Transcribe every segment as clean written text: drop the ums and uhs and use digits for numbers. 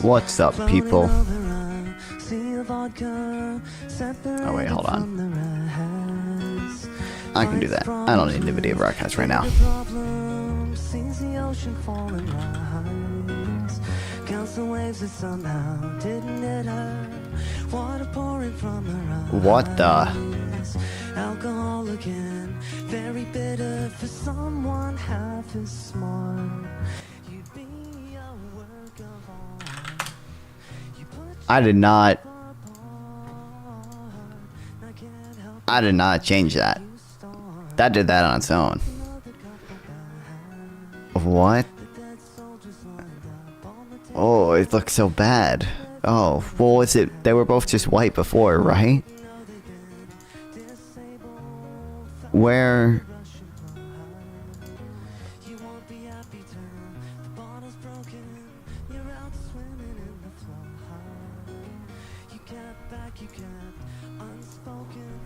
What's up, people? Oh wait, hold on. I can do that. I don't need the video broadcast right now. What the? Alcohol again, very bitter for someone half as smart. You'd be a work of art. I did not change that. That did that on its own. What? Oh, it looks so bad. Oh, well, was it? They were both just white before, right? Where?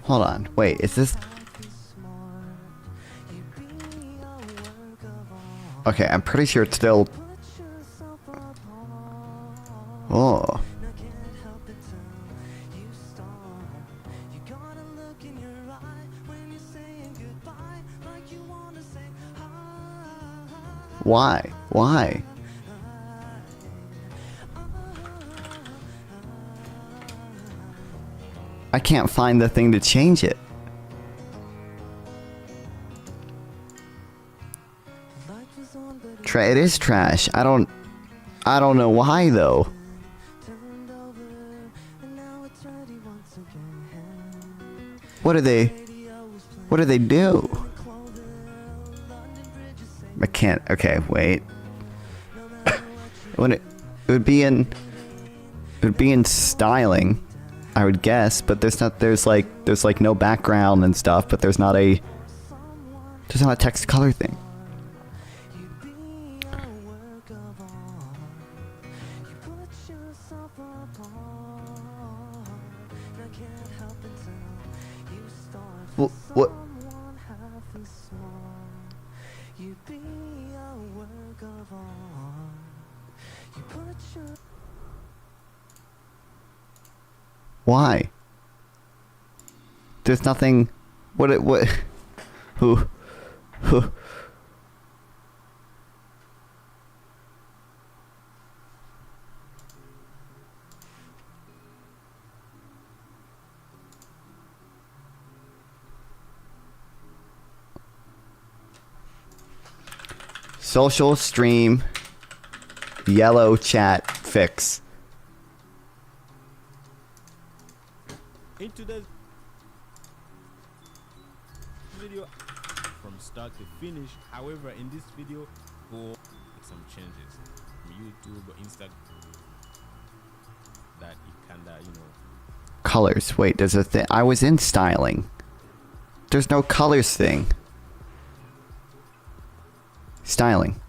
Hold on. Wait, is this? Okay, I'm pretty sure it's still. Oh. Why? Why? I can't find the thing to change it. It is trash. I don't know why though. What do they do? I can't. Okay, wait. It would be in styling, I would guess, but there's like no background and stuff, but there's not a text color thing. What? Why? There's nothing. What? Who? Social stream. Yellow chat fix. Into the video from start to finish. However, in this video, we'll make some changes from YouTube or Instagram that it kinda, Colors. Wait, there's a thing. I was in styling. There's no colors thing. Styling.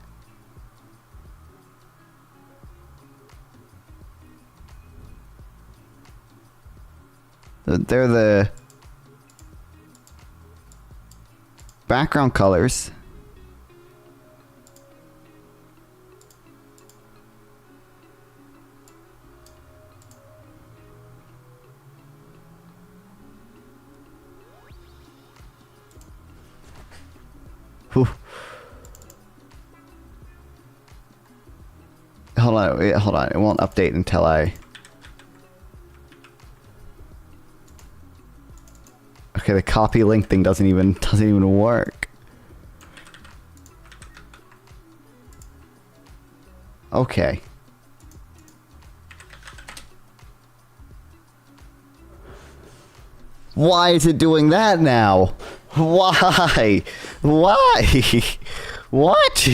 They're the background colors. Whew. Hold on, wait, hold on. It won't update until I... Okay, the copy link thing doesn't even work. Okay. Why is it doing that now? Why? Why? What?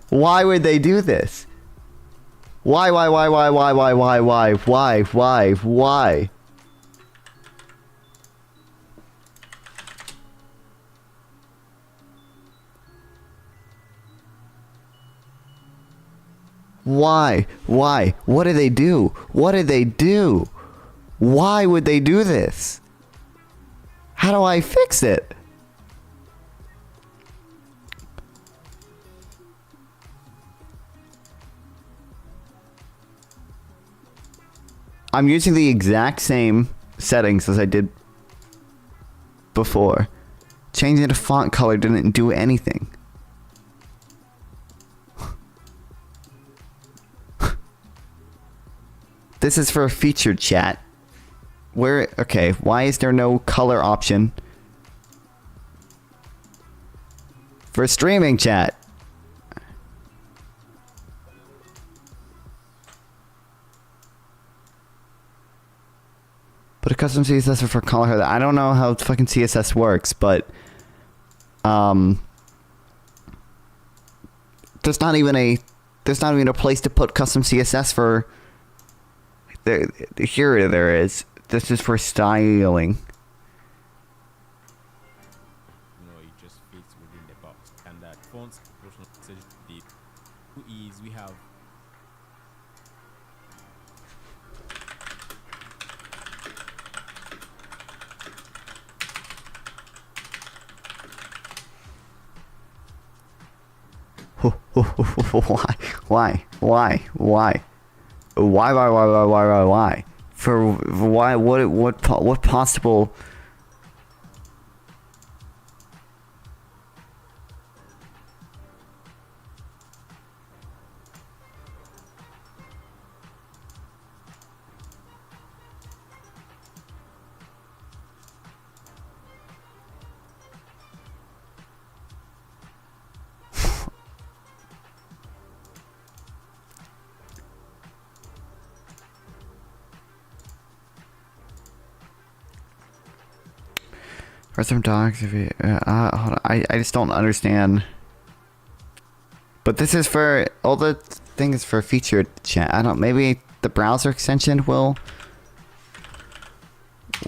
Why would they do this? Why? Why? What did they do? What did they do? Why would they do this? How do I fix it? I'm using the exact same settings as I did before. Changing the font color didn't do anything. This is for a featured chat. Where, okay, why is there no color option for streaming chat? But a custom CSS for color. I don't know how fucking CSS works, but there's not even a place to put custom CSS for. Here there is. This is for styling. It just fits within the box. And that fonts is we have Why? For why? What possible? For some dogs, if you, hold on. I just don't understand. But this is for all the things for featured chat. I don't. Maybe the browser extension will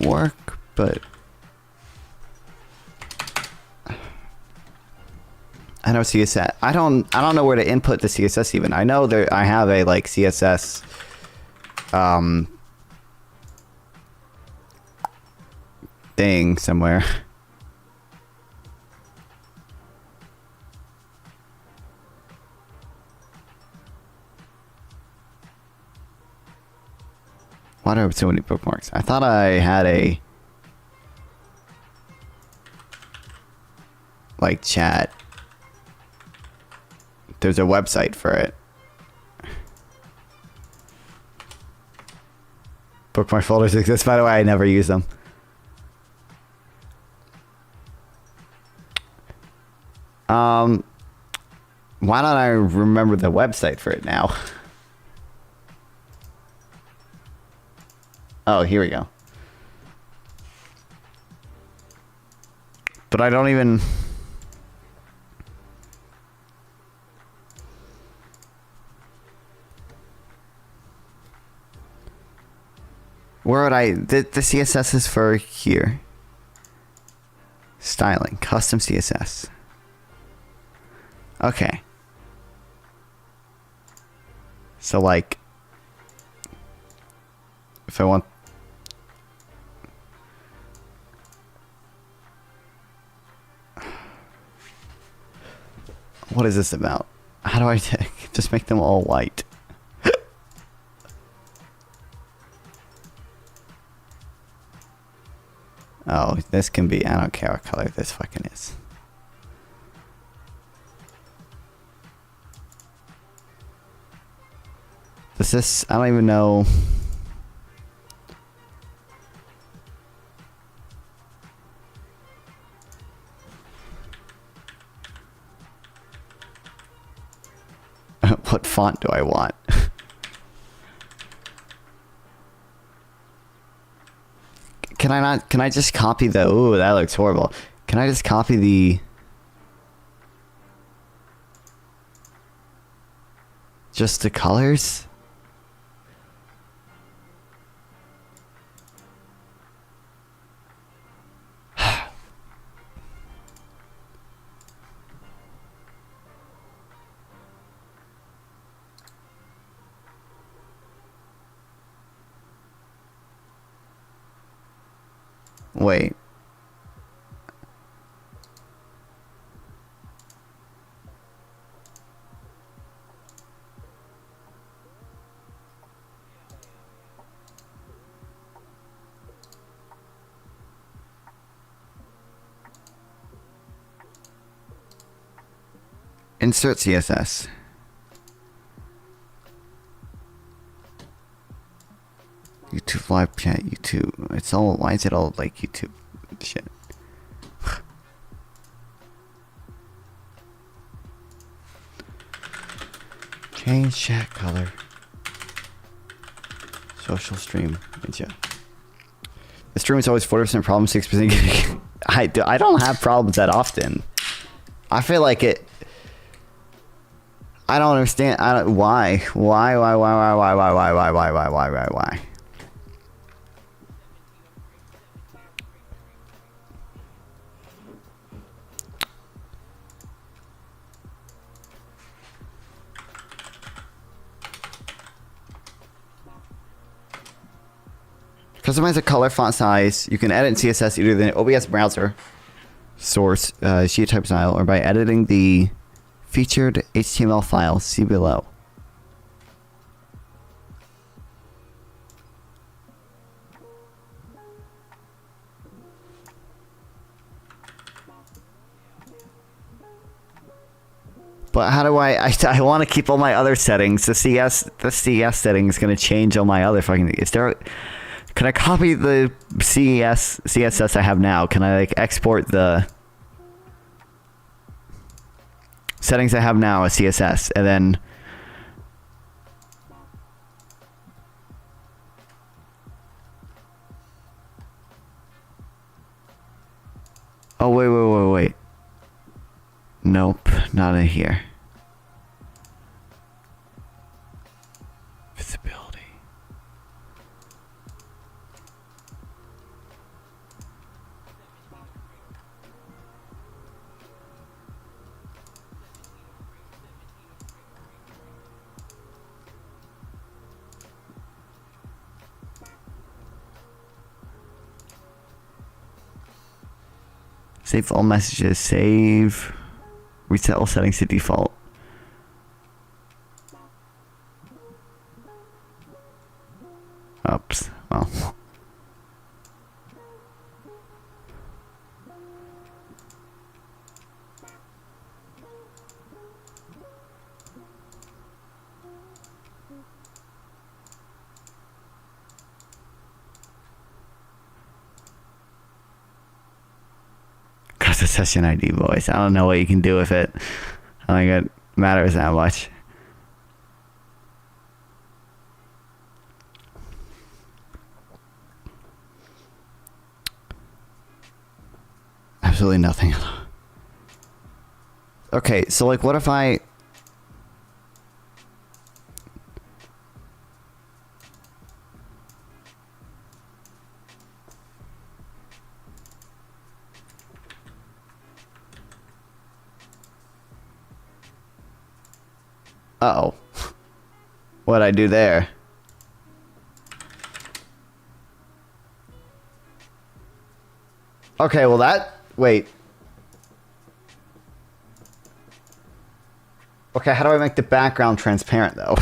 work, but I know CSS. I don't know where to input the CSS even. I know there. I have a like CSS. Thing somewhere. Why do I have so many bookmarks? I thought I had a like chat. There's a website for it. Bookmark folders exist. By the way, I never use them. Why don't I remember the website for it now? Oh, here we go. But I don't even... Where would I... The CSS is for here. Styling. Custom CSS. Okay. So, like... If I want... What is this about? How do I just make them all white? Oh, this can be... I don't care what color this fucking is. Does this... I don't even know... What font do I want? Can I not... Can I just copy the... Ooh, that looks horrible. Can I just copy the... Just the colors? Wait. Insert CSS. YouTube live chat, YouTube. It's all, why is it all like YouTube shit? Change chat color. Social stream. Yeah. The stream is always 40% problem, 6% I don't have problems that often. I feel like it. I don't understand. I don't. Why? Why? Customize the color, font size. You can edit in CSS either in the OBS browser, source, sheet type style, or by editing the featured HTML file. See below. But how do I want to keep all my other settings. The CS setting is going to change all my other fucking. Is there? Can I copy the CSS I have now? Can I like export the settings I have now as CSS and then oh wait. Nope, not in here. Visibility. Save all messages. Save. Reset all settings to default. Oops. Well. The session ID voice. I don't know what you can do with it. I don't think it matters that much. Absolutely nothing. Okay, so like what if I uh-oh. What'd I do there? Okay, well that... Wait. Okay, how do I make the background transparent, though?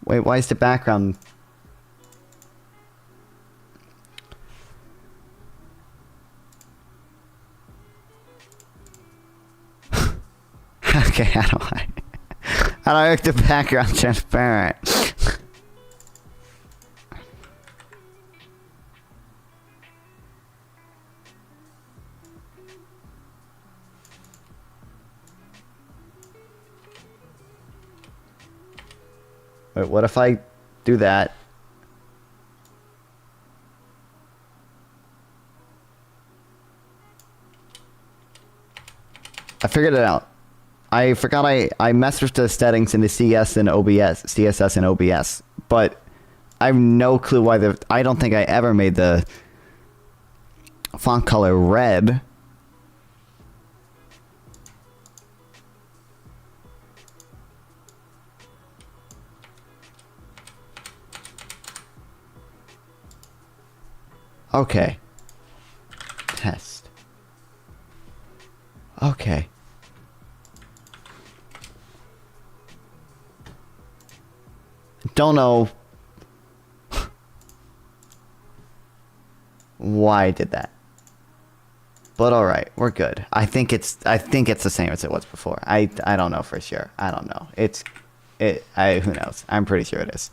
Wait, why is the background... Okay, how do I make the background transparent? Wait, what if I do that? I figured it out. I forgot I messed with the settings in the CSS and OBS, but I have no clue why I don't think I ever made the font color red. Okay. Test. Okay. Don't know why I did that. But all right, we're good. I think it's the same as it was before. I don't know for sure. I don't know. Who knows? I'm pretty sure it is.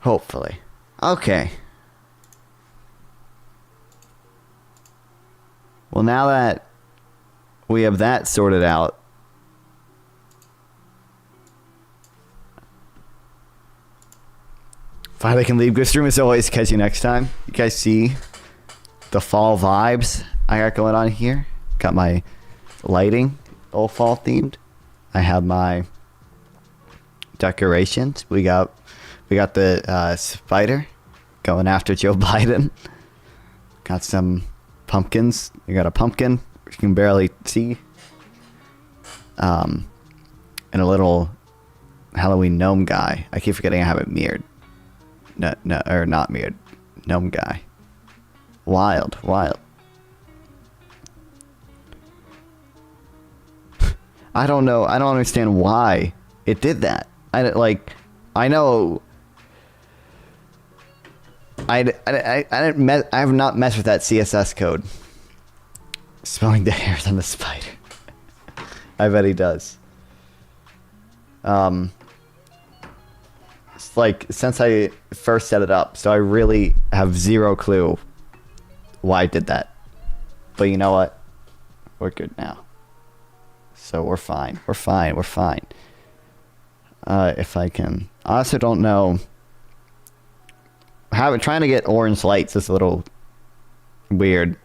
Hopefully. Okay. Well, now that we have that sorted out, finally can leave. Good stream as always. Catch you next time. You guys see the fall vibes I got going on here? Got my lighting all fall themed. I have my decorations. We got the spider going after Joe Biden. Got some pumpkins. You got a pumpkin, which you can barely see. And a little Halloween gnome guy. I keep forgetting I have it mirrored. No, or not mirrored. Gnome guy. Wild. I don't know. I don't understand why it did that. I know. I have not messed with that CSS code. Spelling the hairs on the spider. I bet he does. It's like since I first set it up, so I really have zero clue why I did that. But you know what? We're good now. So we're fine. If I can, I also don't know. Trying to get orange lights is a little weird.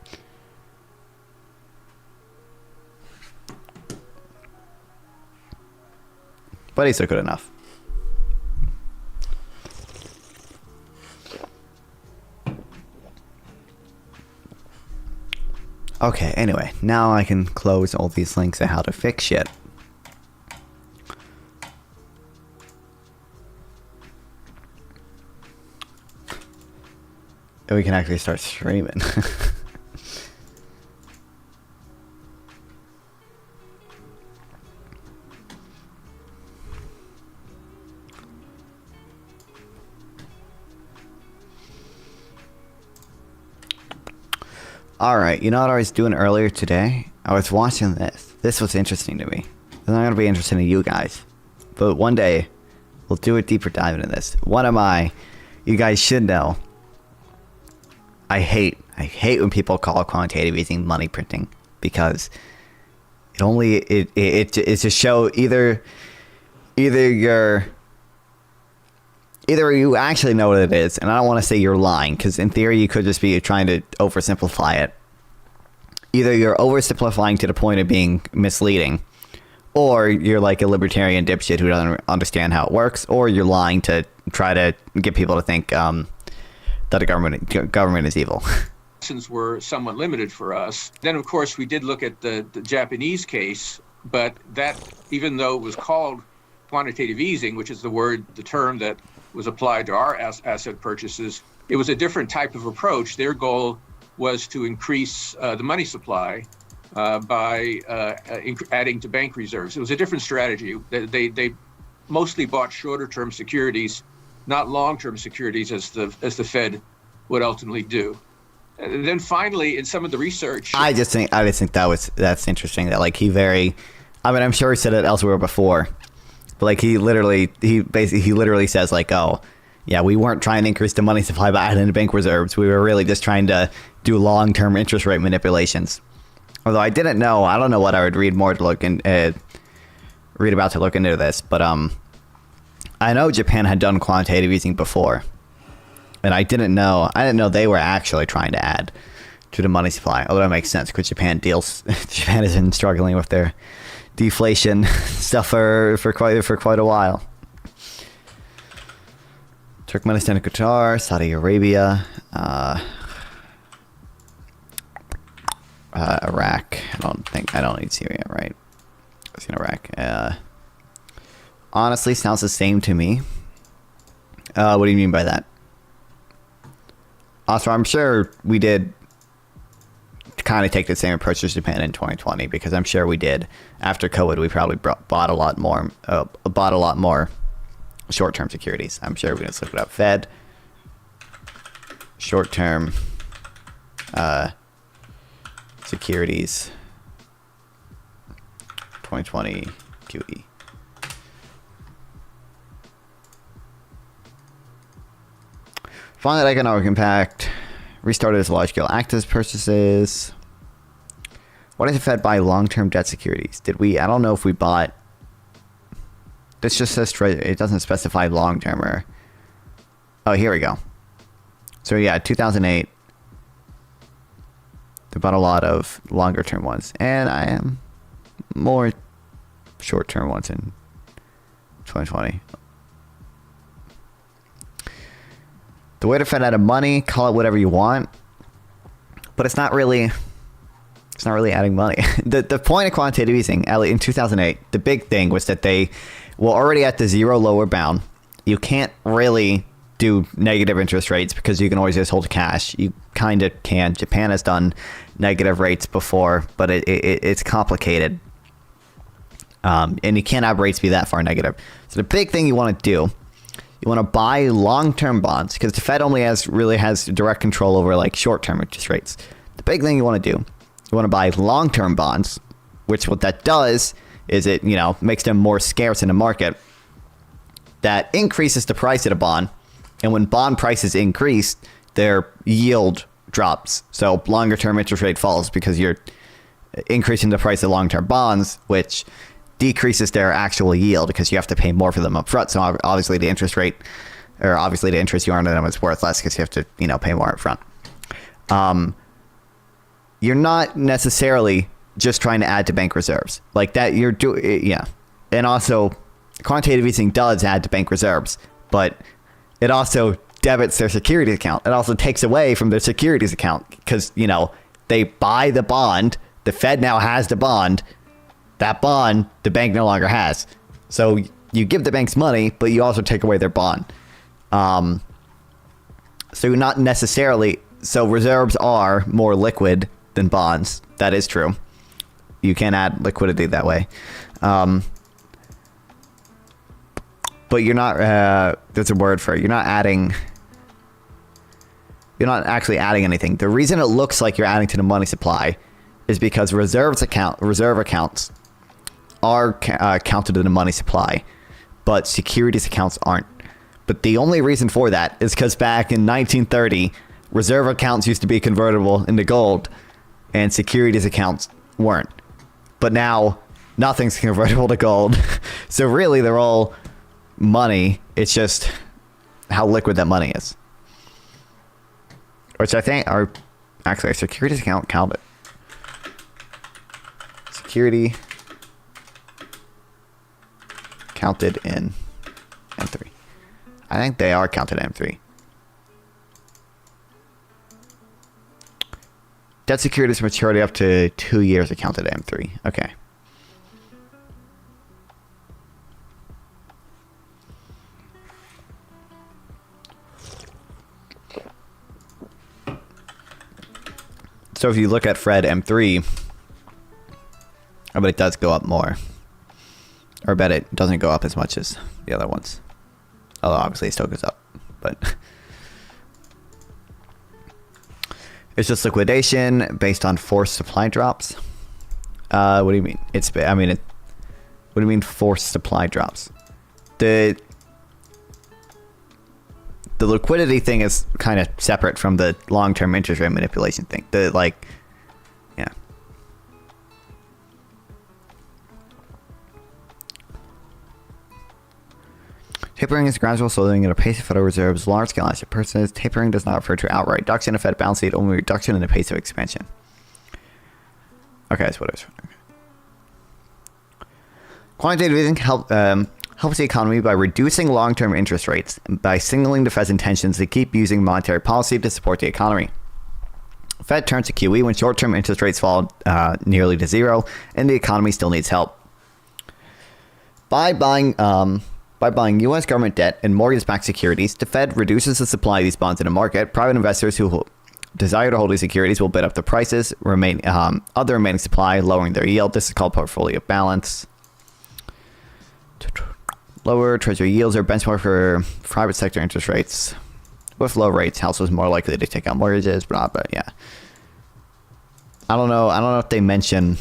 But he's still good enough. Okay, anyway, now I can close all these links on how to fix shit. And we can actually start streaming. Alright, you know what I was doing earlier today? I was watching this. This was interesting to me. It's not going to be interesting to you guys. But one day, we'll do a deeper dive into this. You guys should know, I hate when people call quantitative easing money printing. Because it's a show either you actually know what it is, and I don't want to say you're lying, because in theory you could just be trying to oversimplify it. Either you're oversimplifying to the point of being misleading, or you're like a libertarian dipshit who doesn't understand how it works, or you're lying to try to get people to think that the government is evil. Were somewhat limited for us. Then, of course, we did look at the Japanese case, but that, even though it was called quantitative easing, which is the term that was applied to our asset purchases, it was a different type of approach. Their goal was to increase the money supply by adding to bank reserves. It was a different strategy. They mostly bought shorter-term securities, not long-term securities, as the Fed would ultimately do. And then finally, in some of the research, I just think that's interesting. That I'm sure he said it elsewhere before. But like he literally says like, oh, yeah, we weren't trying to increase the money supply by adding to bank reserves. We were really just trying to do long-term interest rate manipulations. Although I don't know what I would read more to look into this. But I know Japan had done quantitative easing before, and I didn't know they were actually trying to add to the money supply. Although that makes sense because Japan has been struggling with their deflation stuff for quite a while. Turkmenistan and Qatar, Saudi Arabia, Iraq. I don't need Syria, right? I've seen Iraq. Honestly, sounds the same to me. What do you mean by that? Also, I'm sure we did kind of take the same approach as Japan in 2020, because I'm sure we did. After COVID, we probably bought a lot more short-term securities. I'm sure we just looked it up. Fed. short-term securities 2020 QE. Find that economic impact. Restarted its large-scale active purchases. Why does the Fed buy long-term debt securities? Did we? I don't know if we bought. This just says it doesn't specify long-term or. Oh, here we go. So yeah, 2008. They bought a lot of longer-term ones, and I am more short-term ones in 2020. The way the Fed added money, call it whatever you want, but it's not really adding money. The point of quantitative easing, in 2008, the big thing was that they were already at the zero lower bound. You can't really do negative interest rates because you can always just hold cash. You kind of can. Japan has done negative rates before, but it's complicated. And you can't have rates be that far negative. So the big thing you want to do, you want to buy long-term bonds because the Fed only has direct control over like short-term interest rates. The big thing you want to do, you want to buy long-term bonds, which what that does is it, makes them more scarce in the market. That increases the price of the bond. And when bond prices increase, their yield drops. So longer-term interest rate falls because you're increasing the price of long-term bonds, which decreases their actual yield because you have to pay more for them up front. So obviously the interest rate, or obviously the interest you earn on them is worth less because you have to, pay more up front. You're not necessarily just trying to add to bank reserves like that. You're doing, yeah. And also quantitative easing does add to bank reserves, but it also debits their securities account. It also takes away from their securities account because, they buy the bond. The Fed now has the bond. That bond, the bank no longer has. So you give the banks money, but you also take away their bond. So not necessarily. So reserves are more liquid than bonds. That is true. You can add liquidity that way. But you're not, there's a word for it. You're not actually adding anything. The reason it looks like you're adding to the money supply is because reserve accounts are counted in the money supply, but securities accounts aren't. But the only reason for that is because back in 1930, reserve accounts used to be convertible into gold and securities accounts weren't. But now nothing's convertible to gold. So really they're all money. It's just how liquid that money is. Which I think are actually a securities account counted. Security counted in M3. I think they are counted in M3. Debt securities maturity up to 2 years are counted in M3. Okay. So if you look at Fred M3, I bet it does go up more. Or I bet it doesn't go up as much as the other ones. Although obviously it still goes up. But it's just liquidation based on forced supply drops. What do you mean? What do you mean forced supply drops? The liquidity thing is kind of separate from the long-term interest rate manipulation thing. Yeah. Tapering is gradual slowing at a pace of Federal Reserve's large-scale asset purchases. Tapering does not refer to outright reduction of Fed balance sheet, only reduction in the pace of expansion. Okay, that's what it is. Okay. Quantitative easing helps the economy by reducing long-term interest rates and by signaling the Fed's intentions to keep using monetary policy to support the economy. Fed turns to QE when short-term interest rates fall nearly to zero and the economy still needs help. By buying U.S. government debt and mortgage-backed securities, the Fed reduces the supply of these bonds in the market. Private investors who desire to hold these securities will bid up the prices, other remaining supply, lowering their yield. This is called portfolio balance. Lower treasury yields are benchmark for private sector interest rates. With low rates, households more likely to take out mortgages, blah, but yeah. I don't know if they mention.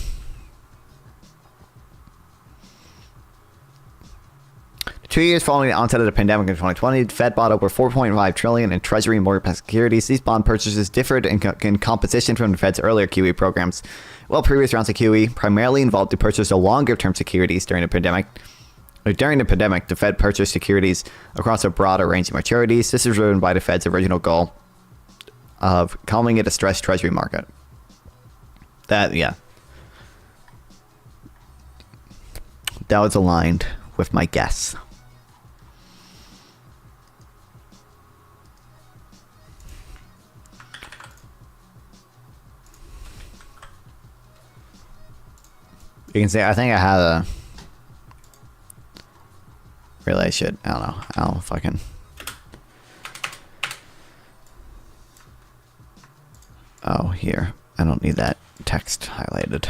2 years following the onset of the pandemic in 2020, the Fed bought over $4.5 trillion in Treasury and mortgage securities. These bond purchases differed in composition from the Fed's earlier QE programs. While previous rounds of QE primarily involved the purchase of longer-term securities during the pandemic. During the pandemic, the Fed purchased securities across a broader range of maturities. This is driven by the Fed's original goal of calming a distressed Treasury market. That was aligned with my guess. You can see, I think I had a... Really, I should. I don't know. I'll fucking... Oh, here. I don't need that text highlighted.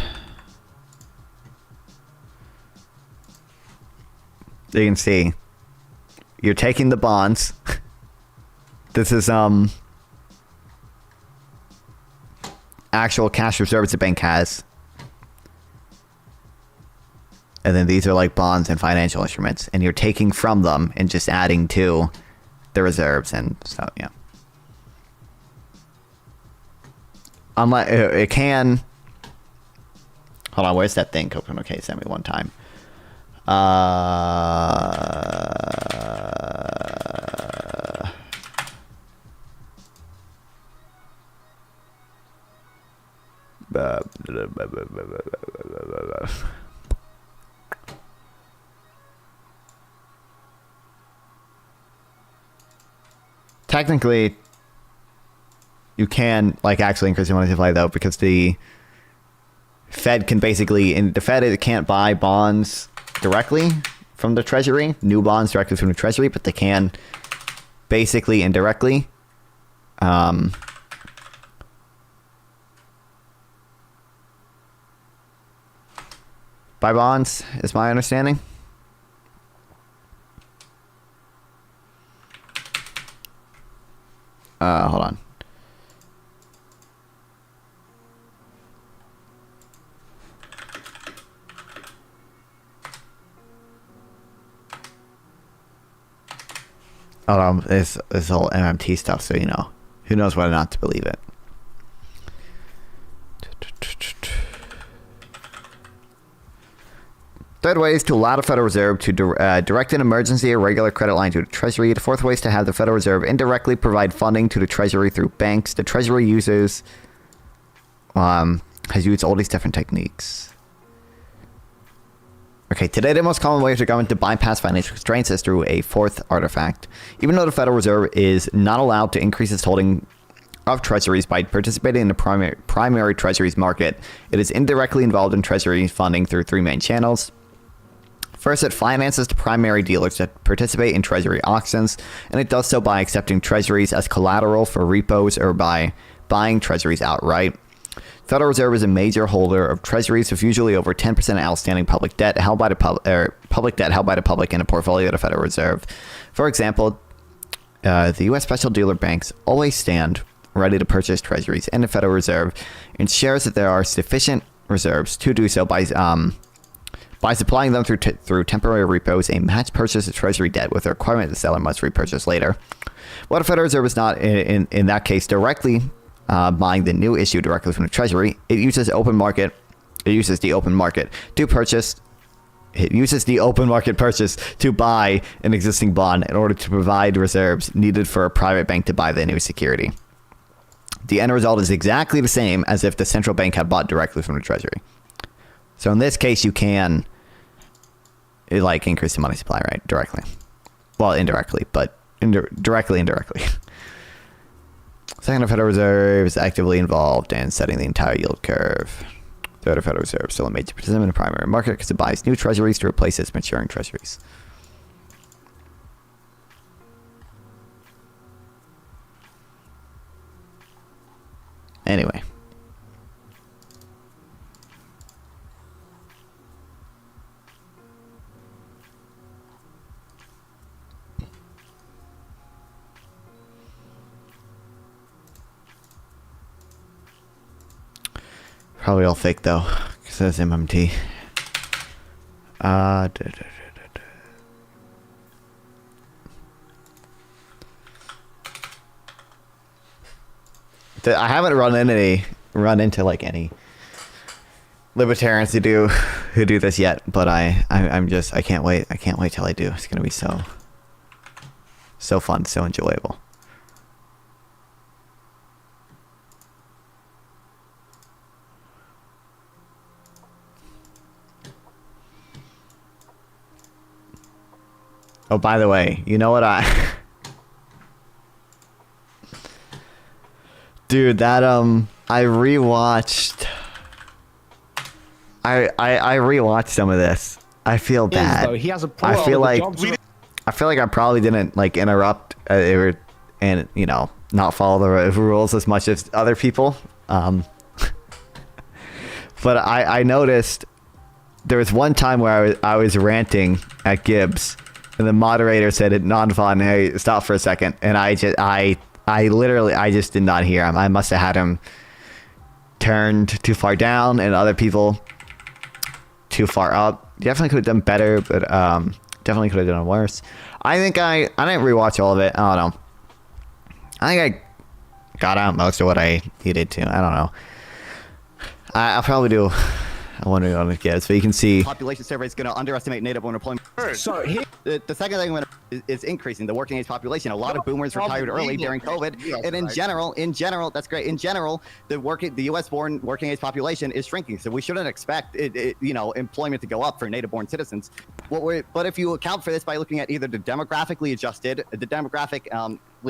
You can see. You're taking the bonds. This is, actual cash reserves the bank has. And then these are like bonds and financial instruments. And you're taking from them and just adding to the reserves. And so, yeah. Unlike, it can... Hold on, where's that thing? Open. Okay, send me one time. Technically, you can like actually increase the money supply though, because the Fed can basically, and the Fed it can't buy bonds directly from the Treasury, new bonds directly from the Treasury, but they can basically indirectly buy bonds, is my understanding. Hold on. Hold on, this whole MMT stuff, so you know. Who knows whether or not to believe it. Third way is to allow the Federal Reserve to direct an emergency or regular credit line to the Treasury. The fourth way is to have the Federal Reserve indirectly provide funding to the Treasury through banks. The Treasury has used all these different techniques. Okay, today the most common way for the government to bypass financial constraints is through a fourth artifact. Even though the Federal Reserve is not allowed to increase its holding of treasuries by participating in the primary treasuries market, it is indirectly involved in treasury funding through three main channels. First, it finances the primary dealers that participate in treasury auctions, and it does so by accepting treasuries as collateral for repos or by buying treasuries outright. Federal Reserve is a major holder of treasuries with usually over 10% of outstanding public debt held by the public in a portfolio of the Federal Reserve. For example, the U.S. special dealer banks always stand ready to purchase treasuries, and the Federal Reserve ensures that there are sufficient reserves to do so by supplying them through temporary repos, a matched purchase of treasury debt with the requirement the seller must repurchase later. While the Federal Reserve is not, in that case, directly buying the new issue directly from the Treasury, it uses the open market purchase to buy an existing bond in order to provide reserves needed for a private bank to buy the new security. The end result is exactly the same as if the central bank had bought directly from the Treasury. So in this case, you can increase the money supply, right? Directly. Well, indirectly, but indirectly. Second, the Federal Reserve is actively involved in setting the entire yield curve. Third, the Federal Reserve is still a major participant in the primary market because it buys new treasuries to replace its maturing treasuries. Anyway. Probably all fake though, because that's MMT. I haven't run into like any libertarians who do this yet, but I'm just I can't wait till I do. It's gonna be so fun, so enjoyable. Oh, by the way, you know what dude, that I rewatched some of this. I feel bad. He has a I feel like I probably didn't like interrupt and you know, not follow the rules as much as other people. But I noticed there was one time where I was ranting at Gibbs, and the moderator said it non-fun. Hey, stop for a second, and I literally just did not hear him. I must have had him turned too far down, and other people too far up. Definitely could have done better, but definitely could have done worse. I think I didn't rewatch all of it. I don't know. I think I got out most of what I needed to. I don't know. I'll probably do. I wonder what it gets, but you can see population survey is going to underestimate native unemployment. So the second thing is increasing the working age population. A lot of boomers retired early during COVID, and in general, that's great. In general, the U.S. born working age population is shrinking, so we shouldn't expect employment to go up for native-born citizens. But if you account for this by looking at either the demographically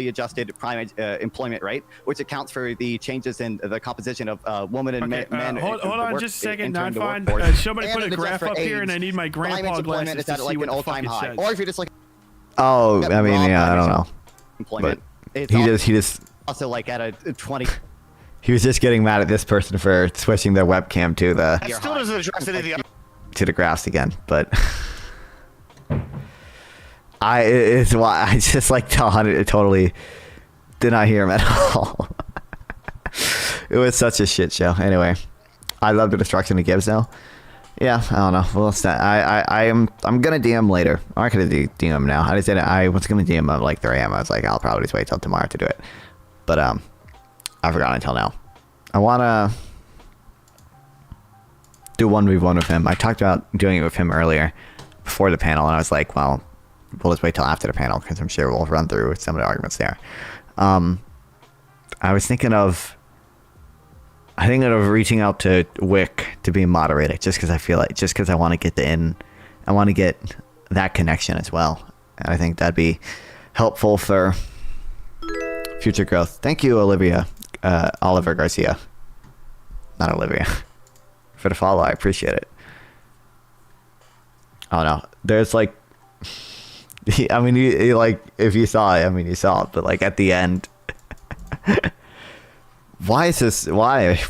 adjusted prime employment rate, which accounts for the changes in the composition of women and men. Hold on just a second. Not fine. Somebody put a graph up here, and I need my grandpa glasses to see what the fuck it says. Or if you're just like, oh, I mean, yeah, I don't know. Employment. But he just also like at a 20. He was just getting mad at this person for switching their webcam to the. That still doesn't address any of the. To the graphs again, but. It's why I just like totally did not hear him at all. It was such a shit show. Anyway, I love the destruction it gives now. Yeah, I don't know. Well, it's not, I'm gonna DM later. I'm not gonna DM him now. I just did it. I was gonna DM him at like 3 a.m. I was like, I'll probably just wait till tomorrow to do it. But I forgot until now. I wanna do 1v1 with him. I talked about doing it with him earlier before the panel, and I was like, well, we'll just wait till after the panel because I'm sure we'll run through some of the arguments there. I was thinking of reaching out to Wick to be moderator just because I feel like I want to get I want to get that connection as well, and I think that'd be helpful for future growth. Thank you, Oliver Garcia, not Olivia, for the follow. I appreciate it. I don't know. There's like. I mean, you like, if you saw it, I mean, you saw it, but like at the end, why is this smushed?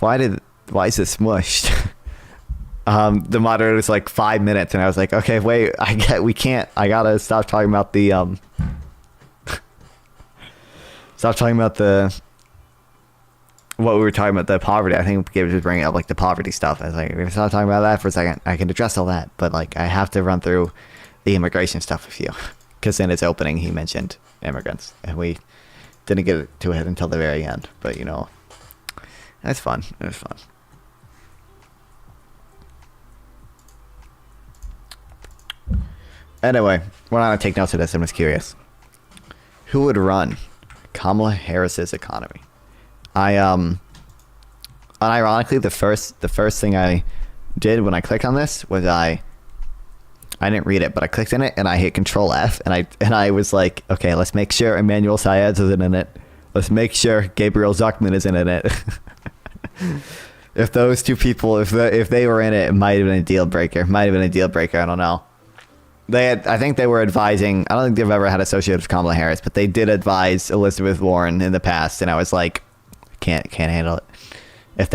The moderator was like 5 minutes, and I was like, okay, wait, I gotta stop talking about what we were talking about, the poverty. I think Gabe was bringing up like the poverty stuff. I was like, if stop talking about that for a second, I can address all that, but like I have to run through the immigration stuff with you. Because in its opening, he mentioned immigrants, and we didn't get to it until the very end. But, you know, that's fun. It was fun. Anyway, we're not going to take notes of this. I'm just curious. Who would run Kamala Harris's economy? Unironically, the first thing I did when I clicked on this was I didn't read it, but I clicked in it and I hit Control F, and I was like, okay, let's make sure Emmanuel Saez isn't in it. Let's make sure Gabriel Zuckman isn't in it. If those two people, if they were in it, it might have been a deal breaker. I don't know. I think they were advising. I don't think they've ever had associated with Kamala Harris, but they did advise Elizabeth Warren in the past, and I was like, can't handle it. If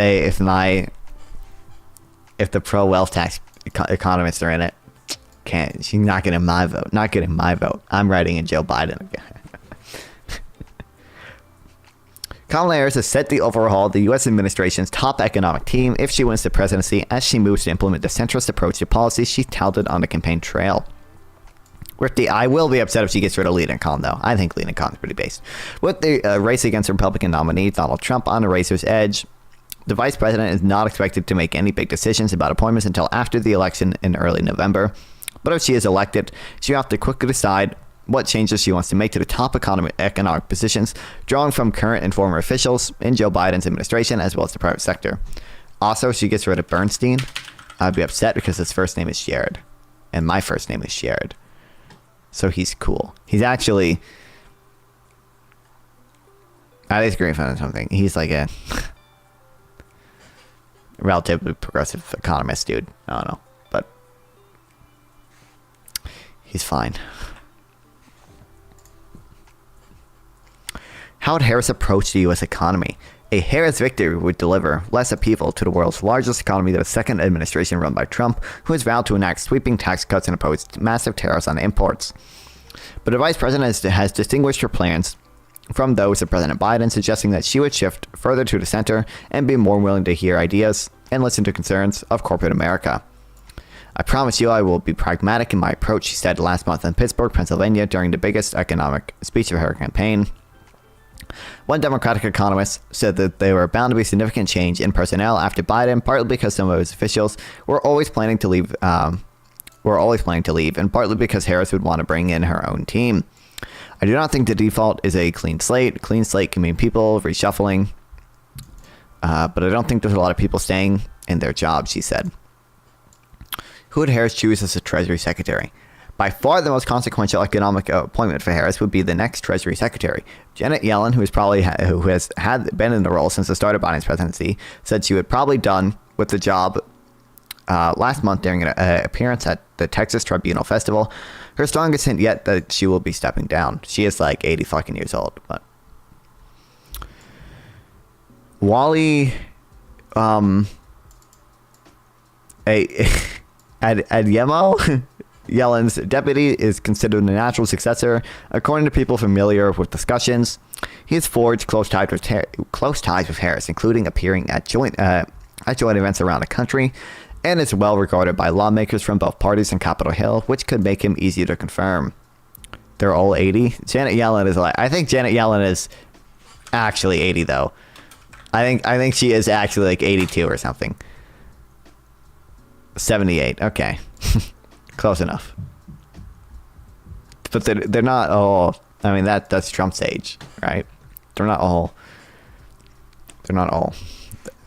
the pro wealth tax economists are in it. She's not getting my vote. Not getting my vote. I'm writing in Joe Biden again. Kamala Harris has set the overhaul of the U.S. administration's top economic team if she wins the presidency, as she moves to implement the centrist approach to policies she touted on the campaign trail. I will be upset if she gets rid of Leland Kahn, though. I think Leland Kahn is pretty based. With the race against Republican nominee Donald Trump on a razor's edge, the vice president is not expected to make any big decisions about appointments until after the election in early November. But if she is elected, she'll have to quickly decide what changes she wants to make to the top economic positions, drawing from current and former officials in Joe Biden's administration as well as the private sector. Also, if she gets rid of Bernstein, I'd be upset because his first name is Jared, and my first name is Jared. So he's cool. He's actually, at least agree on something. He's like a relatively progressive economist dude. I don't know, but he's fine. How would Harris approach the U.S. economy? A Harris victory would deliver less upheaval to the world's largest economy than a second administration run by Trump, who has vowed to enact sweeping tax cuts and impose massive tariffs on imports. But the vice president has distinguished her plans from those of President Biden, suggesting that she would shift further to the center and be more willing to hear ideas and listen to concerns of corporate America. I promise you I will be pragmatic in my approach, she said last month in Pittsburgh, Pennsylvania, during the biggest economic speech of her campaign. One Democratic economist said that there were bound to be significant change in personnel after Biden, partly because some of his officials were always planning to leave, and partly because Harris would want to bring in her own team. I do not think the default is a clean slate. Clean slate can mean people reshuffling, but I don't think there's a lot of people staying in their jobs, she said. Who would Harris choose as a Treasury Secretary? By far the most consequential economic appointment for Harris would be the next Treasury Secretary. Janet Yellen, who has been in the role since the start of Biden's presidency, said she would probably done with the job last month during an appearance at the Texas Tribunal Festival. Her strongest hint yet that she will be stepping down. She is like 80 fucking years old. But Wally, Adeyemo, Yellen's deputy, is considered a natural successor, according to people familiar with discussions. He has forged close ties with Harris, including appearing at joint events around the country, and is well regarded by lawmakers from both parties in Capitol Hill, which could make him easier to confirm. They're all 80. Janet Yellen is I think Janet Yellen is actually 80 though. I think she is actually like 82 or something. 78. Okay. Close enough. But they're not all, I mean that's Trump's age, right? They're not all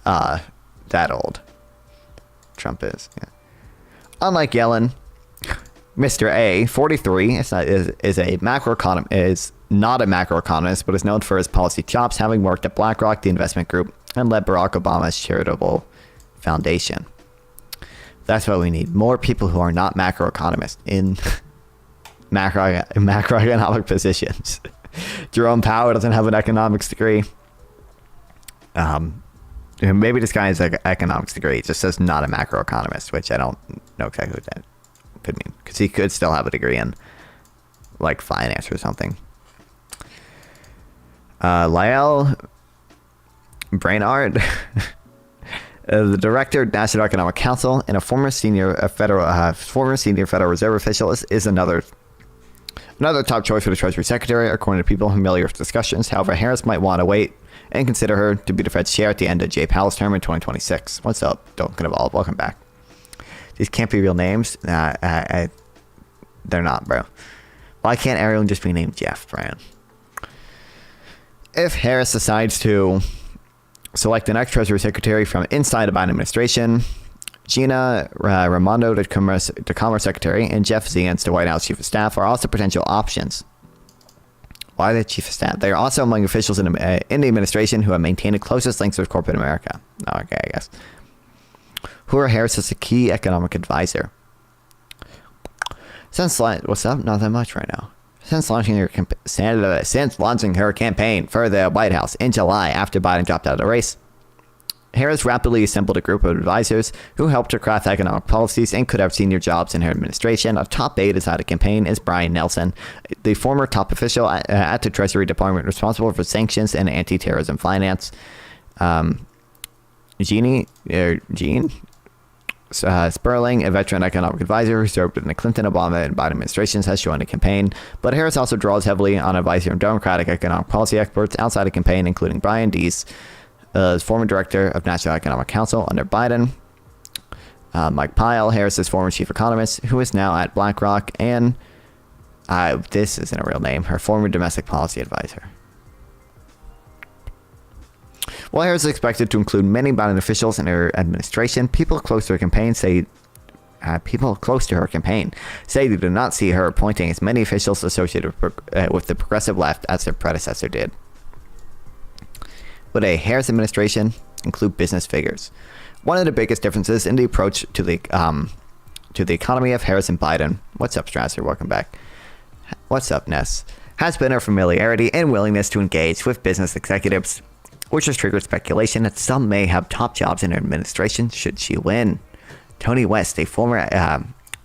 that old. Trump is. Yeah. Unlike Yellen, Mr. A, 43, is not a macroeconomist, but is known for his policy chops, having worked at BlackRock, the investment group, and led Barack Obama's charitable foundation. That's what we need. More people who are not macroeconomists in macroeconomic positions. Jerome Powell doesn't have an economics degree. Maybe this guy has an economics degree. It just says not a macroeconomist, which I don't know exactly what that could mean. Because he could still have a degree in like finance or something. Lael Brainard, the director of National Economic Council and a former senior Federal Reserve official, is another top choice for the Treasury Secretary, according to people familiar with discussions. However, Harris might want to wait and consider her to be the Fed's chair at the end of Jay Powell's term in 2026. What's up? Don't get involved. Welcome back. These can't be real names. They're not, bro. Why can't everyone just be named Jeff, Brian? If Harris decides to select the next Treasury Secretary from inside the Biden administration, Gina Raimondo, the Commerce Secretary, and Jeff Zients, the White House Chief of Staff, are also potential options. Why the Chief of Staff? They are also among officials in the administration who have maintained the closest links with corporate America. Okay, I guess. Who are Harris as a key economic advisor? What's up? Not that much right now. Since launching her campaign for the White House in July after Biden dropped out of the race, Harris rapidly assembled a group of advisors who helped her craft economic policies and could have senior jobs in her administration. A top aide inside the campaign is Brian Nelson, the former top official at the Treasury Department responsible for sanctions and anti-terrorism finance. Jean Sperling, a veteran economic advisor who served in the Clinton, Obama, and Biden administrations, has joined the campaign. But Harris also draws heavily on advice from Democratic economic policy experts outside the campaign, including Brian Deese, former director of National Economic Council under Biden, Mike Pyle, Harris's former chief economist, who is now at BlackRock, and this isn't a real name, her former domestic policy advisor. While Harris is expected to include many Biden officials in her administration, people close to her campaign say they do not see her appointing as many officials associated with the progressive left as her predecessor did. Would a Harris administration include business figures? One of the biggest differences in the approach to the economy of Harris and Biden. What's up, Strasser? Welcome back. What's up, Ness? Has been her familiarity and willingness to engage with business executives, which has triggered speculation that some may have top jobs in her administration should she win. Tony West, a former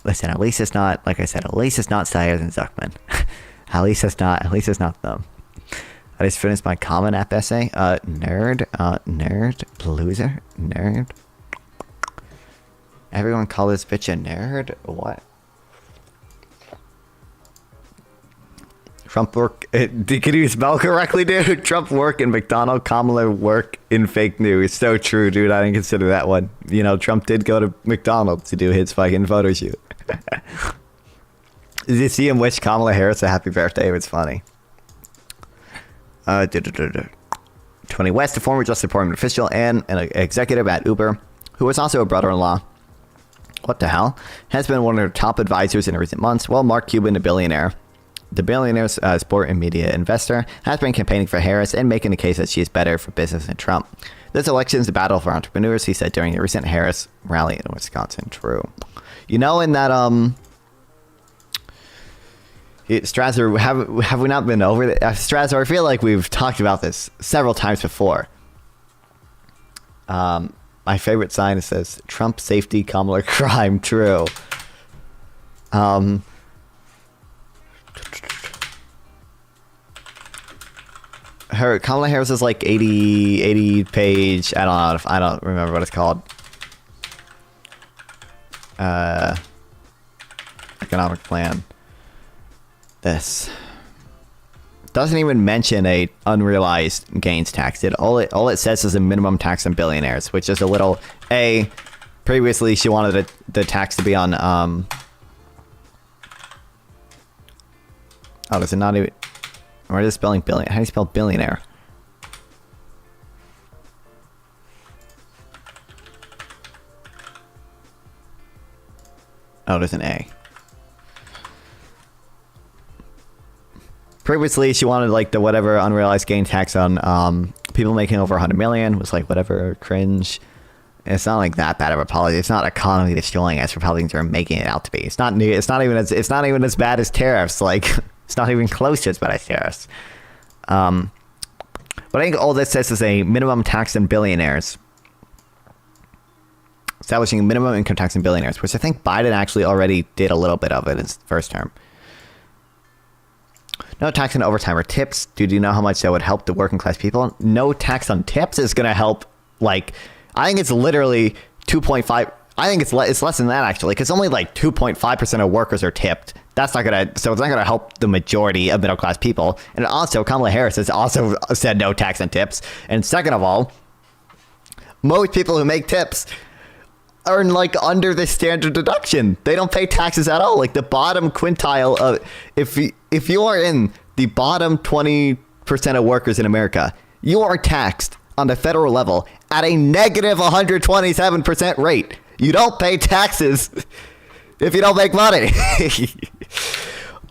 listen, at least it's not, like I said, at least it's not Sayers and Zuckman. at least it's not them. I just finished my Common App essay. Nerd, loser, nerd. Everyone call this bitch a nerd? What? Trump work. Can you spell correctly, dude? Trump work in McDonald, Kamala work in fake news. So true, dude. I didn't consider that one. You know, Trump did go to McDonald's to do his fucking photo shoot. Did you see him wish Kamala Harris a happy birthday? It was funny. Tony West, a former Justice Department official and an executive at Uber, who was also a brother-in-law. What the hell? Has been one of her top advisors in recent months, while Mark Cuban, the billionaire's sport and media investor, has been campaigning for Harris and making the case that she is better for business than Trump. This election is a battle for entrepreneurs, he said during a recent Harris rally in Wisconsin. True. You know, in that, Strasser, have we not been over it? Strasser, I feel like we've talked about this several times before. My favorite sign says, Trump safety, Kamala crime. True. Kamala Harris is like 80 page. I don't remember what it's called. Economic plan. This doesn't even mention a unrealized gains tax. All it says is a minimum tax on billionaires, which is a little previously she wanted the tax to be on does it not even, or is it spelling billion? How do you spell billionaire? Oh, there's an A. Previously, she wanted like the whatever unrealized gain tax on people making over 100 million was like whatever cringe. It's not like that bad of a policy. It's not economy destroying as Republicans are making it out to be. It's not even as bad as tariffs. Like it's not even close to as bad as tariffs. But I think all this says is a minimum tax on billionaires. Establishing a minimum income tax on billionaires, which I think Biden actually already did a little bit of it in his first term. No tax on overtime or tips. Dude, do you know how much that would help the working class people? No tax on tips is going to help. Like, I think it's literally 2.5. I think it's less than that, actually, because only like 2.5% of workers are tipped. That's not going to, so it's not going to help the majority of middle class people. And also, Kamala Harris has also said no tax on tips. And second of all, most people who make tips earn like under the standard deduction. They don't pay taxes at all. Like the bottom quintile of, if you are in the bottom 20% of workers in America, you are taxed on the federal level at a negative 127% rate. You don't pay taxes if you don't make money.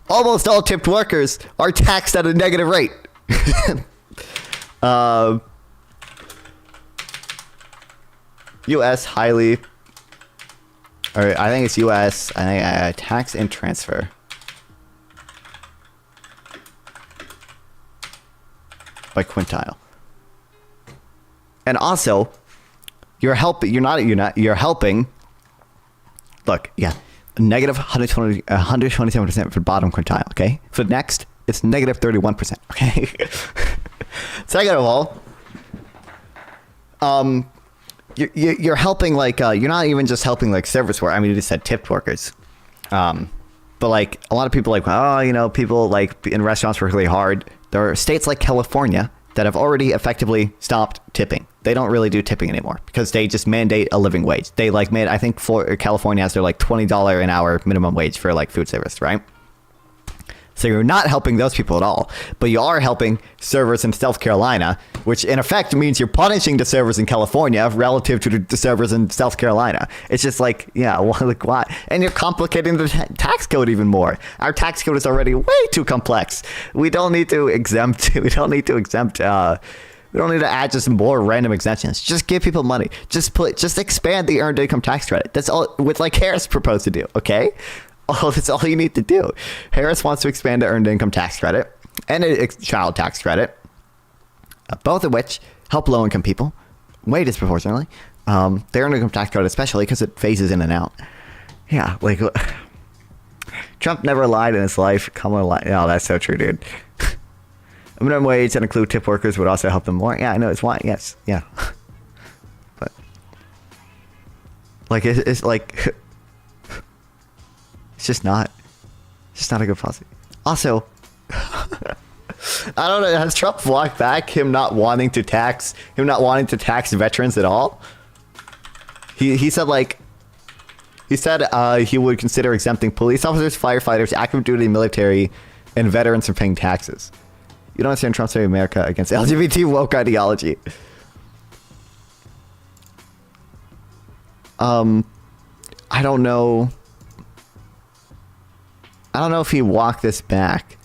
Almost all tipped workers are taxed at a negative rate. U.S. highly, or I think it's U.S. I think tax and transfer. By quintile. And also, You're helping. You're helping. Look, yeah, negative 127% for bottom quintile. Okay, for the next, it's negative 31%. Okay. Second of all, you're helping like you're not even just helping like service work. I mean, you just said tipped workers. But like a lot of people like, oh, you know, people like in restaurants work really hard. There are states like California that have already effectively stopped tipping. They don't really do tipping anymore because they just mandate a living wage. They like I think California has their like $20 an hour minimum wage for like food service, right? So you're not helping those people at all, but you are helping servers in South Carolina, which in effect means you're punishing the servers in California relative to the servers in South Carolina. It's just like, yeah, like why? And you're complicating the tax code even more. Our tax code is already way too complex. We don't need to exempt. We don't need to add just more random exemptions. Just give people money. Just expand the earned income tax credit. That's all. With like Harris proposed to do. Okay. Oh, that's all you need to do. Harris wants to expand the earned income tax credit and a child tax credit, both of which help low-income people way disproportionately. The earned income tax credit especially because it phases in and out. Yeah, like Trump never lied in his life. Kamala lied. Oh, that's so true, dude. A minimum wage that include tip workers would also help them more. Yeah, I know it's why. Yes, yeah. But like it's like. It's just not a good policy. Also, I don't know. Has Trump walked back him not wanting to tax veterans at all? He said he would consider exempting police officers, firefighters, active duty military, and veterans from paying taxes. You don't understand Trump's America against LGBT woke ideology. I don't know if he walked this back,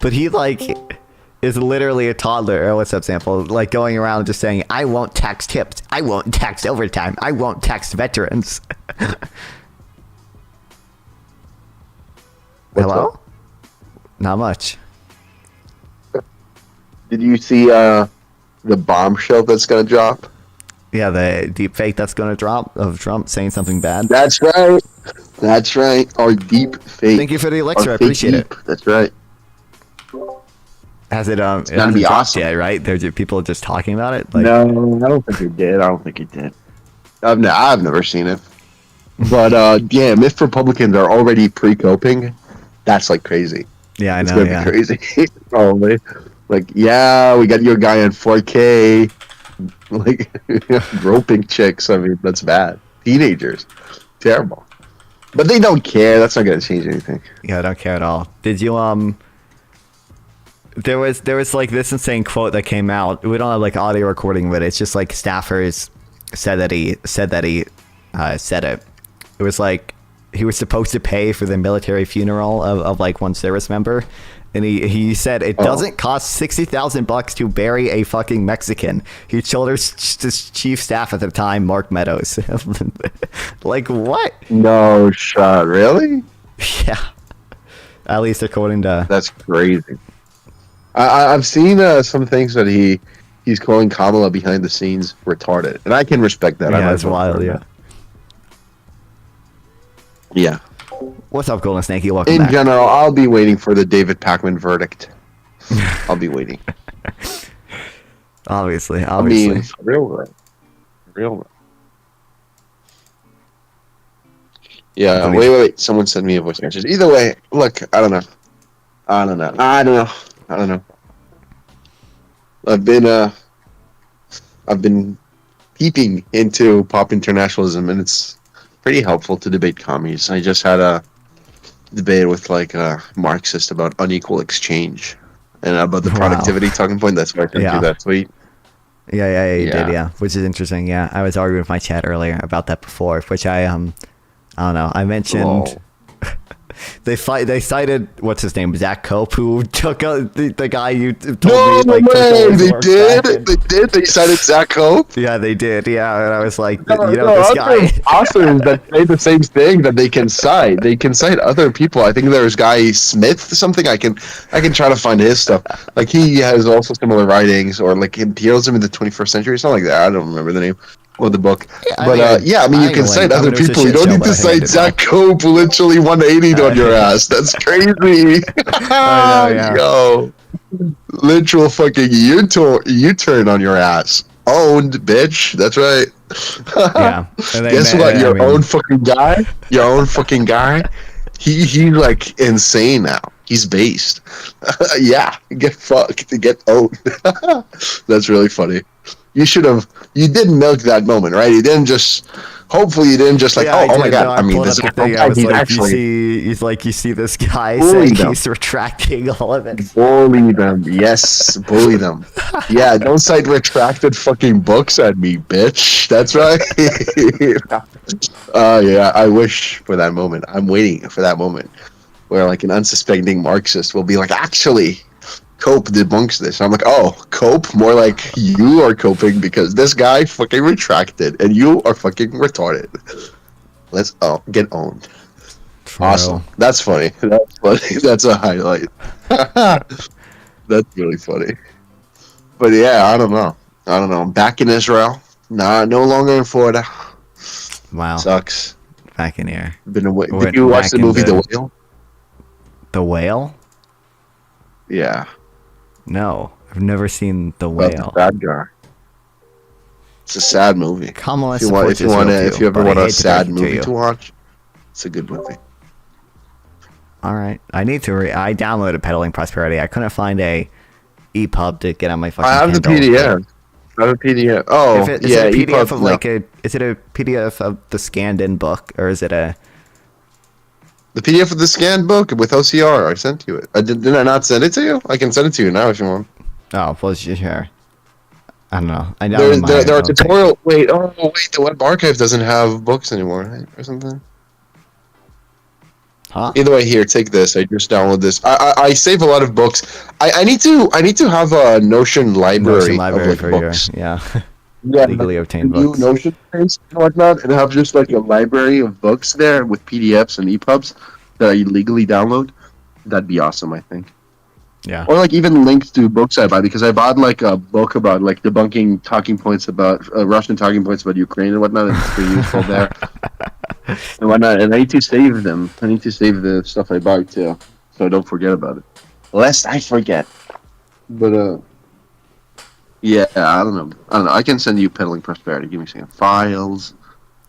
but he like is literally a toddler. Or what's up, Sample? Like going around just saying, "I won't tax tips. I won't tax overtime. I won't tax veterans." Hello? Up? Not much. Did you see the bombshell that's gonna drop? Yeah, the deep fake that's gonna drop of Trump saying something bad. That's right. That's right. Our deep fake. Thank you for the elixir. I appreciate it. That's right. Has it it's gonna be awesome. Yet, right? There's people just talking about it. Like, no, I don't think it did. I've never seen it. But damn, if Republicans are already pre-coping, that's like crazy. Yeah, I know. It's gonna be crazy. Probably. Like, yeah, we got your guy on 4K, like groping chicks. I mean, that's bad. Teenagers, terrible. But they don't care. That's not gonna change anything. Yeah, I don't care at all. Did you There was like this insane quote that came out. We don't have like audio recording, but it's just like staffers said that he said it. It was like he was supposed to pay for the military funeral of like one service member. And he said it doesn't cost $60,000 to bury a fucking Mexican. He told his chief staff at the time, Mark Meadows. Like what? No shot, really? Yeah. At least according to. That's crazy. I've seen some things that he's calling Kamala behind the scenes retarded, and I can respect that. Yeah, that's wild. Yeah. Yeah. What's up, Golden Snakey? Welcome back. In general, I'll be waiting for the David Pakman verdict. I'll be waiting. Obviously. I mean, real. Yeah, wait. Someone sent me a voice message. Either way, look, I don't know. I've been peeping into pop internationalism, and it's pretty helpful to debate commies. I just had a debate with like a Marxist about unequal exchange and about the productivity talking point. That's why I sent you that tweet. Yeah, you did, yeah. Which is interesting, yeah. I was arguing with my chat earlier about that before, which I don't know. I mentioned they cited what's his name, Zach Cope, who took the guy you told me. They cited Zach Cope. Yeah, they did. Yeah, and I was like, this guy. Authors that say the same thing that they can cite. They can cite other people. I think there's guy Smith something. I can try to find his stuff. Like he has also similar writings, or like he deals him in the 21st century, something like that. I don't remember the name. Or the book. Yeah, But yeah, I mean, you can cite other people. You don't need to cite Zach Cope literally 180'd on your ass. That's crazy. I know, yeah. Yo. Literal fucking U-turn on your ass. Owned, bitch. That's right. Yeah. Guess what? Your own fucking guy. Your own fucking guy. He's like insane now. He's based. Yeah. Get fucked. Get owned. That's really funny. You did milk that moment, right? You didn't just. Hopefully, you didn't just like. Yeah, oh my god! No, I mean, this thing. guy. He's like, actually. You see this guy saying he's retracting all of it. Bully them, yes, bully them. Yeah, don't cite retracted fucking books at me, bitch. That's right. Yeah, I wish for that moment. I'm waiting for that moment where like an unsuspecting Marxist will be like, actually, Cope debunks this. I'm like, oh, Cope? More like you are coping because this guy fucking retracted and you are fucking retarded. Let's get owned. True. Awesome. That's funny. That's funny. That's a highlight. That's really funny. But yeah, I don't know. I'm back in Israel. Nah, no longer in Florida. Wow. Sucks. Back in here. Been away. Did you watch the movie The Whale? The Whale? Yeah. No, I've never seen The About Whale. the bad guy. It's a sad movie. Kamala If you ever want a sad movie to watch, it's a good movie. All right, I need to. I downloaded Peddling Prosperity. I couldn't find a EPUB to get on my fucking. I have the Kindle. PDF. I have a PDF. Oh, Is it a PDF of like a? Is it a PDF of the scanned-in book, or is it a? The PDF of the scanned book with OCR. I sent you it. Did I not send it to you? I can send it to you now if you want. Oh, well, sure. I don't know. There are tutorial. Wait, the Web Archive doesn't have books anymore, right? Or something. Huh? Either way, here, take this. I just download this. I save a lot of books. I need to have a Notion library, of like for books. Yeah. Yeah, Legally obtained new books. Notion space and whatnot, and have just like a library of books there with PDFs and EPUBs that I legally download. That'd be awesome, I think. Yeah. Or like even links to books I buy, because I bought like a book about like debunking talking points about Russian talking points about Ukraine and whatnot, and it's pretty useful there and whatnot. And I need to save them. I need to save the stuff I buy too, so I don't forget about it. Lest I forget. But yeah, I don't know. I can send you Peddling Prosperity. Give me a second. Files.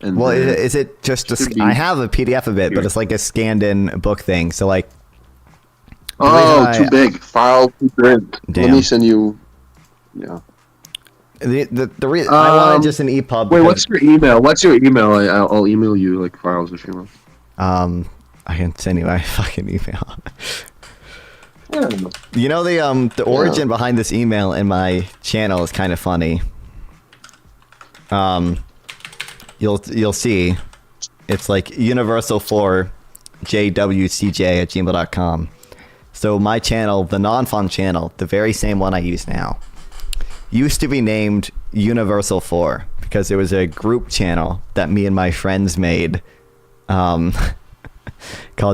And well, is it just I have a PDF of it, but it's like a scanned-in book thing. So like. Too big. File too big. Let me send you. Yeah. The reason I wanted just an EPUB. Wait, what's your email? What's your email? I'll email you like files if you want. I can send you my fucking email. Yeah. You know the origin behind this email in my channel is kind of funny. You'll see, it's like universal4jwcj@gmail.com. So my channel, the non-fun channel, the very same one I use now, used to be named Universal 4 because it was a group channel that me and my friends made, called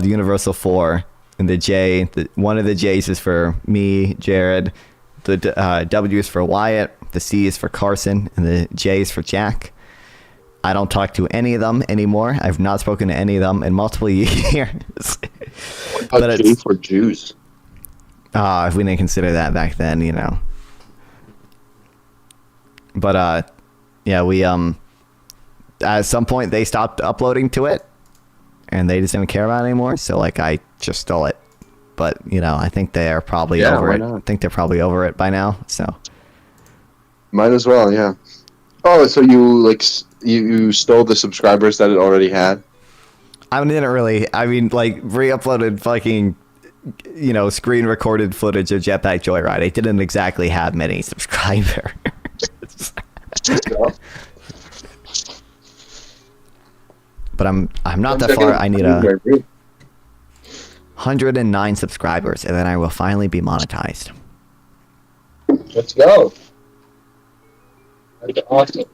Universal 4. And the J, one of the J's is for me, Jared. The W is for Wyatt. The C is for Carson. And the J is for Jack. I don't talk to any of them anymore. I've not spoken to any of them in multiple years. But J for Jews. If we didn't consider that back then, you know. But yeah, we at some point they stopped uploading to it. And they just didn't care about it anymore, so like I just stole it. But you know, I think they are probably over it. I think they're probably over it by now. So might as well, yeah. Oh, so you you stole the subscribers that it already had? I didn't really. I mean, like re-uploaded fucking, you know, screen recorded footage of Jetpack Joyride. I didn't exactly have many subscribers. But I'm not that far. I need 109 subscribers, and then I will finally be monetized. Let's go. That's awesome.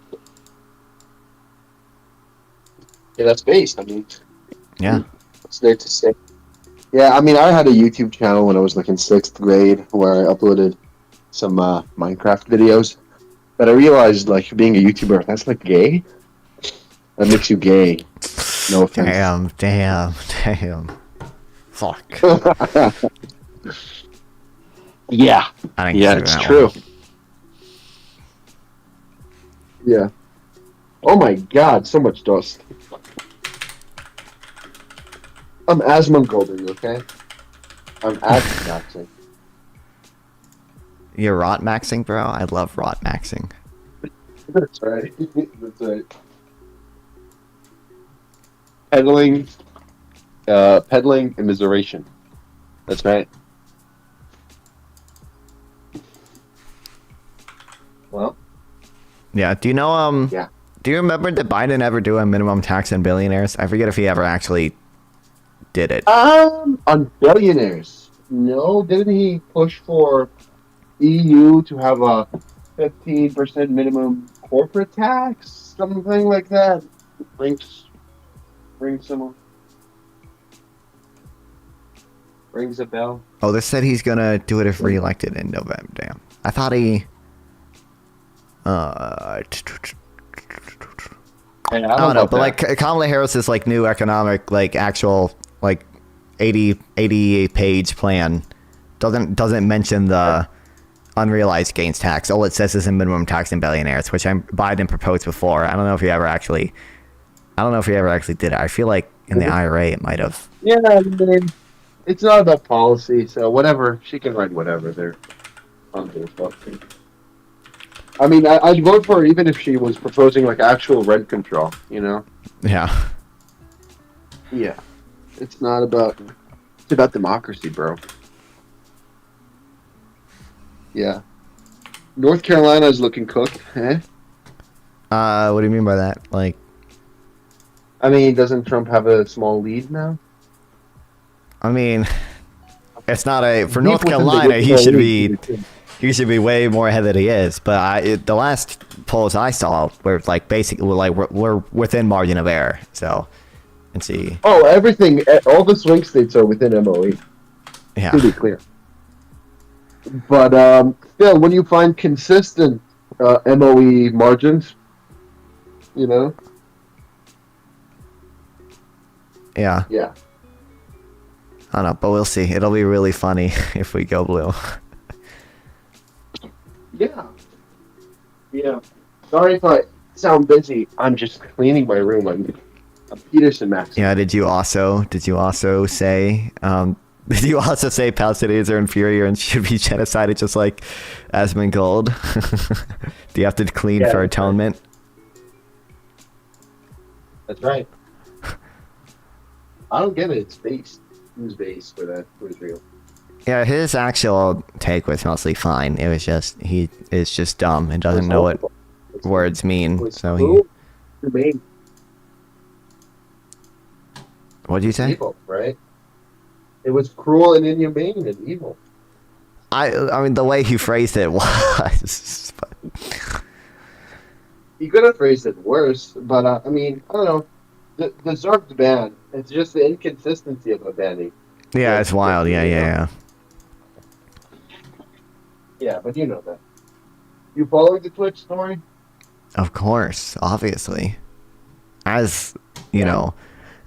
Yeah, that's based. I mean, yeah. What's there to say? Yeah, I mean, I had a YouTube channel when I was like in 6th grade where I uploaded some Minecraft videos. But I realized, like, being a YouTuber, that's like gay. That makes you gay. No offense. Damn. Fuck. Yeah. Yeah, it's true. Yeah. Oh my god, so much dust. I'm Asmongold, okay? I'm maxing. You're rot maxing, bro? I love rot maxing. That's right. That's right. Peddling immiseration. That's right. Well. Yeah, do you know, Yeah. Do you remember did Biden ever do a minimum tax on billionaires? I forget if he ever actually did it. On billionaires. No, didn't he push for EU to have a 15% minimum corporate tax? Something like that? Rings a bell. Oh, this said he's gonna do it if reelected in November. Damn. I thought he... I don't know, but like Kamala Harris's like new economic, like actual, like 80 page plan doesn't mention the unrealized gains tax. All it says is a minimum tax in billionaires, which Biden proposed before. I don't know if he ever actually did it. I feel like in the IRA it might have. Yeah, I mean, it's not about policy, so whatever. She can write whatever. They're I mean, I'd vote for her even if she was proposing like actual rent control, you know? Yeah. Yeah. It's about democracy, bro. Yeah. North Carolina is looking cooked, eh? What do you mean by that? Like, I mean, doesn't Trump have a small lead now? I mean, it's not for North Carolina, he should be way more ahead than he is. But the last polls I saw were like basically we're within margin of error. So, let's see. Oh, all the swing states are within MOE. Yeah. To be clear. But still, when you find consistent MOE margins, you know. Yeah. Yeah. I don't know, but we'll see. It'll be really funny if we go blue. Yeah. Yeah. Sorry if I sound busy. I'm just cleaning my room. I'm Peterson Max. Yeah. Did you also say? Did you also say Palestinians are inferior and should be genocided just like Asmongold? Do you have to clean for atonement? That's right. I don't get it. It's based. Who's based for that? Who's real? Yeah, his actual take was mostly fine. It was just he is just dumb and doesn't know what words mean. So humane. What did you say? Evil, right? It was cruel and inhumane and evil. I mean, the way he phrased it was. He could have phrased it worse, but I mean, I don't know. Deserved ban. It's just the inconsistency of a banning. Yeah, it's wild. Yeah. Yeah, but you know that. You following the Twitch story? Of course, obviously. As you know,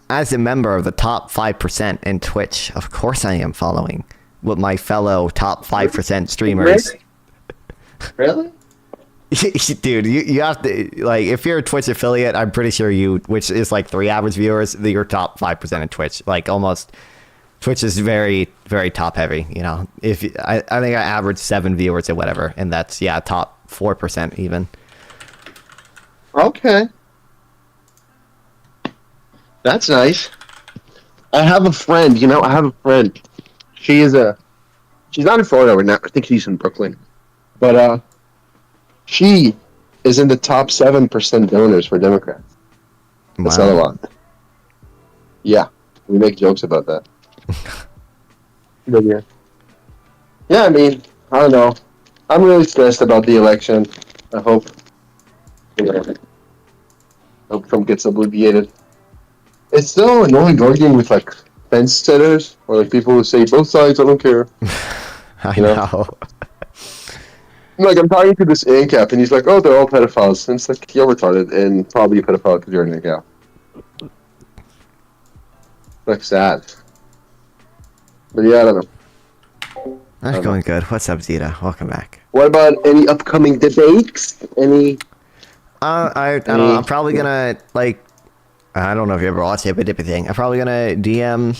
as a member of the top 5% in Twitch, of course I am following with my fellow top 5% streamers. Really? Dude, you have to, like, if you're a Twitch affiliate, I'm pretty sure which is like 3 average viewers, you're top 5% in Twitch. Like, almost, Twitch is very, very top heavy, you know. I think I average 7 viewers or whatever, and that's, top 4% even. Okay. That's nice. I have a friend, she's not in Florida right now. I think she's in Brooklyn. But, she is in the top 7% donors for Democrats. That's not a lot. Yeah, we make jokes about that. But yeah, I mean, I don't know. I'm really stressed about the election. I hope Trump gets obliterated. It's so annoying arguing with like fence sitters or like people who say both sides. I don't care. I know. Like, I'm talking to this ANCAP, and he's like, "Oh, they're all pedophiles." And it's like, you're retarded, and probably a pedophile because you're an ANCAP. Like, sad. But yeah, I don't know. That's going good. What's up, Zeta? Welcome back. What about any upcoming debates? Any? I don't know. I'm probably gonna, like, I don't know if you ever watched the Hippity thing. I'm probably gonna DM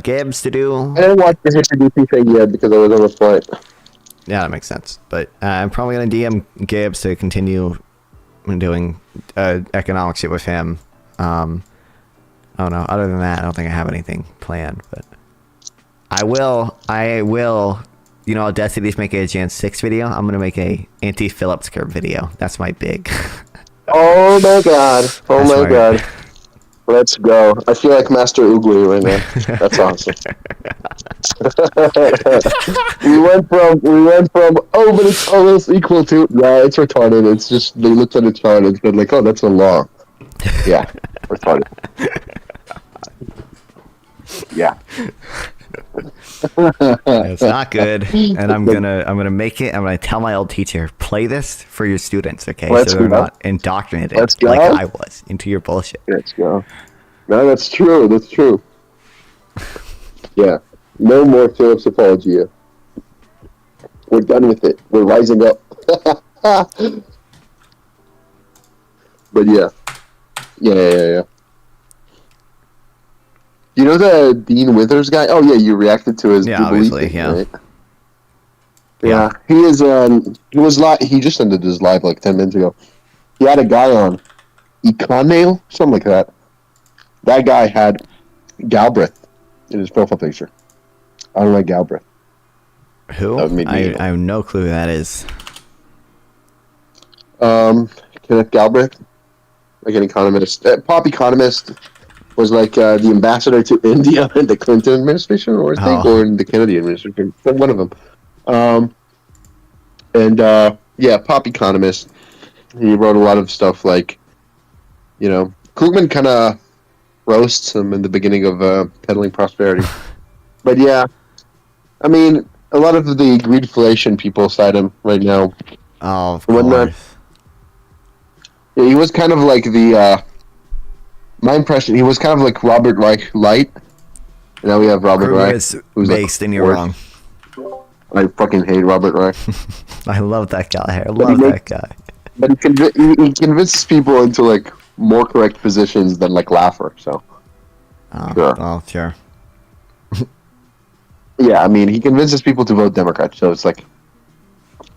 Gibbs to do. I didn't watch the Hippity thing yet because I was on the flight. Yeah, that makes sense. But I'm probably gonna DM Gibbs to continue doing economic shit with him. I don't know. Other than that, I don't think I have anything planned. But I will. You know, Destiny's making a Jan 6 video. I'm gonna make a anti-Phillips curve video. That's my big. Oh my god! Oh my god! Let's go! I feel like Master Oogly right now. That's awesome. we went from oh, but it's almost equal to it's retarded. It's just they looked at it retarded, but like, oh, that's a law. Yeah, retarded. Yeah. It's not good, and I'm gonna make it. I'm gonna tell my old teacher, play this for your students, okay? So they're not indoctrinated like I was into your bullshit. Let's go. No, that's true. That's true. Yeah. No more Phillips apologia. We're done with it. We're rising up. But yeah. Yeah. You know the Dean Withers guy? Oh yeah, you reacted to his obviously, thing, right? Yeah. He is he was he just ended his live like 10 minutes ago. He had a guy on Econail, something like that. That guy had Galbraith in his profile picture. I don't like Galbraith. Who? I have no clue who that is. Kenneth Galbraith, like an economist, pop economist. Was like the ambassador to India in the Clinton administration, or I think, or in the Kennedy administration, one of them. Yeah, pop economist. He wrote a lot of stuff like, you know, Krugman kind of roasts him in the beginning of Peddling Prosperity. But yeah, I mean, a lot of the greedflation people cite him right now. Oh, of course. Yeah, he was kind of like the. My impression, he was kind of like Robert Reich light. Now we have Robert Reich. Who's based in Iran. I fucking hate Robert Reich. I love that guy. I love that guy. But he convinces people into like more correct positions than like Laffer. So. Sure. Yeah, I mean, he convinces people to vote Democrat. So it's like,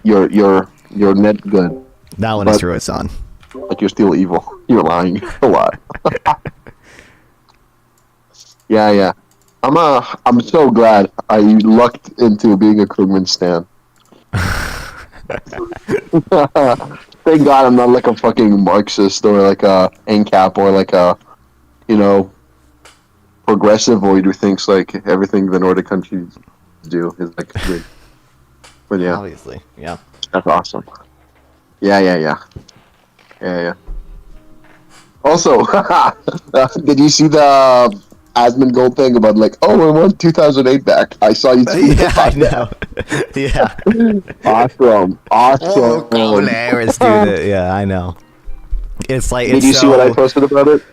you're net good. That one is true. It's on. Like you're still evil. You're lying a lot. Yeah. I'm so glad I lucked into being a Krugman stan. Thank God I'm not like a fucking Marxist or like a ANCAP or like a, you know, progressivoid who thinks like everything the Nordic countries do is like good. But yeah. Obviously, yeah. That's awesome. Yeah. Also, did you see the Asmongold thing about like, oh, I want 2008 back? I saw you tweet yeah, I know. Yeah. Awesome. Oh, hilarious, dude. Yeah, I know. It's like. Did you see what I posted about it?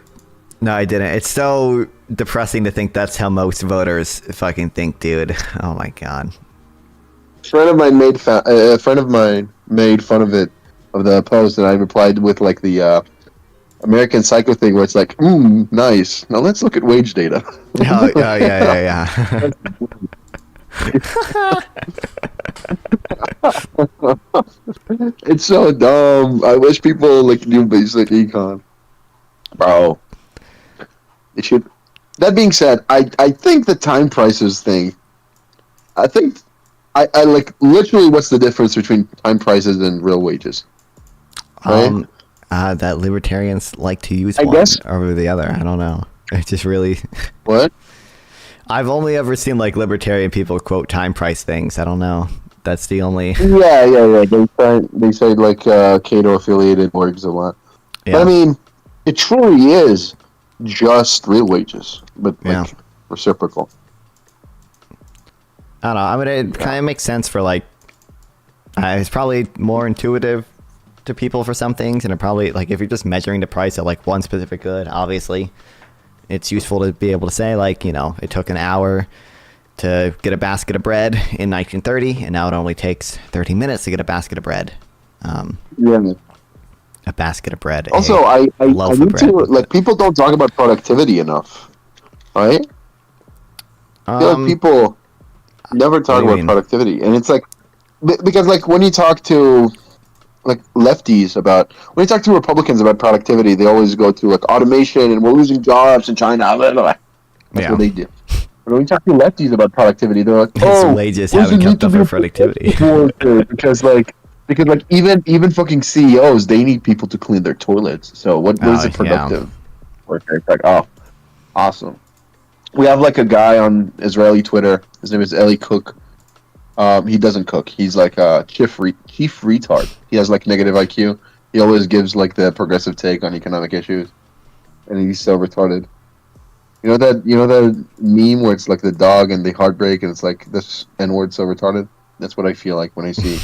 No, I didn't. It's so depressing to think that's how most voters fucking think, dude. Oh my god. A friend of mine made fun of it, of the post, and I replied with like the American Psycho thing where it's like, nice. Now let's look at wage data. Oh yeah. It's so dumb. I wish people like knew basic econ. Bro. It should. That being said, I think the time prices thing, I think I like literally what's the difference between time prices and real wages? Right? That libertarians like to use one over the other. I don't know. It just really. What? I've only ever seen like libertarian people quote time price things. I don't know. That's the only. Yeah. They say like Cato affiliated orgs a lot. Yeah. But I mean, it truly is just real wages, but like reciprocal. I don't know. I mean, it kind of makes sense for like It's probably more intuitive to people for some things, and it probably, like, if you're just measuring the price of like one specific good, obviously it's useful to be able to say, like, you know, it took an hour to get a basket of bread in 1930, and now it only takes 30 minutes to get a basket of bread. Yeah. A basket of bread. Also, I need to, like, people don't talk about productivity enough, right? I feel like people never talk about productivity, and it's like, because, like, when you talk to, like, lefties about, when you talk to Republicans about productivity, they always go to, like, automation, and we're losing jobs in China, blah, blah, blah. That's what they do. But when you talk to lefties about productivity, they're like, oh, wages haven't kept up with productivity. because even fucking CEOs, they need people to clean their toilets. So what is it productive? Yeah. It's like, oh, awesome. We have like a guy on Israeli Twitter. His name is Eli Cook. He doesn't cook. He's like a chief retard. He has like negative IQ. He always gives like the progressive take on economic issues, and he's so retarded. You know that meme where it's like the dog and the heartbreak, and it's like this N-word so retarded. That's what I feel like when I see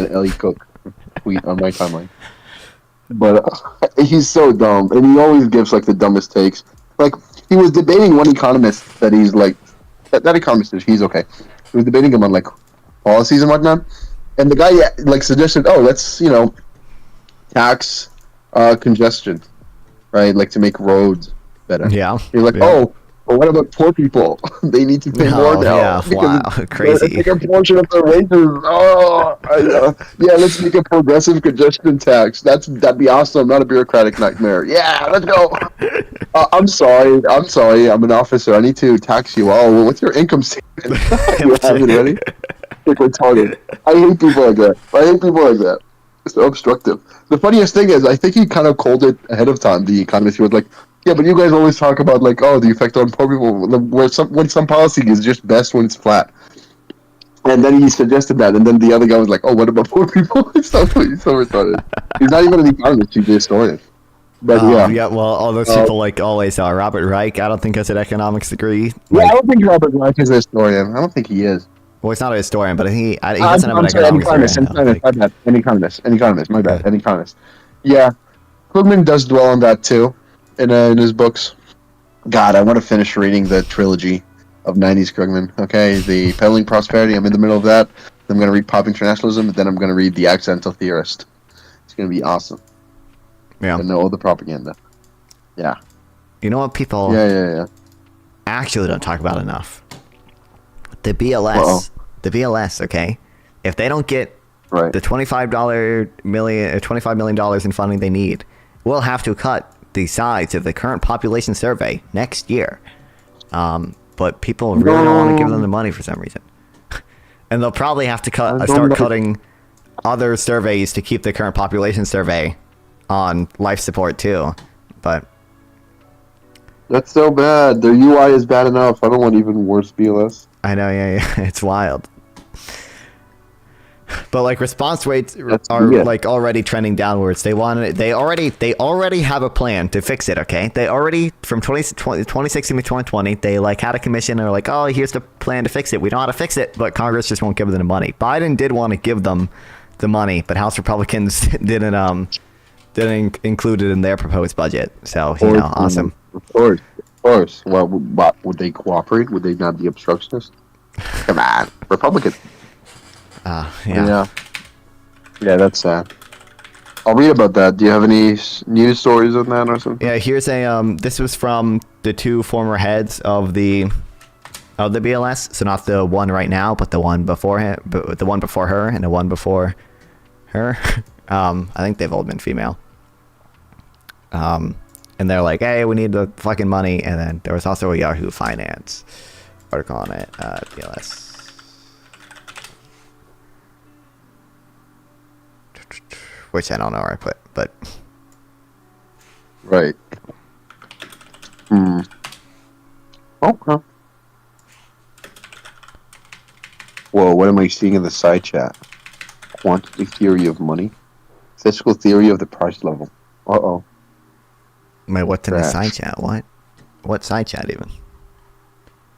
an Eli Cook tweet on my timeline. But he's so dumb, and he always gives like the dumbest takes. Like, he was debating one economist that he's like, that economist, he's okay. He was debating him on like policies and whatnot, and the guy like suggested, oh, let's, you know, tax congestion, right? Like to make roads better. Yeah. You're like, oh, but what about poor people? They need to pay more now. Yeah, wow, crazy. Take a portion of their wages. Oh, yeah, let's make a progressive congestion tax. That'd be awesome. Not a bureaucratic nightmare. Yeah, let's go. I'm sorry. I'm an officer. I need to tax you. Oh, well, what's your income statement? You have it ready? Like retarded. I hate people like that. It's so obstructive. The funniest thing is, I think he kind of called it ahead of time. The economist, he was like, yeah, but you guys always talk about, like, oh, the effect on poor people, when some policy is just best when it's flat. And then he suggested that, and then the other guy was like, oh, what about poor people? He's so retarded. He's not even an economist, he's a historian. But yeah, well, all those people, like, always are. Robert Reich, I don't think has an economics degree. Yeah, I don't think Robert Reich is a historian. I don't think he is. Well, he's not a historian, but he doesn't have an economics degree. An economist, my bad, an economist. Yeah, Krugman does dwell on that, too. In his books. God, I want to finish reading the trilogy of 90s Krugman. Okay, the Peddling Prosperity, I'm in the middle of that. Then I'm going to read Pop Internationalism, and then I'm going to read The Accidental Theorist. It's going to be awesome. Yeah. And know all the propaganda. Yeah. You know what people actually don't talk about enough? The BLS. Uh-oh. The BLS, okay? If they don't get the $25 million in funding they need, we'll have to cut the size of the current population survey next year. But people really don't want to give them the money for some reason. And they'll probably have to start cutting other surveys to keep the current population survey on life support too. But that's so bad. Their UI is bad enough. I don't want even worse BLS. I know, yeah. It's wild. But like response rates are like already trending downwards. They already have a plan to fix it. Okay, they already from 2016 to 2020 they like had a commission and are like, oh, here's the plan to fix it. We know how to fix it, but Congress just won't give them the money. Biden did want to give them the money, but House Republicans didn't include it in their proposed budget. So awesome. Of course. Well, would they cooperate? Would they not be obstructionists? Come on, Republicans. Yeah, that's sad. I'll read about that. Do you have any news stories on that or something? Yeah, here's a this was from the two former heads of the BLS. So not the one right now, but the one before him, but the one before her and the one before her. I think they've all been female. And they're like, hey, we need the fucking money. And then there was also a Yahoo Finance article on it. BLS. Which I don't know where I put, but right. Okay. Whoa, what am I seeing in the side chat? Quantity theory of money, fiscal theory of the price level. Uh-oh. Wait, what's in the side chat? What side chat even?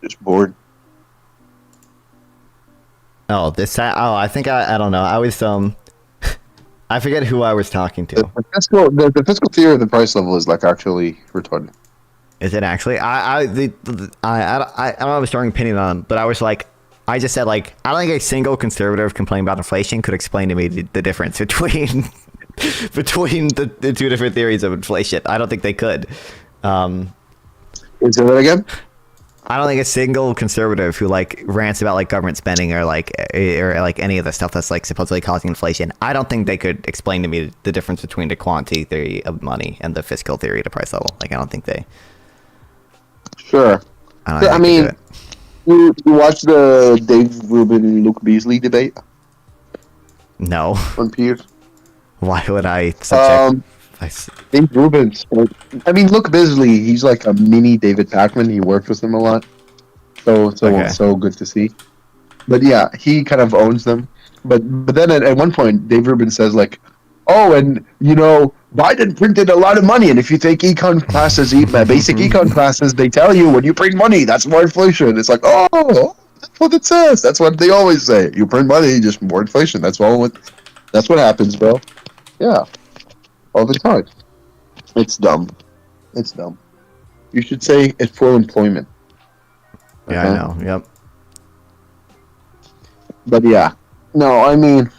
Just bored. Oh, I think I don't know. I was I forget who I was talking to. The fiscal theory of the price level is like actually retarded. Is it actually? I don't have a strong opinion on them, but I was like, I just said like, I don't think a single conservative complaining about inflation could explain to me the difference between the two different theories of inflation. I don't think they could. Say that again? I don't think a single conservative who like rants about like government spending or like any of the stuff that's like supposedly causing inflation, I don't think they could explain to me the difference between the quantity theory of money and the fiscal theory of the price level. Like I don't think they. Sure. I mean, you watch the Dave Rubin Luke Beasley debate? No. On Piers? Why would I subject? Dave Rubin's. I mean, Luke Beasley. He's like a mini David Pakman. He worked with him a lot, so good to see. But yeah, he kind of owns them. But then at one point, Dave Rubin says like, "Oh, and you know, Biden printed a lot of money, and if you take econ classes, basic econ classes, they tell you when you print money, that's more inflation." It's like, oh, that's what it says. That's what they always say. You print money, just more inflation. That's what happens, bro. Yeah, all the time. It's dumb. It's dumb. You should say it's full employment. Yeah, I know. Yep. But yeah, no, I mean,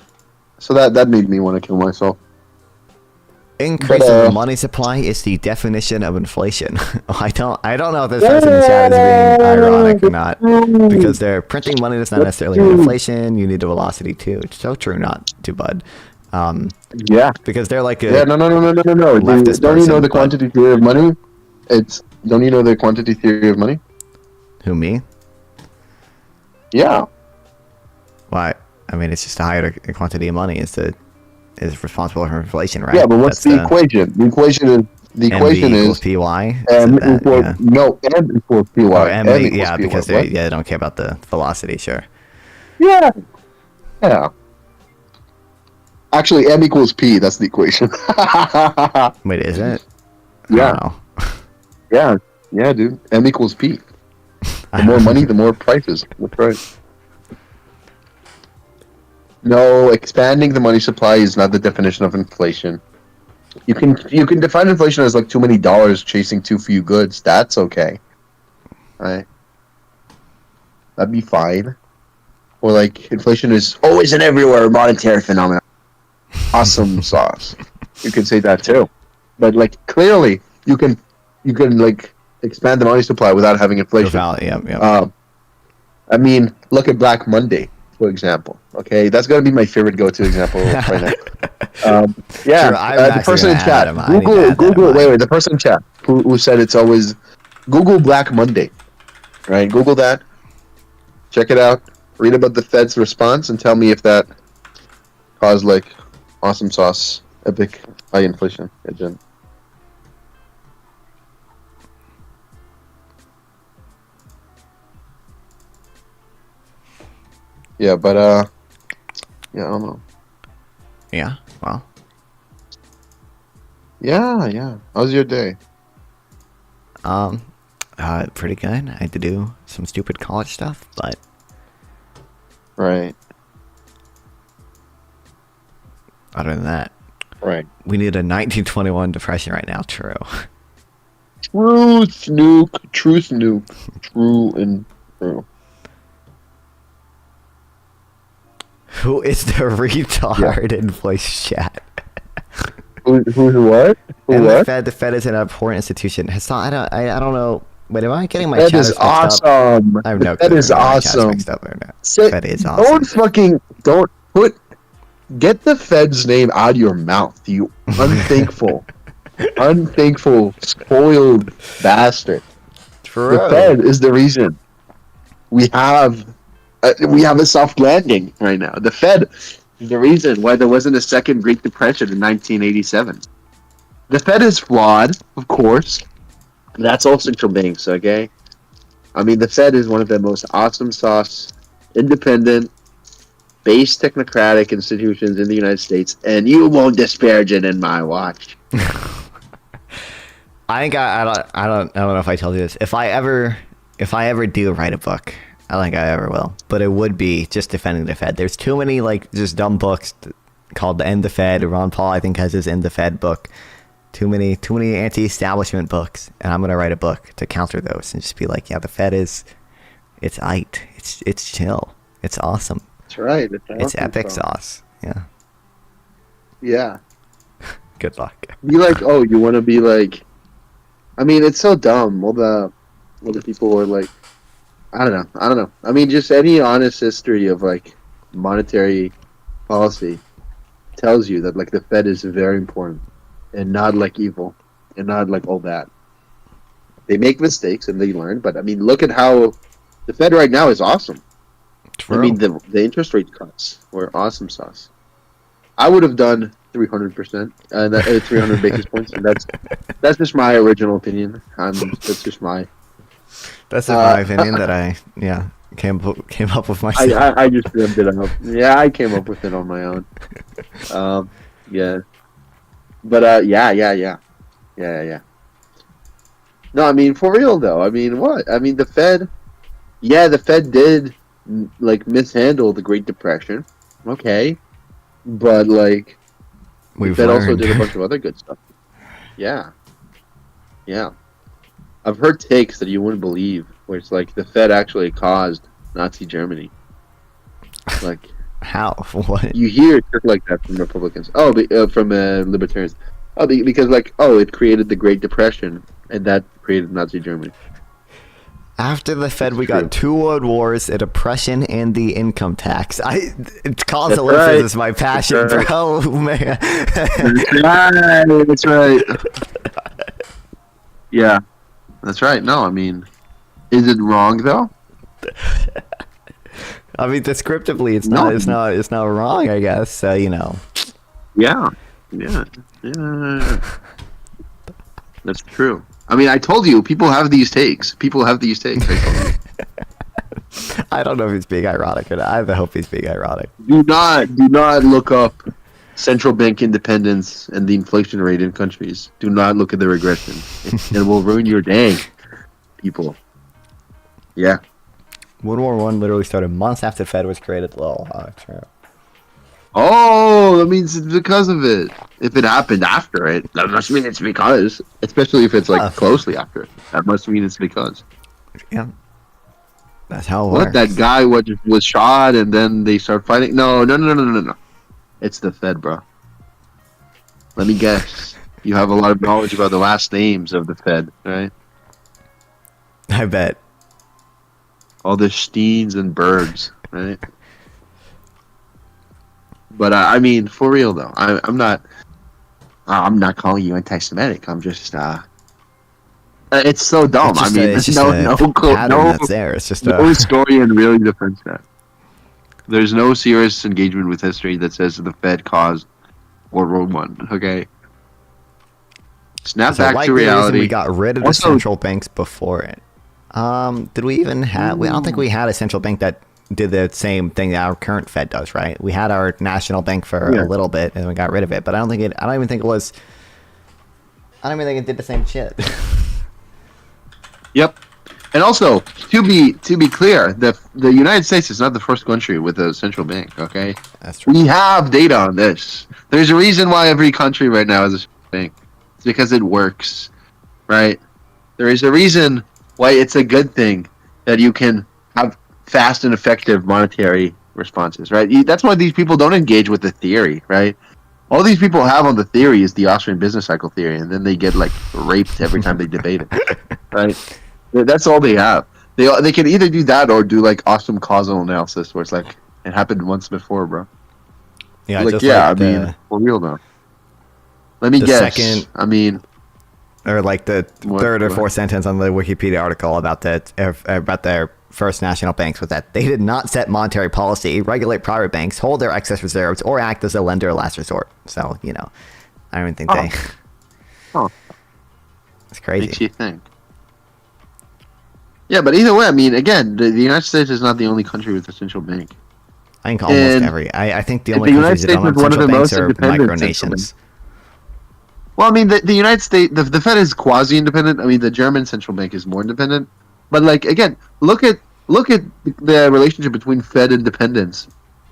so that made me want to kill myself. Increasing the money supply is the definition of inflation. I don't know if this person in the chat is being ironic or not, because they're printing money does not necessarily mean inflation. You need a velocity too. It's so true, not to Bud. Yeah, because they're like no. Don't you know the quantity theory of money? Don't you know the quantity theory of money? Who, me? Yeah. Why? I mean, it's just a higher quantity of money is responsible for inflation, right? Yeah, but what's the equation? The equation is PY. M equals PY. Oh, M yeah, because they don't care about the velocity, sure. Yeah. Actually, M equals P. That's the equation. Wait, is it? Yeah. Yeah, dude. M equals P. The more money, the more prices. That's right. No, expanding the money supply is not the definition of inflation. You can define inflation as like too many dollars chasing too few goods. That's okay. Right? That'd be fine. Or like inflation is always and everywhere monetary phenomenon. Awesome sauce. You can say that too. But like clearly you can like expand the money supply without having inflation. Yeah. I mean, look at Black Monday, for example. Okay, that's gonna be my favorite go-to example right now. Yeah, the person in chat. Google. Wait. The person in chat who said it's always Google Black Monday. Right? Google that. Check it out. Read about the Fed's response and tell me if that caused like awesome sauce, epic high inflation agent. Yeah, but yeah, I don't know. Yeah, well. Yeah. How's your day? Pretty good. I had to do some stupid college stuff, but right. Other than that, right. We need a 1921 depression right now. True. True Snook. True Snook. True and true. Who is the retard in voice chat? Who's what? The Fed is an important institution. I don't know. Wait, am I getting my chat mixed up? Awesome. I have no clue. That is awesome. Fed is awesome. Get the Fed's name out of your mouth, you unthankful, spoiled bastard. True. The Fed is the reason we have a soft landing right now. The Fed is the reason why there wasn't a second Great Depression in 1987. The Fed is flawed, of course. That's all central banks, okay? I mean, the Fed is one of the most awesome sauce, independent, base technocratic institutions in the United States, and you won't disparage it in my watch. I don't know if I told you this. If I ever do write a book, I don't think I ever will. But it would be just defending the Fed. There's too many like just dumb books called the End the Fed. Ron Paul, I think, has his End the Fed book. Too many anti-establishment books, and I'm gonna write a book to counter those and just be like, yeah, the Fed it's aight. It's chill. It's awesome. That's right. It's epic sauce. Yeah. Yeah. Good luck. Be like, oh, you want to be like. I mean, it's so dumb. All the people were like, I don't know. I mean, just any honest history of like monetary policy tells you that like the Fed is very important and not like evil and not like all that. They make mistakes and they learn, but I mean, look at how the Fed right now is awesome. True. I mean, the interest rate cuts were awesome sauce. I would have done 300% and 300 basis points, and that's just my original opinion. That's just my. That's my opinion that I came up with myself. I just dreamt it up. Yeah, I came up with it on my own. Yeah, but yeah. No, I mean for real though. I mean what? I mean the Fed. Yeah, the Fed did like mishandle the Great Depression. Okay, but like the Fed also did a bunch of other good stuff. Yeah. I've heard takes that you wouldn't believe, where it's like the Fed actually caused Nazi Germany. Like how? What? You hear shit like that from Republicans. Oh, from libertarians. Oh, because like it created the Great Depression, and that created Nazi Germany. After the Fed, we got 2 world wars, a depression, and the income tax. Causalism is my passion, bro. Man. That's right. Yeah, that's right. No, I mean, is it wrong though? I mean, descriptively, it's not wrong. I guess so. You know. Yeah. That's true. I mean, I told you, people have these takes. I told you. I don't know if he's being ironic or not. I hope he's being ironic. Do not look up central bank independence and the inflation rate in countries. Do not look at the regression. It will ruin your day, people. Yeah. World War I literally started months after the Fed was created. True. Oh, that means it's because of it. If it happened after it, that must mean it's because. Especially if it's like closely after it. That must mean it's because. Yeah. That's how it works. That guy was shot and then they start fighting? No. It's the Fed, bro. Let me guess. You have a lot of knowledge about the last names of the Fed, right? I bet. All the Steens and Bergs, right? But I mean, for real though, I'm not calling you anti-Semitic. I'm just it's so dumb. I mean, that's there. It's just no historian really defends that. There's no serious engagement with history that says the Fed caused World War One. Okay, snap back to reality. We got rid of the central banks before it. Did we even have? I don't think we had a central bank that did the same thing that our current Fed does, right? We had our national bank for a little bit, and we got rid of it. But I don't even think it did the same shit. Yep. And also, to be clear, the United States is not the first country with a central bank. Okay, that's true. We have data on this. There's a reason why every country right now has a central bank. It's because it works, right? There is a reason why it's a good thing that you can have fast and effective monetary responses, right? That's why these people don't engage with the theory, right? All these people have on the theory is the Austrian business cycle theory, and then they get like raped every time they debate it, right? That's all they have. They can either do that or do like awesome causal analysis, where it's like it happened once before, bro. Yeah, like, I mean, for real though. Let me guess. Or like the third or fourth sentence on the Wikipedia article about their first national banks was that they did not set monetary policy, regulate private banks, hold their excess reserves, or act as a lender of last resort. So, I don't even think they... Oh. It's crazy. Makes you think. Yeah, but either way, I mean, again, the United States is not the only country with a central bank. I think almost every... I think the only countries that don't have central banks are micronations. Well, I mean, the United States, the Fed is quasi-independent. I mean, the German central bank is more independent. But, like, again, look at look at the relationship between Fed independence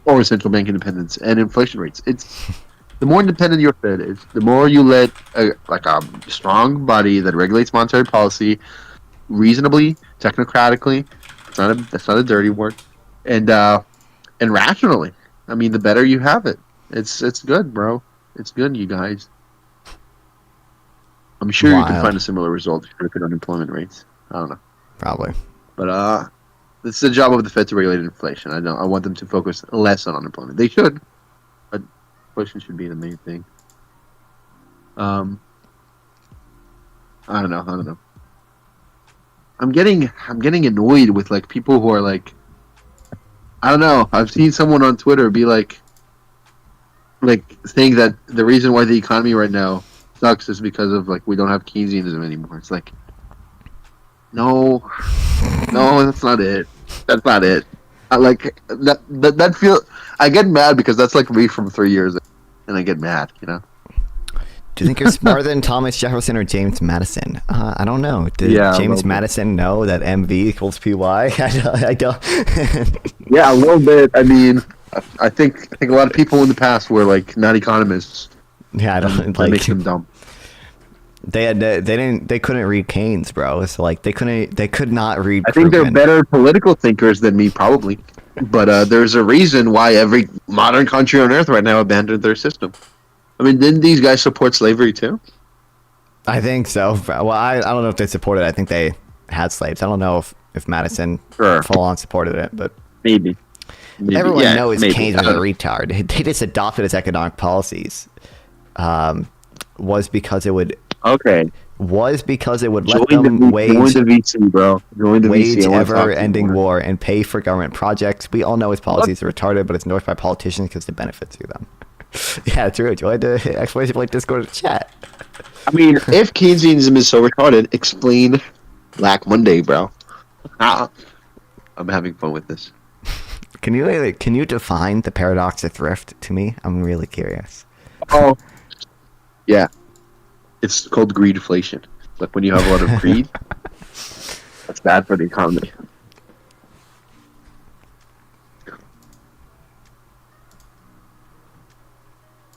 or central bank independence and inflation rates. It's the more independent your Fed is, the more you let a strong body that regulates monetary policy reasonably, technocratically. That's not a dirty word, and rationally. I mean, the better you have it. It's good, bro. It's good, you guys. I'm sure you can find a similar result if you look at unemployment rates. I don't know. Probably. But it's the job of the Fed to regulate inflation. I want them to focus less on unemployment. They should, but inflation should be the main thing. I don't know. I'm getting annoyed with like people who are like, I don't know. I've seen someone on Twitter be like saying that the reason why the economy right now sucks is because of like we don't have Keynesianism anymore. It's like, no, that's not it. That's not it. I like that feel. I get mad because that's like me from 3 years, and I get mad. You know. Do you think you're smarter than Thomas Jefferson or James Madison? I don't know. Did James Madison know that MV equals PY? I don't. Yeah, a little bit. I mean, I think a lot of people in the past were like not economists. Yeah, I don't that like. Makes them dumb. They couldn't read Keynes, bro. So like they could not read. I think Krugman. they're better political thinkers than me, probably. But there's a reason why every modern country on earth right now abandoned their system. I mean, didn't these guys support slavery too? I think so. Well, I don't know if they supported it. I think they had slaves. I don't know if Madison full on supported it, but maybe. Everyone knows Keynes was a retard. They just adopted his economic policies. Was because it would let them wage the VC, bro. Wage ever-ending war and pay for government projects. We all know his policies are retarded, but it's endorsed by politicians because the benefits to them. Yeah, true. Join the explanation like Discord chat. I mean, if Keynesianism is so retarded, explain Black Monday, bro. I'm having fun with this. Can you define the paradox of thrift to me? I'm really curious. Oh, yeah. It's called greedflation. Like when you have a lot of greed, that's bad for the economy.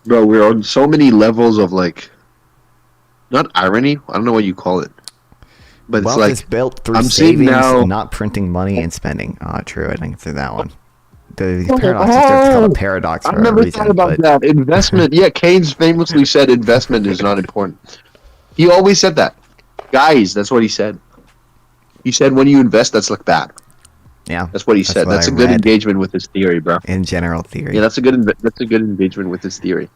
Bro, we're on so many levels of like, not irony. I don't know what you call it, but it's wealth like is built through savings, not printing money and spending. Oh, true. I didn't say that one. The paradox is called a paradox for a reason. I've never thought about that. Investment. Yeah, Keynes famously said investment is not important. He always said that. Guys, that's what he said. He said when you invest, that's like bad. Yeah, that's what he said. That's a good engagement with his theory, bro. In general theory. Yeah, that's a good engagement with his theory.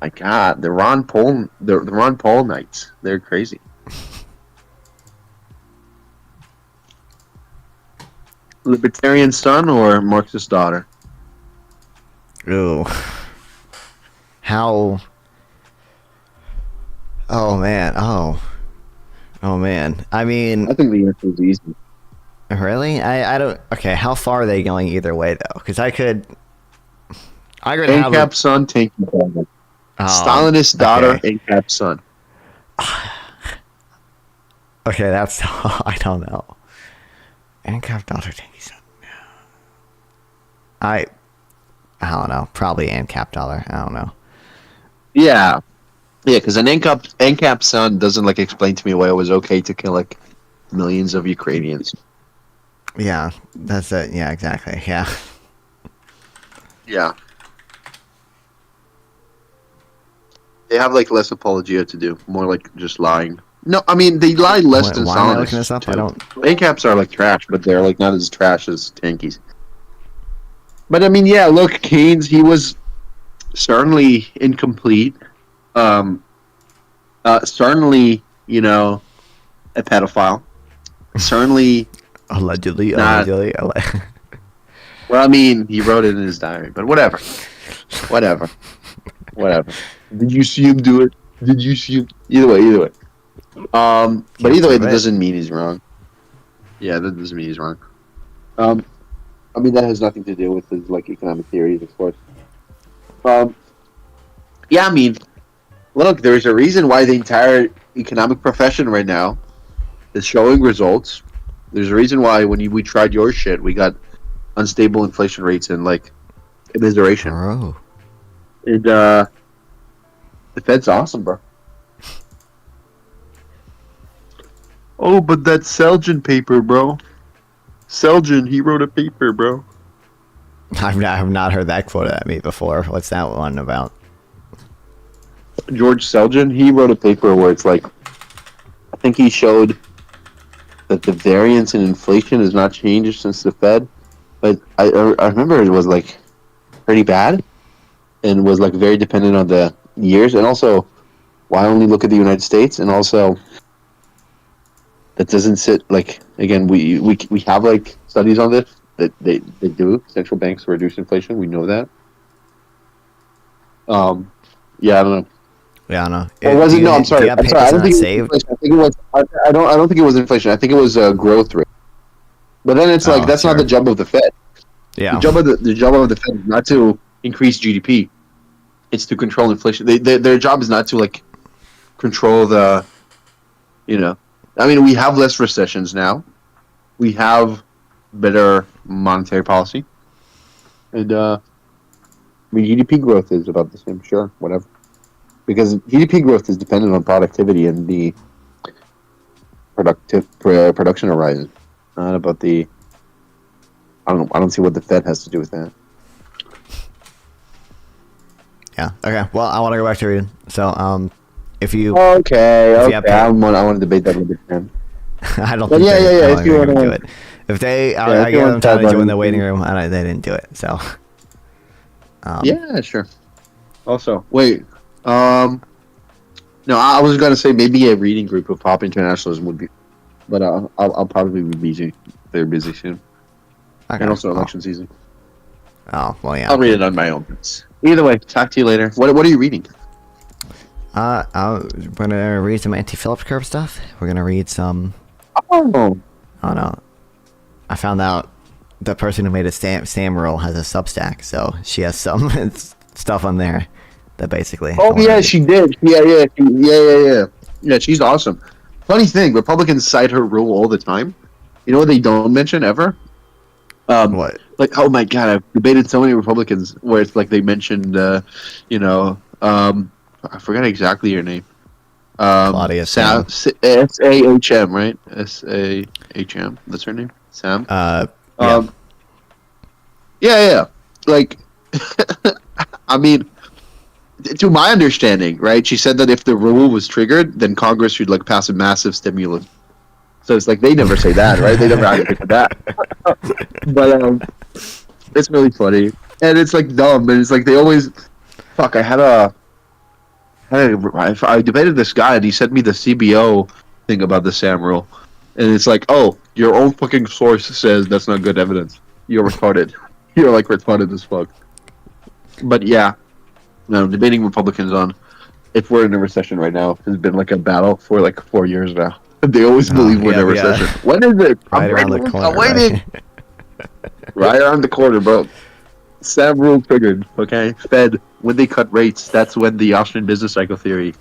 My God, the Ron Paul Knights, they're crazy. Libertarian son or Marxist daughter? Ooh. How? Oh man. Oh man. I mean, I think the answer is easy. Really? I don't. Okay. How far are they going either way though? Because I could have ANCAP son, tanky daughter. Stalinist daughter, ANCAP son. Okay, that's I don't know. ANCAP daughter, tanky son. I don't know. Probably ANCAP daughter. I don't know. Yeah, because an ANCAP son doesn't like explain to me why it was okay to kill like millions of Ukrainians. Yeah, that's it. Yeah, exactly. Yeah. Yeah. They have like less apologia to do, more like just lying. No, I mean they lie less than Stalinists. ANCAPs are like trash, but they're like not as trash as tankies. But I mean, yeah, look, Keynes, he was certainly incomplete. Certainly, you know, a pedophile. Certainly, allegedly. Well, I mean, he wrote it in his diary, but whatever. Did you see him do it? Did you see him? Either way. But either way, that doesn't mean he's wrong. Yeah, that doesn't mean he's wrong. I mean, that has nothing to do with his like economic theories, of course. Yeah, I mean, Look, there's a reason why the entire economic profession right now is showing results. There's a reason why when we tried your shit, we got unstable inflation rates and like immiseration. Bro. And the Fed's awesome, bro. Oh, but that Selgin paper, bro. Selgin, he wrote a paper, bro. I've not heard that quoted at me before. What's that one about? George Selgin, he wrote a paper where it's like, I think he showed that the variance in inflation has not changed since the Fed, but I remember it was like pretty bad, and was like very dependent on the years, and also why only look at the United States, and also that doesn't sit like again we have like studies on this that they do central banks reduce inflation. We know that. Yeah, I don't know. Yeah, I know. Or was it? No, I'm sorry. I don't think it was inflation. I think it was. I don't think it was inflation. I think it was growth rate. But then it's like that's not the job of the Fed. Yeah. The job of the Fed is not to increase GDP. It's to control inflation. Their job is not to like control the. You know, I mean, we have less recessions now. We have better monetary policy, and I mean GDP growth is about the same. Sure, whatever. Because GDP growth is dependent on productivity and the production horizon, not about the. I don't see what the Fed has to do with that. Yeah. Okay. Well, I want to go back to reading. So, if you okay, I want to debate that a little bit, man. I don't but think if you want to do it. If they, I gave them time to join the waiting room, and they didn't do it. So. Yeah, sure. Also, wait. No, I was gonna say maybe a reading group of Pop Internationalism would be, but I'll probably be busy. They're busy soon, and also election season. Oh well, yeah. I'll read it on my own. Either way, talk to you later. What are you reading? We're gonna read some anti-Phillips curve stuff. We're gonna read some. Oh no! I found out the person who made a Sam Roll has a Substack, so she has some stuff on there. That basically. Oh yeah, she did. Yeah. She's awesome. Funny thing, Republicans cite her rule all the time. You know what they don't mention ever? What? Like, oh my god, I've debated so many Republicans where it's like they mentioned, I forgot exactly your name. Claudia Sam. S-A-H-M, right? S-A-H-M. That's her name. Sam. Yeah. Like, I mean. To my understanding, right, she said that if the rule was triggered, then Congress should like pass a massive stimulus. So it's like they never say that, right? They never advocate that. But it's really funny, and it's like dumb, and it's like they always. Fuck! I debated this guy, and he sent me the CBO thing about the Sam rule, and it's like, oh, your own fucking source says that's not good evidence. You're retarded. You're like retarded as fuck. But yeah. No, debating Republicans on if we're in a recession right now has been like a battle for like 4 years now. They always believe we're in a recession. When is it? Right around the corner. I'm waiting. Right around the corner, bro. Sam rule triggered. Okay, Fed when they cut rates, that's when the Austrian business cycle theory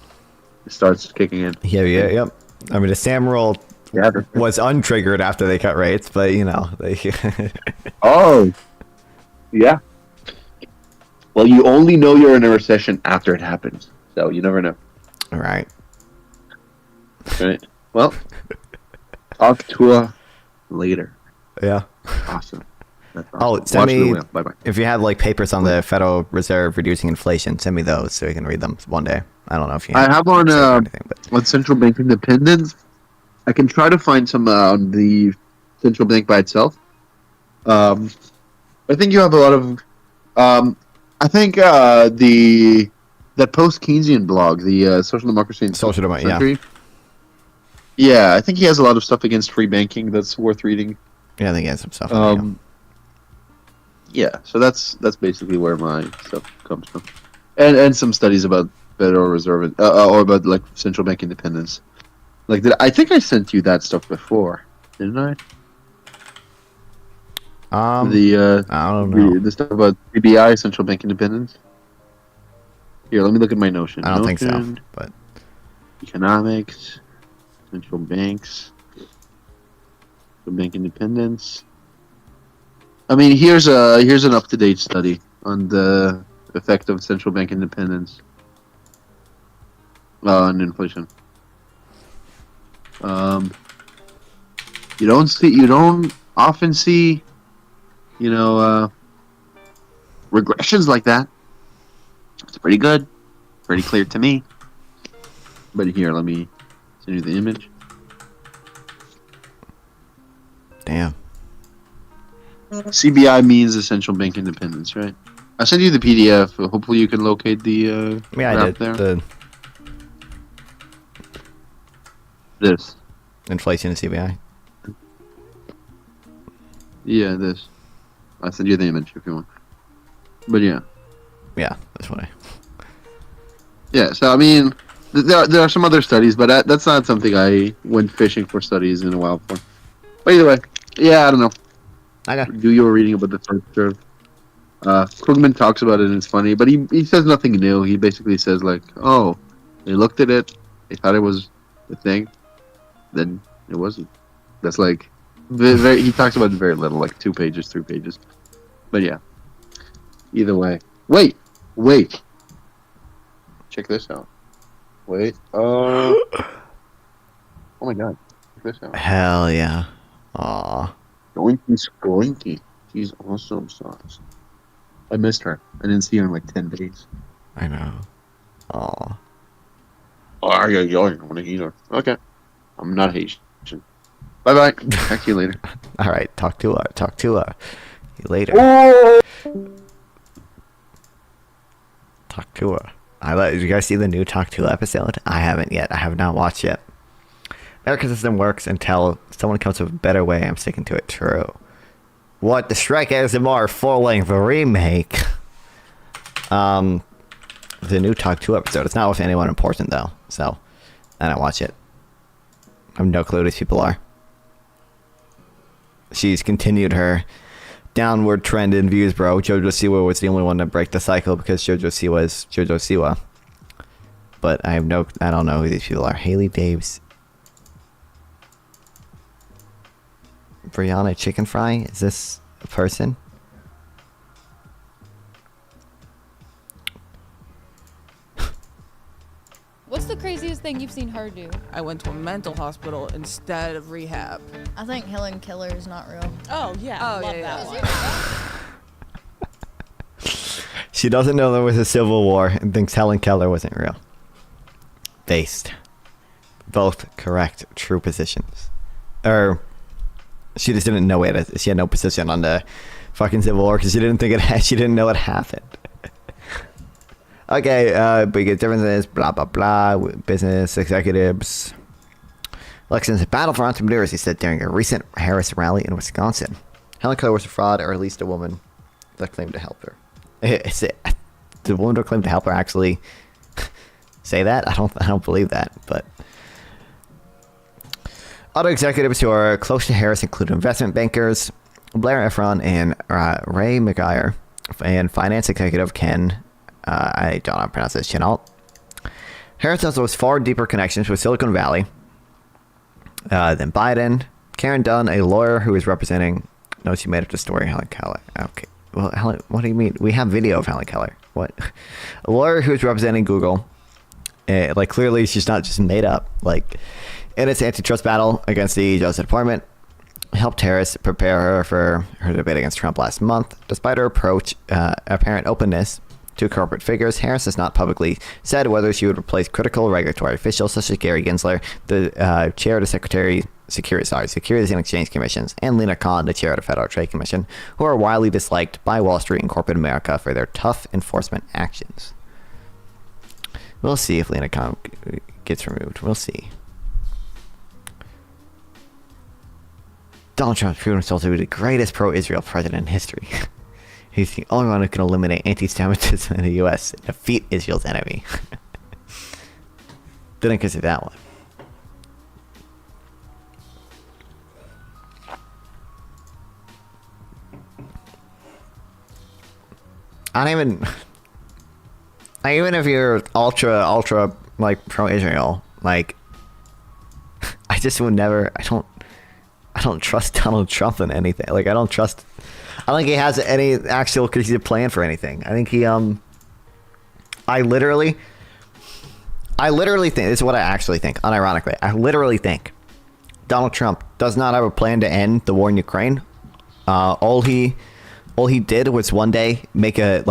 starts kicking in. Yep. I mean, the Sam Roll was untriggered after they cut rates, but you know they. Oh, yeah. Well, you only know you're in a recession after it happens, so you never know. All right. Right. Well, talk to her later. Yeah. Awesome. Oh, send me. Bye-bye. If you have like papers on the Federal Reserve reducing inflation, send me those so we can read them one day. I don't know if you. I have on central bank independence. I can try to find some on the central bank by itself. I think you have a lot of. I think that post-Keynesian blog, the Social Democracy and Social Democracy, yeah, I think he has a lot of stuff against free banking that's worth reading. Yeah, I think he has some stuff. Yeah, so that's basically where my stuff comes from, and some studies about Federal Reserve or about like central bank independence. Like, I think I sent you that stuff before, didn't I? I don't know. The stuff about CBI, central bank independence. Here, let me look at my notion. I don't think so, but Economics, central banks, central bank independence. I mean, here's an up-to-date study on the effect of central bank independence on inflation. You don't often see, regressions like that. It's pretty good, pretty clear to me. But here, let me send you the image. damn. CBI means the central bank independence, right? I sent you the PDF. Hopefully, you can locate the. I did. There. This. Inflation and CBI. Yeah, this. I'll send you the image if you want. But yeah. Yeah, that's what Yeah, so I mean, there are some other studies, but that's not something I went fishing for studies in a while for. But either way, yeah, I don't know. Okay. You were reading about the first curve. Krugman talks about it and it's funny, but he says nothing new. He basically says like, oh, they looked at it, they thought it was the thing, then it wasn't. That's like, he talks about it very little, like 2 pages, 3 pages. But yeah, either way. Wait. Check this out. Wait. Oh my god. Check this out. Hell yeah. Aw. Skoinky. She's awesome sauce. I missed her. I didn't see her in like 10 days. I know. Aw. Oh, yeah, I want to eat her. Okay. I'm not Haitian. Bye-bye. Talk to you later. Alright, talk to her. See you later. Talk to her. Did you guys see the new Talk to episode? I haven't yet. I have not watched yet. American system works until someone comes up with a better way. I'm sticking to it. True. What? The Shrek ASMR full-length remake? The new Talk to episode. It's not with anyone important though, so I don't watch it. I have no clue who these people are. She's continued her downward trend in views, bro. Jojo Siwa was the only one to break the cycle because Jojo Siwa is Jojo Siwa. But I don't know who these people are. Haley Daves. Brianna Chicken Fry? Is this a person? What's the craziest thing you've seen her do? I went to a mental hospital instead of rehab. I think Helen Keller is not real. Oh yeah, love that one. She doesn't know there was a civil war and thinks Helen Keller wasn't real. Based. Both correct, true positions. She just didn't know it. She had no position on the fucking civil war because she didn't think it. She didn't know it happened. Okay, big differences. Blah blah blah. Business executives. Elections battle for entrepreneurs. He said during a recent Harris rally in Wisconsin. Helen Keller was a fraud, or at least a woman that claimed to help her. The woman who claimed to help her actually say that? I don't believe that, but. Other executives who are close to Harris include investment bankers Blair Efron and Ray McGuire, and finance executive Ken, I don't know how to pronounce this, Chenault. Harris also has far deeper connections with Silicon Valley than Biden. Karen Dunn, a lawyer who is representing... No, she made up the story, Helen Keller. Okay. Well, Helen, what do you mean? We have video of Helen Keller. What? A lawyer who is representing Google. Clearly she's not just made up. In its antitrust battle against the Justice Department, helped Harris prepare her for her debate against Trump last month. Despite her apparent openness to corporate figures, Harris has not publicly said whether she would replace critical regulatory officials such as Gary Gensler, the chair of the Securities and Exchange Commissions, and Lena Khan, the chair of the Federal Trade Commission, who are widely disliked by Wall Street and corporate America for their tough enforcement actions. We'll see if Lena Khan gets removed. We'll see. Donald Trump proved himself to be the greatest pro-Israel president in history. He's the only one who can eliminate anti-Semitism in the U.S. and defeat Israel's enemy. Didn't consider that one. I don't even... Like, even if you're ultra, like, pro-Israel, like, I just would never, I don't trust Donald Trump in anything. Like, I don't think he has any actual cohesive plan for anything. I think he, I literally think, this is what I actually think, unironically. I literally think Donald Trump does not have a plan to end the war in Ukraine. All he did was one day make a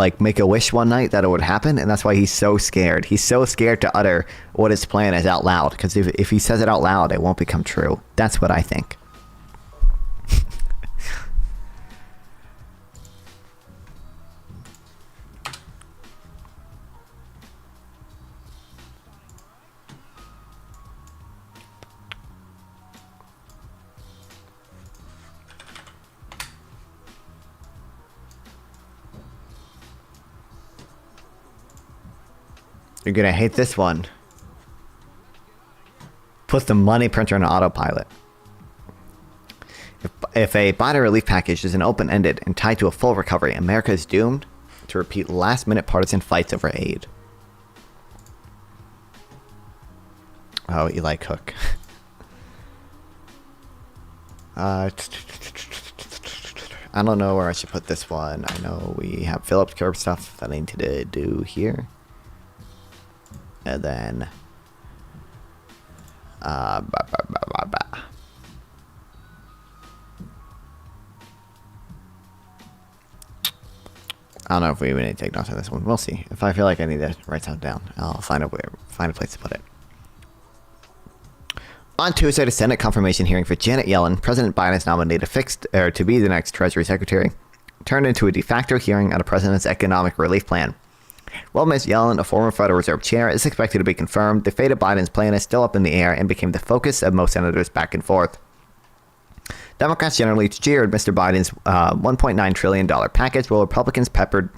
wish one night that it would happen, and that's why he's so scared. He's so scared to utter what his plan is out loud, because if he says it out loud, it won't become true. That's what I think. You're gonna hate this one. Put the money printer on autopilot. If a Biden relief package isn't open-ended and tied to a full recovery, America is doomed to repeat last-minute partisan fights over aid. Oh, Eli Cook. I don't know where I should put this one. I know we have Phillips Curve stuff that I need to do here. And then I don't know if we even need to take notes on this one. We'll see. If I feel like I need to write something down, I'll find a place to put it. On Tuesday, the Senate confirmation hearing for Janet Yellen, President Biden's nominated to be the next Treasury Secretary, turned into a de facto hearing on the president's economic relief plan. While Ms. Yellen, a former Federal Reserve chair, is expected to be confirmed, the fate of Biden's plan is still up in the air and became the focus of most senators' back and forth. Democrats generally cheered Mr. Biden's $1.9 trillion package, while Republicans peppered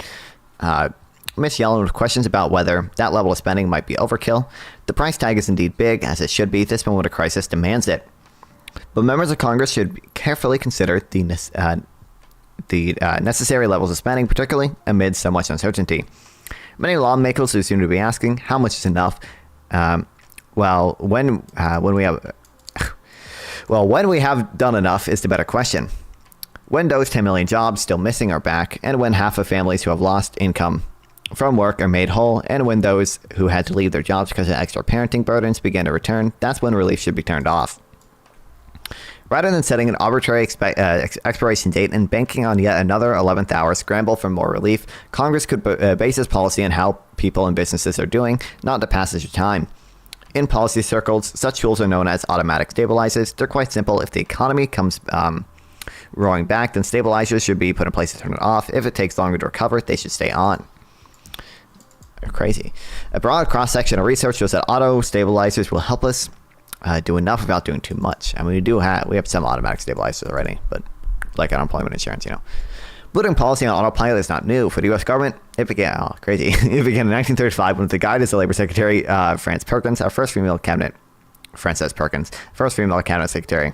Ms. Yellen with questions about whether that level of spending might be overkill. The price tag is indeed big, as it should be. This moment of crisis demands it. But members of Congress should carefully consider the necessary levels of spending, particularly amid so much uncertainty. Many lawmakers who seem to be asking, how much is enough? When we have done enough is the better question. When those 10 million jobs still missing are back, and when half of families who have lost income from work are made whole, and when those who had to leave their jobs because of extra parenting burdens begin to return, that's when relief should be turned off. Rather than setting an arbitrary expiration date and banking on yet another 11th hour scramble for more relief, Congress could base its policy on how people and businesses are doing, not the passage of time. In policy circles, such tools are known as automatic stabilizers. They're quite simple. If the economy comes roaring back, then stabilizers should be put in place to turn it off. If it takes longer to recover, they should stay on. They're crazy. A broad cross-section of research shows that auto stabilizers will help us do enough without doing too much. I mean, we have some automatic stabilizers already, but like unemployment insurance, Putting policy on autopilot is not new for the U.S. government. It began in 1935 when the guide is the Labor Secretary, Frances Perkins first female cabinet secretary.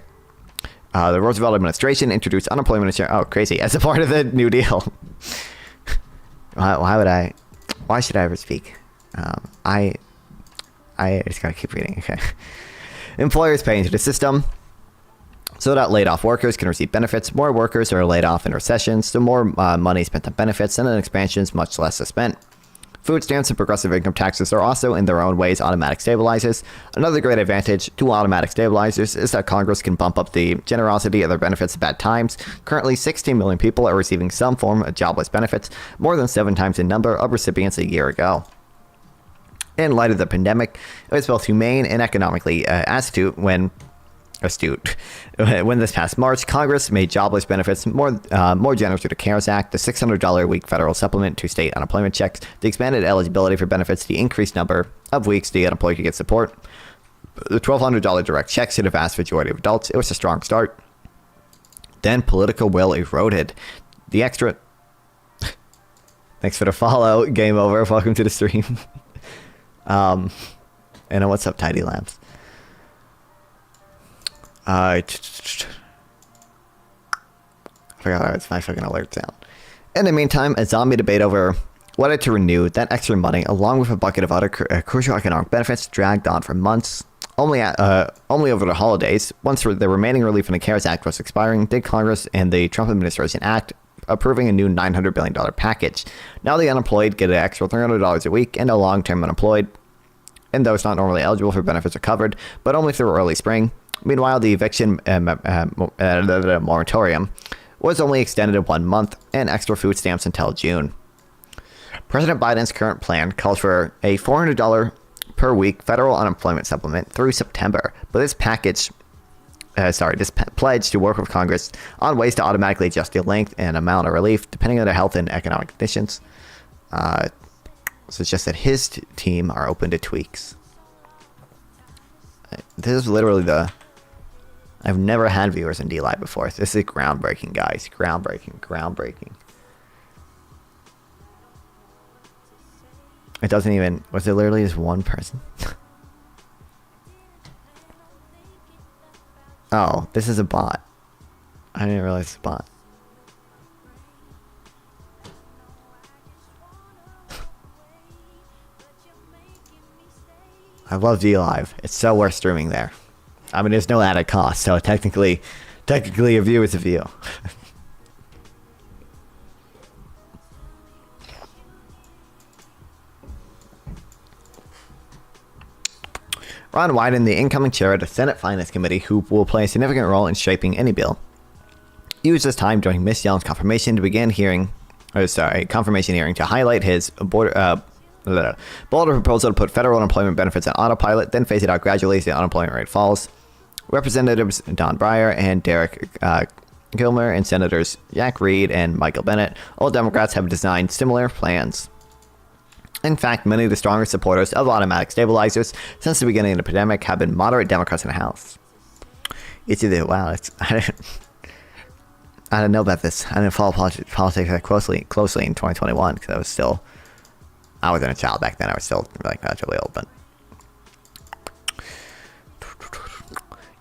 The Roosevelt administration introduced unemployment insurance. Oh, crazy! As a part of the New Deal. Why should I ever speak? I just gotta keep reading. Okay. Employers pay into the system so that laid-off workers can receive benefits. More workers are laid off in recessions, so more money spent on benefits, and in expansions, much less is spent. Food stamps and progressive income taxes are also, in their own ways, automatic stabilizers. Another great advantage to automatic stabilizers is that Congress can bump up the generosity of their benefits at bad times. Currently, 16 million people are receiving some form of jobless benefits, more than 7 times the number of recipients a year ago. In light of the pandemic, it was both humane and economically astute when this past March, Congress made jobless benefits more generous through the CARES Act, the $600 a week federal supplement to state unemployment checks, the expanded eligibility for benefits, the increased number of weeks the unemployed could get support, the $1,200 direct checks to the vast majority of adults. It was a strong start. Then political will eroded. The extra... Thanks for the follow. Game over. Welcome to the stream. And what's up, Tidy Labs? I forgot how it's my fucking alert sound. In the meantime, a zombie debate over wanted to renew that extra money along with a bucket of other crucial economic benefits dragged on for months. Only over the holidays, once the remaining relief in the CARES Act was expiring, did Congress and the Trump administration act, approving a new $900 billion package. Now the unemployed get an extra $300 a week, and the long-term unemployed, and those not normally eligible for benefits, are covered, but only through early spring. Meanwhile, the eviction moratorium was only extended 1 month, and extra food stamps until June. President Biden's current plan calls for a $400 per week federal unemployment supplement through September, but this package, pledge to work with Congress on ways to automatically adjust the length and amount of relief depending on their health and economic conditions. So it's just that his team are open to tweaks. This is literally I've never had viewers in DLive before. This is groundbreaking, guys. Groundbreaking. It doesn't even... Was it literally just one person? Oh, this is a bot. I didn't realize it's a bot. I love DLive. It's so worth streaming there. I mean, there's no added cost, so technically a view is a view. Ron Wyden, the incoming chair of the Senate Finance Committee, who will play a significant role in shaping any bill, used this time during Ms. Yellen's confirmation hearing to highlight his bolder proposal to put federal unemployment benefits on autopilot, then phase it out gradually as the unemployment rate falls. Representatives Don Breyer and Derek Gilmer and Senators Jack Reed and Michael Bennet, all Democrats, have designed similar plans. In fact, many of the strongest supporters of automatic stabilizers since the beginning of the pandemic have been moderate Democrats in the House. It's either, wow, I didn't know about this. I didn't follow politics that closely in 2021 because I wasn't a child back then. I was still like relatively old, but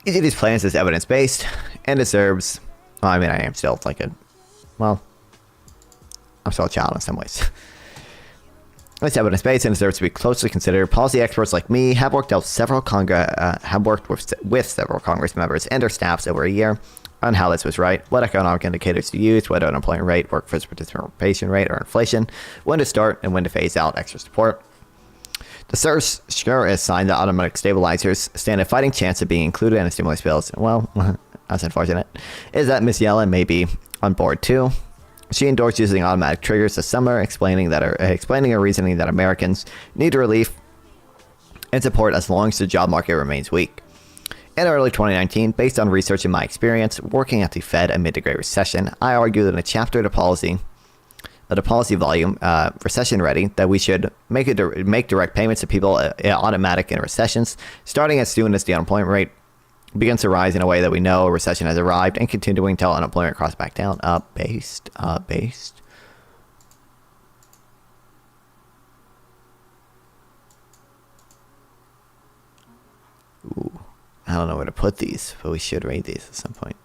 each of these plans is evidence-based and deserves, well, I mean, I am still I'm still a child in some ways. It's evidence-based and deserves to be closely considered. Policy experts like me have worked with several Congress members and their staffs over a year on how this was right, what economic indicators to use, whether unemployment rate, workforce participation rate, or inflation, when to start and when to phase out extra support. The source sure is sign that automatic stabilizers stand a fighting chance of being included in the stimulus bills. Well, that's unfortunate. Is that Ms. Yellen may be on board too. She endorsed using automatic triggers this summer, explaining her reasoning that Americans need relief and support as long as the job market remains weak. In early 2019, based on research and my experience working at the Fed amid the Great Recession, I argued in a chapter of the policy volume, Recession Ready, that we should make direct payments to people automatic in recessions, starting as soon as the unemployment rate begins to rise in a way that we know a recession has arrived, and continuing until unemployment crosses back down. Based. Ooh, I don't know where to put these, but we should read these at some point.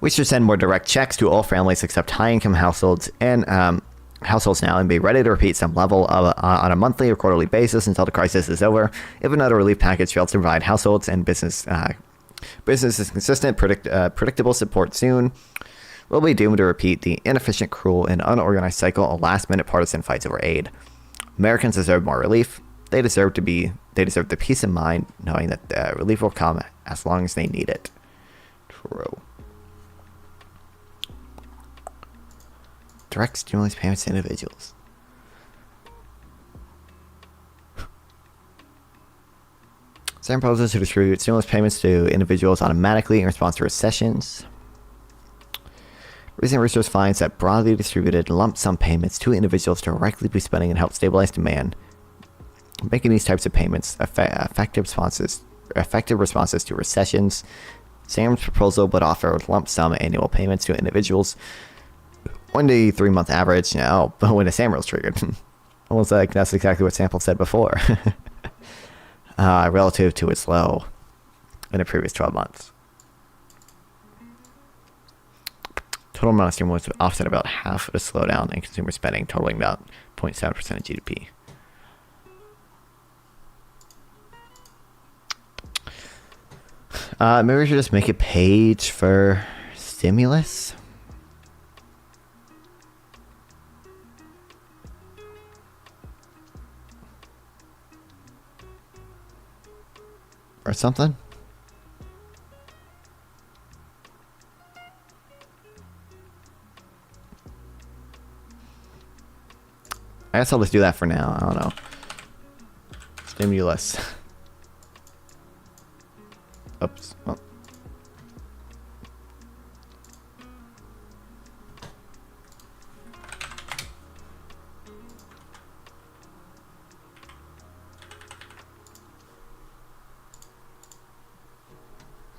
We should send more direct checks to all families except high-income households and households now, and be ready to repeat some level of on a monthly or quarterly basis until the crisis is over. If another relief package fails to provide households and businesses consistent, predictable support soon, we'll be doomed to repeat the inefficient, cruel, and unorganized cycle of last-minute partisan fights over aid. Americans deserve more relief. They deserve the peace of mind knowing that relief will come as long as they need it. True. Direct stimulus payments to individuals. Sam proposes to distribute stimulus payments to individuals automatically in response to recessions. Recent research finds that broadly distributed lump sum payments to individuals directly be spending and help stabilize demand, making these types of payments effective responses to recessions. Sam's proposal would offer lump sum annual payments to individuals when the 3-month average, when the Sam rule's triggered. Almost like that's exactly what Sample said before. Relative to its low in the previous 12 months. Total amount of stimulus was offset about half of the slowdown in consumer spending, totaling about 0.7% of GDP. Maybe we should just make a page for stimulus. Or something. I guess I'll just do that for now. I don't know. Stimulus. Oops. Oh.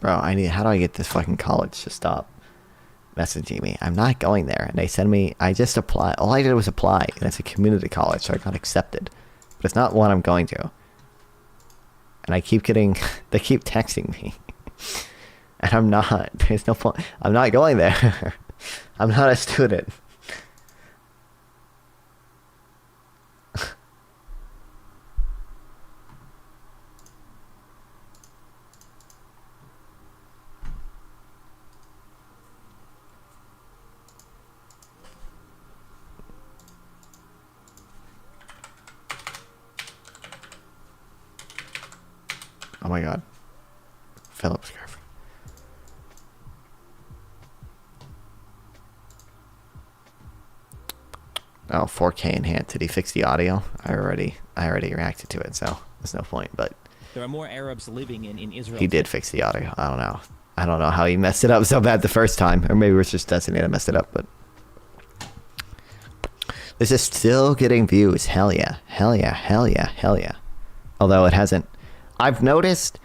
Bro, how do I get this fucking college to stop messaging me? I'm not going there. And they send me, I just apply. All I did was apply. And it's a community college, so I got accepted. But it's not one I'm going to. And I keep getting, they keep texting me. And I'm not, there's no point. I'm not going there. I'm not a student. Oh my god. Philip's girlfriend. Oh, 4K enhanced. Did he fix the audio? I already reacted to it, so there's no point, but there are more Arabs living in Israel. He did fix the audio. I don't know. I don't know how he messed it up so bad the first time. Or maybe it was just Destiny that messed it up, but this is still getting views. Hell yeah. Hell yeah. Hell yeah. Hell yeah. Although it hasn't. I've noticed.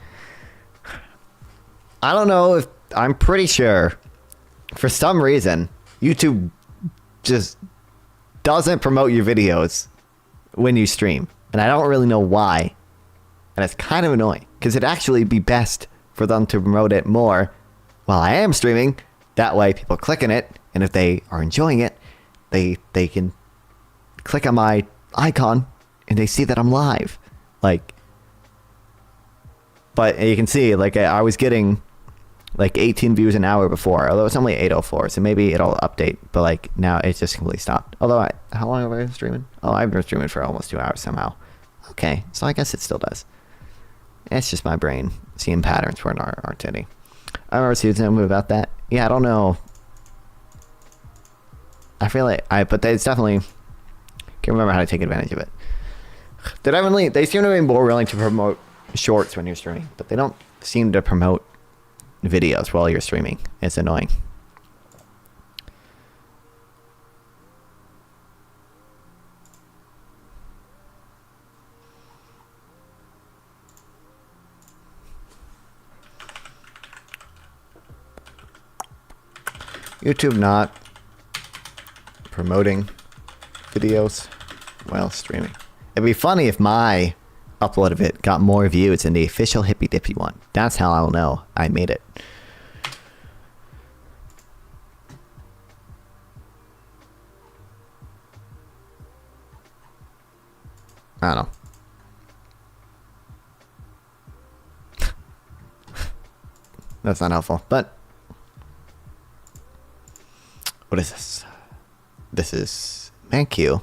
I don't know if. I'm pretty sure. For some reason, YouTube just doesn't promote your videos when you stream. And I don't really know why. And it's kind of annoying. Because it'd actually be best for them to promote it more while I am streaming. That way people click on it. And if they are enjoying it, they can click on my icon and they see that I'm live. Like, but you can see, like, I was getting like 18 views an hour before, although it's only 8:04, so maybe it'll update. But like now it's just completely stopped. Although how long have I been streaming? Oh, I've been streaming for almost 2 hours somehow. Okay, so I guess it still does. It's just my brain seeing patterns where there aren't any. I remember seeing something about that. Yeah, I don't know. I feel like but it's definitely can't remember how to take advantage of it. They seem to be more willing to promote shorts when you're streaming, but they don't seem to promote videos while you're streaming. It's annoying. YouTube not promoting videos while streaming. It'd be funny if my upload of it got more views than the official Hippy Dippy one. That's how I'll know I made it. I don't know. That's not helpful, but what is this? This is ManQ.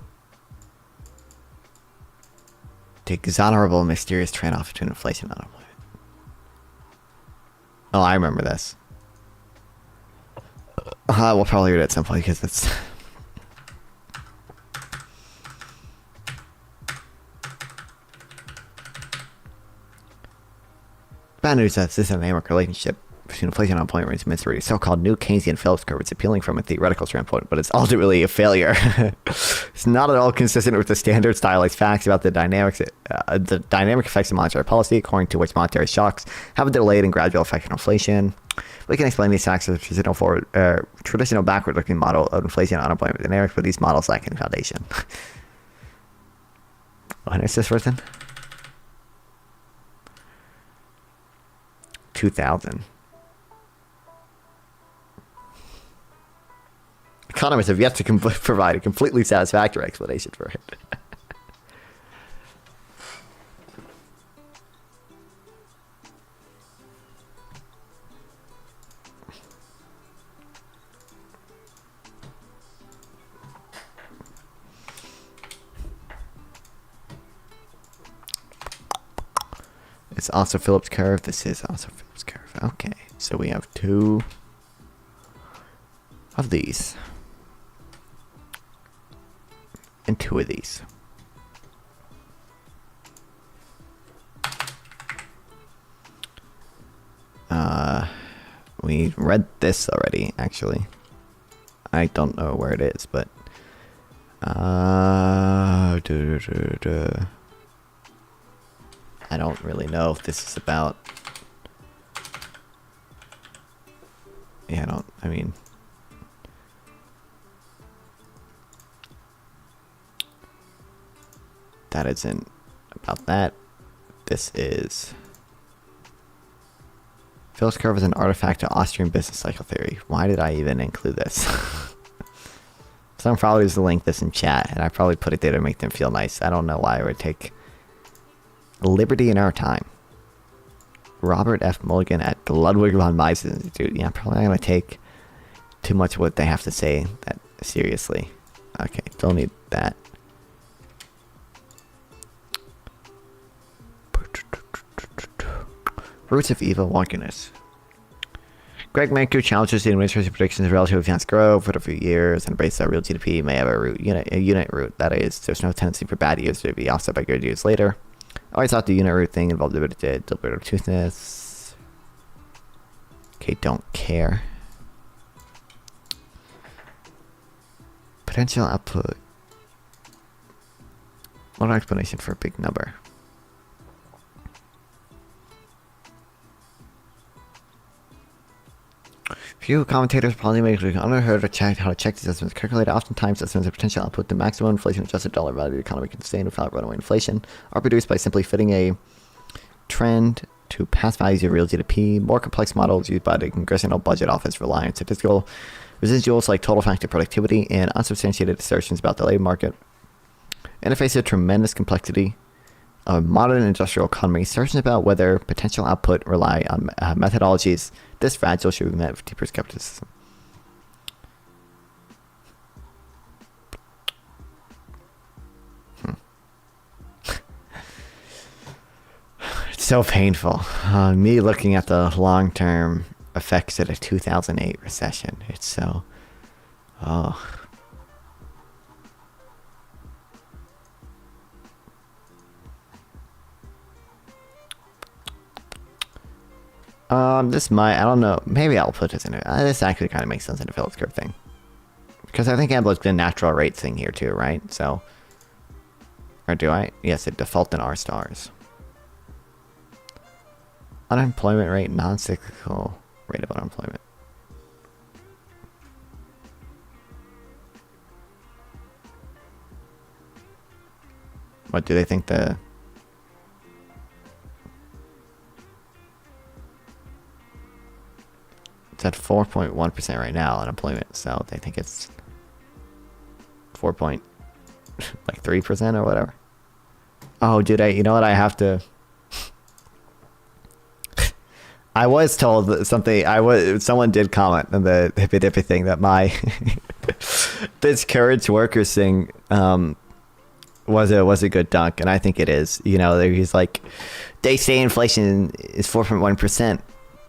The exonerable mysterious trade-off between inflation and unemployment. Oh, I remember this. We'll probably read it at some point because it's bad news that this is an dynamic relationship between inflation and unemployment rates amidst a so-called new Keynesian Phillips curve. It's appealing from a theoretical standpoint, but it's ultimately a failure. It's not at all consistent with the standard stylized facts about the dynamic effects of monetary policy, according to which monetary shocks have a delayed and gradual effect on inflation. We can explain these facts as a traditional backward-looking model of inflation and unemployment dynamics, but these models lack any foundation. When is this written? 2000. Economists have yet to provide a completely satisfactory explanation for it. It's also Phillips curve. This is also Phillips curve. Okay, so we have 2 of these and 2 of these. We read this already, actually. I don't know where it is, but I don't really know if this is about. Yeah, I mean, that isn't about that. This is Phillips curve is an artifact of Austrian business cycle theory. Why did I even include this? Someone probably used to link this in chat, and I probably put it there to make them feel nice. I don't know why I would take liberty in our time. Robert F. Mulligan at the Ludwig von Mises Institute. Yeah, probably not going to take too much of what they have to say that seriously. Okay, don't need that. Roots of evil wonkiness. Greg Mankiw challenges the administration's predictions of relatively fast growth for a few years and embraces that real GDP may have a unit root. That is, there's no tendency for bad years to be offset by good years later. I always thought the unit root thing involved a bit of toothness. Okay, don't care. Potential output. What an explanation for a big number. Few commentators probably make it unheard of how to check these estimates. Calculated oftentimes estimates of potential output, the maximum inflation adjusted dollar value the economy can sustain without runaway inflation are produced by simply fitting a trend to past values of real GDP. More complex models used by the Congressional Budget Office rely on statistical residuals like total factor productivity and unsubstantiated assertions about the labor market. In the face of tremendous complexity of modern industrial economy, assertions about whether potential output rely on methodologies this fragile should be met with deeper skepticism. It's so painful. Me looking at the long-term effects of the 2008 recession. It's so... Oh... This might, I don't know, maybe I'll put this in it. This actually kind of makes sense in the Phillips curve thing. Because I think I have like the natural rate thing here too, right? So, or do I? Yes, it default in R stars. Unemployment rate, non-cyclical rate of unemployment. What do they think the... It's at 4.1% right now, unemployment, so they think it's 4.3% or whatever. Oh, dude, you know what? I have to... I was told something. Someone did comment on the hippy dippy thing that my this Courage Workers thing was a good dunk, and I think it is. You know, he's like, they say inflation is 4.1%.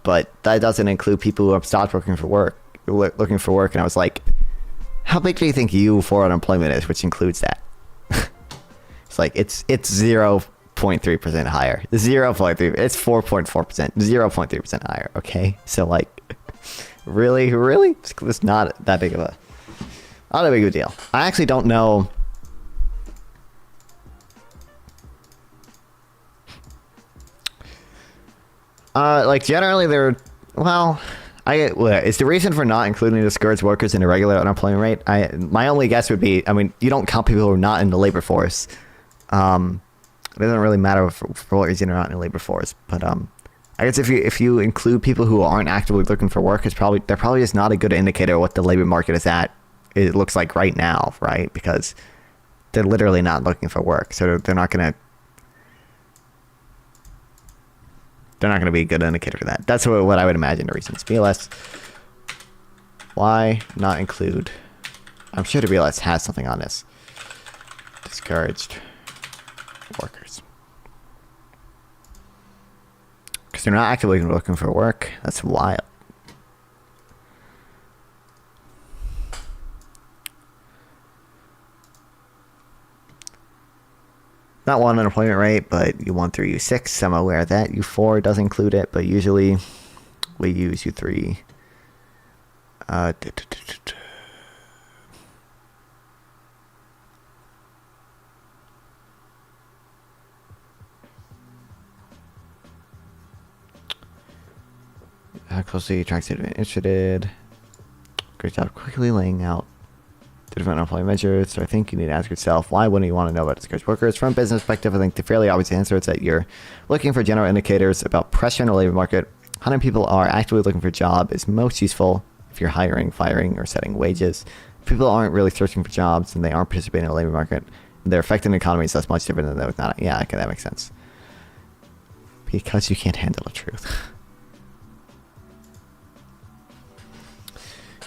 But that doesn't include people who have stopped looking for work. And I was like, how big do you think U4 unemployment is, which includes that? It's like, it's 0.3% higher. 0.3, it's 4.4%, 0.3% higher, okay? So like, really? It's not that big of a deal. I actually don't know. Like generally it's the reason for not including discouraged workers in the regular unemployment rate. My only guess would be, I mean, you don't count people who are not in the labor force. It doesn't really matter for what reason you're not in the labor force. But I guess if you include people who aren't actively looking for work, they're probably just not a good indicator of what the labor market is at. It looks like right now, right? Because they're literally not looking for work, so they're not gonna be a good indicator for that. That's what I would imagine the reason is. BLS. Why not include? I'm sure the BLS has something on this. Discouraged workers. Because they're not actively looking for work. That's wild. Not one unemployment rate, but U1 through U6. I'm aware of that. U4 does include it, but usually we use U3. How closely tracks it interested. Great job quickly laying out the different unemployment measures. So I think you need to ask yourself, why wouldn't you want to know about discouraged workers? From a business perspective, I think the fairly obvious answer is that you're looking for general indicators about pressure in the labor market. How many people are actively looking for a job is most useful if you're hiring, firing, or setting wages. If people aren't really searching for jobs and they aren't participating in the labor market, they're affecting the economy, so that's much different than those not. Yeah, okay, that makes sense. Because you can't handle the truth.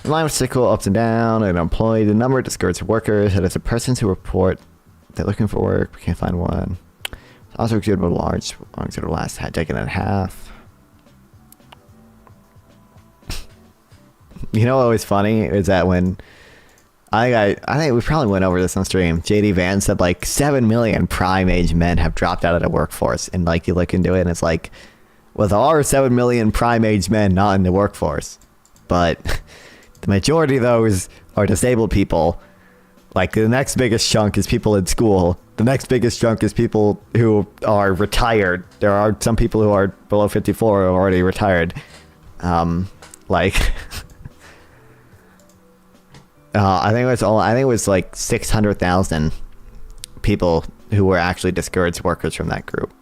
In line with cycle ups and down, and employed, the number of discouraged workers, that is the persons who report they're looking for work, but can't find one. It's also exhibited a large, sort of last decade and a half. You know what was funny is that when I think we probably went over this on stream. JD Vance said like 7 million prime age men have dropped out of the workforce, and like you look into it, and it's like, well, there are 7 million prime age men not in the workforce, but the majority of those are disabled people. Like the next biggest chunk is people in school. The next biggest chunk is people who are retired. There are some people who are below 54 who are already retired. I think it was like 600,000 people who were actually discouraged workers from that group.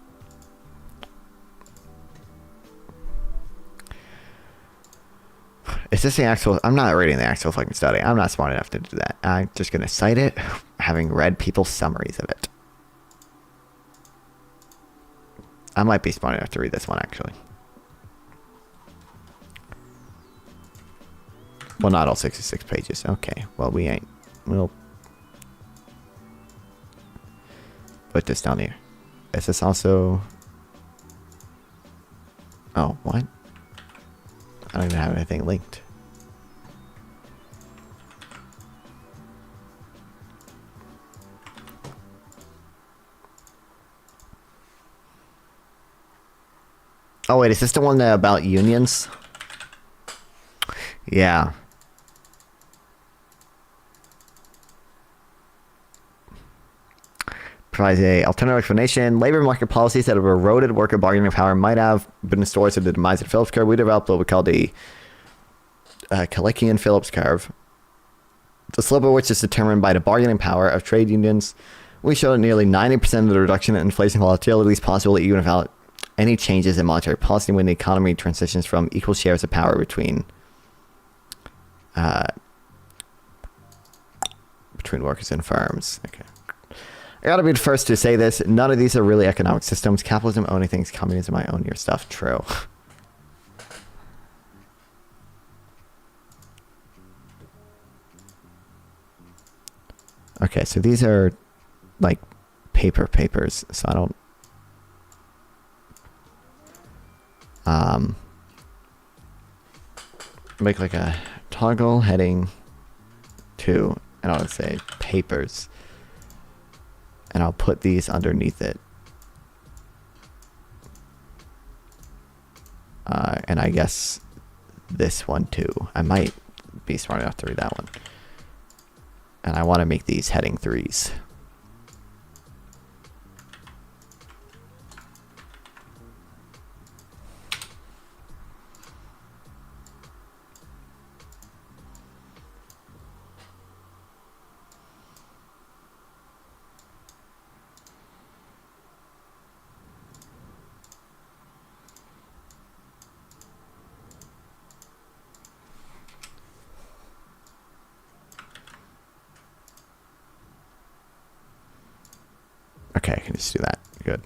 Is this the actual? I'm not reading the actual fucking study. I'm not smart enough to do that. I'm just gonna cite it, having read people's summaries of it. I might be smart enough to read this one actually. Well, not all 66 pages. Okay. Well, we ain't. We'll put this down here. Is this also? Oh, what? I don't even have anything linked. Oh wait, is this the one about unions? Yeah. Provides a alternative explanation. Labor market policies that have eroded worker bargaining power might have been the source of the demise of the Phillips curve. We developed what we call the Kallikian Phillips curve, the slope of which is determined by the bargaining power of trade unions. We showed that nearly 90% of the reduction in inflation volatility is possible even without any changes in monetary policy when the economy transitions from equal shares of power between workers and firms. Okay. I gotta be the first to say this. None of these are really economic systems. Capitalism only thinks communism might own your stuff. True. Okay, so these are like papers, so I don't make like a toggle heading to, and I'll say papers, and I'll put these underneath it. And I guess this one too. I might be smart enough to read that one. And I want to make these heading 3s. Okay, I can just do that. Good.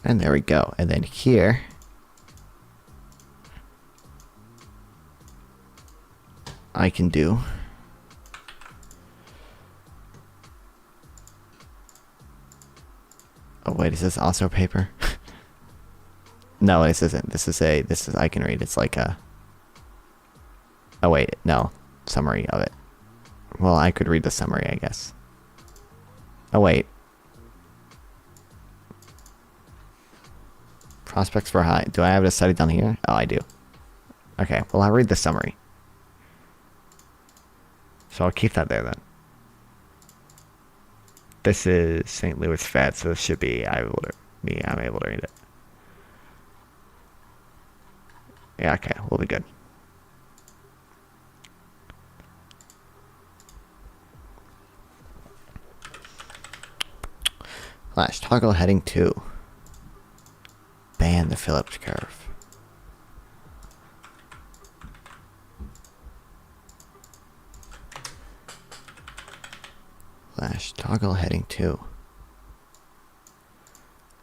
And there we go. And then here, I can do oh wait, is this also paper? No, this isn't. This is I can read. It's like a oh wait, no. Summary of it. Well, I could read the summary, I guess. Oh wait. Prospects for high. Do I have it study down here? Oh, I do. Okay, well, I'll read the summary. So I'll keep that there then. This is St. Louis Fed, so this should be I'm able to read it. Yeah, okay, we'll be good. Flash toggle heading 2. Ban the Phillips curve. Flash toggle heading 2.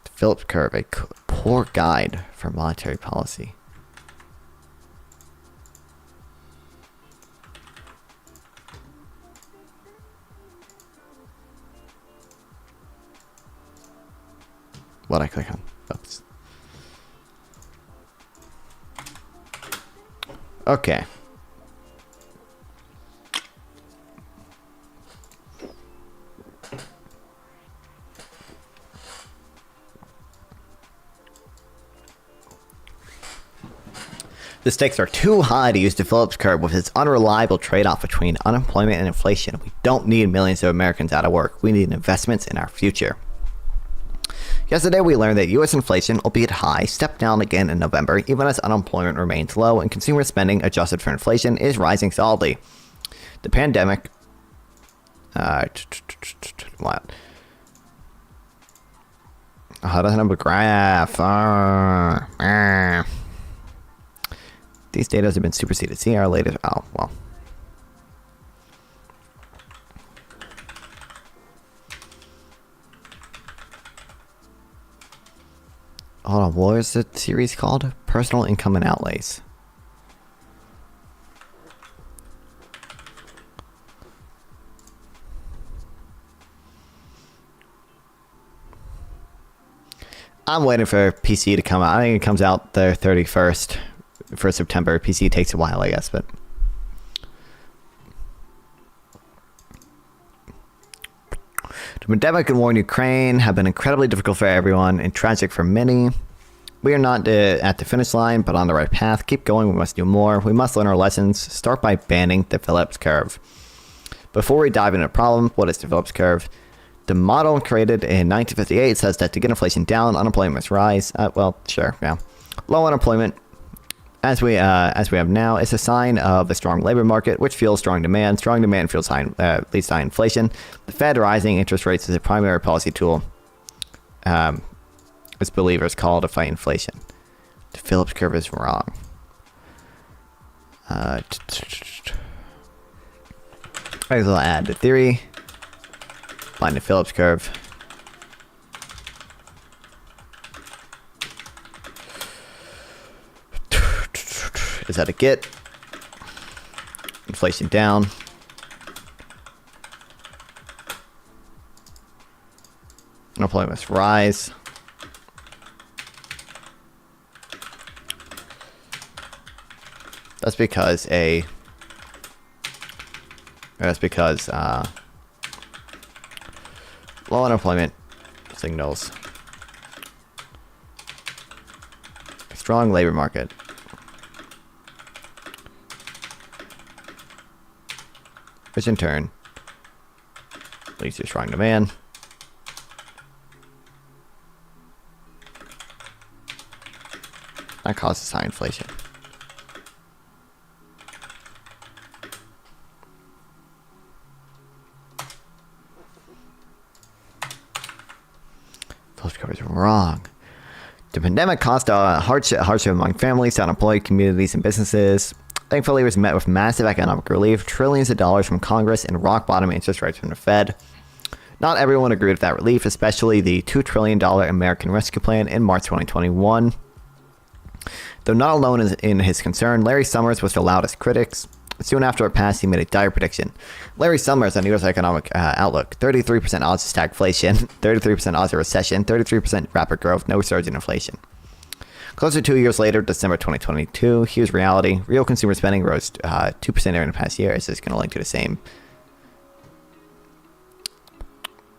The Phillips curve, a poor guide for monetary policy. What I click on? Oops. Okay. The stakes are too high to use the Phillips curve with its unreliable trade-off between unemployment and inflation. We don't need millions of Americans out of work. We need investments in our future. Yesterday, we learned that U.S. inflation, albeit high, stepped down again in November, even as unemployment remains low and consumer spending, adjusted for inflation, is rising solidly. The pandemic... what? How does it have a graph? These data have been superseded. See our latest... Oh, well. Hold on, what is the series called? Personal Income and Outlays. I'm waiting for PC to come out. I think it comes out the 31st for September. PC takes a while, I guess, but... The pandemic and war in Ukraine have been incredibly difficult for everyone and tragic for many. We are not at the finish line, but on the right path. Keep going. We must do more. We must learn our lessons. Start by banning the Phillips curve. Before we dive into the problem, what is the Phillips curve? The model created in 1958 says that to get inflation down, unemployment must rise. Well, sure, yeah. Low unemployment, as we have now, is a sign of a strong labor market, which fuels strong demand. Strong demand fuels leads to high inflation. The Fed rising interest rates is a primary policy tool, as believers call to fight inflation. The Phillips curve is wrong. I will add the theory. Find the Phillips curve. Is that a get? Inflation down. Unemployment must rise. That's because low unemployment signals a strong labor market. Which in turn leads to strong demand. That causes high inflation. postcard is wrong. The pandemic caused hardship among families, unemployed communities, and businesses. Thankfully, it was met with massive economic relief, trillions of dollars from Congress, and rock-bottom interest rates from the Fed. Not everyone agreed with that relief, especially the $2 trillion American Rescue Plan in March 2021. Though not alone in his concern, Larry Summers was the loudest critics. Soon after it passed, he made a dire prediction. Larry Summers on U.S. Economic Outlook: 33% odds of stagflation, 33% odds of recession, 33% rapid growth, no surge in inflation. Closer to 2 years later, December 2022, here's reality. Real consumer spending rose 2% during the past year. Is this going to link to the same?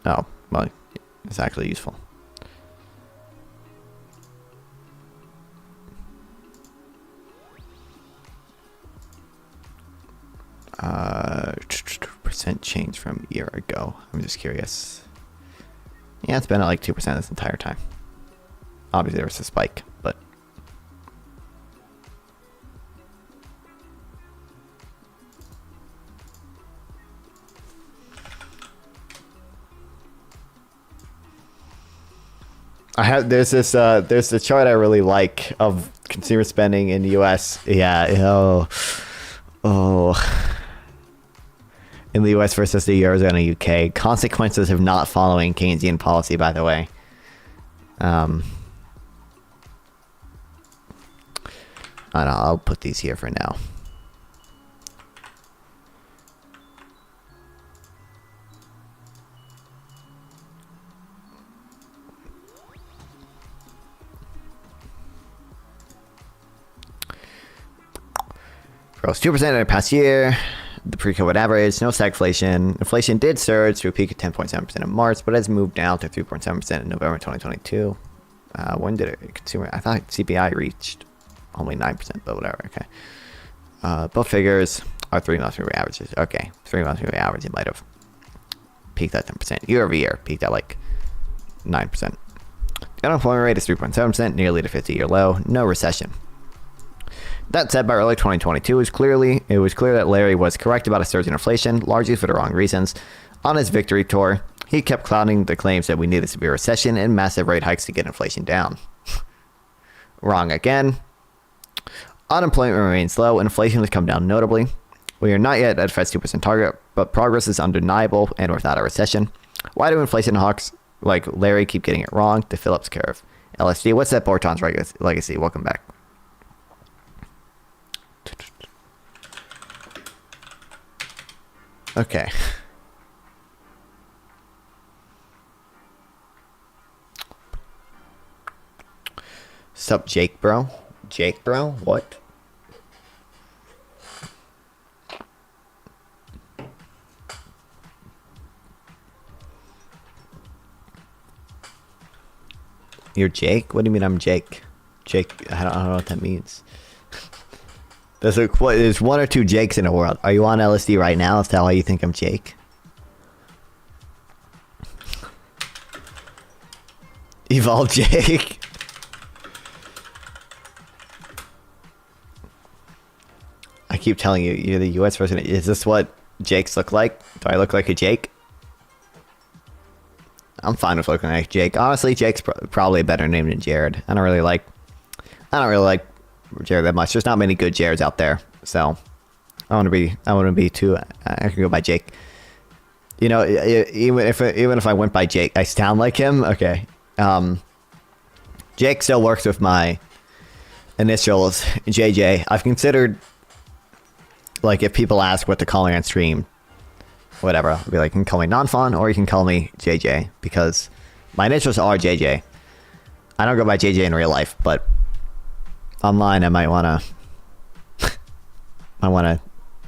Oh, well, it's actually useful. Percent change from a year ago. I'm just curious. Yeah, it's been at like 2% this entire time. Obviously, there was a spike, but there's a chart I really like of consumer spending in the US. Yeah, in the US versus the Eurozone and UK. Consequences of not following Keynesian policy, by the way. I don't know, I'll put these here for now. Rose 2% in the past year. The pre-COVID average, no stagflation. Inflation did surge to a peak of 10.7% in March, but has moved down to 3.7% in November 2022. When did it consumer? I thought CPI reached only 9%, but whatever. Okay. Both figures are 3-month moving averages. Okay, 3-month moving average. It might have peaked at 10%. Year over year, peaked at like 9%. The unemployment rate is 3.7%, nearly the 50-year low. No recession. That said, by early 2022, it was clear that Larry was correct about a surge in inflation, largely for the wrong reasons. On his victory tour, he kept clouding the claims that we need a severe recession and massive rate hikes to get inflation down. Wrong again. Unemployment remains low, and inflation has come down notably. We are not yet at Fed's 2% target, but progress is undeniable and without a recession. Why do inflation hawks like Larry keep getting it wrong? The Phillips curve. LSD, what's that Borton's legacy? Welcome back. Okay. Sup, Jake, bro? Jake, bro? What? You're Jake? What do you mean I'm Jake? Jake, I don't know what that means. There's one or two Jakes in the world. Are you on LSD right now? Is that why you think I'm Jake? Evolve Jake. I keep telling you, you're the US version. Is this what Jakes look like? Do I look like a Jake? I'm fine with looking like Jake. Honestly, Jake's probably a better name than Jared. I don't really like Jared that much. There's not many good Jareds out there, so I wouldn't be too. I can go by Jake. You know, even if I went by Jake, I sound like him. Okay, Jake still works with my initials, JJ. I've considered, like, if people ask what to call me on stream, whatever, I'll be like, you can call me Nonfon or you can call me JJ, because my initials are JJ. I don't go by JJ in real life, but online I might wanna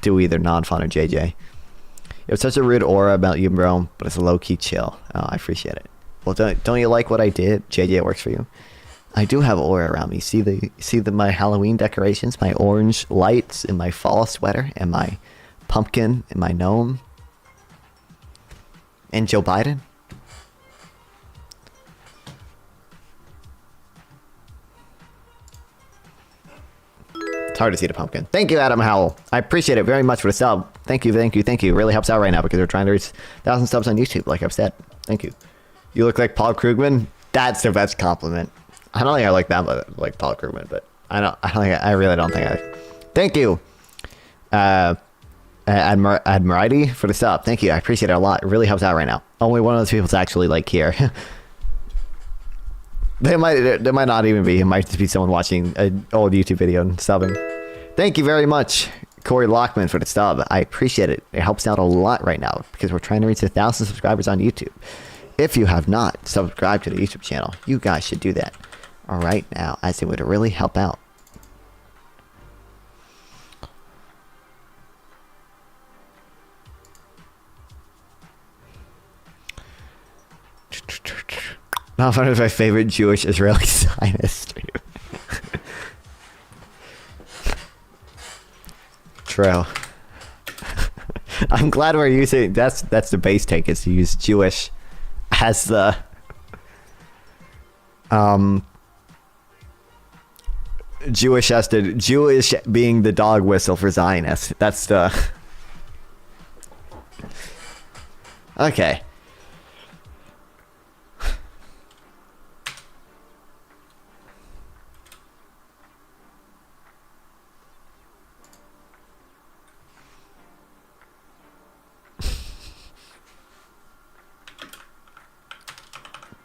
do either Nonfon or JJ. You have such a rude aura about you, bro, but it's a low-key chill. Oh, I appreciate it. Well, don't you like what I did? JJ, it works for you. I do have aura around me. See my Halloween decorations, my orange lights, and my fall sweater, and my pumpkin, and my gnome, and Joe Biden. It's hard to see the pumpkin. Thank you, Adam Howell. I appreciate it very much for the sub. Thank you. It really helps out right now because we're trying to reach 1,000 subs on YouTube, like I've said. Thank you. You look like Paul Krugman. That's the best compliment. I don't think I like that, but like Paul Krugman, but I really don't think I. Thank you, Admirati for the sub. Thank you. I appreciate it a lot. It really helps out right now. Only one of those people's actually like here. They might not even be. It might just be someone watching an old YouTube video and subbing. Thank you very much, Corey Lockman, for the sub. I appreciate it. It helps out a lot right now because we're trying to reach 1,000 subscribers on YouTube. If you have not subscribed to the YouTube channel, you guys should do that. All right now, as it would really help out. Not one of my favorite Jewish Israeli Zionist. True. I'm glad we're using that's the base take, is to use Jewish as the Jewish being the dog whistle for Zionist. That's the okay.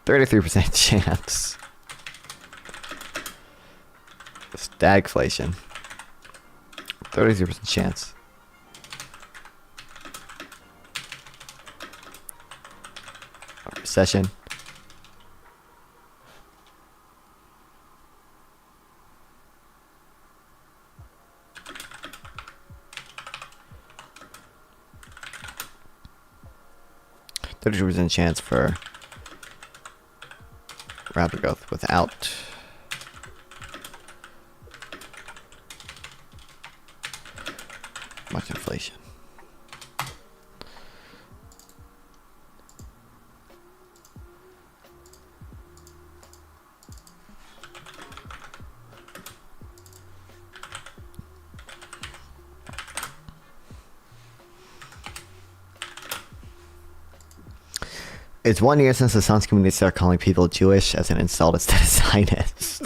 33% chance. Stagflation. 33% chance. Recession. %32% chance for rapid growth without much inflation. It's 1 year since the Sons community started calling people Jewish as an insult instead of Zionist.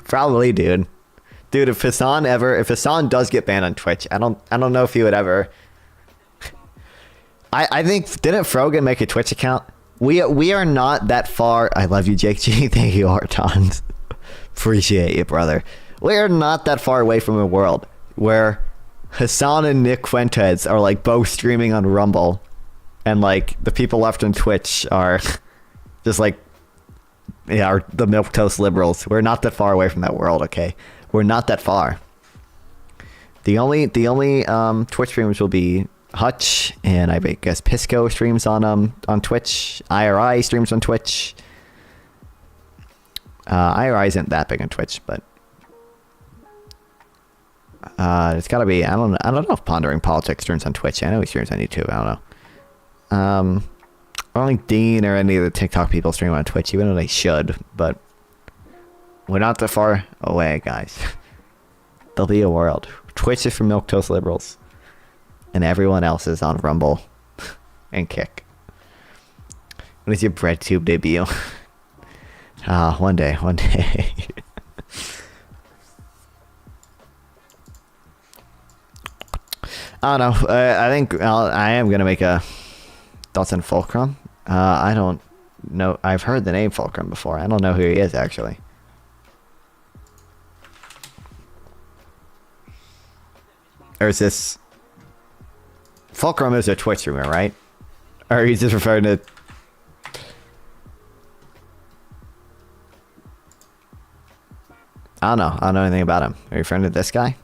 Probably, dude. Dude, if Hassan does get banned on Twitch, I don't know if he would ever. I think, didn't Frogan make a Twitch account? We are not that far. I love you, Jake G. Thank you, Artons. Appreciate you, brother. We are not that far away from a world where Hassan and Nick Fuentes are like both streaming on Rumble. And like the people left on Twitch are just like, yeah, are the milquetoast liberals. We're not that far away from that world, okay? We're not that far. The only Twitch streamers will be Hutch, and I guess Pisco streams on Twitch. IRI streams on Twitch. IRI isn't that big on Twitch, but it's gotta be. I don't know if Pondering Politics streams on Twitch. I know he streams on YouTube. I don't know. I don't think Dean or any of the TikTok people stream on Twitch, even though they should, but we're not that far away, guys. There'll be a world. Twitch is for milquetoast liberals, and everyone else is on Rumble and Kick. When is your BreadTube debut? One day. I don't know. I think I am gonna make a thoughts on Fulcrum. I don't know. I've heard the name Fulcrum before. I don't know who he is actually. Or is this Fulcrum is a Twitch streamer, right? Or he's just referring to. I don't know. I don't know anything about him. Are you referring to this guy?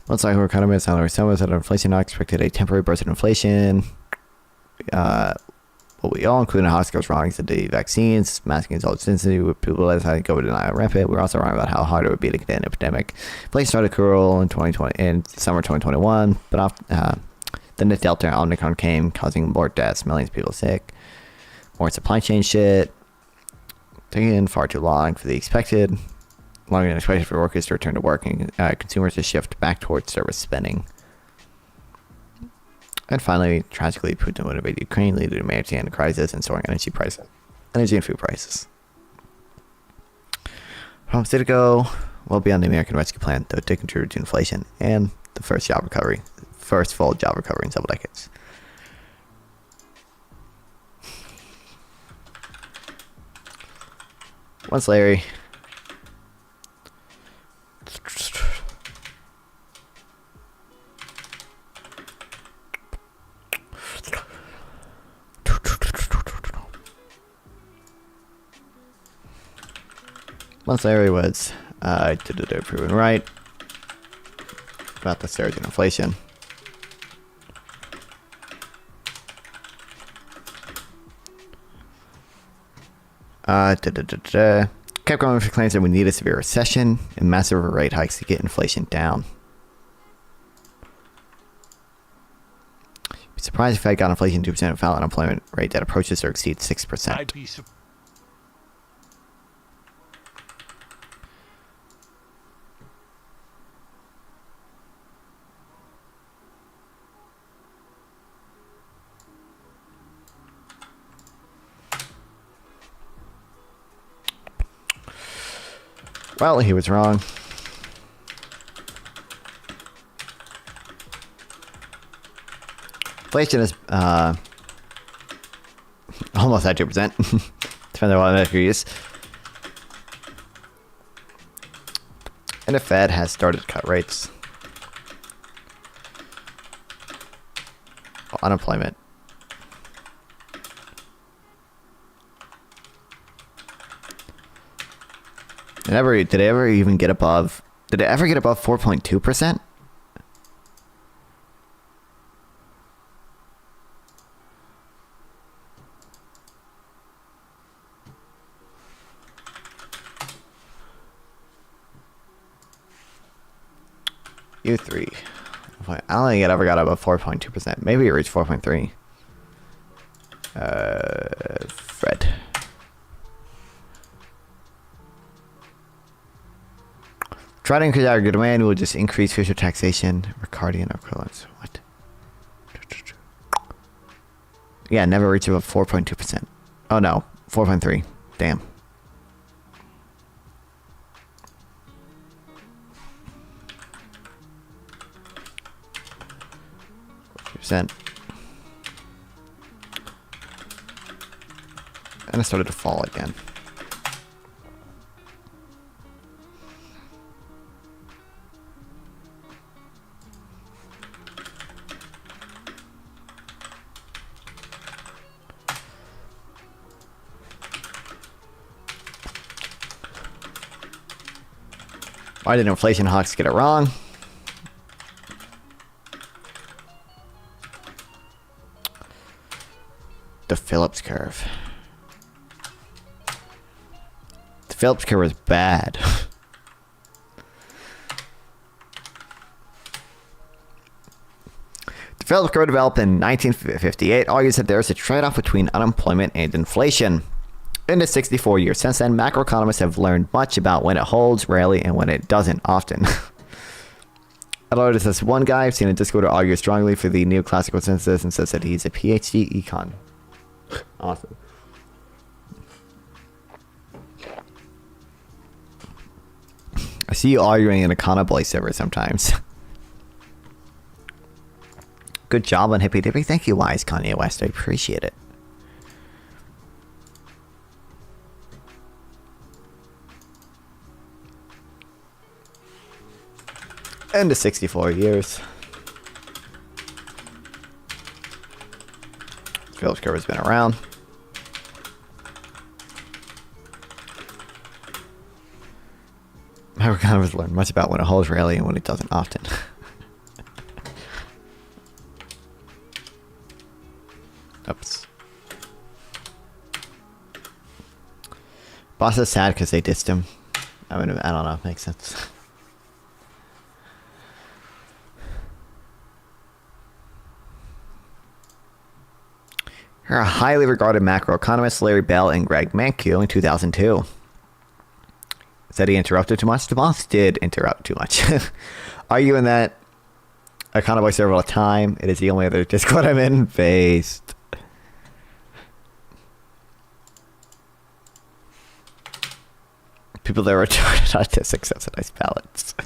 Looks like we're kind of missing salary. Some of us had inflation not expected a temporary burst in inflation. what we all, including Hawks, goes wrong is that the vaccines, masking is all sensitivity with people that had COVID denial rampant. We're also wrong about how hard it would be to contain an epidemic. Inflation started to roll in summer 2021, but then the Delta and Omicron came, causing more deaths, millions of people sick, more supply chain shit, taking far too long for the expected, longer than expected for workers to return to work and consumers to shift back towards service spending. And finally, tragically, Putin would invade Ukraine, leading to a humanitarian crisis and soaring energy and food prices. Problems did go well beyond the American Rescue Plan, though it did contribute to inflation and the first full job recovery in several decades. Once Larry. Once Larry was proven right about the surge in inflation. Kept going with claims that we need a severe recession and massive rate hikes to get inflation down. Be surprised if I got inflation 2% and found unemployment rate that approaches or exceeds 6%. I'd be surprised. Well, he was wrong. Inflation is almost at 2%. Depends on what measure you use. And the Fed has started to cut rates. Unemployment. Did it ever even get above? Did it ever get above 4.2%? U3. I don't think it ever got above 4.2%. Maybe it reached 4.3. Fred. Try to increase aggregate demand, will just increase future taxation, Ricardian equivalents. What? Yeah, never reach above 4.2%. Oh no, 4.3. Damn. Percent. And it started to fall again. Why did inflation hawks get it wrong? The Phillips curve. The Phillips curve was bad. The Phillips curve developed in 1958 argues that there is a trade-off between unemployment and inflation. In the 64 years since then, macroeconomists have learned much about when it holds rarely and when it doesn't often. Although there's this one guy I've seen in Discord argue strongly for the neoclassical synthesis and says that he's a PhD econ. Awesome. I see you arguing in a Conaboy server sometimes. Good job on Hippy Dippy. Thank you, Wise Kanye West. I appreciate it. And the 64 years. Phillips curve has been around. Macroeconomists learn much about when it holds rarely and when it doesn't often. Oops. Boss is sad because they dissed him. I mean, I don't know. Makes sense. Here are highly regarded macroeconomists Larry Bell and Greg Mankiw in 2002. Said he interrupted too much. The boss did interrupt too much. Arguing that I kind of voice over all the time. It is the only other Discord I'm in. Based. People that are retarded autistic subsidize balance.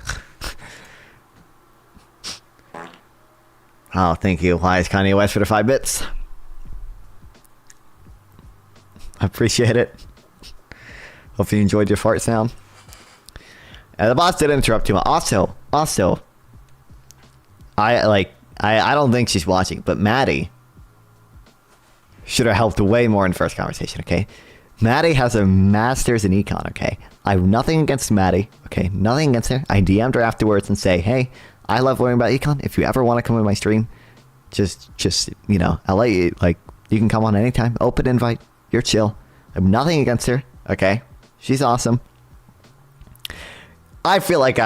Oh, thank you. Why is Kanye West for the 5 bits? I appreciate it. Hope you enjoyed your fart sound. The boss did interrupt too much. Also, I don't think she's watching, but Maddie should have helped way more in the first conversation, okay? Maddie has a master's in econ, okay? I have nothing against Maddie, okay? Nothing against her. I DM'd her afterwards and say, hey, I love learning about econ. If you ever want to come on my stream, just you know, I'll let you, like, you can come on anytime. Open invite. You're chill. I have nothing against her, okay? She's awesome. I feel like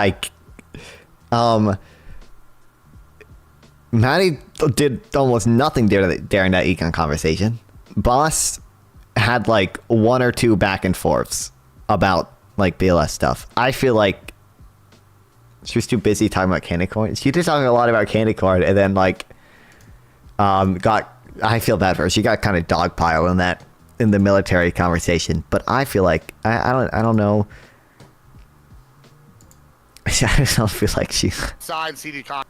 Maddie did almost nothing during that econ conversation. Boss had like 1 or 2 back and forths about like BLS stuff. I feel like she was too busy talking about Candy Corn. She did talk a lot about Candy Corn, and then like I feel bad for her. She got kind of dogpiled in the military conversation. But I feel like I don't know. I just don't feel like she. Side CD con.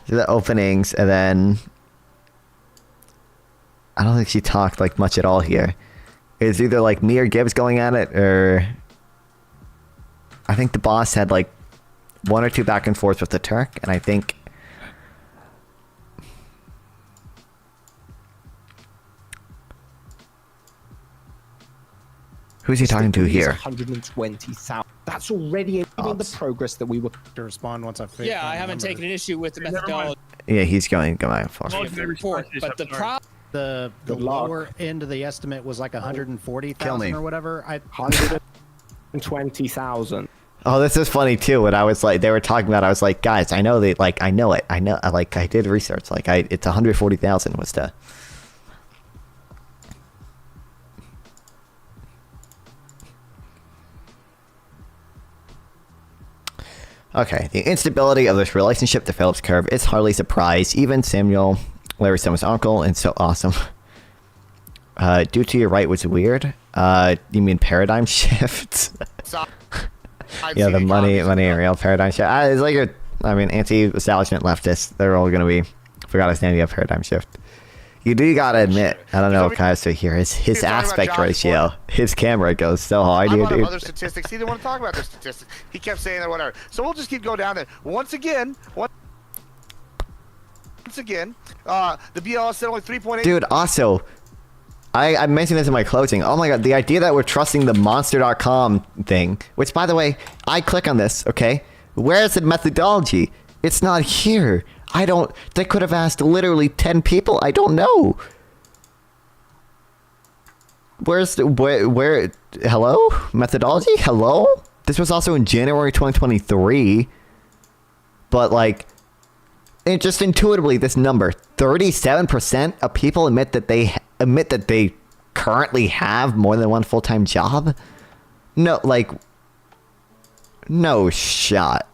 The openings, and then I don't think she talked like much at all here. It's either like me or Gibbs going at it, or I think the boss had like 1 or 2 back and forths with the Turk, and I think who's he talking to here? 120,000. That's already the progress that we were to respond once I finish. Yeah, I haven't taken an issue with the methodology. Yeah, he's going for But the problem. The lower end of the estimate was like 140,000 or whatever. 120,000. Oh, this is funny too. When I was like, they were talking about, I was like, guys, I know they like, I know it. I know, like, I did research. Like, it's 140,000 was the. Okay, the instability of this relationship to Phillips Curve is hardly a surprise. Even Samuel, Larry Summers' uncle, and so awesome. Due to your right was weird. You mean paradigm shift? Yeah, the money and real paradigm shift. It's like anti-establishment leftists. They're all gonna be. Forgot to stand up paradigm shift. You do gotta admit, I don't know, guys, to hear his aspect ratio. His camera goes so hard, I dude. brought up other statistics. He didn't want to talk about the statistics. He kept saying that whatever. So we'll just keep going down there. Once again, the BLS said only 3.8. Dude, also, I mentioned this in my closing. Oh my god, the idea that we're trusting the monster.com thing, which by the way, I click on this, okay? Where's the methodology? It's not here. They could have asked literally 10 people. I don't know. Where, hello? Methodology? Hello? This was also in January 2023. But like, just intuitively, this number, 37% of people admit that they currently have more than one full-time job? No, like, no shot.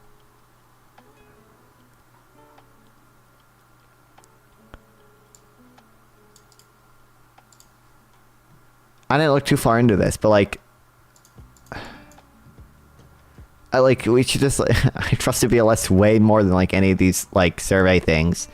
I didn't look too far into this, but like, we should just, like, I trust the BLS way more than like any of these like survey things.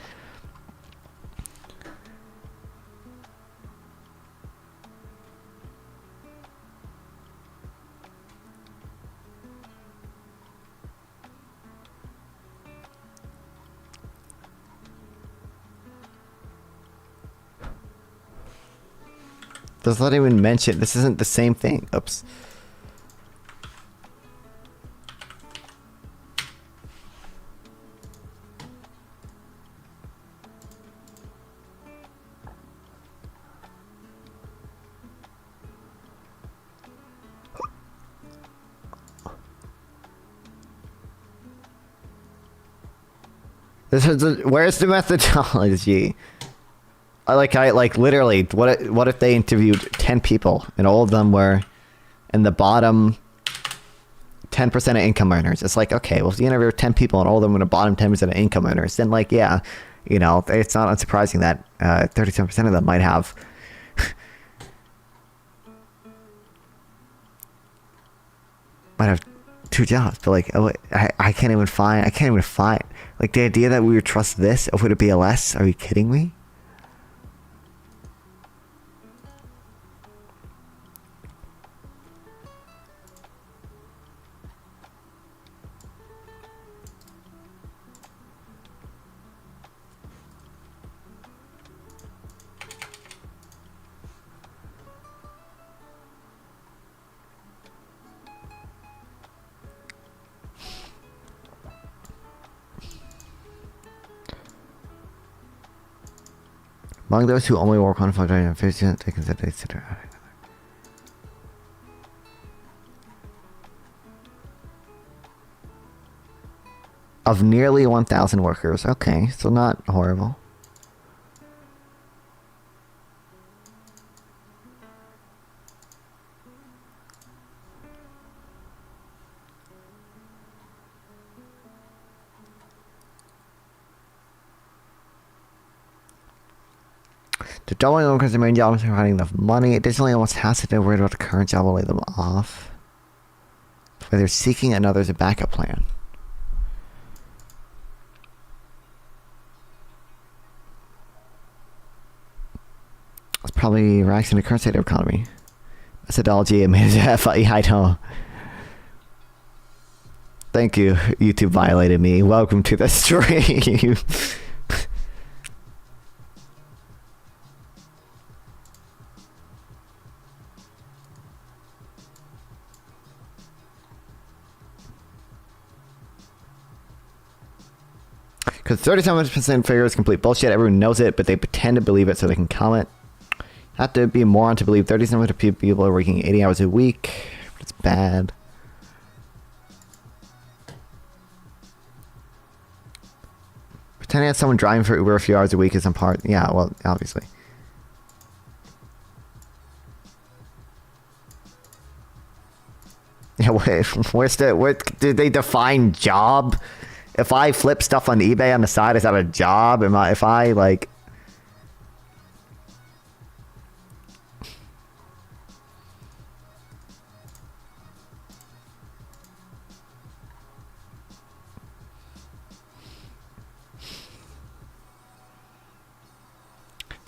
Does not even mention, this isn't the same thing. Oops. Where's the methodology? I literally. What if they interviewed 10 people and all of them were in the bottom 10% of income earners? It's like, okay, well, if you interview 10 people and all of them are the bottom 10% of income earners, then yeah, it's not unsurprising that 37% of them might have. Might have 2 jobs, but I can't even find the idea that we would trust this over to BLS. Are you kidding me? Among those who only work on 5%, they consider of nearly 1,000 workers. Okay, so not horrible. The doubling because the main job is providing enough money. Additionally, almost has to be worried about the current job will lay them off. Where they're seeking another as a backup plan. It's probably racks in the current state of economy. Methodology and I know. Thank you. YouTube violated me. Welcome to the stream. Because 37% figure is complete bullshit. Everyone knows it, but they pretend to believe it so they can comment. Have to be a moron to believe 37% people are working 80 hours a week. It's bad. Pretending that someone driving for Uber a few hours a week is on par. Yeah, well, obviously. Yeah, where did they define job? If I flip stuff on eBay on the side, is that a job? If I like...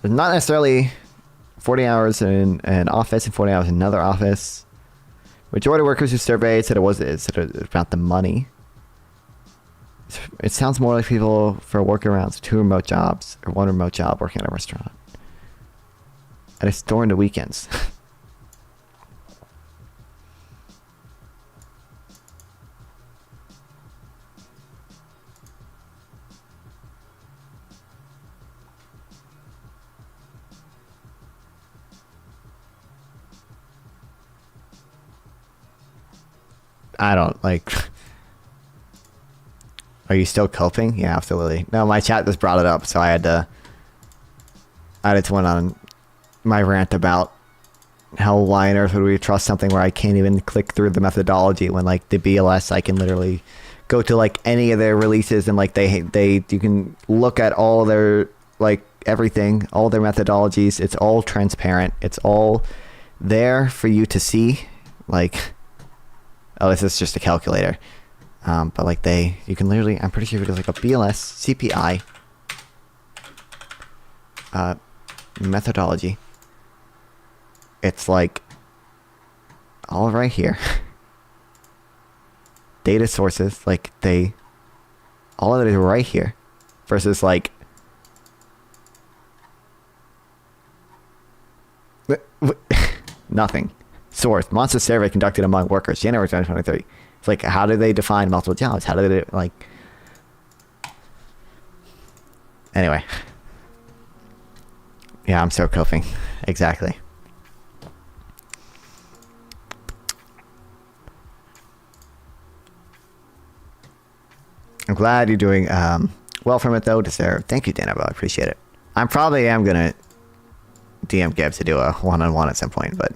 There's not necessarily 40 hours in an office and 40 hours in another office. Majority of workers who surveyed said it was about the money. It sounds more like people for workarounds, 2 remote jobs, or 1 remote job working at a restaurant. At a store in the weekends. I don't like... Are you still coping? Yeah, absolutely. No, my chat just brought it up, so I had to went on my rant about how why on earth would we trust something where I can't even click through the methodology when like the BLS I can literally go to like any of their releases and like they you can look at all their like everything, all their methodologies. It's all transparent. It's all there for you to see. Like, oh, this is just a calculator. But like you can literally, I'm pretty sure if it is like a BLS CPI methodology, it's like all right here. Data sources, like all of it is right here, versus like nothing. Source: Monster survey conducted among workers, January 2023. It's like, how do they define multiple jobs? How do they, like... Anyway. Yeah, I'm so coping. Exactly. I'm glad you're doing well from it, though. Deserved. Thank you, Danabo. I appreciate it. I probably am going to DM Gibbs to do a one-on-one at some point, but...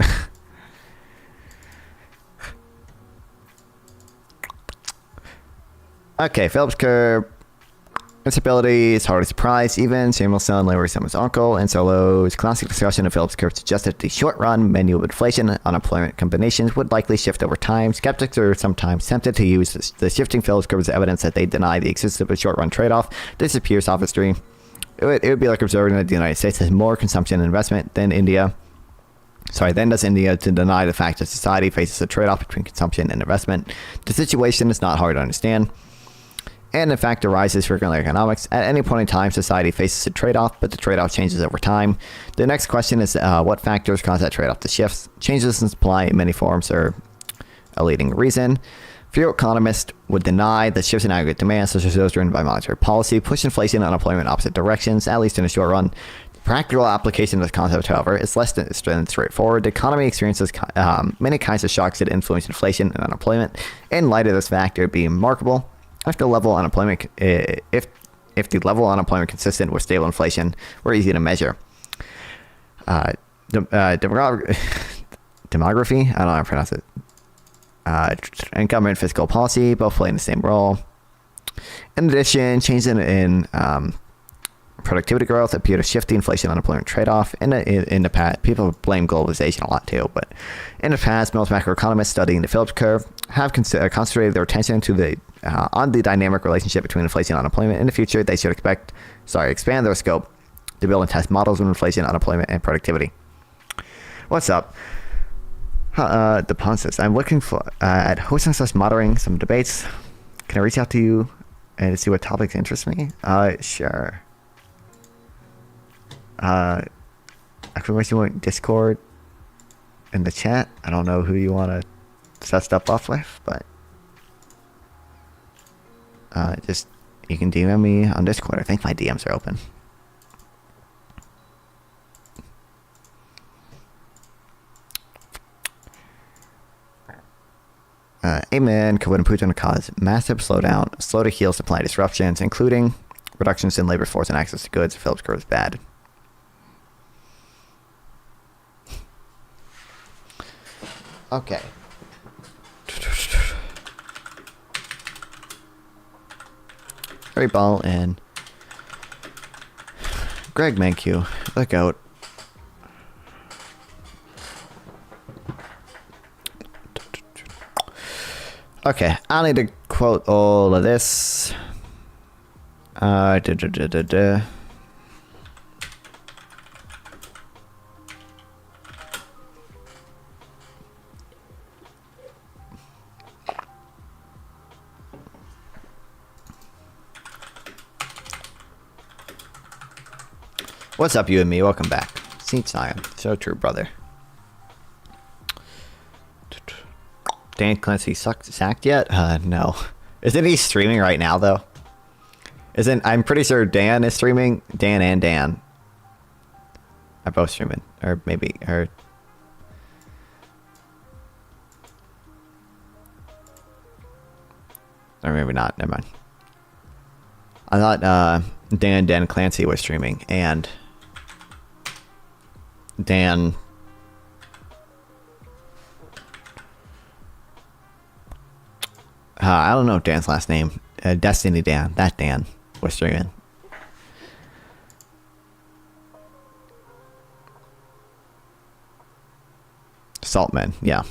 Okay, Phillips curve. Instability is hardly surprised. Even Samuelson, Larry Summers' uncle, and Solo's classic discussion of Phillips curve suggested the short-run menu of inflation unemployment combinations would likely shift over time. Skeptics are sometimes tempted to use the shifting Phillips curve as evidence that they deny the existence of a short-run trade-off. This appears sophistry. It would be like observing that the United States has more consumption and investment than India. Then does India, to deny the fact that society faces a trade-off between consumption and investment. The situation is not hard to understand, and in fact arises frequently in economics. At any point in time, society faces a trade-off, but the trade-off changes over time. The next question is what factors cause that trade-off to shift? Changes in supply in many forms are a leading reason. Few economists would deny that shifts in aggregate demand, such as those driven by monetary policy, push inflation and unemployment in opposite directions, at least in the short run. The practical application of this concept, however, is less than straightforward. The economy experiences many kinds of shocks that influence inflation and unemployment. In light of this fact, it would be remarkable if the level of unemployment, if the level of unemployment consistent with stable inflation were easy to measure. Demography, I don't know how to pronounce it. And government fiscal policy both playing the same role. In addition, changes in productivity growth appear to shift the inflation unemployment trade-off. In the past, people blame globalization a lot too, but in the past, most macroeconomists studying the Phillips curve have concentrated their attention to on the dynamic relationship between inflation and unemployment. In the future, they should expand their scope to build and test models of inflation, unemployment, and productivity. What's up? The Ponces. I'm looking for at hosting / moderating some debates. Can I reach out to you and see what topics interest me? Sure. I could wish you want Discord in the chat. I don't know who you want to set stuff off with, but just you can DM me on Discord. I think my DMs are open. Amen. COVID and Putin cause massive slowdown, slow to heal supply disruptions, including reductions in labor force and access to goods. Phillips curve is bad. Okay. Harry Ball and Greg Mankiw. Look out. Okay, I need to quote all of this. What's up, you and me? Welcome back. Seat Zion. So true, brother. Dan Clancy sacked yet? No. Isn't he streaming right now, though? I'm pretty sure Dan is streaming. Dan and Dan are both streaming. Or maybe, or maybe not. Never mind. I thought Dan Clancy was streaming, and Dan... I don't know Dan's last name. Destiny Dan. That Dan was streaming. Saltman, yeah.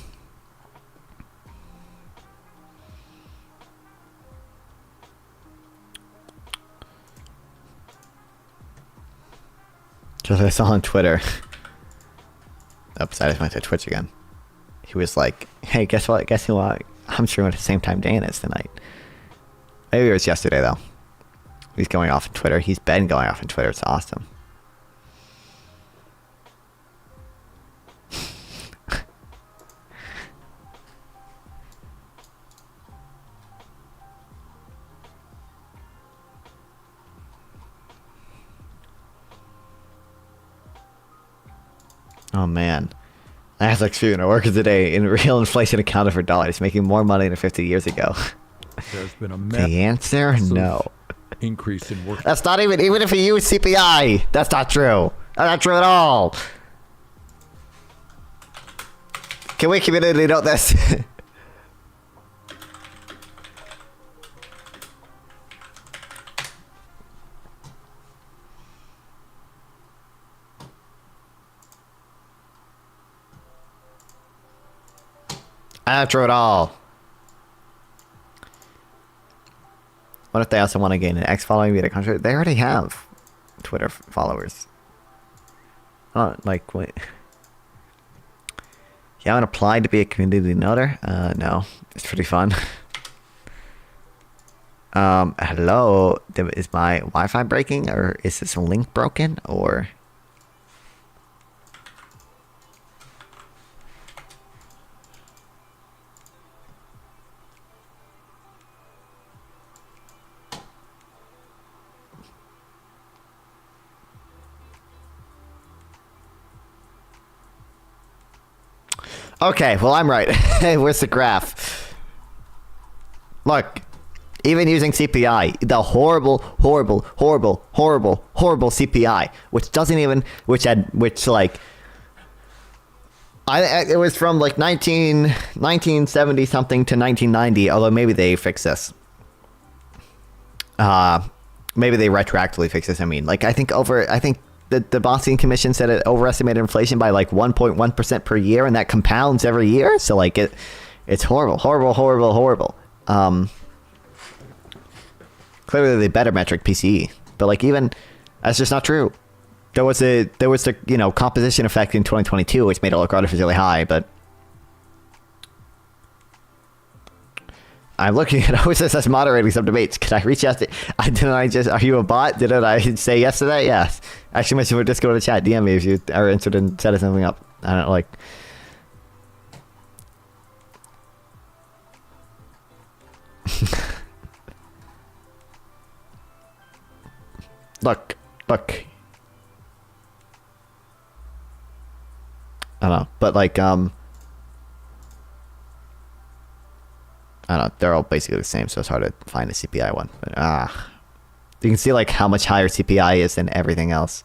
Just I saw on Twitter. Oops, I just went to Twitch again. He was like, hey, guess what? Guess who I'm streaming at the same time Dan is tonight. Maybe it was yesterday, though. He's going off on Twitter. He's been going off on Twitter. It's awesome. Oh, man. Nasdaq student workers today in real inflation accounted for dollars, making more money than 50 years ago. There's been a the answer? No. increase in work. That's not even if you use CPI. That's not true. That's not true at all. Can we community note this? Not true at all. What if they also want to gain an X following via the country? They already have Twitter followers. Oh, like, wait. You haven't applied to be a community noter? No. It's pretty fun. Hello? Is my Wi-Fi breaking? Or is this link broken? Or... Okay, well, I'm right. Where's the graph? Look, even using CPI, the horrible CPI, which doesn't even, it was from like 1970 something to 1990, although maybe they fixed this. Maybe they retroactively fixed this. I mean, like, I think the Boston Commission said it overestimated inflation by like 1.1% per year, and that compounds every year. So like it's horrible. Clearly the better metric PCE, but like even that's just not true. There was the composition effect in 2022, which made it look artificially high, but I'm looking at OSS moderating some debates. Could I reach out to... are you a bot? Didn't I say yes to that? Yes. Actually, mention just go to the chat. DM me if you are interested in setting something up. I don't like... Look. I don't know, but like, I don't know, they're all basically the same, so it's hard to find a CPI one. But, you can see like how much higher CPI is than everything else.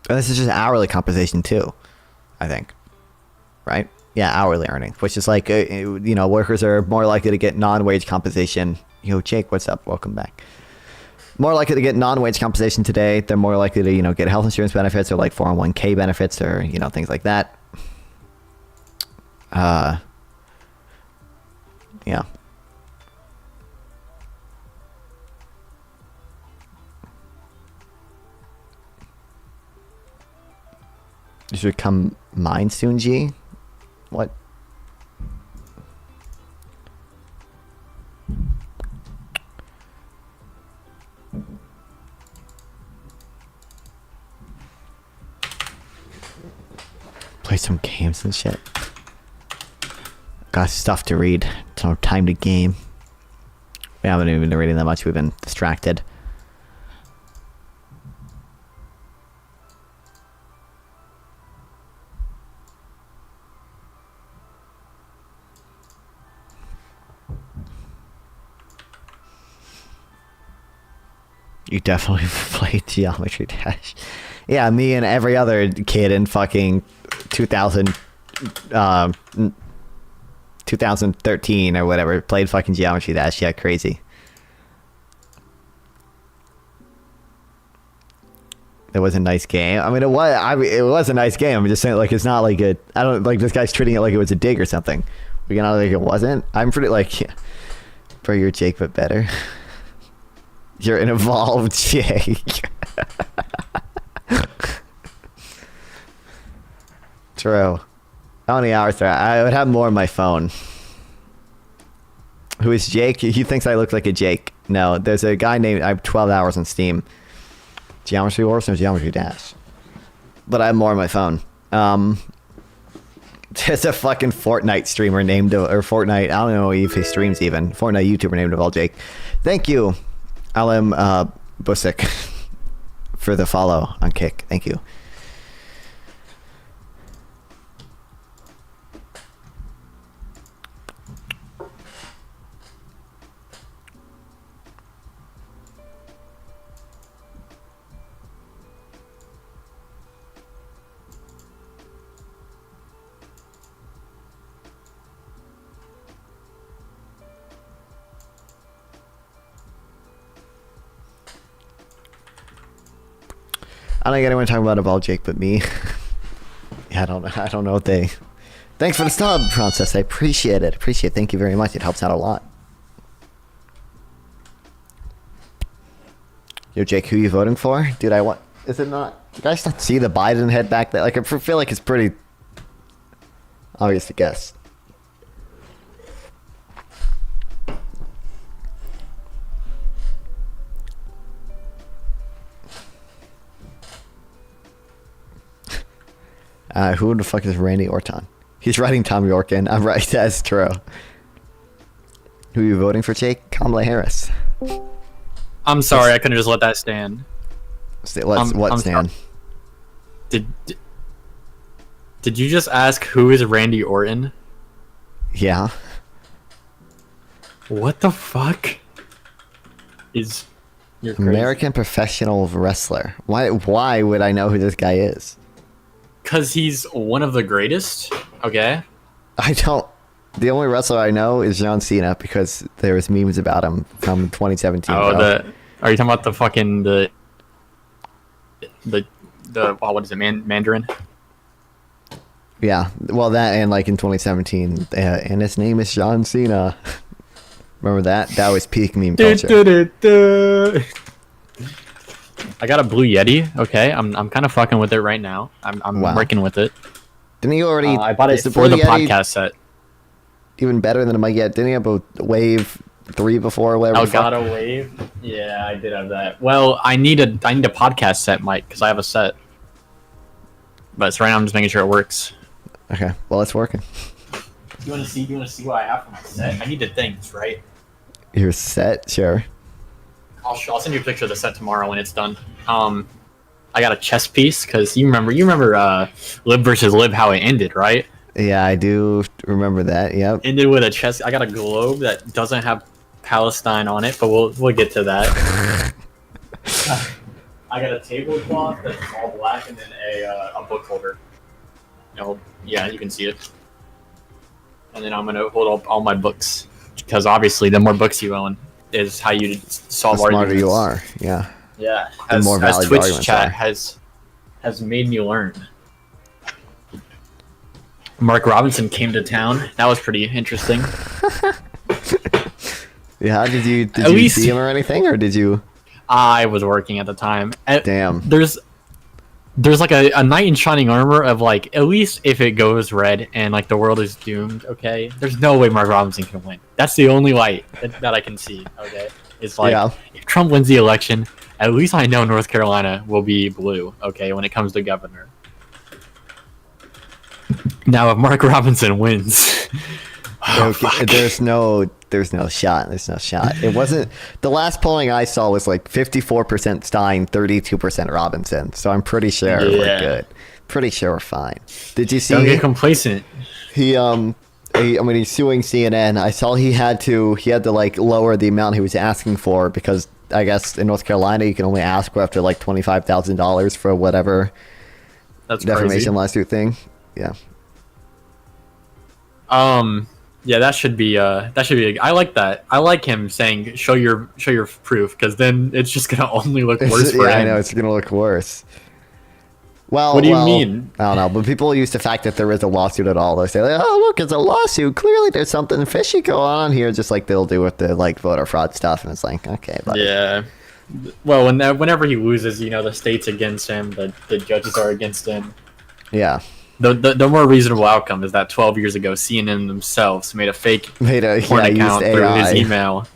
And this is just hourly compensation too, I think. Right? Yeah, hourly earnings, which is like, workers are more likely to get non-wage compensation. Yo, Jake, what's up? Welcome back. More likely to get non-wage compensation today. They're more likely to, get health insurance benefits or like 401k benefits or, things like that. Yeah. You should come mine soon, G? What? Play some games and shit. Got stuff to read. No time to game. We haven't even been reading that much. We've been distracted. You definitely played Geometry Dash. Yeah, me and every other kid in fucking 2013 or whatever played fucking Geometry Dash. Yeah, crazy. It was a nice game. I mean, it was a nice game. I'm just saying, like, it's not like it. I don't like this guy's treating it like it was a dig or something. We can like it wasn't. I'm pretty like, yeah, for your Jake, but better. You're an evolved Jake. True. How many hours there? I would have more on my phone. Who is Jake? He thinks I look like a Jake. No, there's a guy named... I have 12 hours on Steam. Geometry Wars or Geometry Dash. But I have more on my phone. There's a fucking Fortnite streamer named... Or Fortnite... I don't know if he streams even. Fortnite YouTuber named Evolved Jake. Thank you, Alim Busick, for the follow on Kick. Thank you. don't think anyone talking about Jake but me. Yeah, I don't know what they. Thanks for the stub, Princess. I appreciate it. Thank you very much. It helps out a lot. Yo, Jake, who you voting for? Dude, is it not? You guys not see the Biden head back there? Like, I feel like it's pretty obvious to guess. Who the fuck is Randy Orton? He's writing Tom York in. I'm right, that's true. Who are you voting for, Jake? Kamala Harris. I'm sorry, I couldn't just let that stand. What stand? Did you just ask who is Randy Orton? Yeah. What the fuck? You're crazy. American professional wrestler. Why would I know who this guy is? Because he's one of the greatest. Okay. I don't. The only wrestler I know is John Cena because there was memes about him from 2017. Oh, are you talking about the fucking the what is it, Mandarin? Yeah, well, that and like in 2017, and his name is John Cena. Remember that? That was peak meme culture. I got a Blue Yeti. Okay, I'm kind of fucking with it right now. I'm working with it. Didn't he already? I bought it for the podcast set. Even better than a mic yet. Didn't he have a Wave 3 before or whatever? Elgato Wave. Yeah, I did have that. Well, I need a podcast set mic because I have a set. But so right now I'm just making sure it works. Okay, well, it's working. You want to see what I have for my set? I need the things, right? Your set, sure. I'll send you a picture of the set tomorrow when it's done. I got a chess piece because you remember Lib versus Lib, how it ended, right? Yeah, I do remember that. Yep. Ended with a chess. I got a globe that doesn't have Palestine on it, but we'll get to that. I got a tablecloth that's all black and then a book holder. Yeah, you can see it. And then I'm gonna hold up all my books because obviously the more books you own is how you solve the smarter arguments. you are. Yeah. Yeah. The more valid Twitch arguments chat are. has made me learn. Mark Robinson came to town. That was pretty interesting. Yeah, did you see him or anything, or did you? I was working at the time. Damn. There's like a knight in shining armor of like, at least if it goes red and like the world is doomed, okay? There's no way Mark Robinson can win. That's the only light that I can see, okay? It's like, if Trump wins the election, at least I know North Carolina will be blue, okay, when it comes to governor. Now, if Mark Robinson wins, there's no shot. It wasn't. The last polling I saw was like 54% Stein, 32% Robinson. So I'm pretty sure we're good. Pretty sure we're fine. Did you see? Don't get complacent. He's suing CNN. I saw he had to like lower the amount he was asking for because I guess in North Carolina you can only ask for up to like $25,000 for whatever. That's defamation lawsuit thing. Yeah. Yeah, that should be I like that. I like him saying show your proof because then it's just gonna only look worse for him. I know it's gonna look worse. Well, what do you mean? I don't know, but people use the fact that there is a lawsuit at all. They say, like, "Oh, look, it's a lawsuit. Clearly, there's something fishy going on here," just like they'll do with the like voter fraud stuff. And it's like, okay, buddy. Yeah. Well, whenever he loses, the state's against him, the judges are against him. Yeah. The more reasonable outcome is that 12 years ago, CNN themselves made a fake porn account through his email.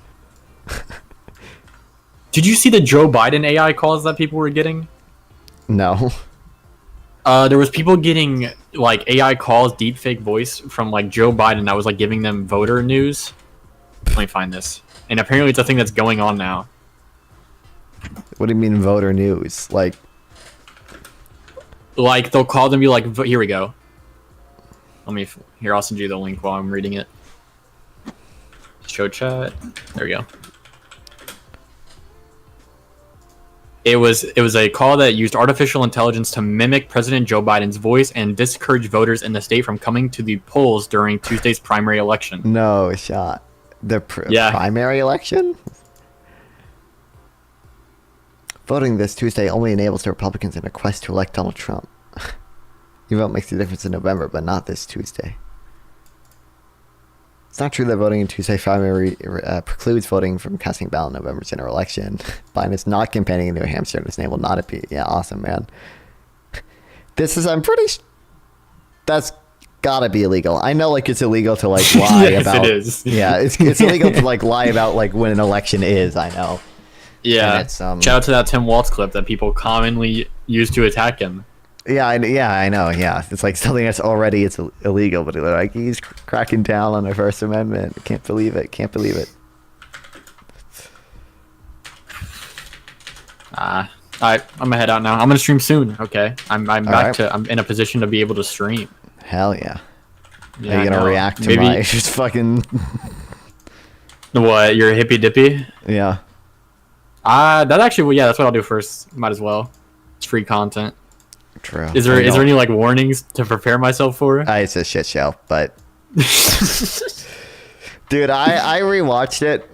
Did you see the Joe Biden AI calls that people were getting? No. There was people getting like AI calls, deepfake voice from like Joe Biden that was like giving them voter news. Let me find this. And apparently it's a thing that's going on now. What do you mean voter news? Like they'll call them and be like, here we go. I'll send you the link while I'm reading it. Show chat. There we go. It was a call that used artificial intelligence to mimic President Joe Biden's voice and discourage voters in the state from coming to the polls during Tuesday's primary election. No shot. The primary election? Voting this Tuesday only enables the Republicans in a quest to elect Donald Trump. Your vote makes a difference in November, but not this Tuesday. It's not true that voting in Tuesday primary precludes voting from casting ballot in November's general election. Biden is not campaigning in New Hampshire and is able not to be. Yeah, awesome, man. This is, I'm pretty that's gotta be illegal. I know, like, it's illegal to, like, lie yes, about. It is. Yeah, it's illegal to, like, lie about, like, when an election is, I know. Yeah. It's, shout out to that Tim Walz clip that people commonly use to attack him. Yeah, I know. Yeah, it's like something that's already it's illegal, but like he's cracking down on the First Amendment. Can't believe it. All right, I'm gonna head out now. I'm gonna stream soon. Okay, I'm back right. to. I'm in a position to be able to stream. Hell yeah. Yeah, Are you gonna react to Maybe... my just fucking what? Your hippy dippy? Yeah. That actually, well, yeah, that's what I'll do first. Might as well. It's free content. True. Is there any like warnings to prepare myself for? It's a shit show, but dude, I rewatched it,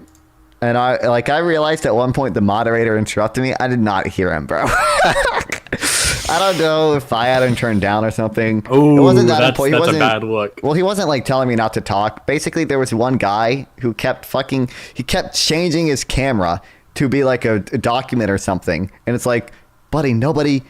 and I realized at one point the moderator interrupted me. I did not hear him, bro. I don't know if I had him turned down or something. Oh, it wasn't that important. That's a bad look. Well, he wasn't like telling me not to talk. Basically, there was one guy who kept changing his camera to be like a document or something, and it's like, buddy, nobody.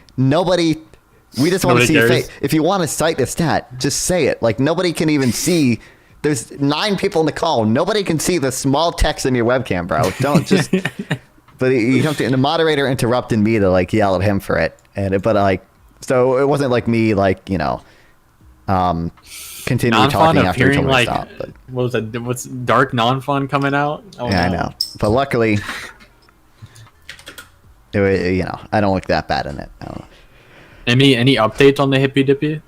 We just want to see your face. If you want to cite a stat, just say it. Like, nobody can even see. There's 9 people in the call. Nobody can see the small text in your webcam, bro. Don't just. But the moderator interrupted me to like yell at him for it, so it wasn't like me continue talking after he told me to stop. But what was that? What's Dark Non-Fun coming out? Oh, yeah, no. I know. But luckily, I don't look that bad in it. I don't know. Any updates on the hippy dippy?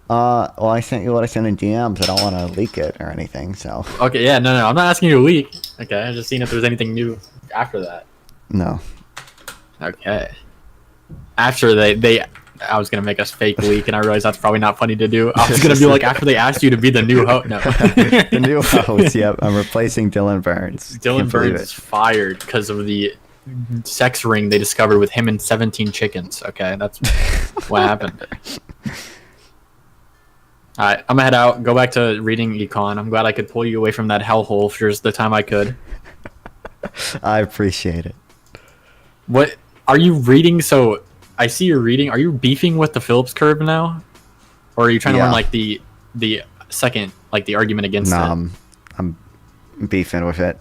Well, I sent you what I sent in DMs. I don't want to leak it or anything, so. Okay, yeah, no, I'm not asking you to leak. Okay, I'm just seeing if there's anything new after that. No. Okay. After I was gonna make us fake leak, and I realized that's probably not funny to do. I was gonna be like, after they asked you to be the new host. No. The new host. Yep, I'm replacing Dylan Burns. Dylan Burns is fired because of the sex ring they discovered with him and 17 chickens. Okay, that's what happened. Alright, I'm gonna head out, go back to reading econ. I'm glad I could pull you away from that hellhole for just the time I could. I appreciate it. What are you reading? So I see you're reading. Are you beefing with the Phillips curve now? Or are you trying to learn like the second, like the argument against it? No, I'm beefing with it.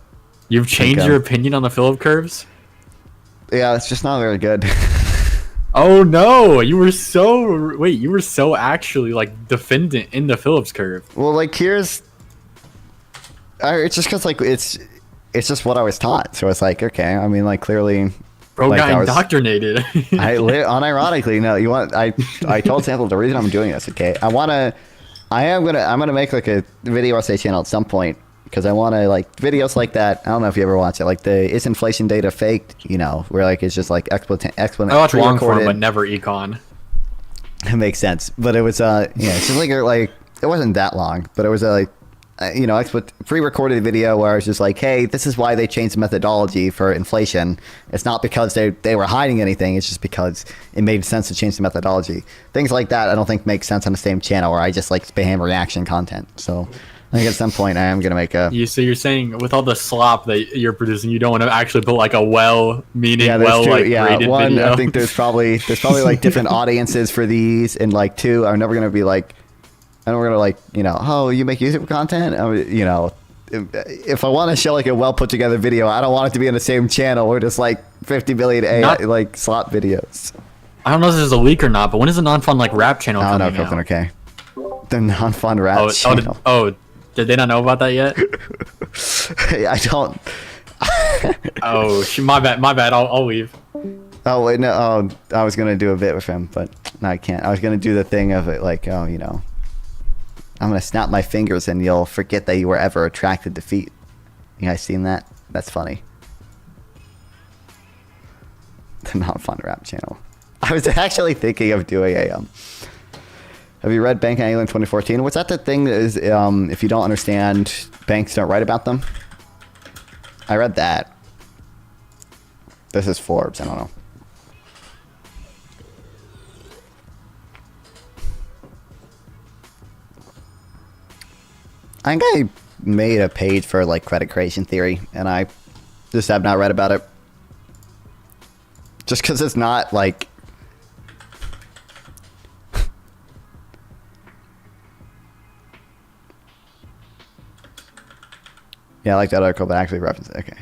You've changed your opinion on the Phillips curves? Yeah, it's just not very good. Oh no, you were so actually like defendant in the Phillips curve. Well, like it's just because like it's just what I was taught, so it's like, okay, I mean, like clearly, bro, like, got indoctrinated. Unironically, no, you want I told Sample the reason I'm doing this, okay, I'm gonna make like a video essay channel at some point, because I want to like videos like that. I don't know if you ever watch it, like the is inflation data faked, where like it's just like exponent. I watch long form, but never econ. It makes sense, but it was it's just like it wasn't that long, but it was pre-recorded video where I was just like, hey, this is why they changed the methodology for inflation. It's not because they were hiding anything. It's just because it made sense to change the methodology. Things like that I don't think make sense on the same channel where I just like spam reaction content. So I think at some point I am going to make a... So you're saying with all the slop that you're producing, you don't want to actually put like a rated one, video? I think there's probably like different audiences for these, and like 2, I'm never going to be like... And we're gonna like, oh, you make YouTube content? If I want to show like a well put together video, I don't want it to be in the same channel or just like 50 billion like slot videos. I don't know if this is a leak or not, but when is the non-fun like rap channel coming out? Coconut, okay. The non-fun rap channel. Did they not know about that yet? I don't. My bad. I'll leave. Oh wait, no. Oh, I was gonna do a bit with him, but no, I can't. I was gonna do the thing of it, like, I'm going to snap my fingers and you'll forget that you were ever attracted to feet. You guys seen that? That's funny. The non-fun rap channel. I was actually thinking of doing a... Have you read Bank on England 2014? Was that the thing that is, if you don't understand, banks don't write about them? I read that. This is Forbes. I don't know. I think I made a page for like credit creation theory, and I just have not read about it. Just because it's not like. Yeah, I like that article, but actually reference it. Okay.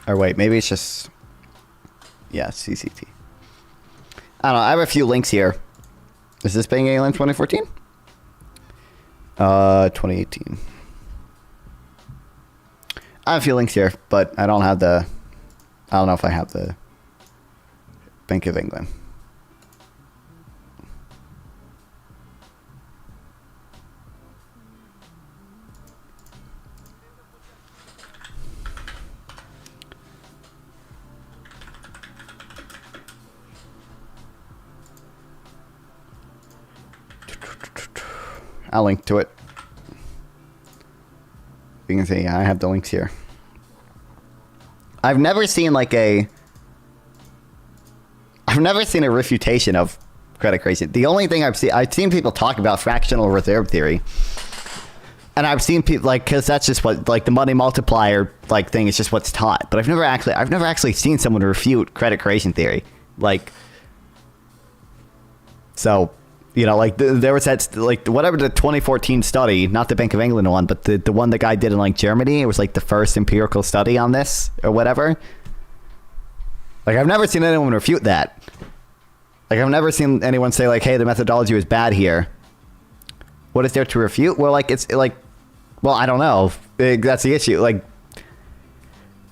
Or wait, maybe it's just... Yeah, CCT. I don't know, I have a few links here. Is this Bang Alien 2014? 2018. I have a few links here, but I don't have the... I don't know if I have the Bank of England. I'll link to it. You can see I have the links here. I've never seen like a... I've never seen a refutation of credit creation. The only thing I've seen people talk about fractional reserve theory. And I've seen people like, cause that's just what, like the money multiplier like thing is just what's taught. But I've never actually seen someone refute credit creation theory. Like, so, you know, like there was that, like whatever the 2014 study, not the Bank of England one, but the one the guy did in like Germany. It was like the first empirical study on this or whatever. Like I've never seen anyone refute that. Like I've never seen anyone say like, hey, the methodology was bad here. What is there to refute? Well, like it's like, well, I don't know. That's the issue. Like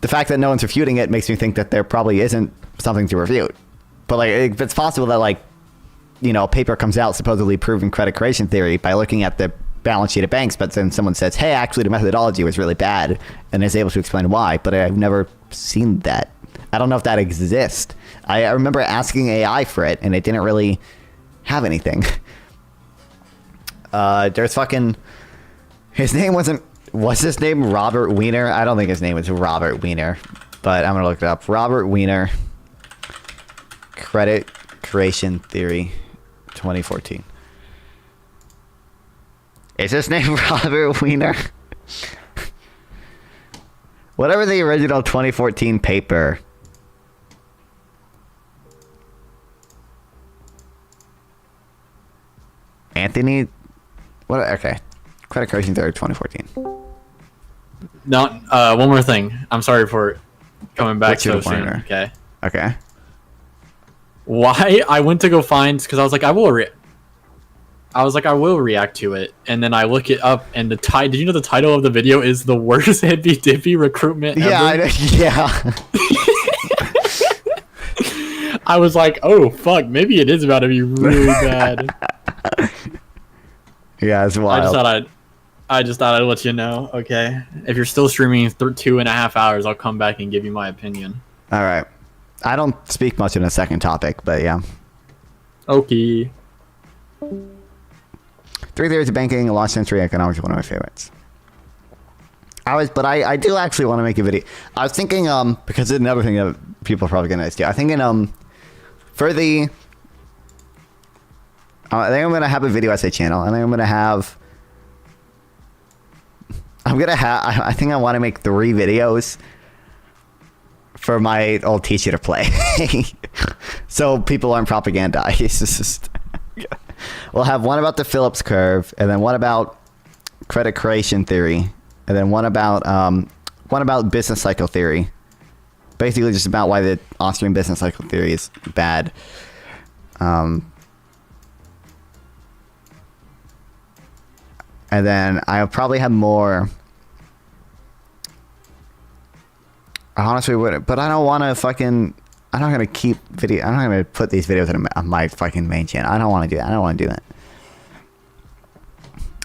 the fact that no one's refuting it makes me think that there probably isn't something to refute. But like it's possible that like, you know, a paper comes out supposedly proving credit creation theory by looking at the balance sheet of banks, but then someone says, hey, actually the methodology was really bad and is able to explain why. But I've never seen that. I don't know if that exists. I remember asking AI for it and it didn't really have anything. There's fucking... His name wasn't... Was his name Robert Wiener? I don't think his name was Robert Wiener, but I'm gonna look it up. Robert Wiener, Credit Creation Theory, 2014. Is his name Robert Wiener? Whatever the original 2014 paper. Anthony... What? Okay. Credit Creation Theory 2014. Not one more thing. I'm sorry for coming back so soon. Okay. Okay. Why I went to go find, because I was like, I will react to it, and then I look it up, and the did you know the title of the video is the worst hippy dippy recruitment ever? Yeah. I was like, oh fuck, maybe it is about to be really bad. Yeah, it's wild. I just thought I'd let you know. Okay, if you're still streaming 2.5 hours, I'll come back and give you my opinion. All right. I don't speak much in a second topic, but yeah. Okay. 3 Theories of Banking, Lost Century Economics, one of my favorites. I do actually want to make a video. I was thinking, because it's another thing that people are probably gonna do. I think for the, I think I'm gonna have a video essay channel, and I think I want to make 3 videos for my old teacher to play. So people aren't propagandized. We'll have one about the Phillips curve, and then one about credit creation theory, and then one about business cycle theory. Basically just about why the Austrian business cycle theory is bad. And then I'll probably have more. I honestly wouldn't, but I don't want to fucking... I'm not going to keep video... I'm not going to put these videos on my fucking main channel. I don't want to do that. I don't want to do that.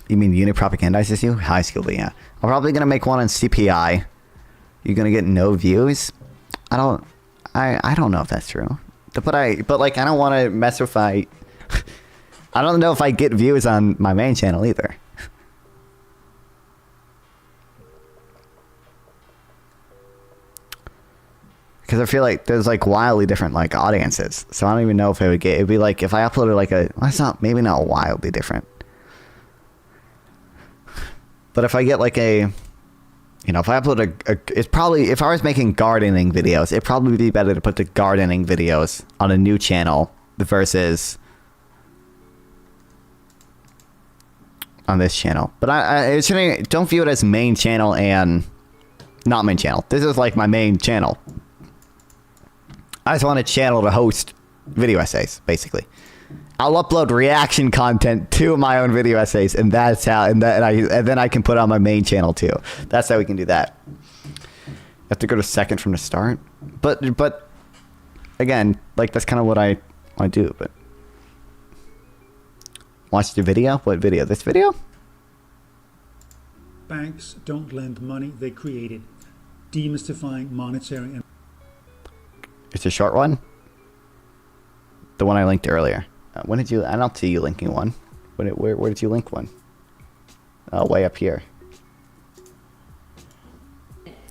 You mean unit propagandizes you? High school, but yeah. I'm probably going to make one on CPI. You're going to get no views? I don't know if that's true. But like, I don't want to mess with I don't know if I get views on my main channel either. Because I feel like there's like wildly different like audiences, so I don't even know if it would get. It'd be like if I uploaded like a. Well, it's not, maybe not wildly different. But if I get like a, you know, if I upload it's probably, if I was making gardening videos, it'd probably be better to put the gardening videos on a new channel versus on this channel. But don't view it as main channel and not main channel. This is like my main channel. I just want a channel to host video essays, basically. I'll upload reaction content to my own video essays, and that's how, and then I can put it on my main channel too. That's how we can do that. You have to go to second from the start, but again, like that's kind of what I want to do. But watch the video. What video? This video? Banks don't lend money; they create it. Demystifying monetary and. It's a short one. The one I linked earlier. When did you? I don't see you linking one. Where did you link one? Way up here.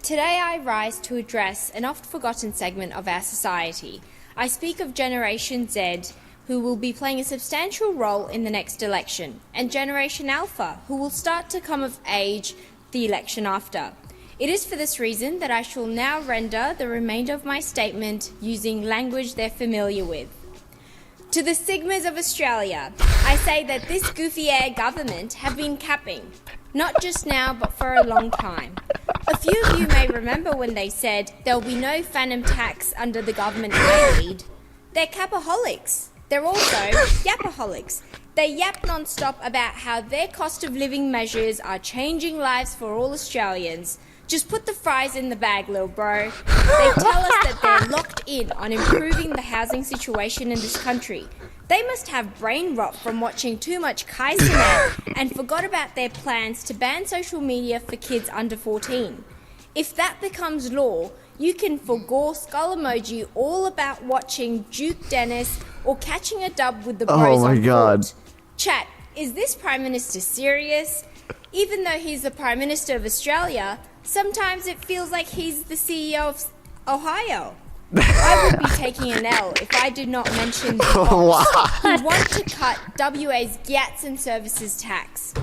Today I rise to address an oft-forgotten segment of our society. I speak of Generation Z, who will be playing a substantial role in the next election, and Generation Alpha, who will start to come of age the election after. It is for this reason that I shall now render the remainder of my statement using language they're familiar with. To the Sigmas of Australia, I say that this goofy-air government have been capping, not just now but for a long time. A few of you may remember when they said there'll be no phantom tax under the government I lead. They're capaholics. They're also yapaholics. They yap non-stop about how their cost of living measures are changing lives for all Australians. Just put the fries in the bag, little bro. They tell us that they're locked in on improving the housing situation in this country. They must have brain rot from watching too much Kaiserman and forgot about their plans to ban social media for kids under 14. If that becomes law, you can forgo skull emoji all about watching Duke Dennis or catching a dub with the bros on Fort. Chat, is this Prime Minister serious? Even though he's the Prime Minister of Australia, sometimes it feels like he's the CEO of Ohio. I would be taking an L if I did not mention the Fox who want to cut WA's Gats and Services tax.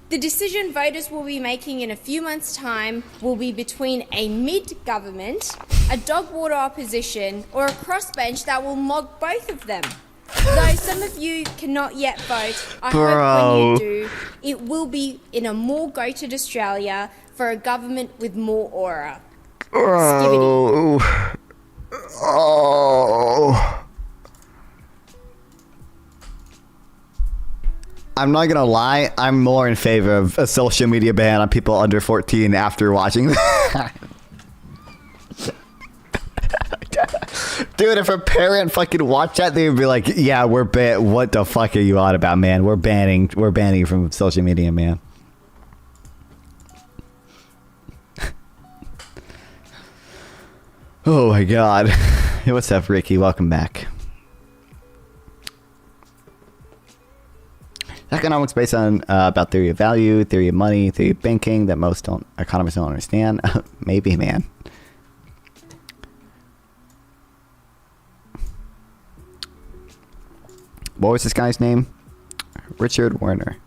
The decision voters will be making in a few months' time will be between a mid-government, a dog-water opposition, or a crossbench that will mog both of them. Though some of you cannot yet vote, I hope when you do, it will be in a more goated Australia for a government with more aura. Oh. I'm not gonna lie, I'm more in favor of a social media ban on people under 14 after watching that. Dude, if a parent fucking watched that, they would be like, yeah, we're what the fuck are you on about, man? We're banning you from social media, man. Oh my god. Hey, what's up, Ricky? Welcome back. Economics based on about theory of value, theory of money, theory of banking that most economists don't understand. Maybe, man. What was this guy's name? Richard Werner.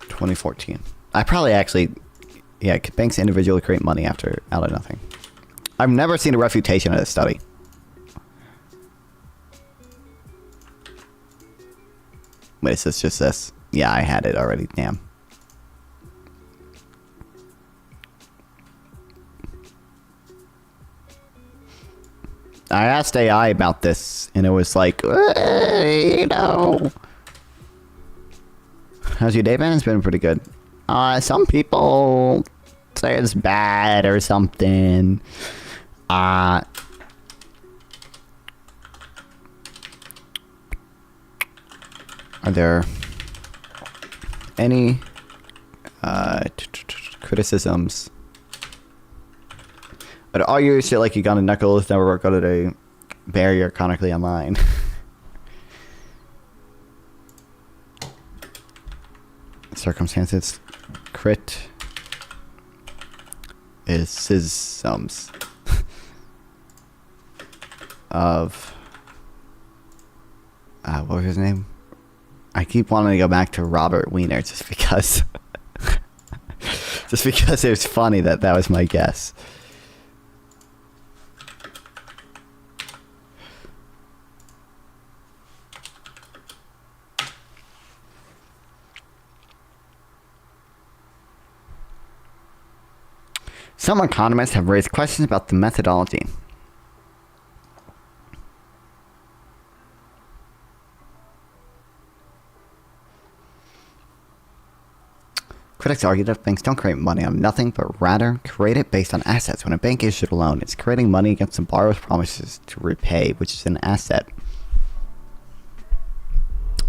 2014. I probably actually... Yeah, banks individually create money out of nothing. I've never seen a refutation of this study. Wait, is this just this? Yeah, I had it already. Damn. I asked AI about this, and it was like, you know. How's your day been? It's been pretty good. Some people say it's bad or something. Are there any criticisms? But all you shit like you got a knuckles never work out at a barrier chronically online. circumstances. Crit is sums of what was his name? I keep wanting to go back to Robert Wiener just because just because it was funny that was my guess. Some economists have raised questions about the methodology. Critics argue that banks don't create money on nothing, but rather create it based on assets. When a bank issued a loan, it's creating money against the borrower's promises to repay, which is an asset.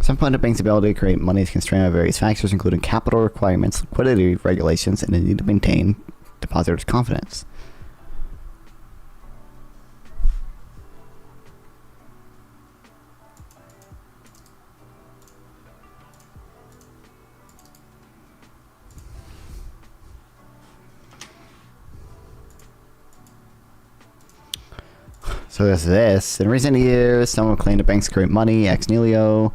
Some point a bank's ability to create money is constrained by various factors, including capital requirements, liquidity regulations, and the need to maintain depositors' confidence. So there's this. In recent years, some have claimed that banks create money ex nihilo.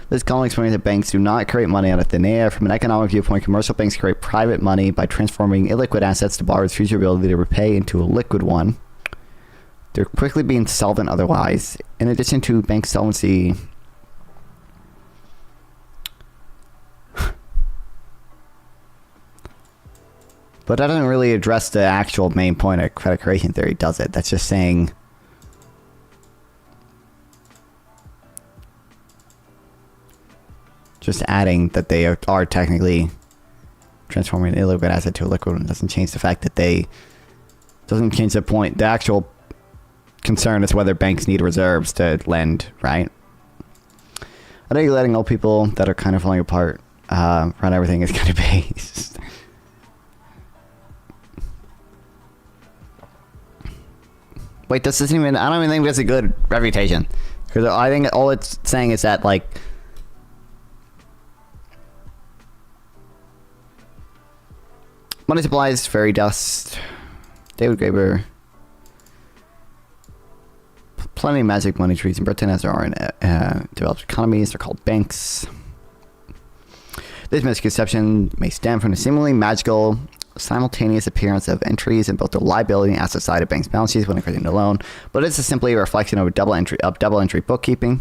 This column explains that banks do not create money out of thin air. From an economic viewpoint, commercial banks create private money by transforming illiquid assets to borrowers' future ability to repay into a liquid one. They're quickly being solvent otherwise. In addition to bank solvency, but that doesn't really address the actual main point of credit creation theory, does it? That's just saying just adding that they are technically transforming an illiquid asset to a liquid one. Doesn't change the fact that doesn't change the point. The actual concern is whether banks need reserves to lend, right? I think letting old people that are kind of falling apart run everything is kind of based. Wait, this isn't even, I don't even think that's a good reputation. Because I think all it's saying is that, like, money supplies, fairy dust, David Graeber. Plenty of magic money trees in Britain, as there are in developed economies. They're called banks. This misconception may stem from the seemingly magical simultaneous appearance of entries in both the liability and asset side of banks' balance sheets when creating a loan, but it's simply a reflection of double entry bookkeeping.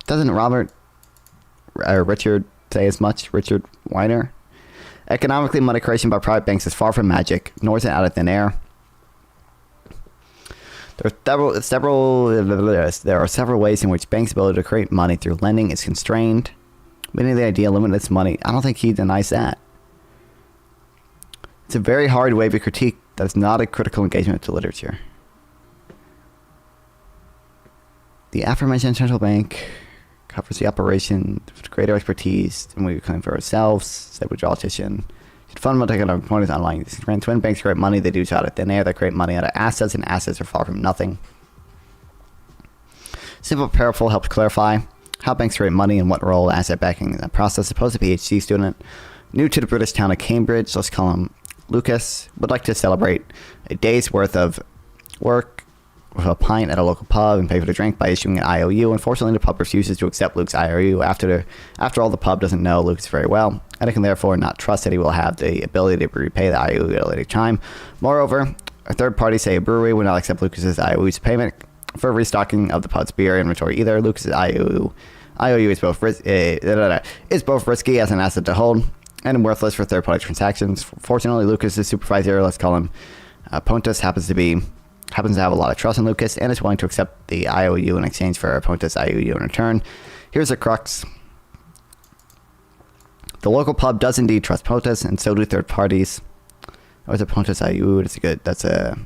Doesn't Richard say as much? Richard Weiner. Economically, money creation by private banks is far from magic, nor is it out of thin air. There are several ways in which banks' ability to create money through lending is constrained. Meaning the idea limitless money. I don't think he denies that. It's a very hard way to critique that is not a critical engagement to literature. The aforementioned central bank covers the operation with greater expertise than we claim for ourselves, said Wojciechowski. Fundamental economic components underlying these trends. When banks create money, they do so out of thin air. They create money out of assets, and assets are far from nothing. Simple parable helps clarify how banks create money and what role asset backing in that process. Suppose a PhD student new to the British town of Cambridge, let's call him Lucas, would like to celebrate a day's worth of work with a pint at a local pub and pay for the drink by issuing an IOU. Unfortunately, the pub refuses to accept Luke's IOU. After all, the pub doesn't know Lucas very well, and it can therefore not trust that he will have the ability to repay the IOU at a later time. Moreover, a third party, say a brewery, would not accept Lucas's IOU's payment for restocking of the pub's beer inventory either. Lucas's IOU is both risky as an asset to hold and worthless for third-party transactions. Fortunately, Lucas's supervisor, let's call him Pontus, happens to have a lot of trust in Lucas and is willing to accept the IOU in exchange for Pontus' IOU in return. Here's the crux. The local pub does indeed trust Pontus, and so do third parties. Oh, it's a Pontus IOU. That's a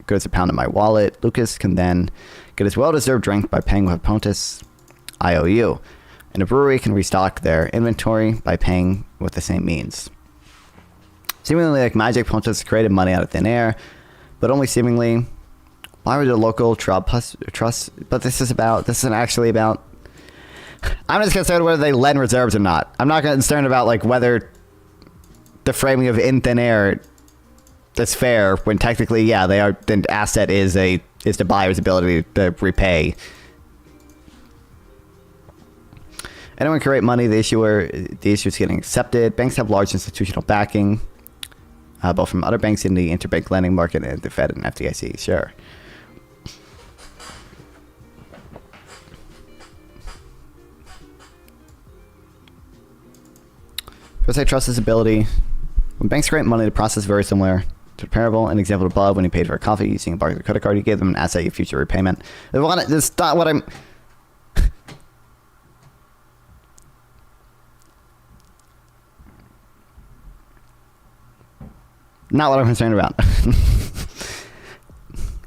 good as a pound in my wallet. Lucas can then get his well-deserved drink by paying with a Pontus IOU, and a brewery can restock their inventory by paying with the same means. Seemingly like magic, Pontus created money out of thin air, but only seemingly. Why would the local trust? But this isn't actually about. I'm just concerned whether they lend reserves or not. I'm not concerned about like whether the framing of in thin air that's fair when technically, yeah, they are. The asset is the buyer's ability to repay. Anyone can write money. The issue is getting accepted. Banks have large institutional backing, both from other banks in the interbank lending market and the Fed and FDIC. Sure. First, I trust his ability. When banks grant money, the process is very similar to comparable. An example above: when you paid for a coffee using a Barclays credit card, you gave them an asset you future repayment. That's not what I'm. Not what I'm concerned about.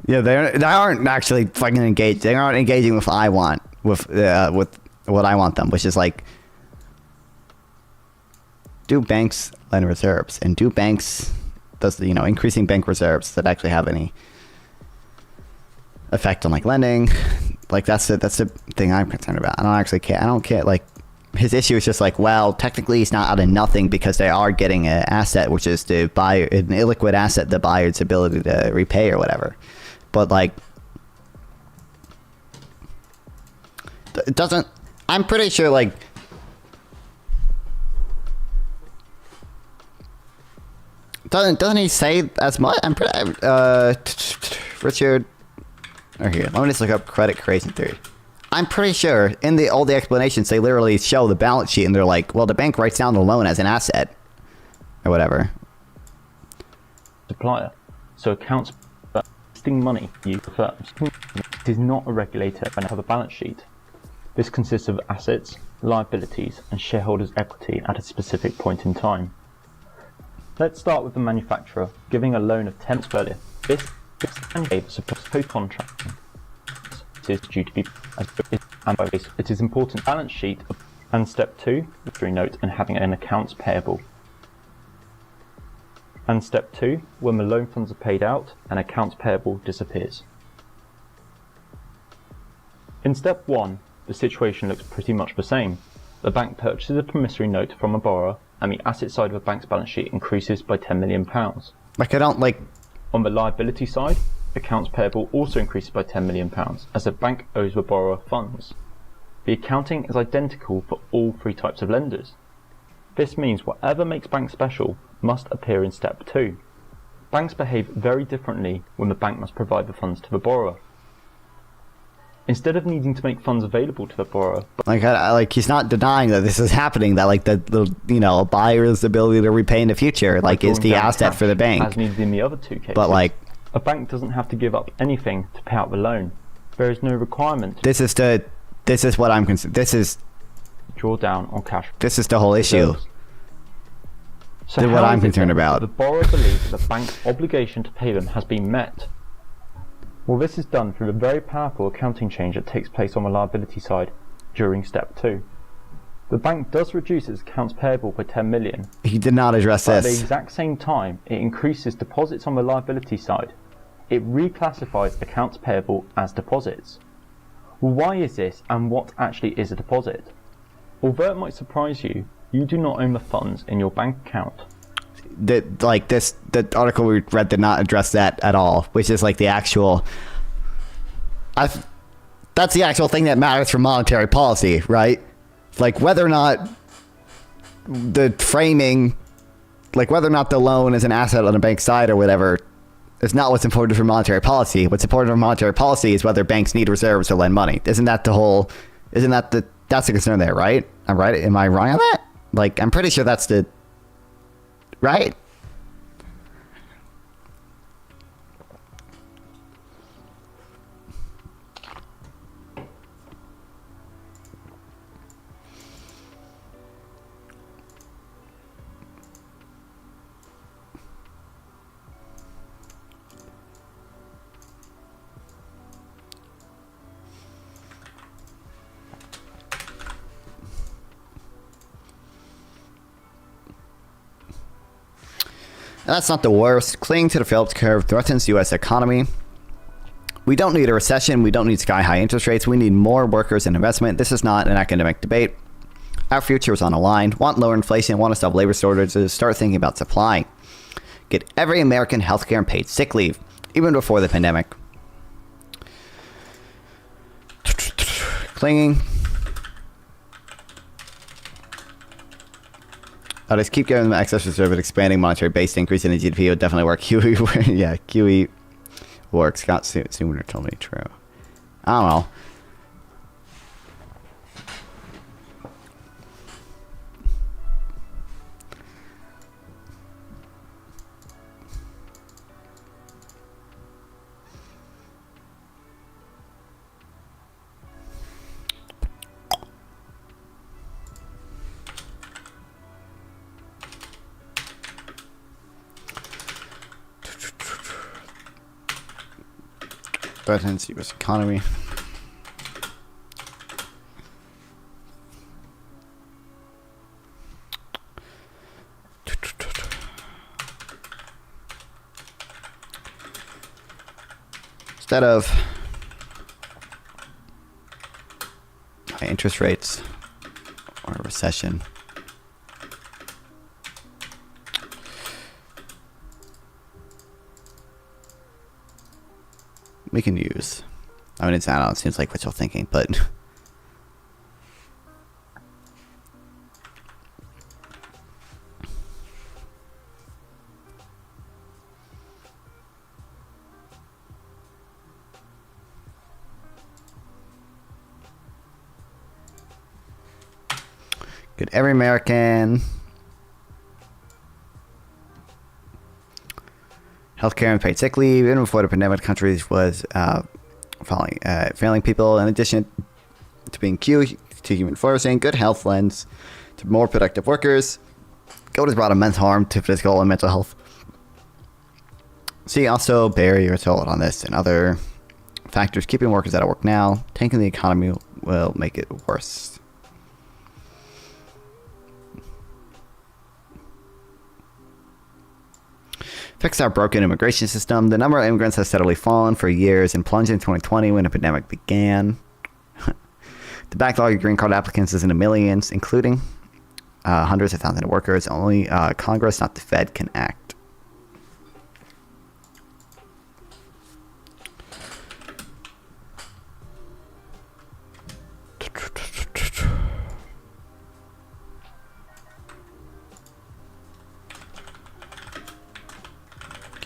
Yeah, they aren't actually fucking engaged. They aren't engaging with what I want, with what I want them, which is like, do banks lend reserves, and do banks increasing bank reserves that actually have any effect on like lending? Like that's the thing I'm concerned about. I don't actually care. I don't care. Like, his issue is just like, well, technically he's not out of nothing because they are getting an asset, which is to buy an illiquid asset, the buyer's ability to repay or whatever. But like, it doesn't. I'm pretty sure like. Doesn't he say as much? I'm pretty. Richard. Or here, let me just look up credit creation theory. I'm pretty sure in all the explanations they literally show the balance sheet and they're like, well, the bank writes down the loan as an asset or whatever. Supplier, so accounts for investing money used for firms. It is not a regulator and have a balance sheet. This consists of assets, liabilities, and shareholders' equity at a specific point in time. Let's start with the manufacturer giving a loan of 10 earlier. This gave supposed post-contract. It is due to be it is important balance sheet. And step 2, the note and having an accounts payable. And step 2, when the loan funds are paid out, an accounts payable disappears. In step 1, the situation looks pretty much the same. The bank purchases a promissory note from a borrower, and the asset side of a bank's balance sheet increases by £10 million. Like, I don't like. On the liability side, accounts payable also increases by £10 million, as the bank owes the borrower funds. The accounting is identical for all three types of lenders. This means whatever makes banks special must appear in step 2. Banks behave very differently when the bank must provide the funds to the borrower. Instead of needing to make funds available to the borrower, like he's not denying that this is happening. That like a buyer's ability to repay in the future like is the asset for the bank, as needed in the other two cases. But like, a bank doesn't have to give up anything to pay out the loan. There is no requirement. This is what I'm concerned. This is draw down on cash. This is the whole issue. So what I'm concerned about. The borrower believes that the bank's obligation to pay them has been met. Well, this is done through a very powerful accounting change that takes place on the liability side during step 2. The bank does reduce its accounts payable by 10 million. He did not address this. At the this. exact same time, it increases deposits on the liability side. It reclassifies accounts payable as deposits. Well, why is this, and what actually is a deposit? Although it might surprise you, you do not own the funds in your bank account. The article we read did not address that at all, which is like the actual. That's the actual thing that matters for monetary policy, right? Like whether or not the framing, like whether or not the loan is an asset on a bank side or whatever, is not what's important for monetary policy. What's important for monetary policy is whether banks need reserves to lend money. That's the concern there, right? I'm right. Am I wrong on that? Like, I'm pretty sure that's the. Right? That's not the worst. Clinging to the Phillips curve threatens the U.S. economy. We don't need a recession. We don't need sky-high interest rates. We need more workers and investment. This is not an academic debate. Our future is on the line. Want lower inflation, want to stop labor shortages, start thinking about supply. Get every American healthcare and paid sick leave, even before the pandemic. Clinging. I'll just keep giving them excess reserve and expanding monetary base to increase in the GDP would definitely work. QE, yeah, QE works. Scott Sooner told me true. I don't know. Threatens U.S. economy. Instead of high interest rates or a recession, we can use. I mean, I don't know, it seems like wishful thinking, but get every American healthcare and paid sick leave. Even before the pandemic, countries was failing people. In addition to being key to human flourishing, good health lends to more productive workers. COVID has brought immense harm to physical and mental health. See also Barry or told on this and other factors keeping workers out of work now. Tanking the economy will make it worse. Fix our broken immigration system. The number of immigrants has steadily fallen for years and plunged in 2020 when the pandemic began. The backlog of green card applicants is in the millions, including hundreds of thousands of workers. Only Congress, not the Fed, can act.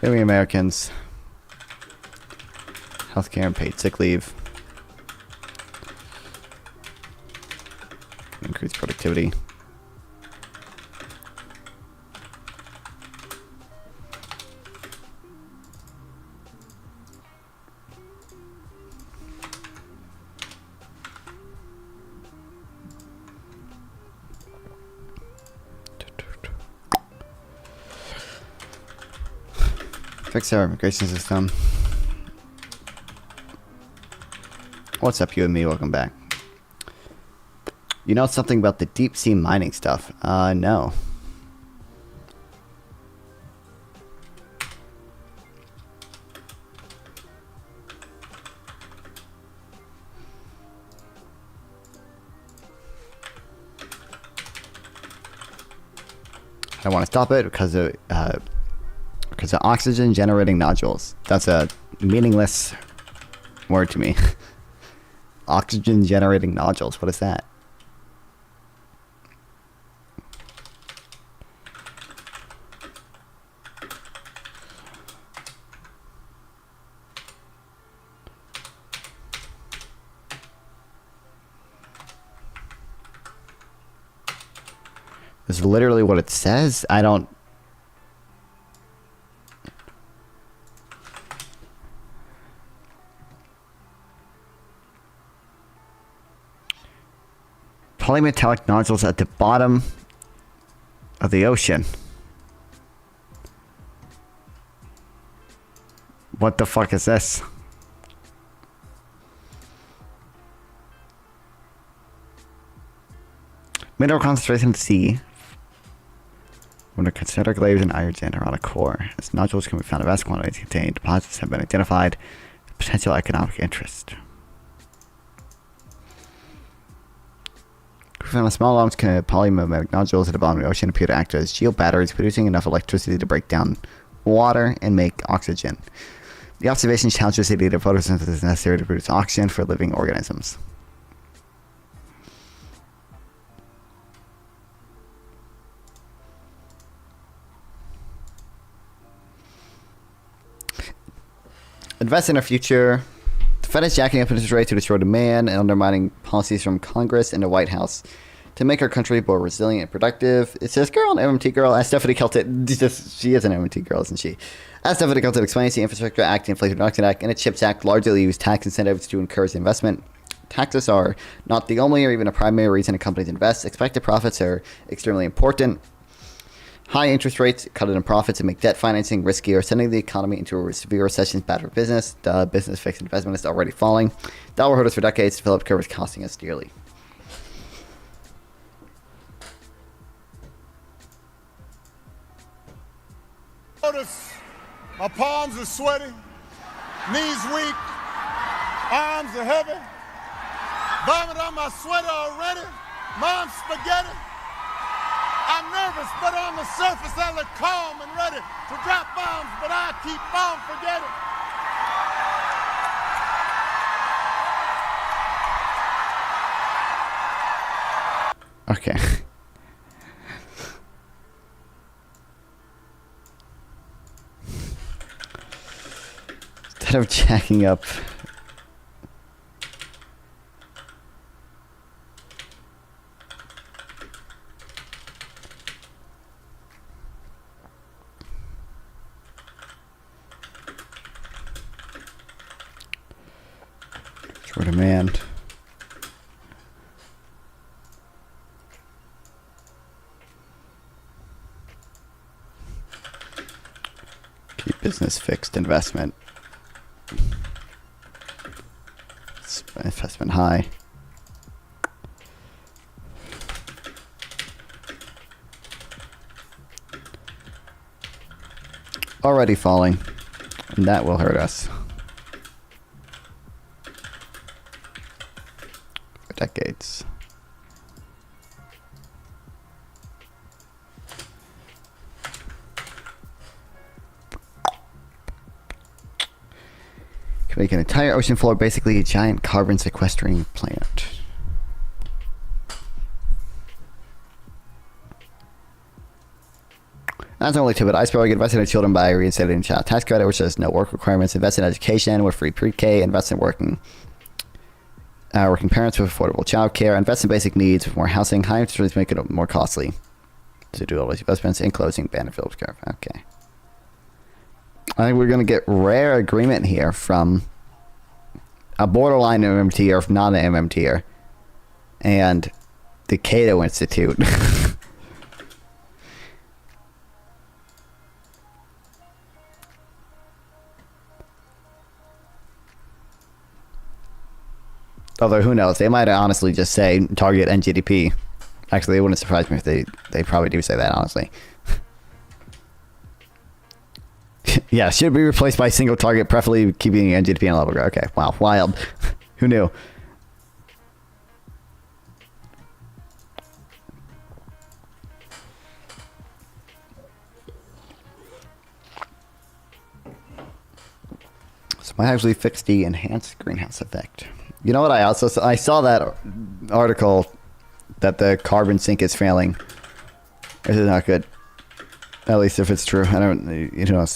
Giving Americans healthcare and paid sick leave. Increase productivity. Fix our immigration system. What's up, you and me? Welcome back. You know something about the deep sea mining stuff? No. I want to stop it because of oxygen generating nodules. That's a meaningless word to me. Oxygen generating nodules. What is that? This is literally what it says. I don't. Polymetallic nodules at the bottom of the ocean. What the fuck is this? Mineral concentration in the sea. When the concentric layers and iron around a core, as nodules can be found in vast quantities contained, deposits have been identified. Potential economic interest. found small amounts of polymetallic nodules at the bottom of the ocean appear to act as geo batteries, producing enough electricity to break down water and make oxygen. The observation challenges the idea that photosynthesis is necessary to produce oxygen for living organisms. Invest in our future. The Fed is jacking up interest rates to destroy demand and undermining policies from Congress and the White House to make our country more resilient and productive. It says, girl, an MMT girl. As Stephanie Kelton, she is an MMT girl, isn't she? As Stephanie Kelton explains, the Infrastructure Act, the Inflation Reduction Act, and the CHIPS Act largely use tax incentives to encourage investment. Taxes are not the only or even a primary reason a company invest. Expected profits are extremely important. High interest rates cut in profits and make debt financing riskier, sending the economy into a severe recession is bad for business. The business fixed investment is already falling. That will hurt us for decades. The Phillips curve is costing us dearly. Notice my palms are sweaty, knees weak, arms are heavy, vomit on my sweater already, mom's spaghetti. I'm nervous, but on the surface I look calm and ready to drop bombs, but I keep on forgetting. Okay. Instead of jacking up. For demand. Keep business fixed investment. Investment high. Already falling. And that will hurt us. For decades. Can make an entire ocean floor basically a giant carbon sequestering plant. That's only two, but iceberg invested in children by reinstating child tax credit, which has no work requirements. Invest in education with free pre-K. Invest in working parents with affordable child care. Invest in basic needs with more housing. High interest rates make it more costly to do all these investments. In closing, ban the Phillips curve. Okay. I think we're going to get rare agreement here from a borderline MMT or not an MMT and the Cato Institute. Although, who knows? They might honestly just say target and GDP. Actually, it wouldn't surprise me if they probably do say that, honestly. Yeah, should be replaced by single target, preferably keeping NGDP on level. Okay, wow, wild. Who knew? So might actually fix the enhanced greenhouse effect. You know what? I saw that article that the carbon sink is failing. This is not good. At least if it's true. I don't. You know.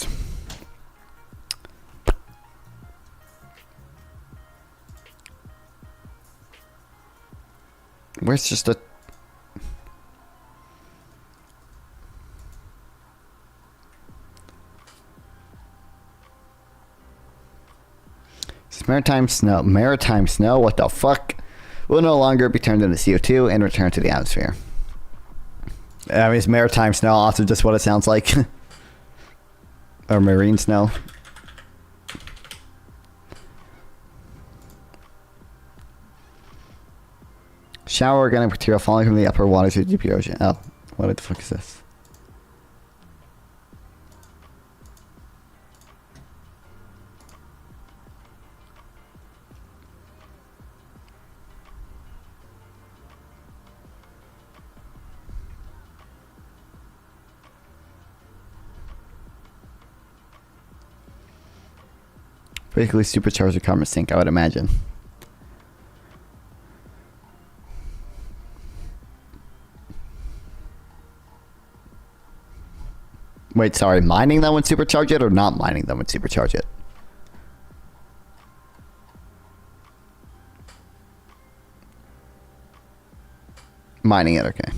Where's just a... Maritime snow, what the fuck? Will no longer be turned into CO2 and return to the atmosphere. I mean, is maritime snow also just what it sounds like? Or marine snow? Shower organic material falling from the upper waters of the deep ocean. Oh, what the fuck is this? Basically, supercharge the karma sink, I would imagine. Wait, sorry, mining them would supercharge it or not mining them would supercharge it? Mining it, okay.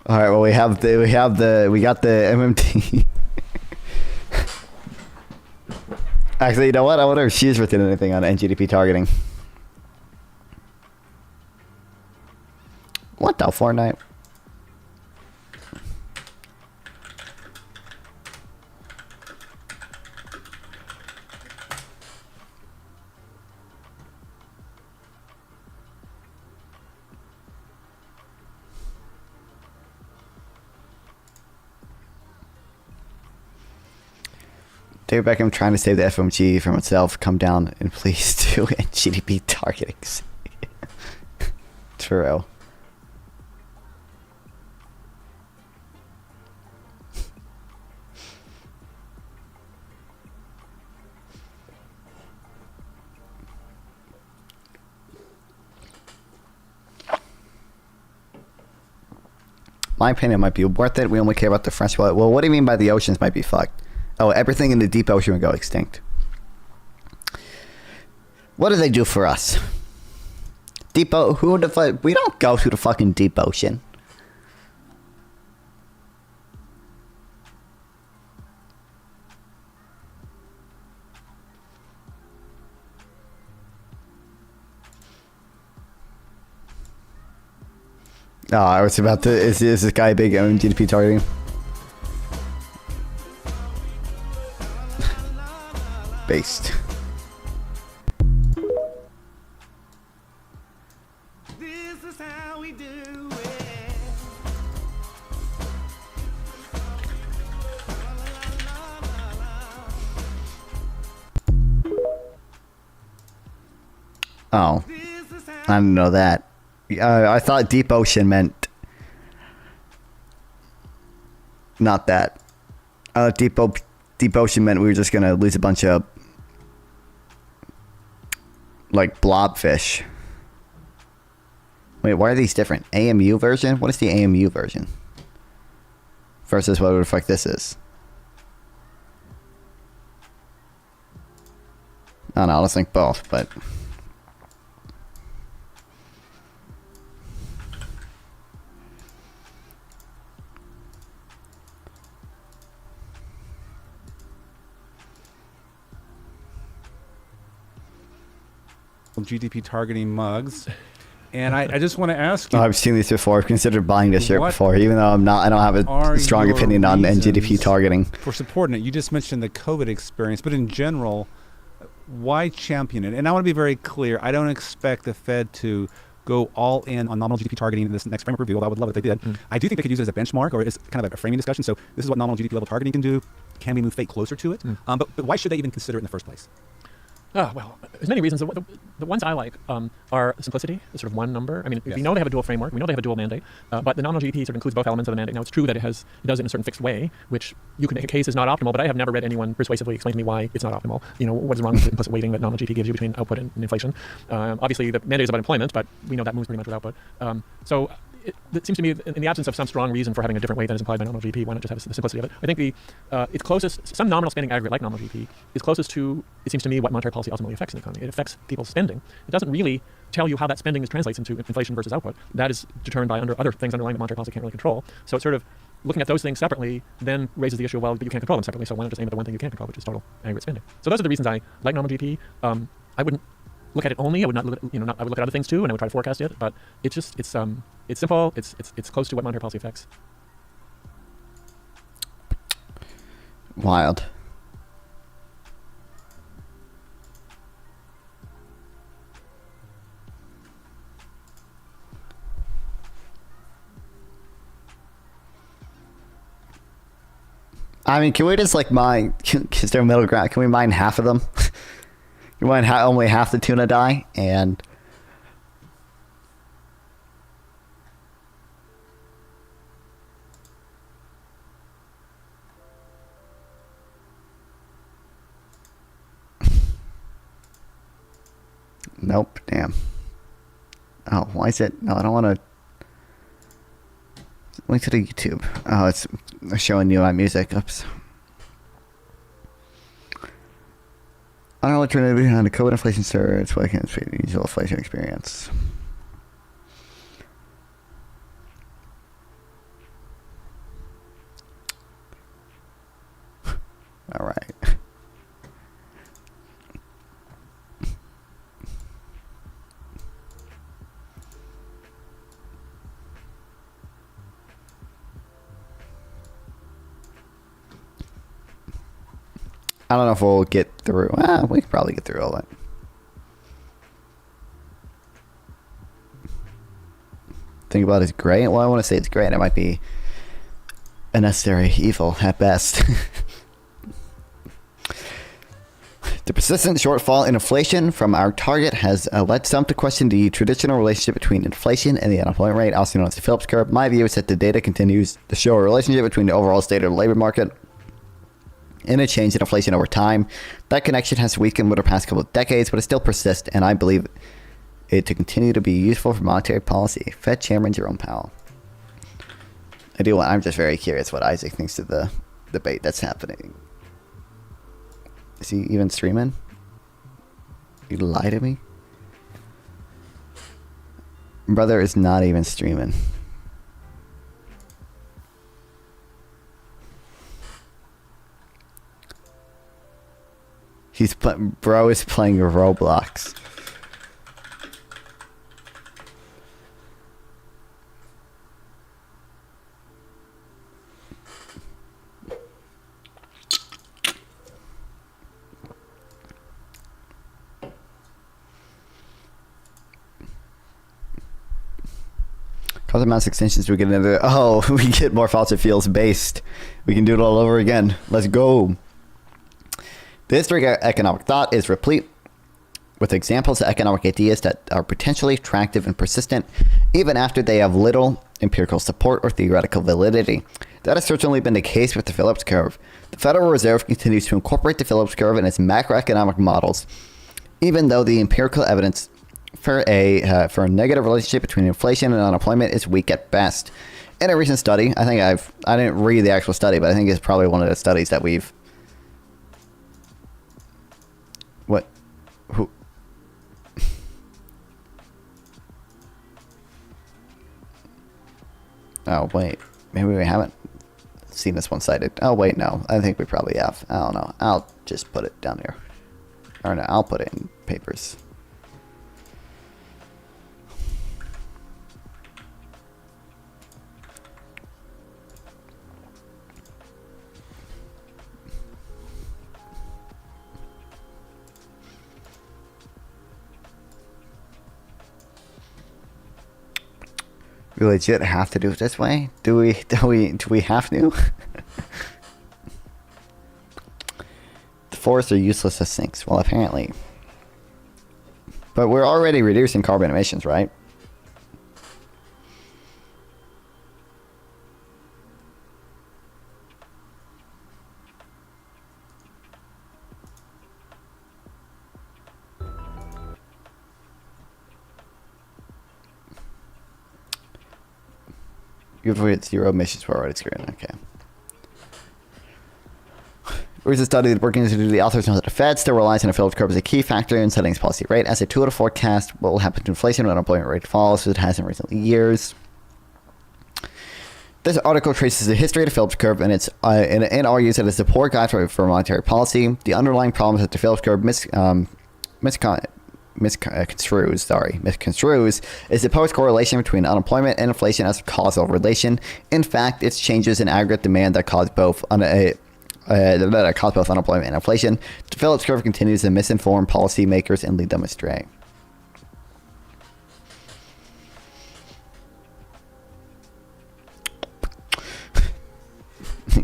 All right, well we got the MMT. Actually, you know what? I wonder if she's written anything on NGDP targeting. What the Fortnite? David Beckham trying to save the FMG from itself. Come down and please do NGDP targeting. True. My opinion might be worth it. We only care about the French wallet. Well, what do you mean by the oceans might be fucked? Oh, everything in the deep ocean would go extinct. What do they do for us? Who the fuck? We don't go to the fucking deep ocean. Oh, I was about to. Is this guy big GDP targeting? Based. This is how we do it. Oh, I didn't know that. I thought deep ocean meant not that. Deep ocean meant we were just gonna lose a bunch of like blobfish. Wait, why are these different? AMU version? What is the AMU version? Versus what the fuck this is? I don't know, let's think both, but GDP targeting mugs, and I just want to ask you. Oh, I've seen these before. I've considered buying this shirt before, even though I don't have a strong opinion on NGDP targeting. For supporting it, you just mentioned the COVID experience, but in general, why champion it? And I want to be very clear. I don't expect the Fed to go all in on nominal GDP targeting in this next framework review. I would love it if they did. I do think they could use it as a benchmark or as kind of a framing discussion. So this is what nominal GDP level targeting can do. Can we move fate closer to it? But why should they even consider it in the first place? Well, there's many reasons. The ones I like are simplicity, the sort of one number. I mean, we know they have a dual framework, we know they have a dual mandate, but the nominal GDP sort of includes both elements of the mandate. Now, it's true that it does it in a certain fixed way, which you can make a case is not optimal, but I have never read anyone persuasively explain to me why it's not optimal. You know, what is wrong with the implicit weighting that nominal GDP gives you between output and inflation? Obviously, the mandate is about employment, but we know that moves pretty much with output. So it seems to me, in the absence of some strong reason for having a different weight that is implied by nominal GDP, why not just have the simplicity of it? I think it's closest, some nominal spending aggregate like nominal GDP is closest to, it seems to me, what monetary policy ultimately affects in the economy. It affects people's spending. It doesn't really tell you how that spending translates into inflation versus output. That is determined by other things underlying the monetary policy can't really control. So it's sort of looking at those things separately then raises the issue of, well, but you can't control them separately, so why not just aim at the one thing you can control, which is total aggregate spending. So those are the reasons I like nominal GDP. I wouldn't look at it only. I would not look at, I would look at other things too, and I would try to forecast it. But it's just it's simple. It's close to what monetary policy affects. Wild. I mean, can we just like mine? Is there a middle ground? Can we mine half of them? You want only half the tuna die, and Nope. Damn. Oh, why is it? No, I don't want to. Link to the YouTube. Oh, it's showing you my music. Oops. I don't know what turned behind the COVID inflation surge. Why can't it be the usual inflation experience? All right. I don't know if we'll get through. We can probably get through all that. Think about it's great. Well, I want to say it's great. It might be a necessary evil at best. The persistent shortfall in inflation from our target has led some to question the traditional relationship between inflation and the unemployment rate, also known as the Phillips curve. My view is that the data continues to show a relationship between the overall state of the labor market and a change in inflation over time. That connection has weakened over the past couple of decades, but it still persists, and I believe it to continue to be useful for monetary policy. Fed Chairman Jerome Powell. I'm just very curious what Isaac thinks of the debate that's happening. Is he even streaming? You lie to me? Brother is not even streaming. Bro is playing Roblox. Cause of mass extensions, we get another. Oh, we get more fossil fuels based. We can do it all over again. Let's go. The history of economic thought is replete with examples of economic ideas that are potentially attractive and persistent, even after they have little empirical support or theoretical validity. That has certainly been the case with the Phillips curve. The Federal Reserve continues to incorporate the Phillips curve in its macroeconomic models, even though the empirical evidence for a negative relationship between inflation and unemployment is weak at best. In a recent study, I didn't read the actual study, but I think it's probably one of the studies that we've. What? Who? Oh, wait. Maybe we haven't seen this one-sided. Oh, wait, no. I think we probably have. I don't know. I'll just put it down here. Or no, I'll put it in papers. We legit have to do it this way? Do we have to? The forests are useless as sinks. Well, apparently. But we're already reducing carbon emissions, right? You've hit zero emissions for already screen. Okay. There's a study that working to do the authors know that the Fed still relies on the Phillips curve as a key factor in setting its policy rate as a tool to forecast what will happen to inflation when unemployment rate falls, as it has in recent years. This article traces the history of the Phillips curve and argues that it's a poor guide for monetary policy. The underlying problem is that the Phillips curve misconstrues is the supposed correlation between unemployment and inflation as a causal relation. In fact, it's changes in aggregate demand that cause both unemployment and inflation. The Phillips curve continues to misinform policymakers and lead them astray.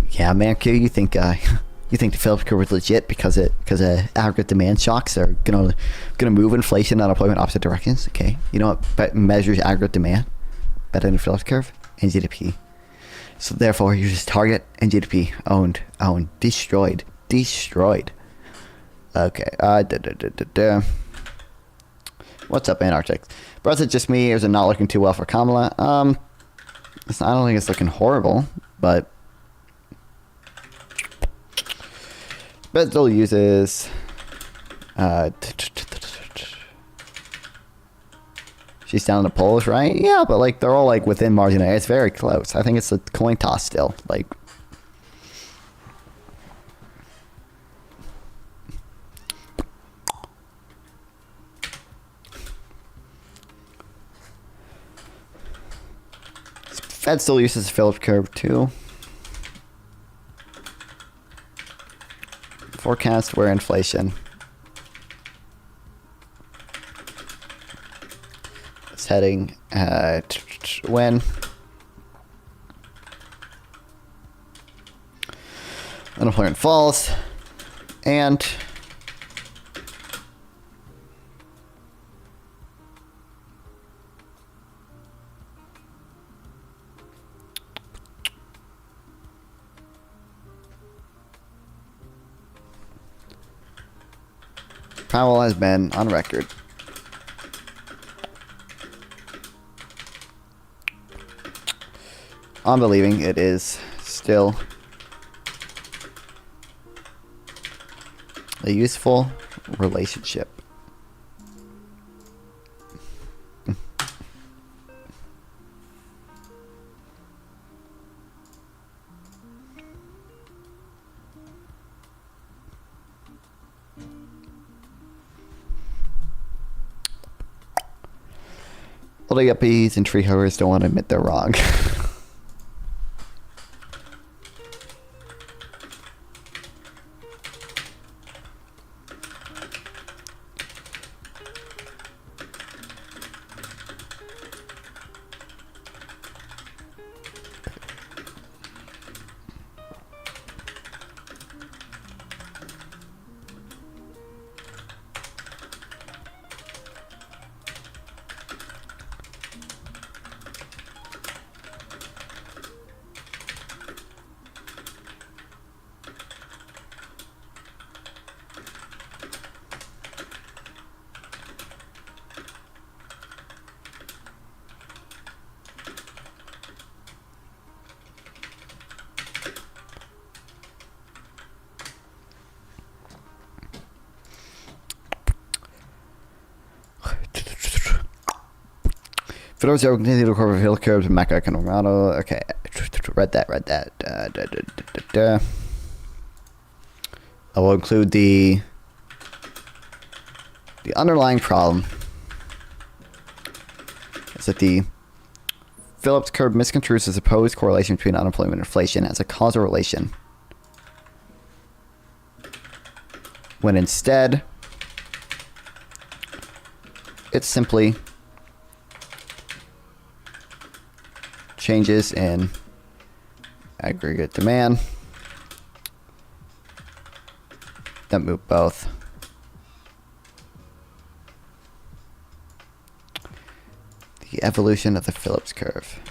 Yeah, man, you think the Phillips curve is legit because aggregate demand shocks are gonna move inflation and unemployment opposite directions? Okay, you know what measures aggregate demand better than the Phillips curve? And GDP. So therefore, you just target and GDP owned, destroyed. Okay. What's up, Antarctic? Bro, is it just me, or is it not looking too well for Kamala? I don't think it's looking horrible, but still uses she's down in the polls, right? Yeah, but like they're all like within margin. It's very close. I think it's a coin toss still. Like, Fed still uses the Phillips curve too. Forecast where inflation is heading when unemployment falls and Powell has been on record on believing it is still a useful relationship. All the yuppies and tree huggers don't want to admit they're wrong. For those who continue to cover hill curves and macroeconomic model, okay, read that. I will include the underlying problem is that the Phillips curve misconstrues the supposed correlation between unemployment and inflation as a causal relation, when instead it's simply changes in aggregate demand that move both the evolution of the Phillips curve.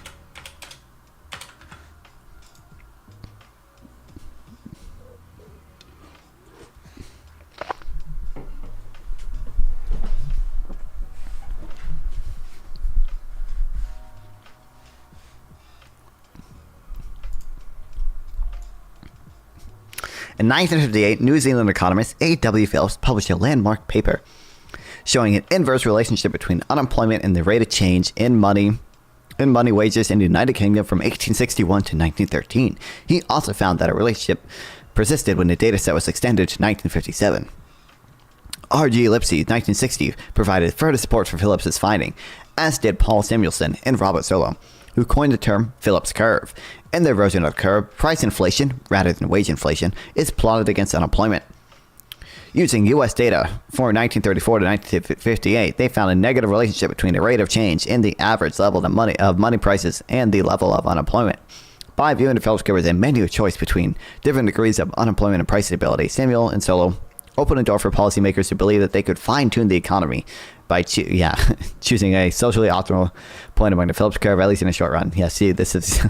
In 1958, New Zealand economist A.W. Phillips published a landmark paper showing an inverse relationship between unemployment and the rate of change in money wages in the United Kingdom from 1861 to 1913. He also found that a relationship persisted when the data set was extended to 1957. R.G. Lipsey, 1960, provided further support for Phillips's finding, as did Paul Samuelson and Robert Solow, who coined the term Phillips curve. In their version of the curve, price inflation, rather than wage inflation, is plotted against unemployment. Using U.S. data for 1934 to 1958, they found a negative relationship between the rate of change in the average level of money prices and the level of unemployment. By viewing the Phillips curve as a menu of choice between different degrees of unemployment and price stability, Samuel and Solow opened a door for policymakers to believe that they could fine-tune the economy by choosing a socially optimal point among the Phillips curve, at least in the short run. Yeah, see, this is...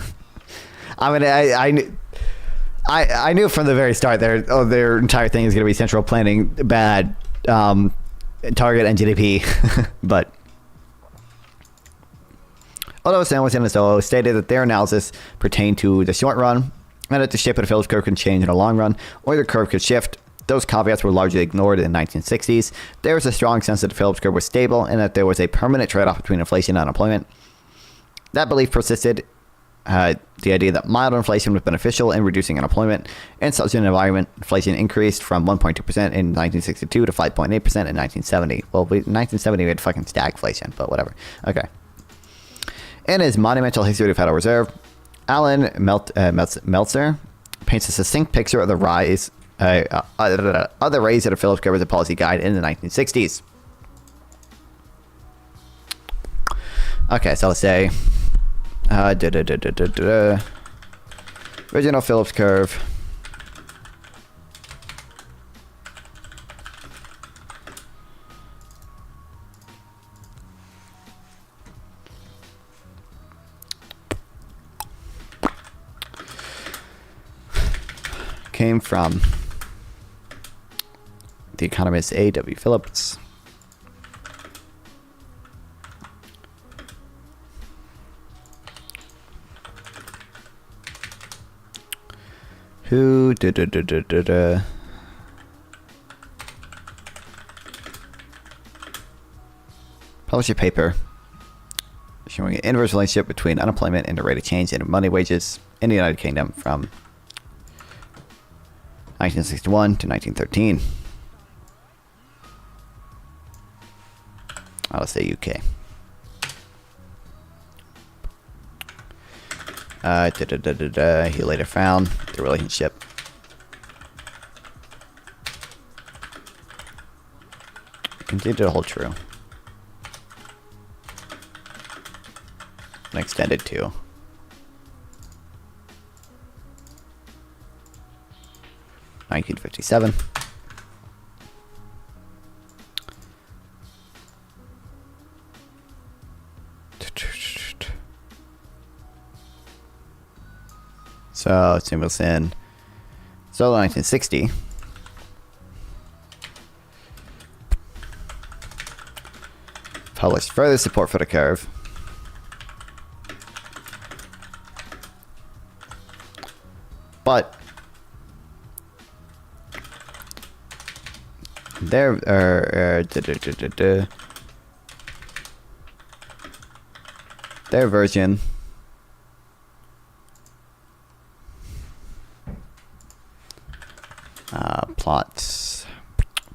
I knew from the very start their entire thing is going to be central planning bad. target and GDP, but although Samuelson and Solo stated that their analysis pertained to the short run and that the shape of the Phillips curve can change in the long run, or the curve could shift, those caveats were largely ignored in the 1960s. There was a strong sense that the Phillips curve was stable and that there was a permanent trade-off between inflation and unemployment. That belief persisted. The idea that mild inflation was beneficial in reducing unemployment. In such an environment, inflation increased from 1.2% in 1962 to 5.8% in 1970. Well, in 1970 we had fucking stagflation, but whatever. Okay. In his monumental History of the Federal Reserve, Alan Meltzer paints a succinct picture of the rise of the raise of the Phillips curve as a policy guide in the 1960s. Okay, so let's say original Phillips curve. Came from the economist A.W. Phillips. Who published a paper showing an inverse relationship between unemployment and the rate of change in money wages in the United Kingdom from 1961 to 1913. I'll say UK. He later found the relationship continued to hold true and extended to 1957. So Samuelson, so 1960. Published further support for the curve. But their version plots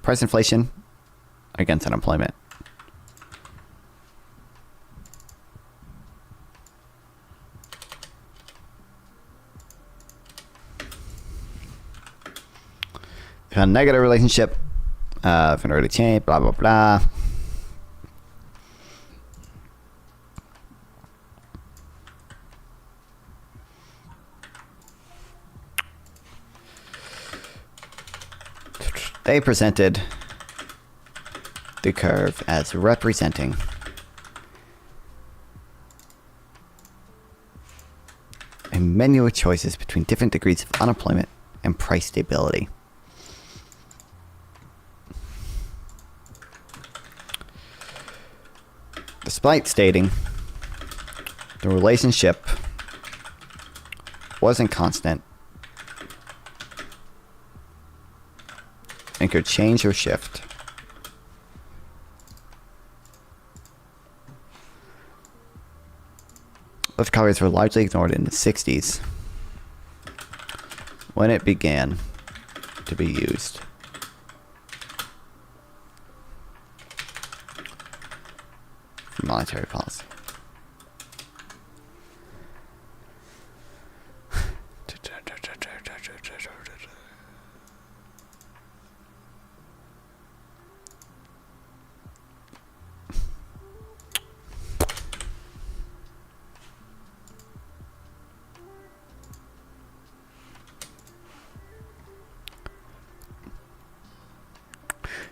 price inflation against unemployment. A negative relationship of an early change, blah blah blah. They presented the curve as representing a menu of choices between different degrees of unemployment and price stability. Despite stating the relationship wasn't constant and could change or shift, those caveats were largely ignored in the 60s when it began to be used. For monetary policy.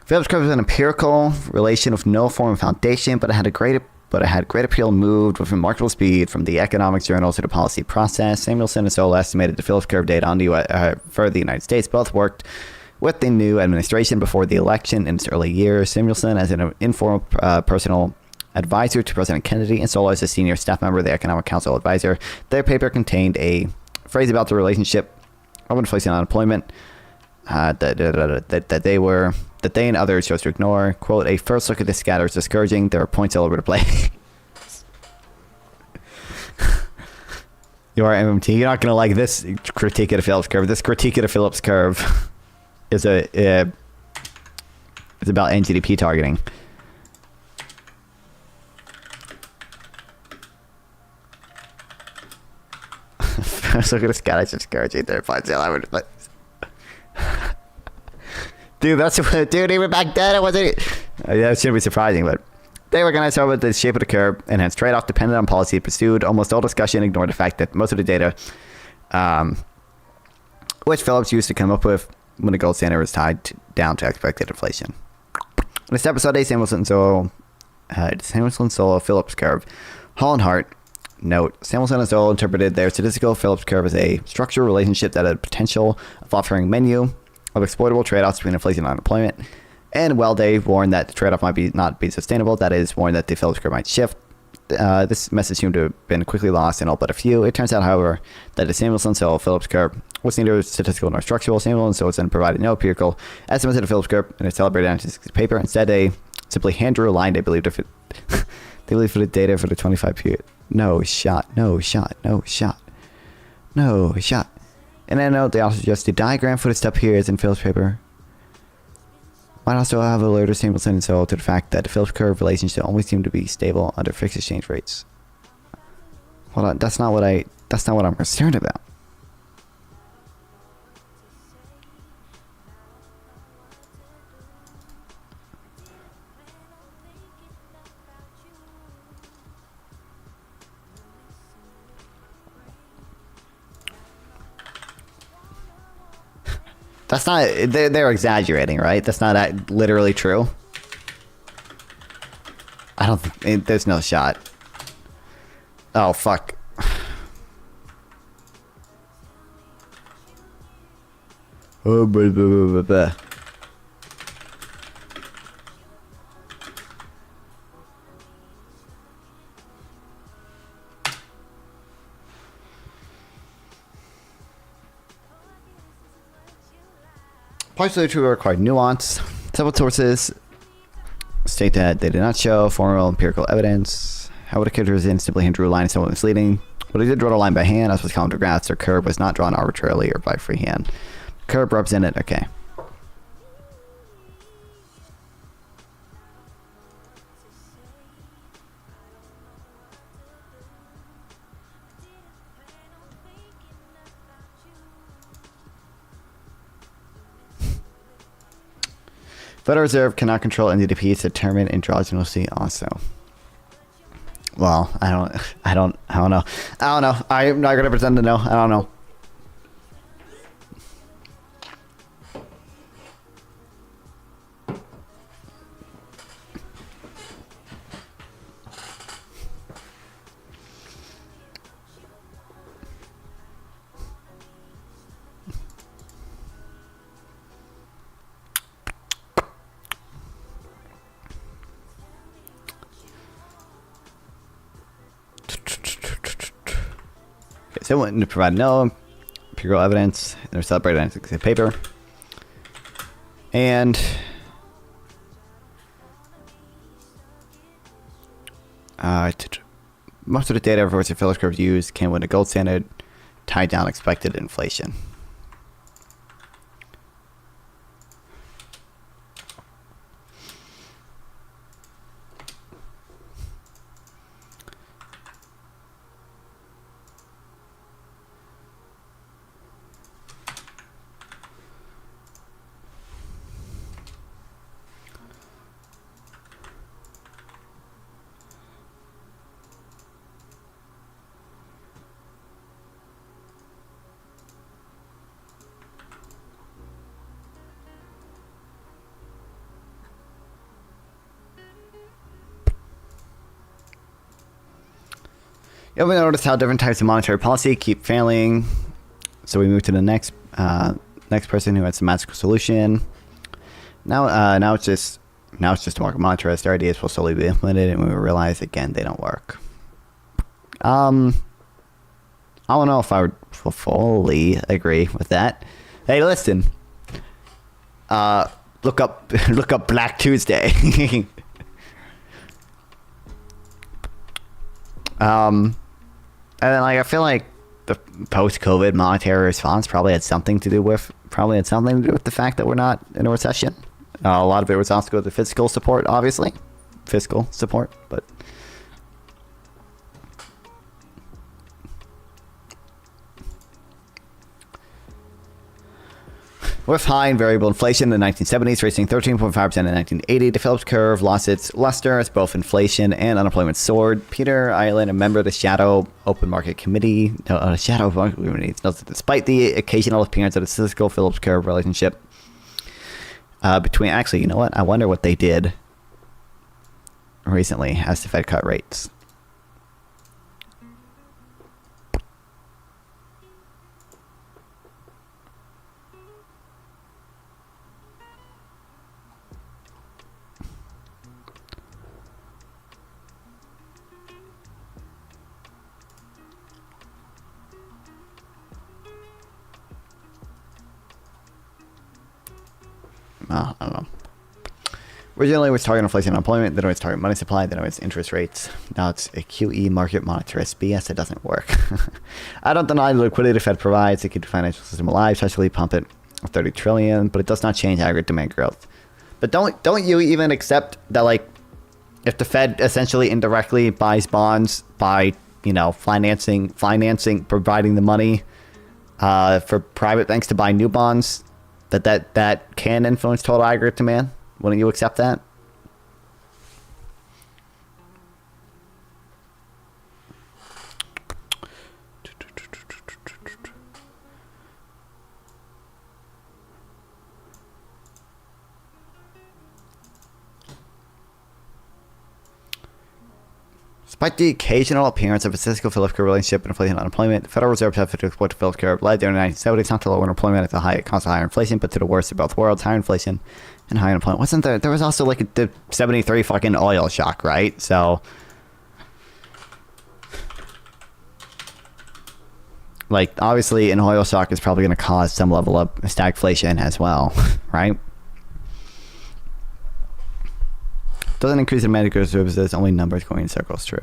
Phillips curve is an empirical relation with no form of foundation, but it had great appeal, moved with remarkable speed from the economics journals to the policy process. Samuelson and Sowell estimated the Phillips curve data on for the United States. Both worked With the new administration before the election in its early years, Samuelson, as an informal personal advisor to President Kennedy, and Solo as a senior staff member of the Economic Council advisor. Their paper contained a phrase about the relationship of inflation and unemployment that they and others chose to ignore. Quote, a first look at this scatter is discouraging. There are points all over the place. You are MMT. You're not going to like this critique of the Phillips curve. This critique of the Phillips curve is it's about NGDP targeting. First look at the scatter is discouraging. There are points all over the place. Dude, that's what, dude, even back then it wasn't. That shouldn't be surprising, but they were going to start with the shape of the curve, and hence trade-off dependent on policy pursued. Almost all discussion ignored the fact that most of the data, which Phillips used to come up with when the gold standard was tied down to expected inflation. In this episode, Samuelson Solo Phillips curve. Hall and Hart note: Samuelson and Solo interpreted their statistical Phillips curve as a structural relationship that had potential of offering menu of exploitable trade-offs between inflation and unemployment. And Welday warned that the trade-off might not be sustainable. That is, warned that the Phillips curve might shift. This message seemed to have been quickly lost in all but a few. It turns out, however, that the Samuelson-Solo Phillips curve was neither statistical nor structural. Samuelson provided no empirical estimates of the Phillips curve in a celebrated analysis paper. Instead, they simply hand drew a line they believed for the data for the 25 period. No shot. And then they also suggest the diagram for the step here is in Phillips' paper. Might also have alerted Samuelson and Solo to the fact that the Phillips curve relationship always seemed to be stable under fixed exchange rates. Hold on, that's not what I'm concerned about. That's not, they're exaggerating, right? That's not literally true. I don't think, there's no shot. Oh, fuck. Oh, blah, blah, blah, blah, blah. Partially true required nuance. Several sources state that they did not show formal empirical evidence. How would a character in simply hand drew a line is somewhat misleading. But he did draw the line by hand, as was common to graphs. Their curve was not drawn arbitrarily or by freehand. Curve represented, okay. Federal Reserve cannot control NDP to determine endogenously also. Well, I don't know. I'm not gonna pretend to know. I don't know. So wanting to provide no empirical evidence in their celebrated analysis paper. And most of the data for which the Phillips curve used came when the gold standard tied down expected inflation. Yeah, we noticed how different types of monetary policy keep failing. So we move to the next next person who has the magical solution. Now it's just market monitorist. Their ideas will slowly be implemented, and we will realize again they don't work. I don't know if I would fully agree with that. Hey, listen. Look up Black Tuesday. And then, like, I feel like the post-COVID monetary response probably had something to do with the fact that we're not in a recession. A lot of it was also go to fiscal support, obviously, but. With high and variable inflation in the 1970s, reaching 13.5% in 1980, the Phillips curve lost its luster as both inflation and unemployment soared. Peter Ireland, a member of the Shadow Open Market Committee, notes that despite the occasional appearance of the statistical Phillips curve relationship between, actually, you know what? I wonder what they did recently as the Fed cut rates. I don't know. Originally, it was targeting inflation and unemployment. Then it was targeting money supply. Then it was interest rates. Now it's a QE market monetarist. BS, it doesn't work. I don't deny the liquidity the Fed provides to keep the financial system alive, especially pump it $30 trillion, but it does not change aggregate demand growth. But don't you even accept that, like, if the Fed essentially indirectly buys bonds by, financing, providing the money for private banks to buy new bonds, that can influence total aggregate demand? Wouldn't you accept that? Despite the occasional appearance of a statistical Phillips curve relationship in inflation and unemployment, the Federal Reserve's effort to exploit the Phillips curve led during the 1970s not to lower unemployment at the cost of higher inflation, but to the worst of both worlds, higher inflation and higher unemployment. Wasn't there was also like the 73 fucking oil shock, right? So, like, obviously an oil shock is probably going to cause some level of stagflation as well, right? Doesn't increase the demand of services, only numbers going in circles. True.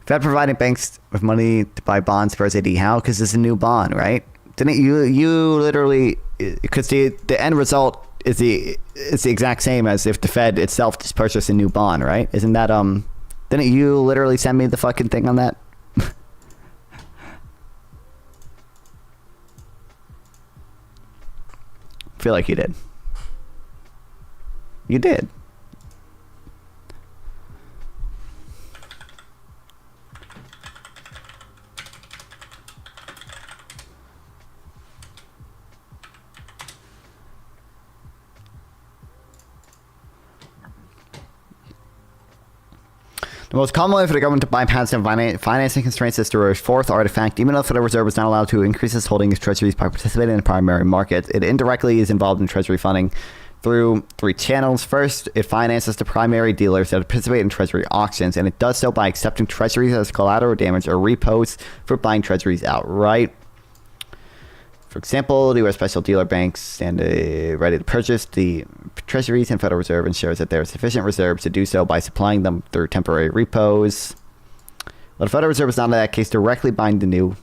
Fed providing banks with money to buy bonds for SAD. How? Because it's a new bond, right? Didn't you literally? Because the end result is the exact same as if the Fed itself just purchased a new bond, right? Isn't that Didn't you literally send me the fucking thing on that? I feel like you did. You did. The most common way for the government to bypass financing constraints is through a fourth artifact. Even though the Federal Reserve is not allowed to increase its holdings of treasuries by participating in the primary market, it indirectly is involved in treasury funding through three channels. First, it finances the primary dealers that participate in treasury auctions, and it does so by accepting treasuries as collateral damage or repos for buying treasuries outright. For example, the U.S. special dealer banks stand ready to purchase the treasuries, and Federal Reserve ensures that there are sufficient reserves to do so by supplying them through temporary repos. But the Federal Reserve is not in that case directly buying the new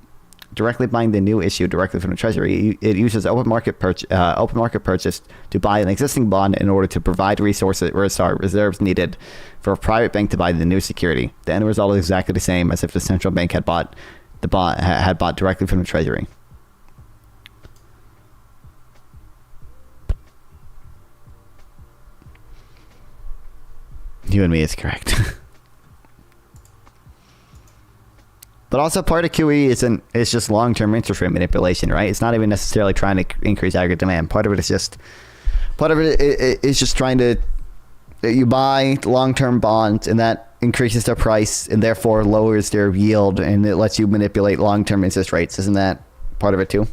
issue directly from the Treasury. It uses open market purchase to buy an existing bond in order to provide reserves needed for a private bank to buy the new security. The end result is exactly the same as if the central bank had bought directly from the Treasury. You and me is correct. But also part of QE is just long-term interest rate manipulation, right? It's not even necessarily trying to increase aggregate demand. Part of it is just trying to You buy long-term bonds, and that increases their price and therefore lowers their yield, and it lets you manipulate long-term interest rates. Isn't that part of it too?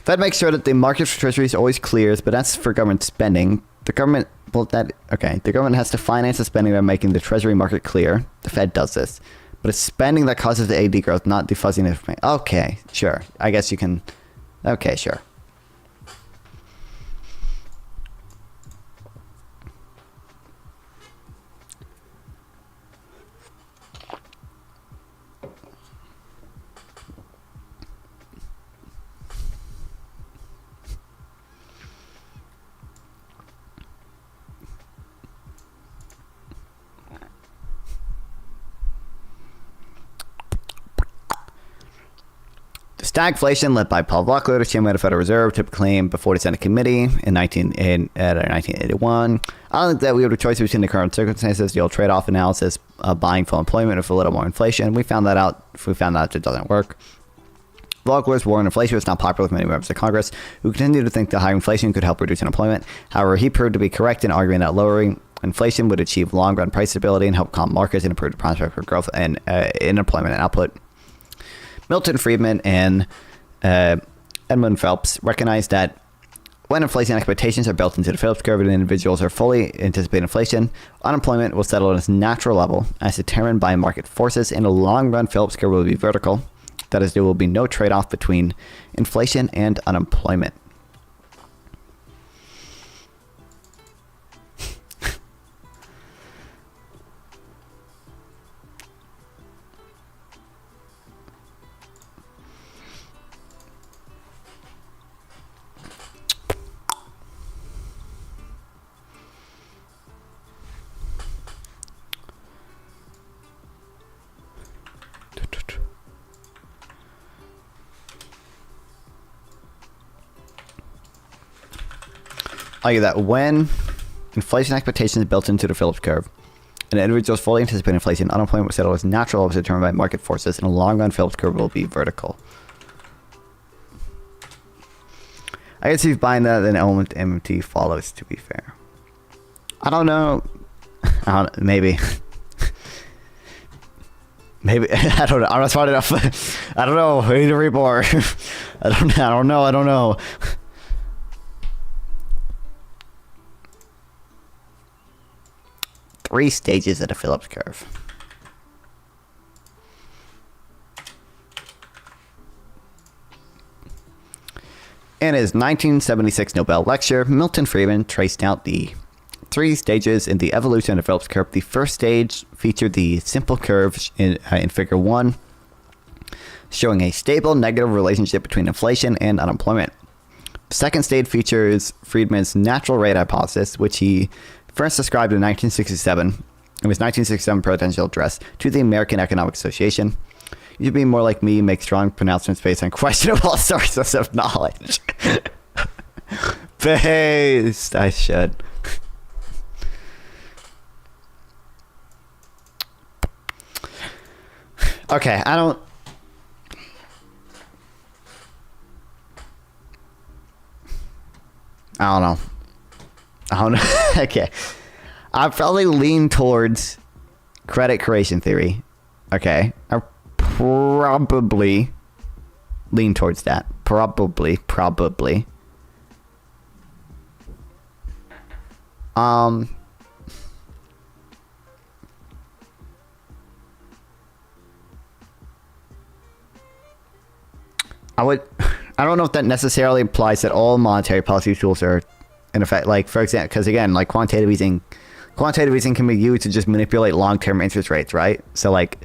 Fed makes sure that the market for treasuries always clears, but that's for government spending. The government, the government has to finance the spending by making the treasury market clear. The Fed does this. But it's spending that causes the AD growth, not defuzzing the information. Okay, sure. I guess you can. Okay, sure. Stagflation, led by Paul Volcker, the chairman of the Federal Reserve, typically before the Senate committee in 1981. I don't think that we have a choice between the current circumstances, the old trade-off analysis of buying full employment with a little more inflation. We found that out. We found out it doesn't work. Volcker's war on inflation was not popular with many members of Congress, who continued to think that higher inflation could help reduce unemployment. However, he proved to be correct in arguing that lowering inflation would achieve long-run price stability and help calm markets and improve the prospect for growth and in employment and output. Milton Friedman and Edmund Phelps recognized that when inflation expectations are built into the Phillips curve and individuals are fully anticipate inflation, unemployment will settle at its natural level as determined by market forces. In the long run, Phillips curve will be vertical. That is, there will be no trade-off between inflation and unemployment. Argue that when inflation expectations are built into the Phillips curve, and individuals fully anticipate inflation, unemployment will settle as natural levels determined by market forces. In the long run, Phillips curve will be vertical. I guess if you buying that, then element MMT follows. To be fair, I don't know. Maybe. Maybe I don't know. I'm not smart enough. I don't know. I need to read more. I don't know. 3 stages of the Phillips curve. In his 1976 Nobel lecture, Milton Friedman traced out the 3 stages in the evolution of the Phillips curve. The first stage featured the simple curve in Figure 1, showing a stable negative relationship between inflation and unemployment. The second stage features Friedman's natural rate hypothesis, which he first described in 1967 in his 1967 presidential address to the American Economic Association. You should be more like me, make strong pronouncements based on questionable sources of knowledge. Based, I should. Okay, I don't know. Okay. I probably lean towards credit creation theory. Okay. I probably lean towards that. Probably. I don't know if that necessarily implies that all monetary policy tools are in effect, like, for example, because again, like quantitative easing can be used to just manipulate long-term interest rates, right? So like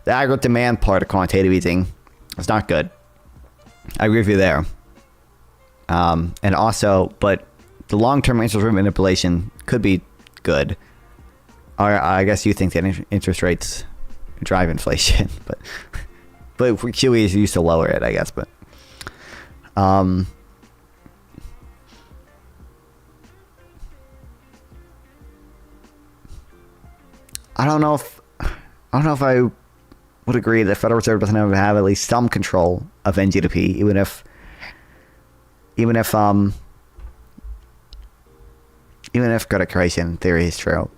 the aggregate demand part of quantitative easing is not good. I agree with you there. And also, but the long-term interest rate manipulation could be good. Or I guess you think that interest rates drive inflation, but QE is used to lower it, I guess. But I don't know if I would agree that the Federal Reserve doesn't have at least some control of NGDP, even if credit creation theory is true,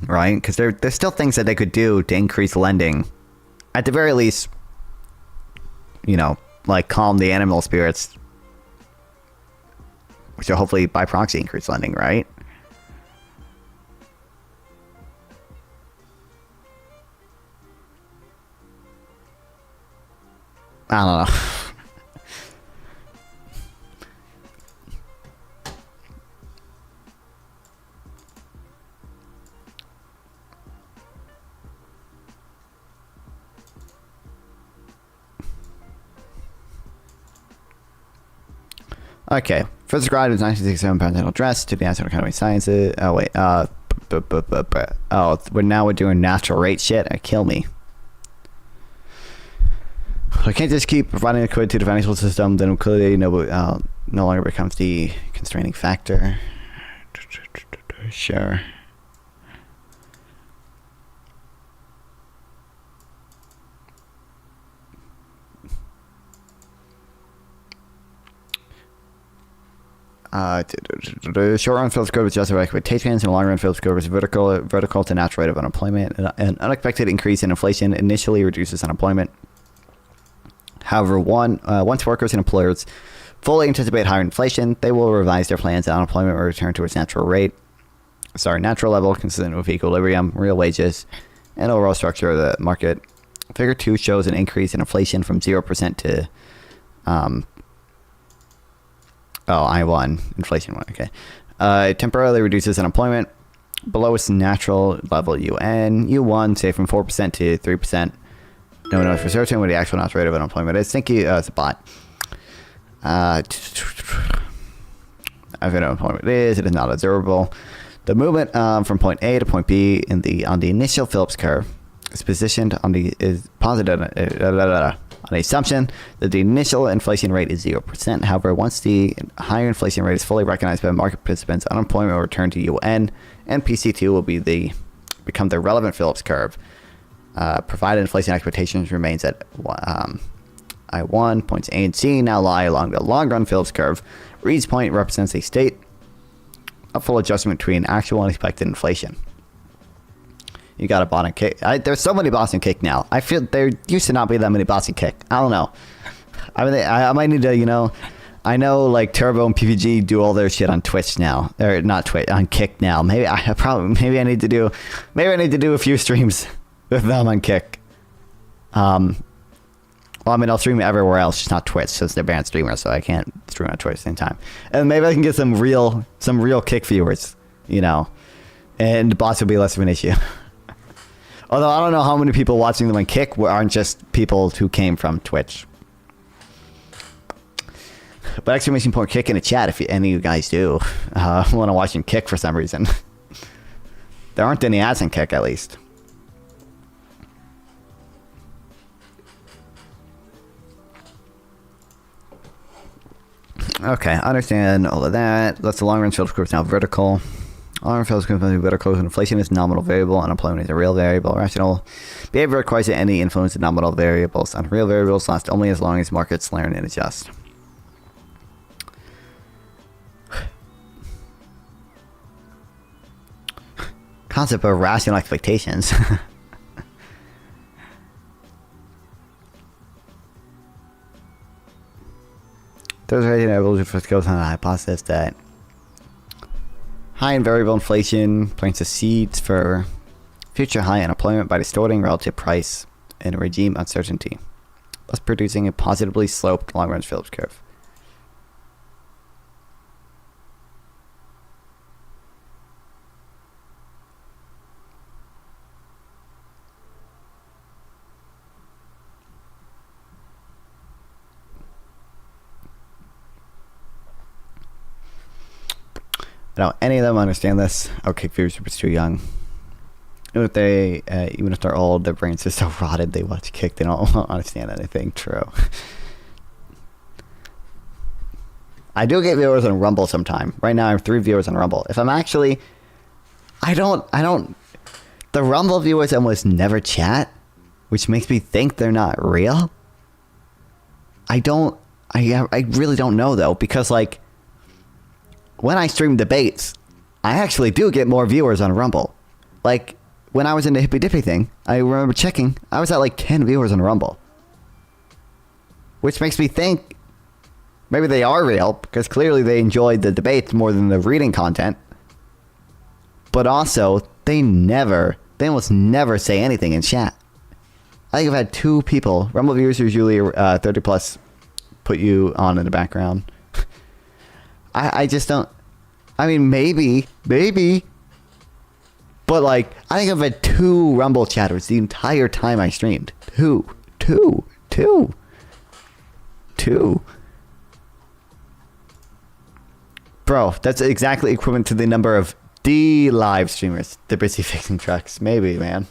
right? Because there's still things that they could do to increase lending, at the very least, you know, like calm the animal spirits, which will hopefully by proxy increase lending, right? I don't know. Okay. First described as 1967 Presidential Address to the National Academy of Sciences. Oh, wait. We're doing natural rate shit. Kill me. I can't just keep providing liquidity to the financial system, then liquidity no longer becomes the constraining factor. Sure. Short run Phillips curve is just expectations, and long run Phillips curve is vertical to natural rate of unemployment. An unexpected increase in inflation initially reduces unemployment. However, once workers and employers fully anticipate higher inflation, they will revise their plans and unemployment will return to its natural level, consistent with equilibrium, real wages, and overall structure of the market. Figure 2 shows an increase in inflation from 0% to I1, inflation 1, okay. It temporarily reduces unemployment below its natural level UN. U1, say from 4% to 3%. No one knows for certain what the actual natural rate of unemployment is. Thank you, it's a bot. I've got unemployment it is not observable. The movement from point A to point B on the initial Phillips curve is positioned is posited on the assumption that the initial inflation rate is 0%. However, once the higher inflation rate is fully recognized by market participants, unemployment will return to UN, and PC2 will become the relevant Phillips curve, provided inflation expectations remains at I1. Points A and C now lie along the long-run Phillips curve. Reed's point represents a state of full adjustment between actual and expected inflation. You got a Boston kick. There's so many Boston kick now. I feel there used to not be that many Boston kick. I don't know. I mean, I might need to, I know like Turbo and PPG do all their shit on Twitch now, or not Twitch, on Kick now. Maybe I need to do a few streams with them on Kick. Well, I mean, I'll stream everywhere else, just not Twitch, since they're banned streamers, so I can't stream on Twitch at the same time. And maybe I can get some real Kick viewers, and bots will be less of an issue. Although I don't know how many people watching them on Kick aren't just people who came from Twitch. But exclamation point Kick in the chat if any of you guys do want to watch him Kick for some reason. There aren't any ads in Kick, at least. Okay, I understand all of that. That's the long-run Phillips curve is now vertical. Long-run Phillips curve is vertical. Inflation is nominal variable. Unemployment is a real variable. Rational behavior requires that any influence of nominal variables on real variables last only as long as markets learn and adjust. Concept of rational expectations. Those variables first goes on the hypothesis that high and variable inflation plants the seeds for future high unemployment by distorting relative price and regime uncertainty, thus producing a positively sloped long-run Phillips curve. I don't any of them understand this. Okay, viewers are too young. Even if they're old, their brains are so rotted they watch Kick, they don't understand anything. True. I do get viewers on Rumble sometime. Right now I have 3 viewers on Rumble. If I'm actually, I don't the Rumble viewers almost never chat, which makes me think they're not real. I really don't know though, because like when I stream debates, I actually do get more viewers on Rumble. Like when I was in the Hippy Dippy thing, I remember checking, I was at like 10 viewers on Rumble. Which makes me think maybe they are real, because clearly they enjoyed the debates more than the reading content. But also, they almost never say anything in chat. I think I've had 2 people, Rumble viewers usually 30 plus, put you on in the background. I just don't, I mean, maybe, but like, I think I've had 2 Rumble chatters the entire time I streamed. Two. Bro, that's exactly equivalent to the number of live streamers. They're busy fixing trucks. Maybe, man.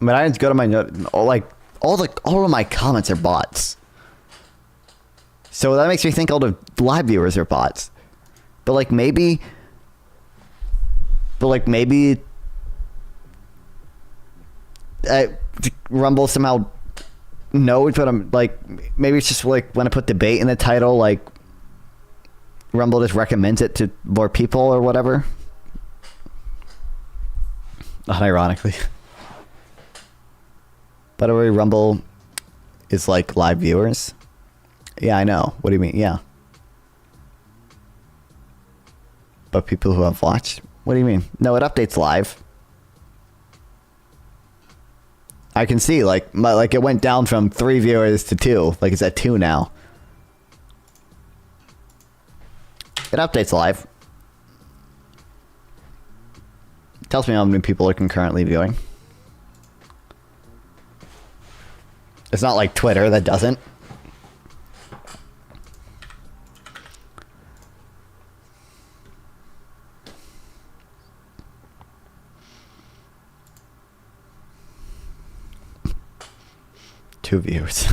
But I just go to my note, all of my comments are bots. So that makes me think all the live viewers are bots. But like maybe Rumble somehow knows what I'm like. Maybe it's just like when I put debate in the title, like Rumble just recommends it to more people or whatever. Unironically. By the way, Rumble is like live viewers. Yeah, I know. What do you mean? Yeah. But people who have watched? What do you mean? No, it updates live. I can see like it went down from 3 viewers to 2. Like it's at 2 now. It updates live. Tells me how many people are concurrently viewing. It's not like Twitter that doesn't. Two views.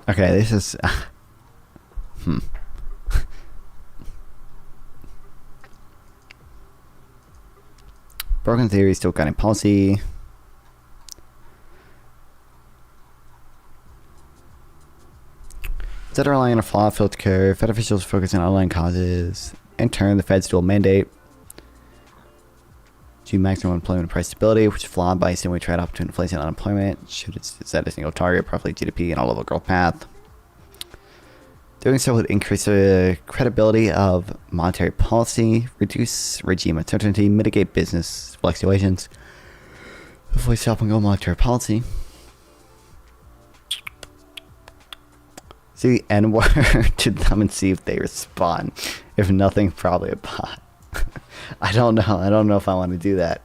Okay, this is Broken theory, still guiding policy. Instead of relying on a flaw-filled curve, Fed officials focus on underlying causes. In turn, the Fed's dual mandate to maximum employment and price stability, which is flawed by assuming trade-off between inflation and unemployment. Should it set a single target, preferably GDP and a level growth path. Doing so would increase the credibility of monetary policy, reduce regime uncertainty, mitigate business fluctuations, avoid stop-and-go monetary policy. See the N-word to them and see if they respond. If nothing, probably a bot. I don't know. I don't know if I want to do that.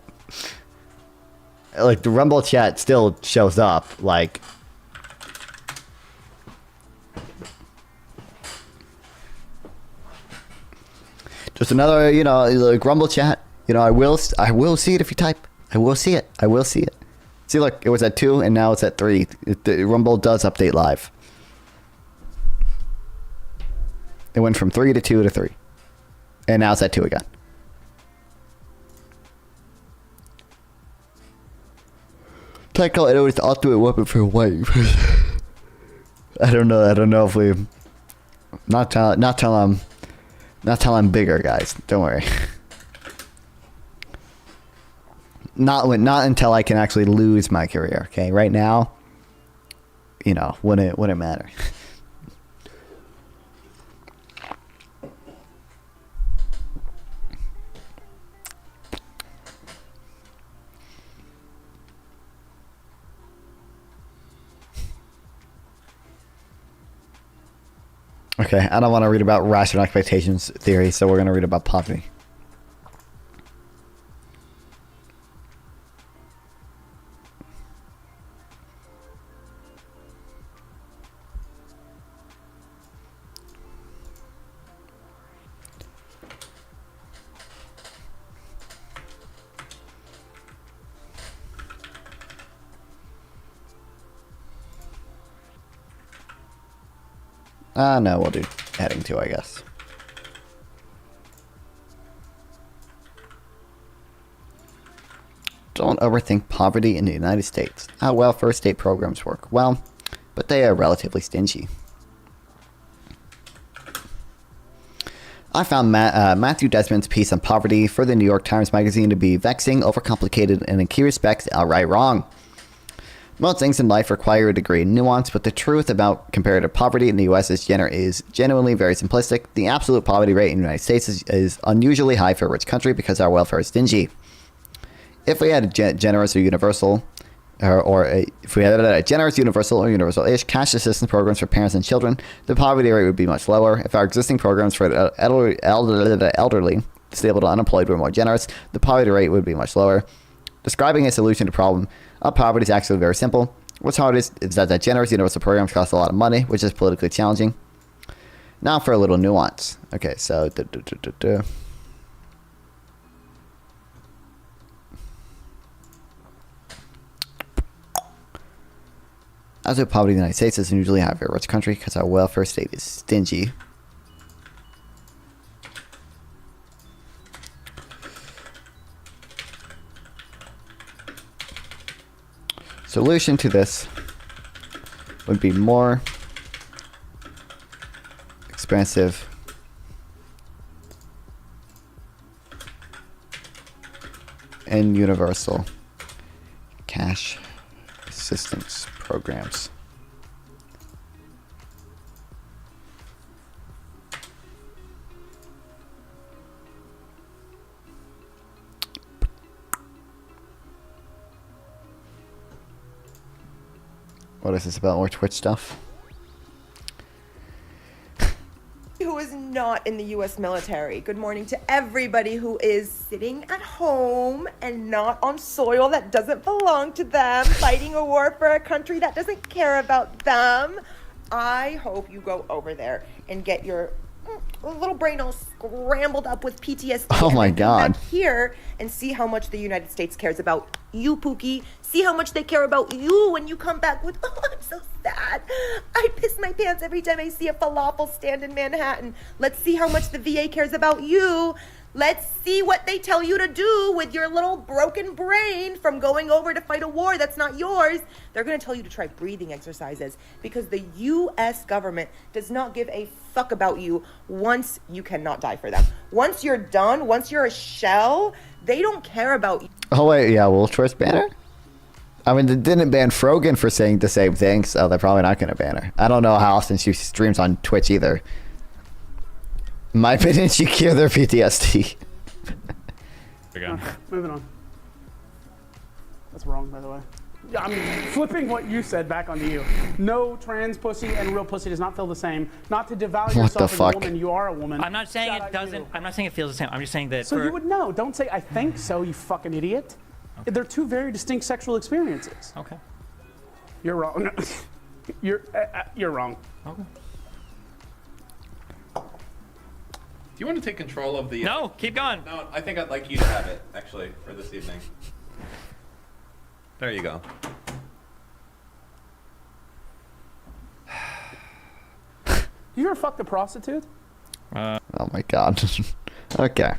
Like, the Rumble chat still shows up. Like, just another, you know, like Rumble chat. You know, I will see it if you type. I will see it. I will see it. See, look, it was at 2 and now it's at 3. The Rumble does update live. It went from 3 to 2 to 3. And now it's at 2 again. Technical it was the ultimate weapon for a white person. I don't know if we not till I'm bigger, guys. Don't worry. Not until I can actually lose my career, okay? Right now, you know, wouldn't matter. Okay, I don't want to read about rational expectations theory, so we're going to read about poverty. No, we'll do heading 2, I guess. Don't overthink poverty in the United States. How welfare state programs work well, but they are relatively stingy. I found Matthew Desmond's piece on poverty for the New York Times Magazine to be vexing, overcomplicated, and in key respects outright wrong. Most things in life require a degree of nuance, but the truth about comparative poverty in the U.S. is genuinely very simplistic. The absolute poverty rate in the United States is unusually high for a rich country because our welfare is stingy. If we had a generous or universal, if we had a generous universal or universal-ish cash assistance programs for parents and children, the poverty rate would be much lower. If our existing programs for the elderly, disabled, or unemployed were more generous, the poverty rate would be much lower. Describing a solution to the problem of poverty is actually very simple. What's hard is that generous universal programs cost a lot of money, which is politically challenging. Now for a little nuance. Okay, so... As with poverty in the United States is usually high for a rich country because our welfare state is stingy. Solution to this would be more expensive and universal cash assistance programs. What is this about? More Twitch stuff? Who is not in the U.S. military. Good morning to everybody who is sitting at home and not on soil that doesn't belong to them, fighting a war for a country that doesn't care about them. I hope you go over there and get your little brain all scrambled up with PTSD. Oh my God. Come back here and see how much the United States cares about you, Pookie. See how much they care about you when you come back with, oh, I'm so sad. I piss my pants every time I see a falafel stand in Manhattan. Let's see how much the VA cares about you. Let's see what they tell you to do with your little broken brain from going over to fight a war that's not yours. They're going to tell you to try breathing exercises because the U.S. government does not give a fuck about you once you cannot die for them. Once you're done, once you're a shell, they don't care about you. Oh, wait, yeah, Wolf Choice banner? I mean, they didn't ban Frogan for saying the same thing, so they're probably not going to ban her. I don't know how often she streams on Twitch either. In my opinion, she cured their PTSD. Moving on. That's wrong, by the way. Yeah, I'm flipping what you said back onto you. No, trans pussy and real pussy does not feel the same. Not to devalue yourself as a woman. You are a woman. I'm not saying it doesn't. I'm not saying it feels the same. I'm just saying that. So you would know. Don't say I think so, you fucking idiot. Okay. They're two very distinct sexual experiences. Okay. You're wrong. You're wrong. Okay. Do you want to take control of the... No, keep going. No, I think I'd like you to have it, actually, for this evening. There you go. You ever fucked a prostitute? Oh my God. Okay.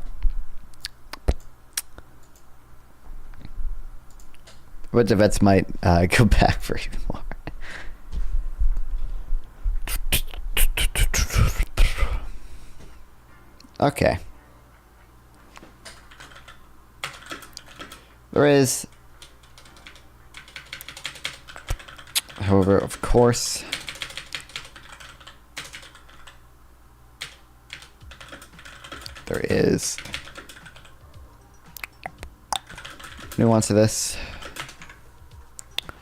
Which events might go back for you more? Okay. There is, however, of course, there is nuance to this.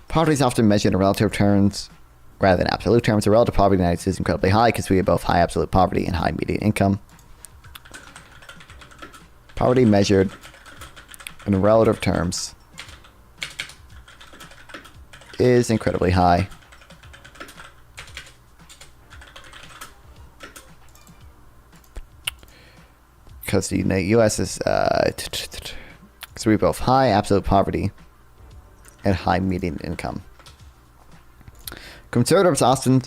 Poverty is often measured in relative terms rather than absolute terms. The relative poverty in the United States is incredibly high because we have both high absolute poverty and high median income. Poverty measured in relative terms is incredibly high. Because the U.S. is, because we both high absolute poverty and high median income. Conservatives often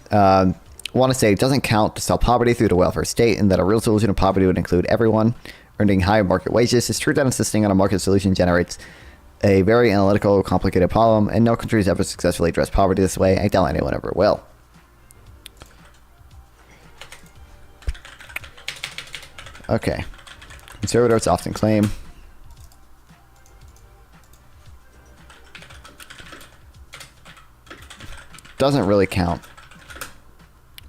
want to say it doesn't count to solve poverty through the welfare state, and that a real solution to poverty would include everyone earning higher market wages. It's true that insisting on a market solution generates a very analytical, complicated problem, and no country has ever successfully addressed poverty this way. I doubt anyone ever will. Okay. Conservatives often claim doesn't really count.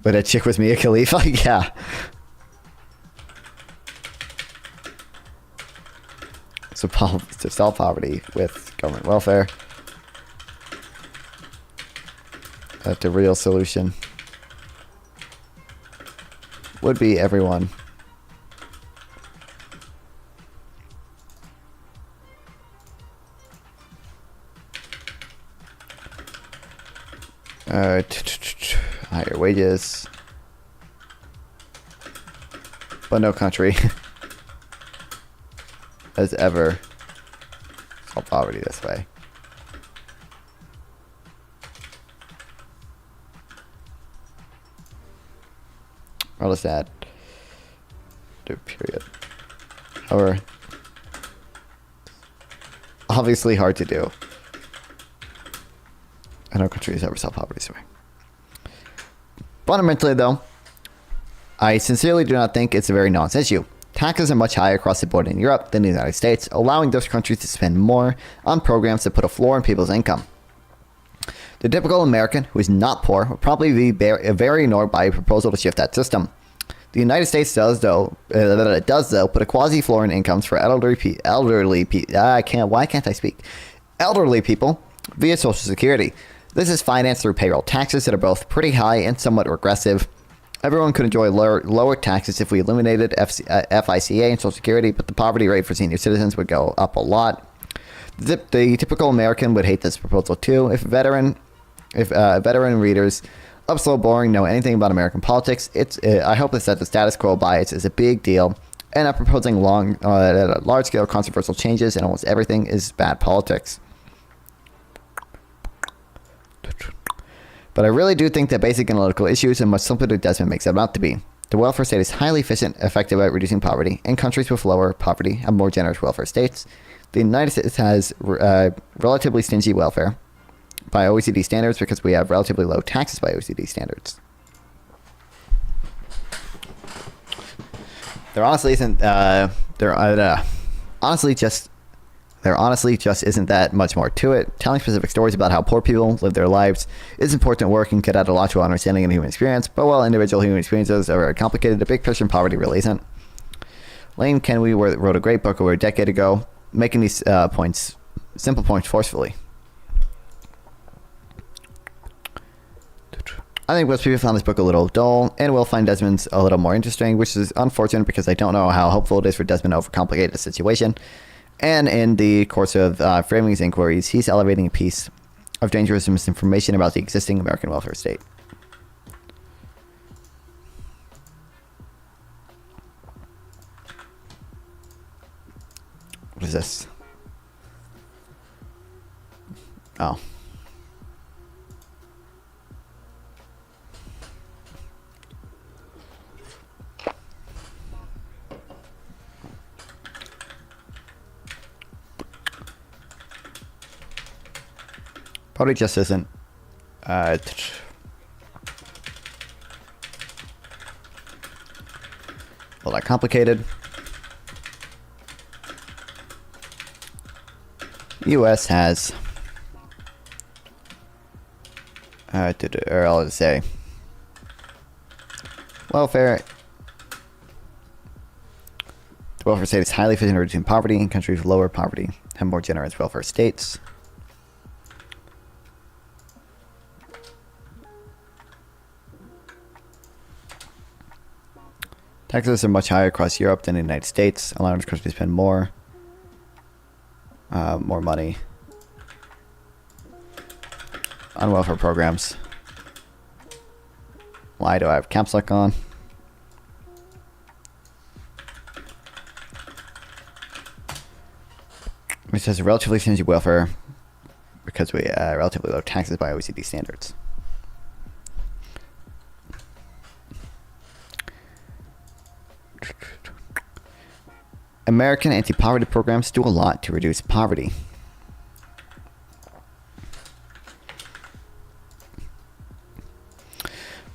But a chick was Mia Khalifa? Yeah. So to solve poverty with government welfare. The real solution would be everyone higher wages, but no country has ever solved poverty this way. I'll just add the period. However, obviously hard to do. No country has ever solved poverty this way. Fundamentally, though, I sincerely do not think it's a very nuanced issue. Taxes are much higher across the board in Europe than the United States, allowing those countries to spend more on programs that put a floor on people's income. The typical American who is not poor will probably be very annoyed by a proposal to shift that system. The United States does, though, put a quasi floor in incomes for elderly people via Social Security. This is financed through payroll taxes that are both pretty high and somewhat regressive. Everyone could enjoy lower taxes if we eliminated FICA and Social Security, but the poverty rate for senior citizens would go up a lot. The typical American would hate this proposal too. If veteran readers of Slow Boring know anything about American politics, I hope it's that the status quo bias is a big deal, and I'm proposing large-scale controversial changes in almost everything is bad politics. But I really do think that basic analytical issues are much simpler than Desmond makes them out to be. The welfare state is highly efficient, effective at reducing poverty, and countries with lower poverty have more generous welfare states. The United States has relatively stingy welfare by OECD standards because we have relatively low taxes by OECD standards. There honestly just isn't that much more to it. Telling specific stories about how poor people live their lives is important work and could add a lot to our understanding of the human experience, but while individual human experiences are very complicated, the big picture in poverty really isn't. Lane Kenway wrote a great book over a decade ago, making these simple points forcefully. I think most people found this book a little dull, and will find Desmond's a little more interesting, which is unfortunate because I don't know how helpful it is for Desmond to overcomplicate the situation. And in the course of framing his inquiries, he's elevating a piece of dangerous misinformation about the existing American welfare state. What is this? Oh. Probably just isn't all that complicated. U.S. has I'll just say welfare. The welfare state is highly efficient in reducing poverty, and countries with lower poverty have more generous welfare states. Taxes are much higher across Europe than the United States, allowing the country to spend more money on welfare programs. Why do I have caps lock on? It says relatively stingy welfare because we relatively low taxes by OECD standards. American anti-poverty programs do a lot to reduce poverty.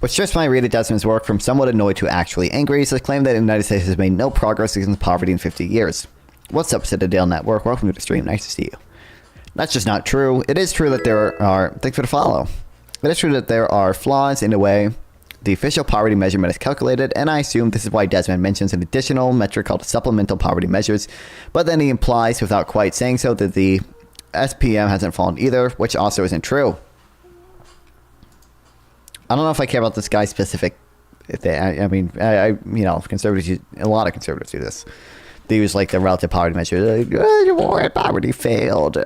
What strips my Rita Desmond's work from somewhat annoyed to actually angry is the claim that the United States has made no progress against poverty in 50 years. What's up, Citadel Network? Welcome to the stream. Nice to see you. That's just not true. It is true that there are... Thanks for the follow. It is true that there are flaws in the way the official poverty measurement is calculated, and I assume this is why Desmond mentions an additional metric called supplemental poverty measures, but then he implies, without quite saying so, that the SPM hasn't fallen either, which also isn't true. I don't know if I care about this guy's specific... I mean, you know, conservatives... A lot of conservatives do this. They use, like, the relative poverty measure. Like, the war on poverty failed.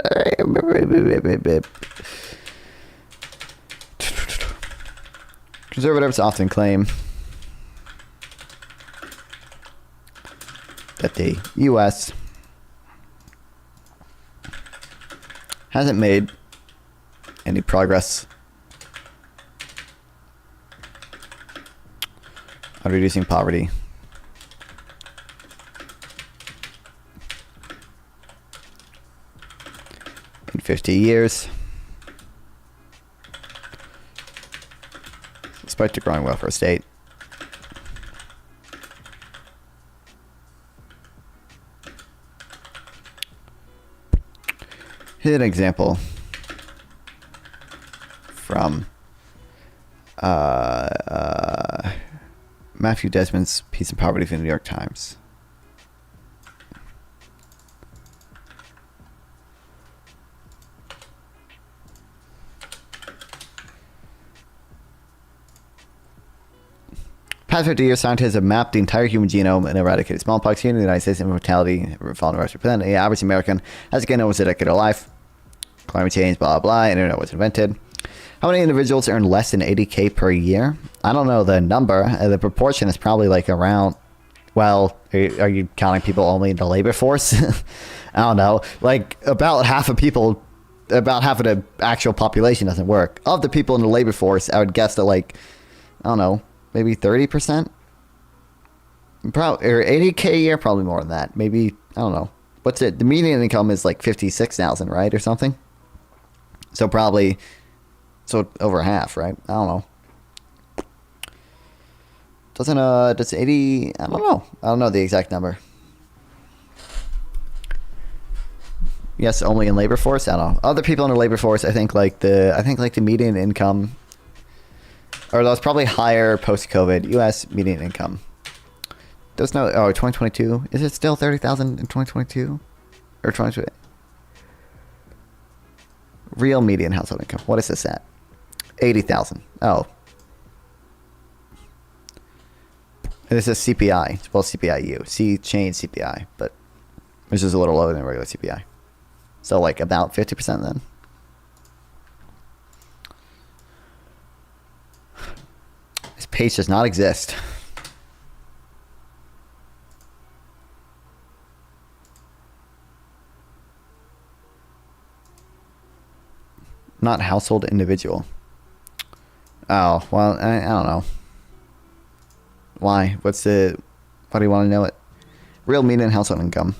Conservatives often claim that the U.S. hasn't made any progress on reducing poverty in 50 years. Despite the growing welfare state. Here's an example from Matthew Desmond's piece of poverty from the New York Times. Past 50 years, scientists have mapped the entire human genome and eradicated smallpox here in the United States, and mortality following the rest of the average American has gained almost a decade of life. Climate change, blah, blah, internet was invented. How many individuals earn less than $80K per year? I don't know the number. The proportion is probably like around, well, are you counting people only in the labor force? I don't know. Like about half of the actual population doesn't work. Of the people in the labor force, I would guess that like, I don't know, maybe 30%? Probably, or 80K a year, probably more than that. Maybe, I don't know. What's it? The median income is like 56,000, right? Or something? So probably, so over half, right? I don't know. Does 80, I don't know. I don't know the exact number. Yes, only in labor force? I don't know. Other people in the labor force, I think like the median income, or that's probably higher post-COVID, U.S. median income. There's no, 2022. Is it still 30,000 in 2022? Or 2020? Real median household income. What is this at? 80,000. Oh. This is CPI. Well, CPI-U. Change CPI, but which is a little lower than regular CPI. So like about 50% then. This page does not exist. Not household individual. Oh, well, I don't know. Why? Why do you want to know it? Real median household income.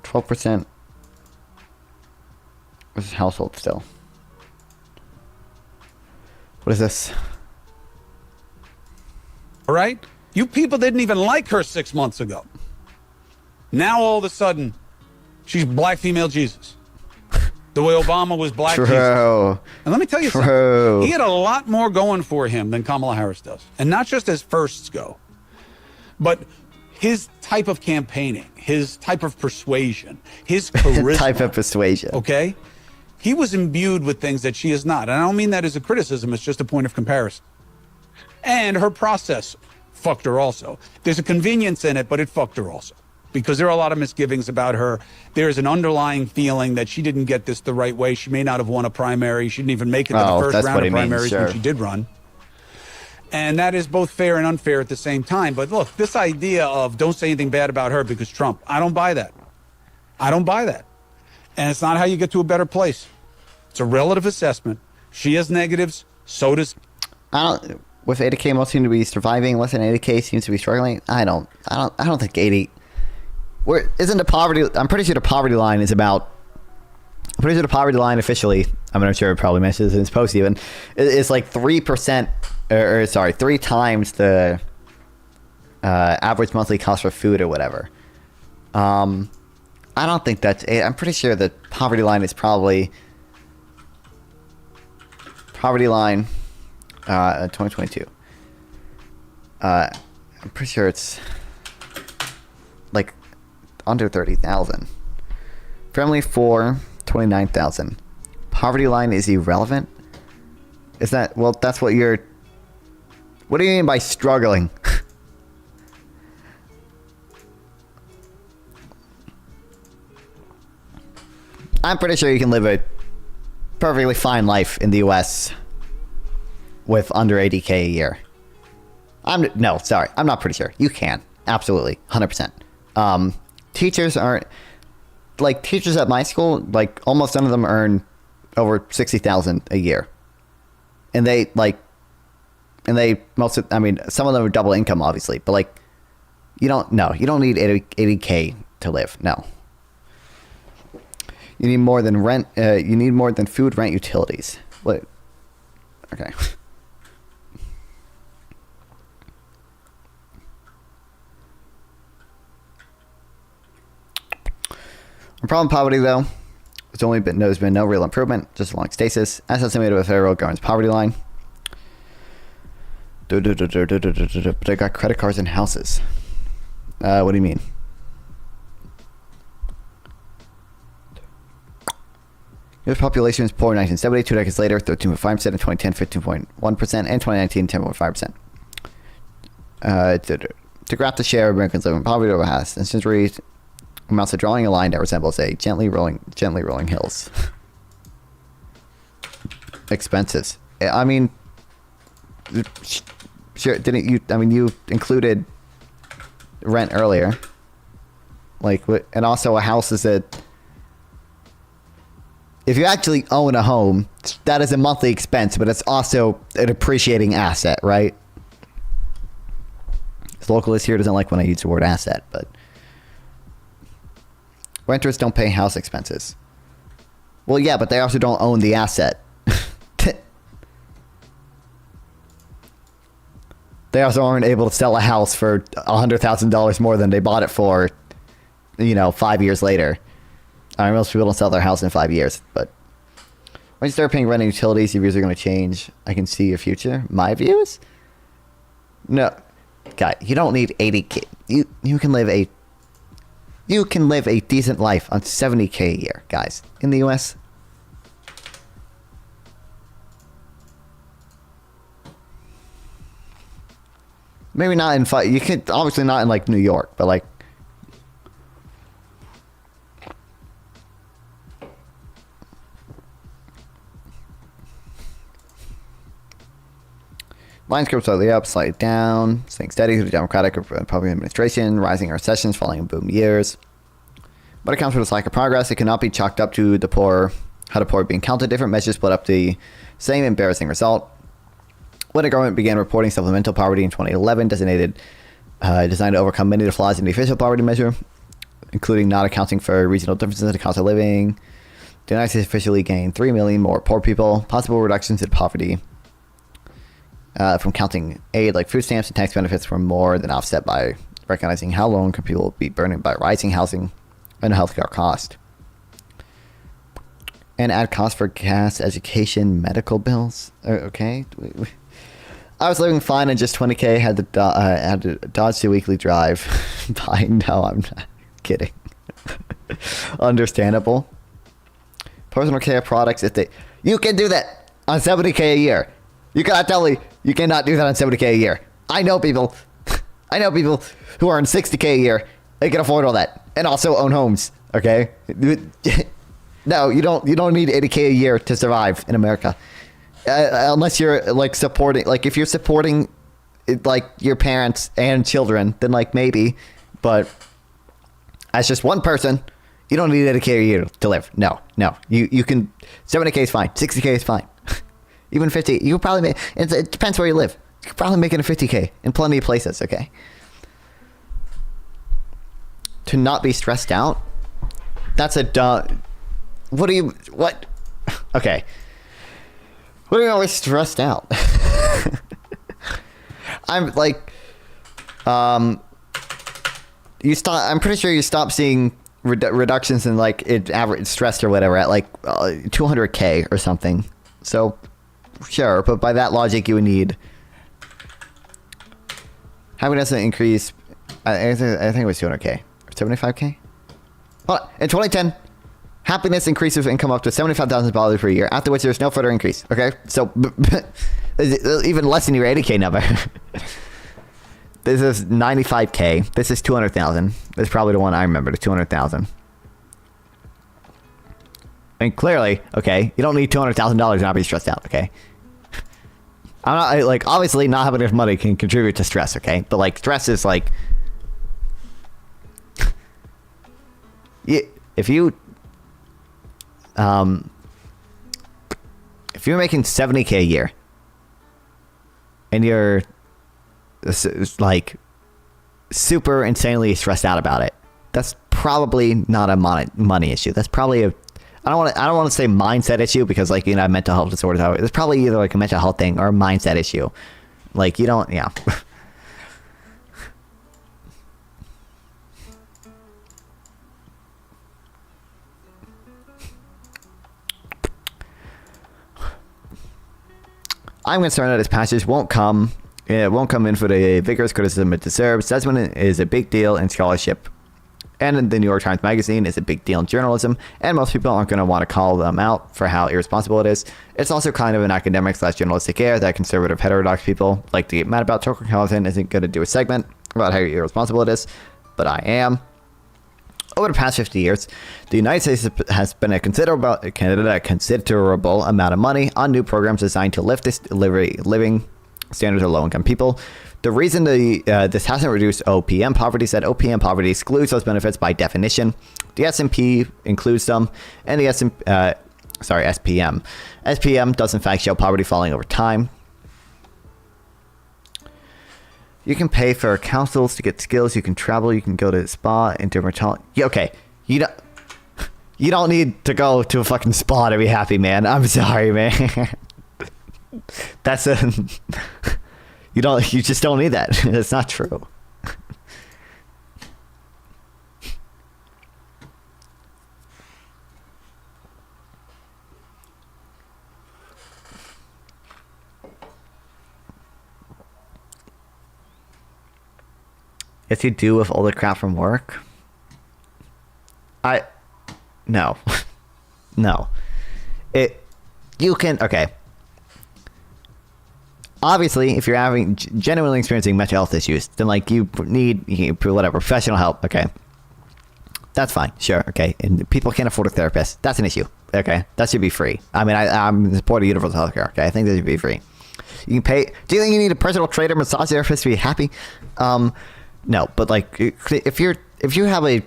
12%. This is household still. What is this? All right? You people didn't even like her 6 months ago. Now all of a sudden, she's black female Jesus. The way Obama was black Jesus. And let me tell you something. He had a lot more going for him than Kamala Harris does. And not just as firsts go, but his type of campaigning, his type of persuasion, his charisma. Type of persuasion. Okay? He was imbued with things that she is not. And I don't mean that as a criticism. It's just a point of comparison. And her process fucked her also. There's a convenience in it, but it fucked her also. Because there are a lot of misgivings about her. There's an underlying feeling that she didn't get this the right way. She may not have won a primary. She didn't even make it to the first round of primaries when she did run. And that is both fair and unfair at the same time. But look, this idea of don't say anything bad about her because Trump, I don't buy that. I don't buy that. And it's not how you get to a better place. It's a relative assessment. She has negatives. So does... What with 80K, most seem to be surviving. Less than 80K seems to be struggling. I don't think 80. Isn't the poverty? I'm pretty sure the poverty line is about. I'm pretty sure the poverty line officially. I'm not sure. It probably mentions in its post even. It's like 3%, or sorry, 3 times the average monthly cost for food or whatever. I don't think that's. I'm pretty sure the poverty line is probably. Poverty line. 2022. I'm pretty sure it's like under 30,000. Family 4, 29,000. Poverty line is irrelevant. Is that, well, that's what you're. What do you mean by struggling? I'm pretty sure you can live a perfectly fine life in the US with under 80K a year. I'm not pretty sure. You can. Absolutely. 100%. Teachers aren't, like, teachers at my school, like, almost none of them earn over 60,000 a year. And some of them are double income, obviously, but, like, you don't need 80K to live. No. You need more than rent, you need more than food, rent, utilities. What? Okay. The problem with poverty, though, there's been no real improvement, just a long stasis, as estimated with the federal government's poverty line. But I got credit cards and houses. What do you mean? US population was poor in 1970, 2 decades later, 13.5%, in 2010, 15.1%, and 2019, 10.5%. To graph the share of Americans living in poverty over half century amounts to drawing a line that resembles a gently rolling hills. Expenses. I mean, sure, didn't you? I mean, you included rent earlier. Like, and also a house is a. If you actually own a home, that is a monthly expense, but it's also an appreciating asset, right? This localist here doesn't like when I use the word asset, but renters don't pay house expenses. Well, yeah, but they also don't own the asset. They also aren't able to sell a house for $100,000 more than they bought it for, 5 years later. I mean, most people don't sell their house in 5 years, but when you start paying rent and utilities, your views are going to change. I can see your future. My views? No. God, you don't need 80K. You can live a decent life on 70K a year, guys. In the US. Maybe not in you could obviously not in like New York, but like lines curve slightly up, slightly down, staying steady through the Democratic or Republican administration, rising recessions, falling in boom years. But it comes with a lack of progress. It cannot be chalked up to how the poor are being counted. Different measures split up the same embarrassing result. When the government began reporting supplemental poverty in 2011, designed to overcome many of the flaws in the official poverty measure, including not accounting for regional differences in the cost of living, the United States officially gained 3 million more poor people, possible reductions in poverty from counting aid like food stamps and tax benefits were more than offset by recognizing how long can people be burdened by rising housing and healthcare cost. And add costs for gas, education, medical bills. Okay. I was living fine on just 20K, had to dodge the weekly drive. No, I'm not kidding. Understandable. Personal care products, you can do that on 70K a year. You cannot tell me you cannot do that on 70K a year. I know people who earn 60K a year. They can afford all that and also own homes. Okay. No, you don't need 80K a year to survive in America. Unless you're like supporting, like if you're supporting like your parents and children, then like maybe, but as just one person, you don't need 80K a year to live. No, you can, 70K is fine, 60K is fine, even 50, you probably it depends where you live. You're probably making a 50K in plenty of places, okay? To not be stressed out, that's a dumb... What? Okay. What are you always stressed out? I'm like... I'm pretty sure you stop seeing reductions in like average stress or whatever at like 200K or something. So, sure, but by that logic, you would need... Happiness increase... I think it was 200K. 75K? Hold on. In 2010, happiness increases income up to $75,000 per year, after which there's no further increase. Okay? So, even less than your 80K number. This is 95K. This is 200,000. This is probably the one I remember, the 200,000. And clearly, okay, you don't need $200,000 to not be stressed out, okay? I'm not, like, obviously not having enough money can contribute to stress, okay? But, like, stress is, like... If you're making 70K a year and you're like super insanely stressed out about it, that's probably not a money issue. That's probably a I don't want to say mindset issue because like mental health disorders. It's probably either like a mental health thing or a mindset issue. Like you don't I'm concerned that this passage won't come in for the vigorous criticism it deserves. Desmond is a big deal in scholarship, and the New York Times Magazine is a big deal in journalism, and most people aren't going to want to call them out for how irresponsible it is. It's also kind of an academic/journalistic error that conservative heterodox people like to get mad about. Tucker Carlson isn't going to do a segment about how irresponsible it is, but I am. Over the past 50 years, the United States has spent a considerable amount of money on new programs designed to lift this living standards of low-income people. The reason this hasn't reduced OPM poverty is that OPM poverty excludes those benefits by definition. The S&P includes them, and the SPM. SPM does in fact show poverty falling over time. You can pay for counsels to get skills. You can travel. You can go to the spa and dermatology. Yeah, okay, you don't need to go to a fucking spa to be happy, man. I'm sorry, man. That's you just don't need that. That's not true. Yes, you do with all the crap from work. No. No. You can, okay. Obviously, if you're genuinely experiencing mental health issues, then like you need whatever professional help. Okay, that's fine. Sure. Okay, and people can't afford a therapist. That's an issue. Okay, that should be free. I mean, I'm in support of universal healthcare. Okay, I think that should be free. You can pay. Do you think you need a personal trainer, massage therapist to be happy? No, but like if you have a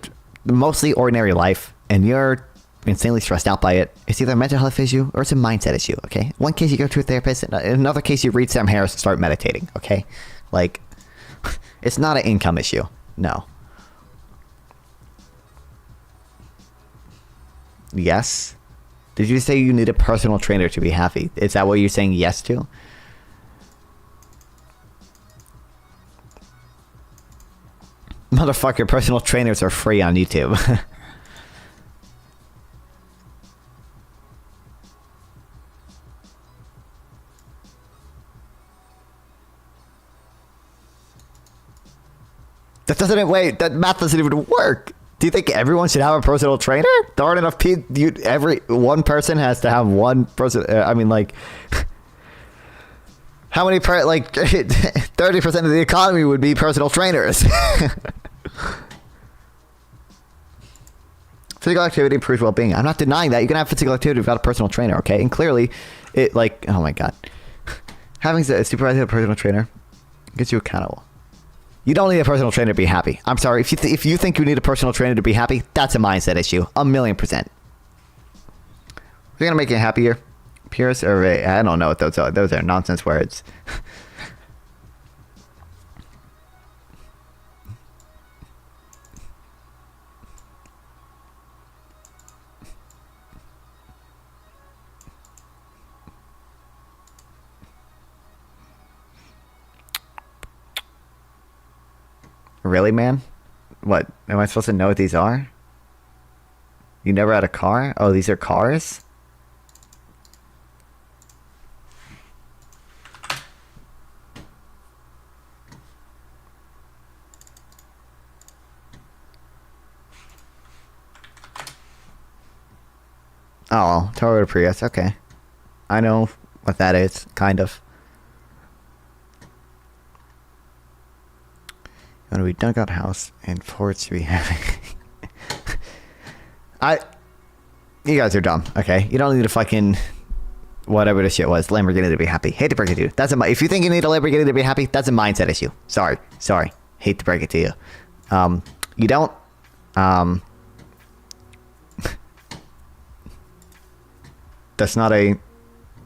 mostly ordinary life and you're insanely stressed out by it, it's either a mental health issue or it's a mindset issue. Okay, one case you go to a therapist, in another case you read Sam Harris and start meditating. Okay, like it's not an income issue. No. Yes. Did you say you need a personal trainer to be happy? Is that what you're saying yes to? Motherfucker, personal trainers are free on YouTube. That math doesn't even work. Do you think everyone should have a personal trainer? There aren't enough people. Every one person has to have one person. I mean, like, how many 30% of the economy would be personal trainers. Physical activity improves well-being. I'm not denying that. You can have physical activity without a personal trainer, okay? And clearly, it like, oh my god, having a supervisor, a personal trainer, gets you accountable. You don't need a personal trainer to be happy. I'm sorry. If you think you need a personal trainer to be happy, that's a mindset issue. 1,000,000%. We're gonna make you happier, Pierce, or I don't know what those are. Those are nonsense words. Really, man? What? Am I supposed to know what these are? You never had a car? Oh, these are cars? Oh, Toyota Prius. Okay. I know what that is, kind of. You want to be dugout house and Fords to be having. You guys are dumb, okay? You don't need a fucking whatever the shit was, Lamborghini to be happy. Hate to break it to you. If you think you need a Lamborghini to be happy, that's a mindset issue. Sorry. Hate to break it to you. You don't. That's not a.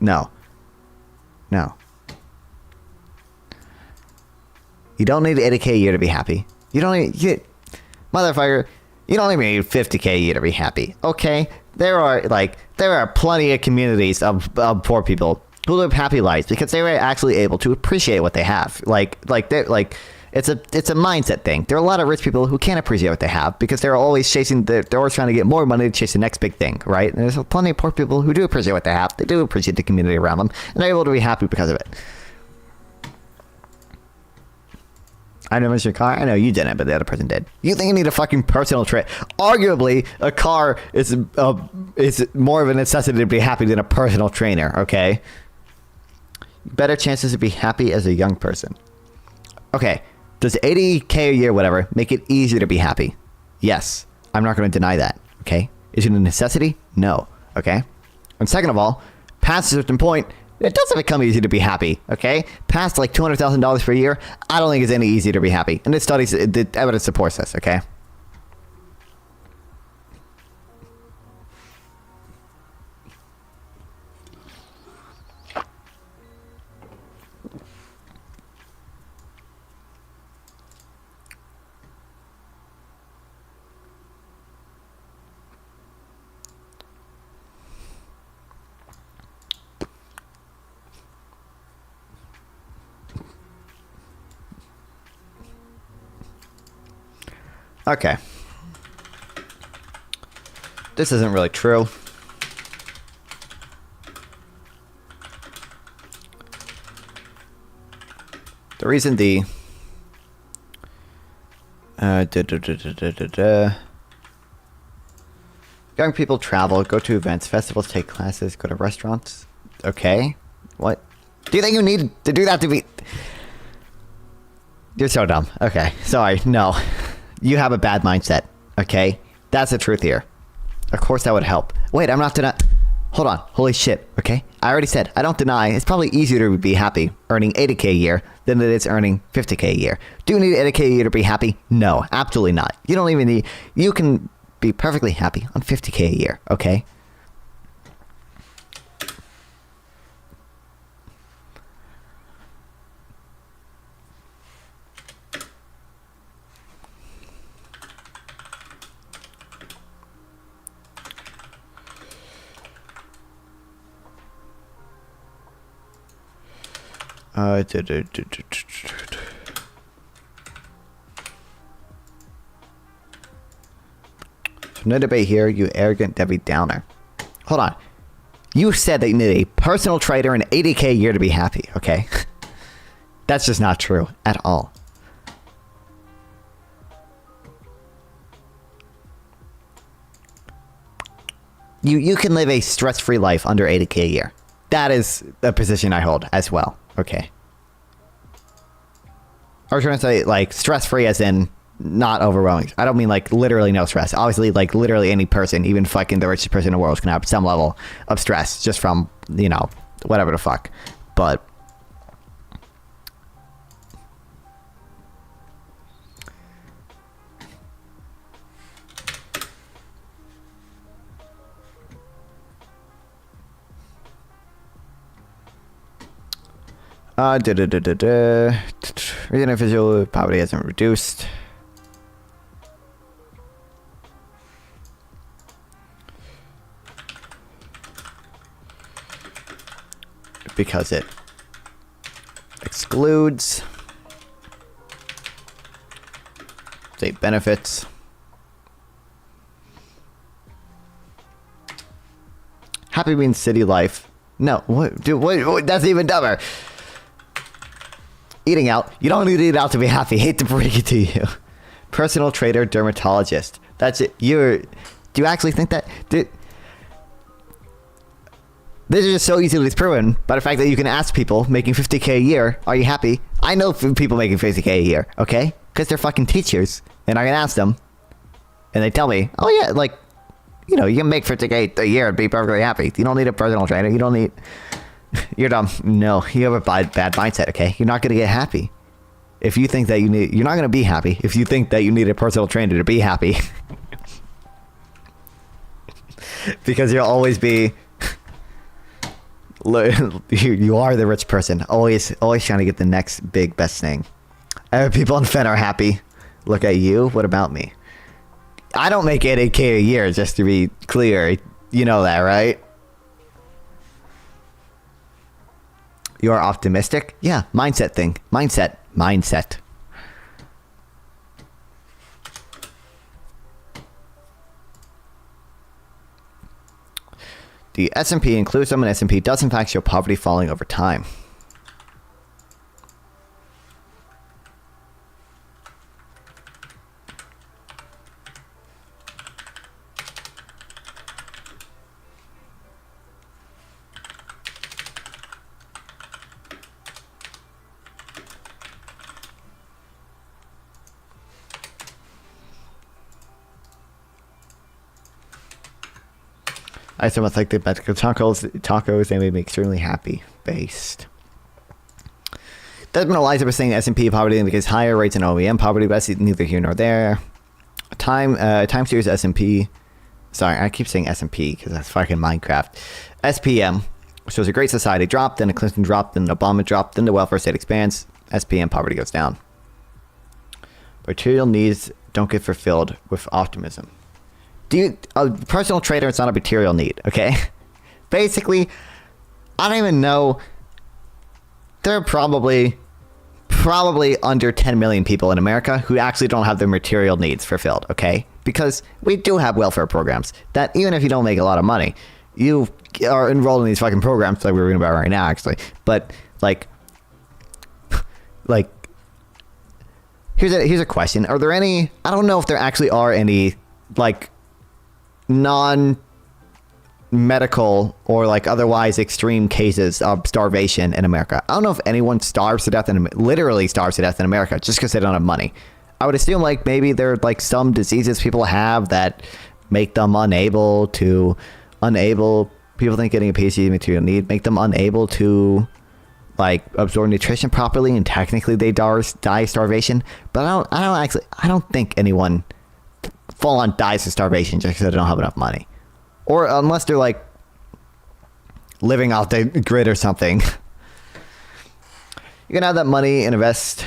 No. You don't need 80K a year to be happy. You don't need. Motherfucker, you don't even need 50K a year to be happy. Okay? There are plenty of communities of poor people who live happy lives because they were actually able to appreciate what they have. It's a mindset thing. There are a lot of rich people who can't appreciate what they have because they're always they're always trying to get more money to chase the next big thing, right? And there's plenty of poor people who do appreciate what they have. They do appreciate the community around them, and they're able to be happy because of it. I never mentioned your car. I know you didn't, but the other person did. You think you need a fucking personal trait? Arguably, a car is more of a necessity to be happy than a personal trainer. Okay. Better chances to be happy as a young person. Okay. Does 80K a year, whatever, make it easier to be happy? Yes. I'm not going to deny that. Okay. Is it a necessity? No. Okay. And second of all, past a certain point, it doesn't become easy to be happy, okay? Past like $200,000 per year, I don't think it's any easier to be happy. And the evidence supports this, okay? Okay. This isn't really true. The reason the young people travel, go to events, festivals, take classes, go to restaurants. Okay. What? Do you think you need to do that to be... You're so dumb. Okay. Sorry. No. You have a bad mindset, okay? That's the truth here. Of course that would help. Wait, I'm not denying... Hold on. Holy shit, okay? I already said, I don't deny. It's probably easier to be happy earning 80K a year than it is earning 50K a year. Do you need 80K a year to be happy? No, absolutely not. You don't even need... You can be perfectly happy on 50K a year, okay? No debate here, you arrogant Debbie Downer. Hold on. You said that you need a personal trader and 80K a year to be happy, okay? That's just not true at all. You can live a stress-free life under 80K a year. That is a position I hold as well. Okay. I was trying to say, like, stress-free as in not overwhelming. I don't mean, like, literally no stress. Obviously, like, literally any person, even fucking the richest person in the world, can have some level of stress just from, you know, whatever the fuck. But... Reason official poverty hasn't reduced. Because it excludes State benefits. Happy means city life. No, what? Dude, what? That's even dumber. Eating out. You don't need to eat out to be happy. Hate to break it to you. Personal trainer, dermatologist. That's it. Do you actually think that? Dude, this is just so easily disproven by the fact that you can ask people making 50K a year, are you happy? I know people making 50K a year, okay? Because they're fucking teachers. And I can ask them. And they tell me, oh yeah, like, you know, you can make 50K a year and be perfectly happy. You don't need a personal trainer. You don't need... You're dumb. No, you have a bad mindset, okay? You're not going to get happy. If you think that you need... You're not going to be happy if you think that you need a personal trainer to be happy. Because you'll always be... You are the rich person. Always trying to get the next big best thing. People in Fen are happy. Look at you. What about me? I don't make 80K a year, just to be clear. You know that, right? You are optimistic? Yeah, mindset thing. Mindset. The S&P includes some, and S&P does in fact show poverty falling over time. I still like the Mexico tacos. They made me extremely happy. Based. Desmond Eliza was saying S&P poverty indicates higher rates in OEM poverty, but that's neither here nor there. Time series S&P. Sorry, I keep saying S&P because that's fucking Minecraft. SPM shows a Great Society drop, then a Clinton drop, then an Obama drop, then the welfare state expands. SPM poverty goes down. Material needs don't get fulfilled with optimism. A personal trainer is not a material need, okay? Basically, I don't even know. There are probably under 10 million people in America who actually don't have their material needs fulfilled, okay? Because we do have welfare programs that even if you don't make a lot of money, you are enrolled in these fucking programs like we're reading about right now, actually. But, like, here's a question. Are there any... I don't know if there actually are any, like... non-medical or like otherwise extreme cases of starvation in America. I don't know if anyone literally starves to death in America just because they don't have money. I would assume like maybe there are like some diseases people have that make them unable, people think getting a PhD material need make them unable to like absorb nutrition properly, and technically they die starvation. But I don't think anyone full on dies of starvation just because they don't have enough money, or unless they're like living off the grid or something. You can have that money and invest.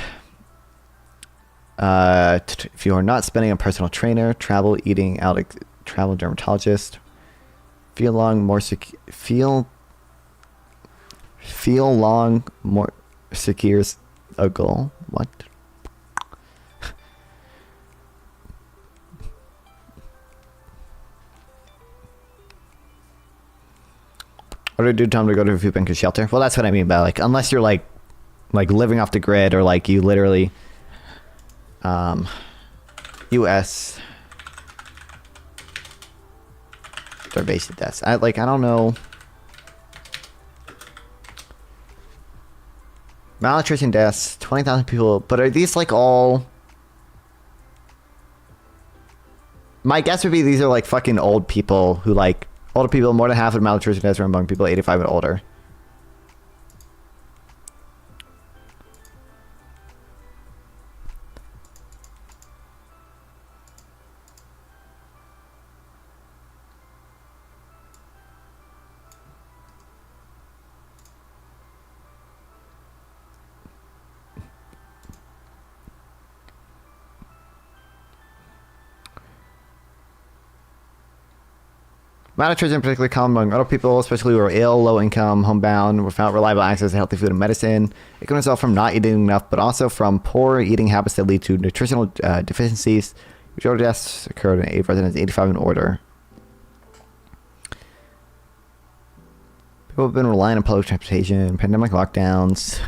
If you are not spending on personal trainer, travel, eating out, travel dermatologist, feel long more secures a goal. What? What do I do time to go to a food bank or shelter? Well, that's what I mean by like, unless you're like living off the grid, or like you literally, U.S. starvation deaths. I don't know. Malnutrition deaths, 20,000 people, but are these like all? My guess would be these are like fucking old people who like. Older people, more than half of malnutrition deaths are among people 85 and older. Malnutrition particularly common among older people, especially who are ill, low income, homebound, without reliable access to healthy food and medicine. It can result from not eating enough, but also from poor eating habits that lead to nutritional deficiencies. Majority deaths occurred in 8 residents, 85 in order. People have been relying on public transportation, pandemic lockdowns.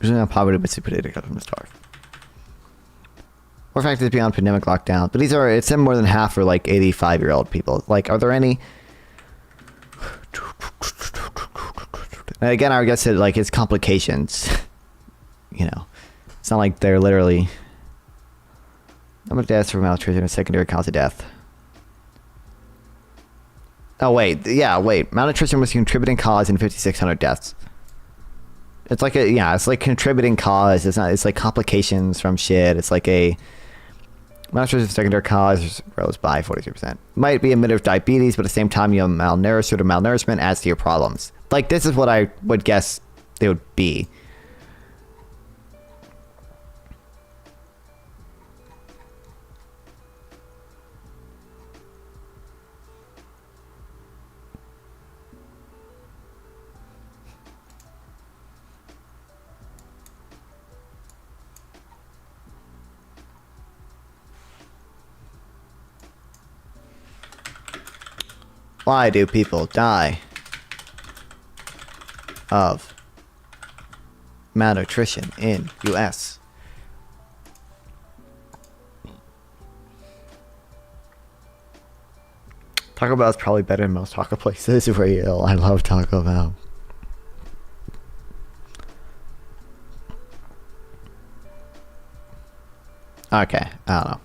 Usually not poverty, but stupidity comes from the start. More factors beyond pandemic lockdown, but it's more than half for like 85-year-old people. Like, are there any? And again, I guess it's complications. You know, it's not like they're literally. Number of deaths from malnutrition is a secondary cause of death. Oh wait, malnutrition was a contributing cause in 5,600 deaths. It's like it's like contributing cause. It's like complications from shit. It's like a malnutrition secondary cause rose by 43%. Might be a bit of diabetes, but at the same time, you have malnourished or malnourishment adds to your problems. Like, this is what I would guess they would be. Why do people die of malnutrition in U.S.? Taco Bell is probably better than most taco places where you're ill. I love Taco Bell. Okay, I don't know.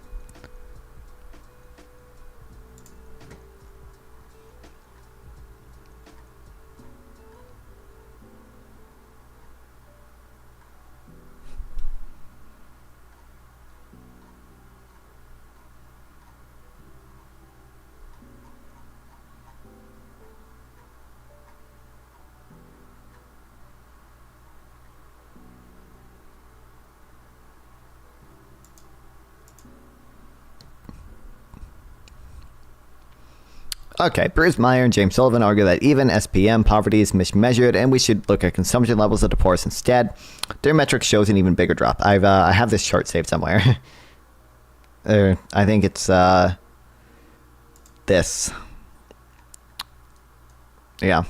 Okay, Bruce Meyer and James Sullivan argue that even SPM poverty is mismeasured and we should look at consumption levels of the poorest instead. Their metric shows an even bigger drop. I have this chart saved somewhere. I think it's this. Yeah.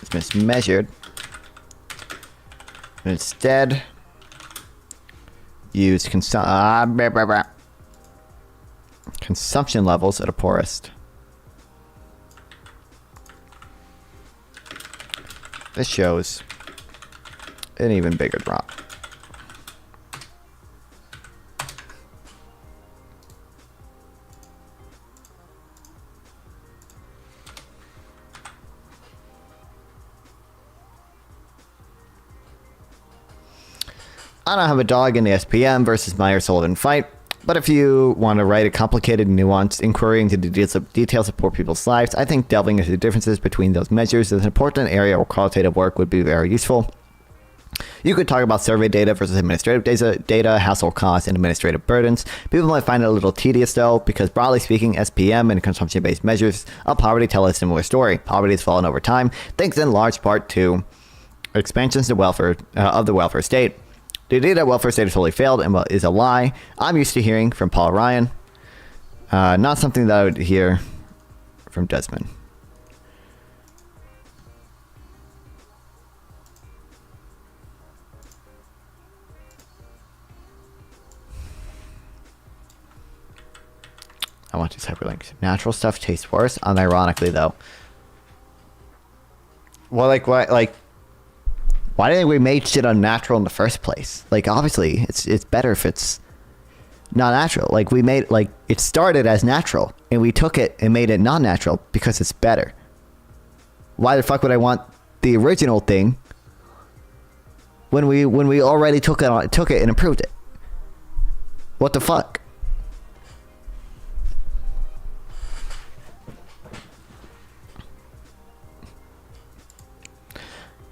It's mismeasured. And instead, use consumption levels at the poorest. This shows an even bigger drop. I don't have a dog in the SPM versus Meyer-Sullivan fight, but if you want to write a complicated, nuanced inquiry into the details of poor people's lives, I think delving into the differences between those measures is an important area where qualitative work would be very useful. You could talk about survey data versus administrative data, household costs, and administrative burdens. People might find it a little tedious, though, because broadly speaking, SPM and consumption-based measures of poverty tell a similar story. Poverty has fallen over time, thanks in large part to expansions to welfare of the welfare state. The idea that welfare state has totally failed and is a lie I'm used to hearing from Paul Ryan. Not something that I would hear from Desmond. I want these hyperlinks. Natural stuff tastes worse, unironically though. Well, why didn't we make shit unnatural in the first place? Like, obviously, it's better if it's not natural. Like, it started as natural, and we took it and made it not natural because it's better. Why the fuck would I want the original thing when we already took it and improved it? What the fuck?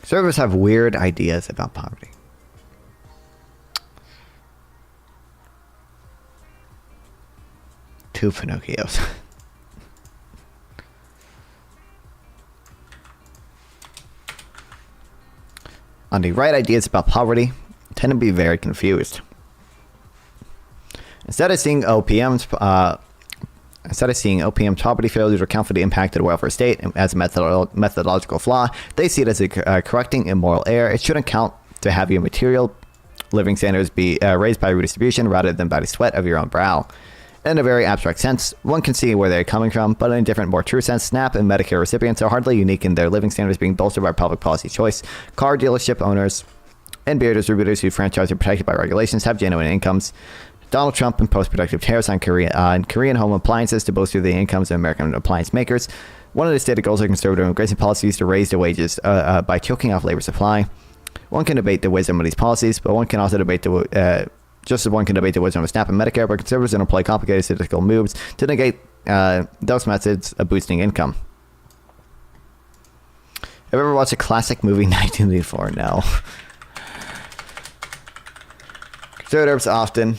Conservatives have weird ideas about poverty. Two Pinocchios. On the right, ideas about poverty tend to be very confused. Instead of seeing OPM's poverty failure to account for the impact of the welfare state as a methodological flaw, they see it as a correcting immoral error. It shouldn't count to have your material living standards be raised by redistribution rather than by the sweat of your own brow. In a very abstract sense, one can see where they're coming from, but in a different, more true sense, SNAP and Medicare recipients are hardly unique in their living standards being bolstered by public policy choice. Car dealership owners and beer distributors who franchise are protected by regulations have genuine incomes. Donald Trump imposed productive tariffs on Korean home appliances to bolster the incomes of American appliance makers. One of the stated goals of conservative immigration policies is to raise the wages by choking off labor supply. One can debate the wisdom of these policies, but one can also debate just as one can debate the wisdom of SNAP and Medicare, but conservatives don't employ complicated statistical moves to negate those methods of boosting income. Have you ever watched a classic movie, 1984? No. Conservatives often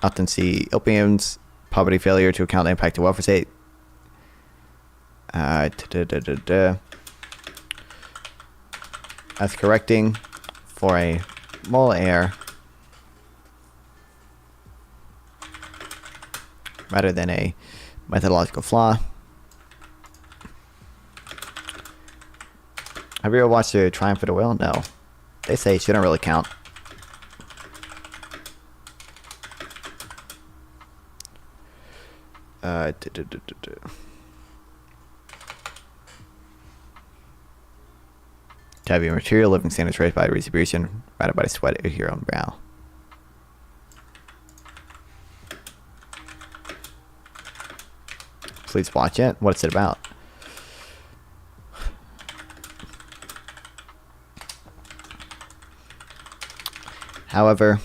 often see opium's poverty failure to account the impact of welfare state. As correcting for a moral error rather than a methodological flaw. Have you ever watched The Triumph of the Will? No. They say it shouldn't really count. To have your material living standards raised by redistribution rather by the sweat of your own brow. Please watch it. What's it about? However,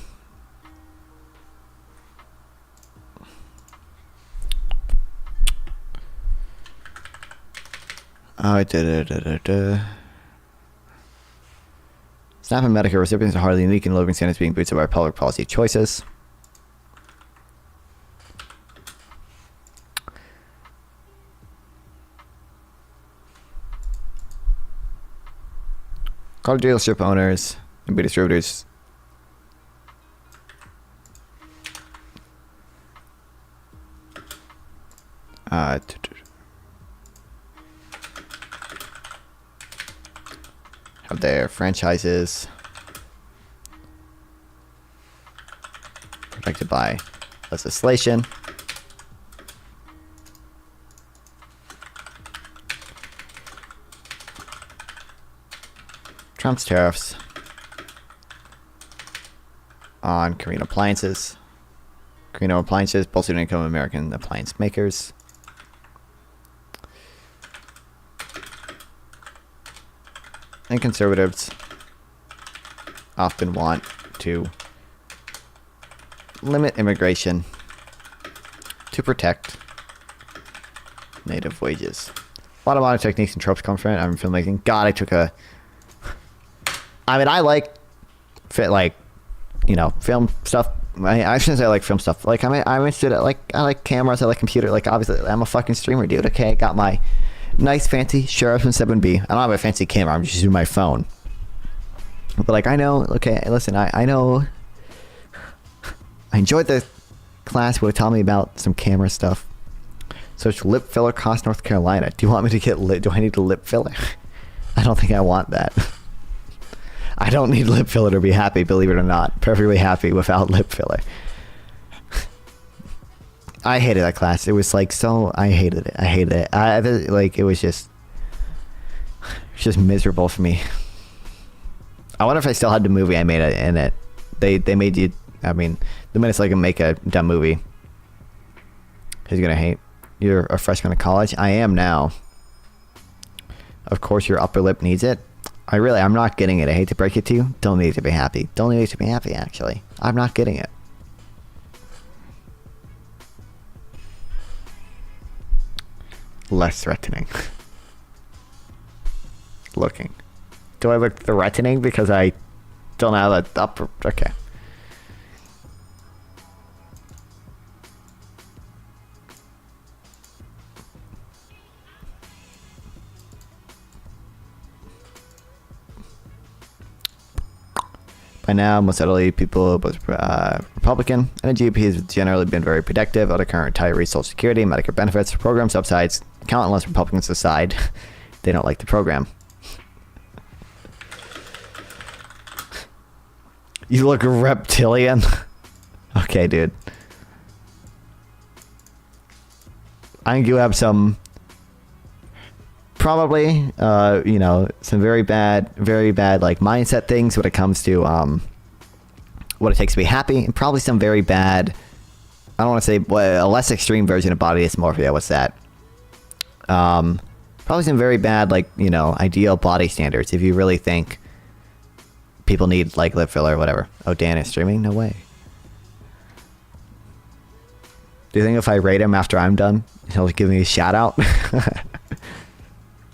SNAP and Medicare recipients are hardly unique in living standards being boosted by public policy choices. Car dealership owners and beer distributors have their franchises protected by legislation. Trump's tariffs on Korean appliances. Korean appliances bolstered the income of American appliance makers. And conservatives often want to limit immigration to protect native wages. A lot of modern techniques and tropes come from it. I'm filmmaking. God, I like film stuff. I shouldn't say I like film stuff. Like I'm interested in, I like cameras, I like computer. Like obviously I'm a fucking streamer, dude. Okay, I got my nice fancy Shure SM7B. I don't have a fancy camera, I'm just using my phone. But I know, okay, listen, I know I enjoyed the class where it taught me about some camera stuff. Search lip filler cost North Carolina. Do you want me to get do I need a lip filler? I don't think I want that. I don't need lip filler to be happy, believe it or not. Perfectly happy without lip filler. I hated that class. It was I hated it. It was just miserable for me. I wonder if I still had the movie I made in it. They made you I mean, the minute I can make a dumb movie, he's gonna hate. You're a freshman in college. I am now. Of course, your upper lip needs it. I'm not getting it. I hate to break it to you. Don't need to be happy. Don't need to be happy, actually. I'm not getting it. Less threatening. Looking. Do I look threatening because I don't have the upper... Okay. By now, most elderly people, both Republican and the GOP, has generally been very protective of the current retiree Social Security, Medicare benefits, program subsides count unless Republicans decide they don't like the program. You look reptilian. Okay, dude. I think you have some... Probably, some very bad, like, mindset things when it comes to, what it takes to be happy, and probably some very bad, I don't want to say, a less extreme version of body dysmorphia. What's that? Probably some very bad, like, ideal body standards, if you really think people need, like, lip filler or whatever. Oh, Dan is streaming? No way. Do you think if I rate him after I'm done, he'll give me a shout out?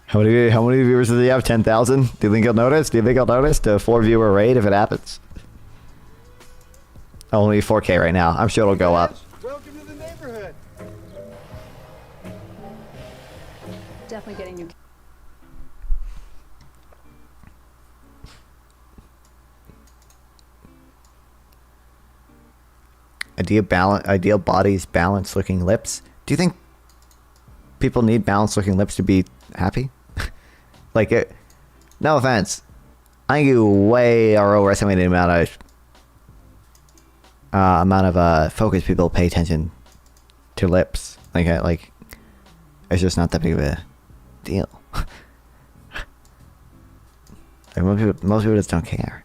How many viewers does he have? 10,000? Do you think he'll notice? Do you think he'll notice the 4-viewer raid if it happens? Only 4K right now. I'm sure it'll go up. Welcome to the neighborhood. Definitely getting you. Ideal bodies, balanced looking lips. Do you think people need balanced looking lips to be happy? Like, no offense, I think you way are overestimating the amount of focus people pay attention to lips. Like it's just not that big of a deal. Like most people just don't care.